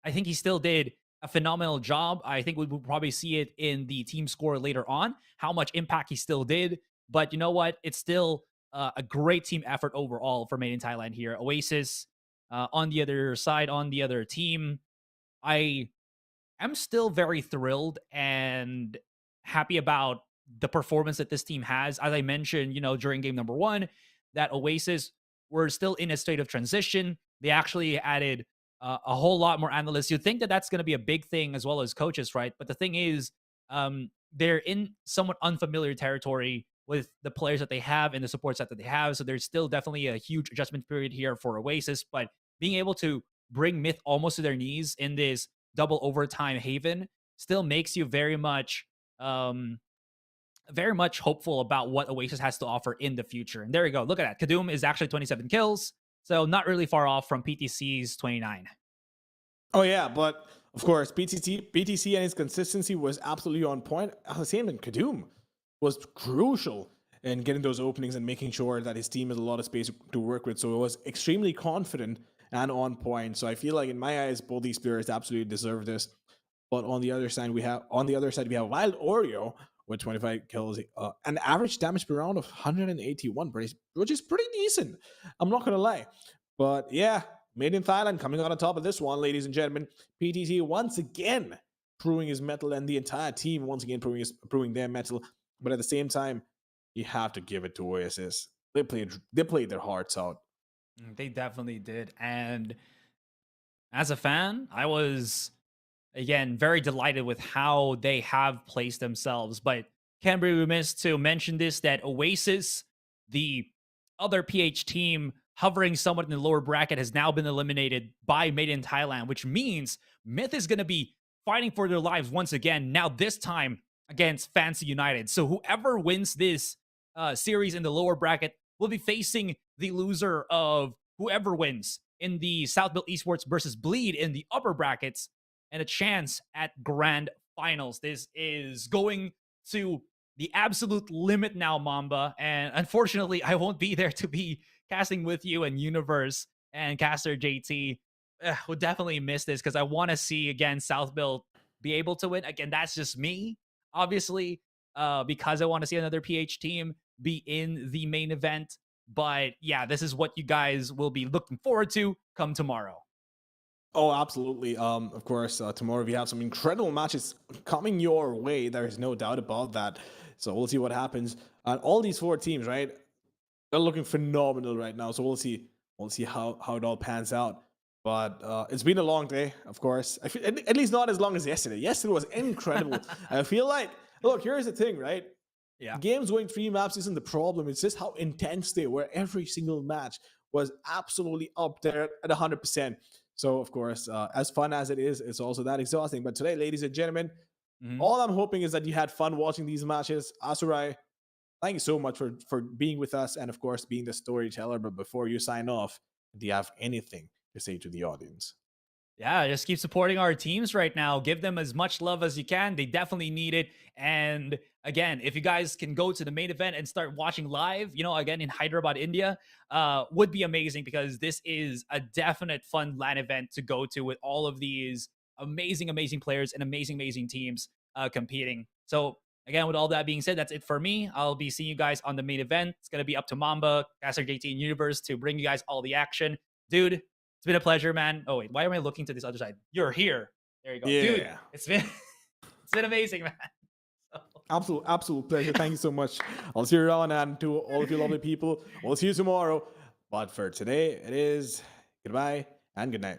I think he still did a phenomenal job. I think we will probably see it in the team score later on, how much impact he still did. But you know what? It's still a great team effort overall for Made in Thailand here. Oasis on the other side, on the other team, I am still very thrilled and happy about the performance that this team has. As I mentioned, you know, during game number 1, that Oasis were still in a state of transition. They actually added a whole lot more analysts. You'd think that that's going to be a big thing as well as coaches, right? But the thing is, they're in somewhat unfamiliar territory with the players that they have and the support set that they have. So there's still definitely a huge adjustment period here for Oasis. But being able to bring Myth almost to their knees in this double overtime Haven still makes you very much hopeful about what Oasis has to offer in the future. And there you go. Look at that. Kadum is actually 27 kills. So not really far off from PTC's 29. Oh, yeah. But of course, PTC and his consistency was absolutely on point. The same in Kadum was crucial in getting those openings and making sure that his team has a lot of space to work with. So it was extremely confident and on point. So I feel like in my eyes, both these players absolutely deserve this. But on the other side, we have Wild Oreo with 25 kills, an average damage per round of 181, which is pretty decent. I'm not gonna lie. But yeah, Made in Thailand coming out on top of this one, ladies and gentlemen. PTC once again proving his mettle, and the entire team once again proving their mettle. But at the same time, you have to give it to Oasis. They played their hearts out. They definitely did. And as a fan, I was again, very delighted with how they have placed themselves. But can't be remiss to mention this, that Oasis, the other PH team hovering somewhat in the lower bracket, has now been eliminated by Made in Thailand, which means Myth is going to be fighting for their lives once again, now this time against Fancy United. So whoever wins this series in the lower bracket will be facing the loser of whoever wins in the South Built Esports versus Bleed in the upper brackets, and a chance at grand finals. This is going to the absolute limit now, Mamba. And unfortunately, I won't be there to be casting with you and Universe and Caster JT. Would definitely miss this because I want to see again South Build be able to win. Again, that's just me, obviously, because I want to see another PH team be in the main event. But yeah, this is what you guys will be looking forward to come tomorrow. Oh, absolutely. Of course, tomorrow we have some incredible matches coming your way. There is no doubt about that. So we'll see what happens. And all these 4 teams, right? They're looking phenomenal right now. So we'll see. We'll see how it all pans out. But it's been a long day, of course. I feel, at least not as long as yesterday. Yesterday was incredible. I feel like, look, here's the thing, right? Yeah. Games going 3 maps isn't the problem. It's just how intense they were. Every single match was absolutely up there at 100%. So, of course, as fun as it is, it's also that exhausting. But today, ladies and gentlemen, all I'm hoping is that you had fun watching these matches. Asurai, thank you so much for being with us and, of course, being the storyteller. But before you sign off, do you have anything to say to the audience? Yeah, just keep supporting our teams right now. Give them as much love as you can. They definitely need it. And again, if you guys can go to the main event and start watching live, again in Hyderabad, India, would be amazing because this is a definite fun LAN event to go to with all of these amazing, amazing players and amazing, amazing teams competing. So again, with all that being said, that's it for me. I'll be seeing you guys on the main event. It's going to be up to Mamba, Caster JT, and Universe to bring you guys all the action. Dude, it's been a pleasure, man. Oh, wait, why am I looking to this other side? You're here. There you go. Yeah. Dude, it's been amazing, man. Absolute pleasure. Thank you so much. I'll see you around, and to all of you lovely people, we'll see you tomorrow. But for today, it is goodbye and good night.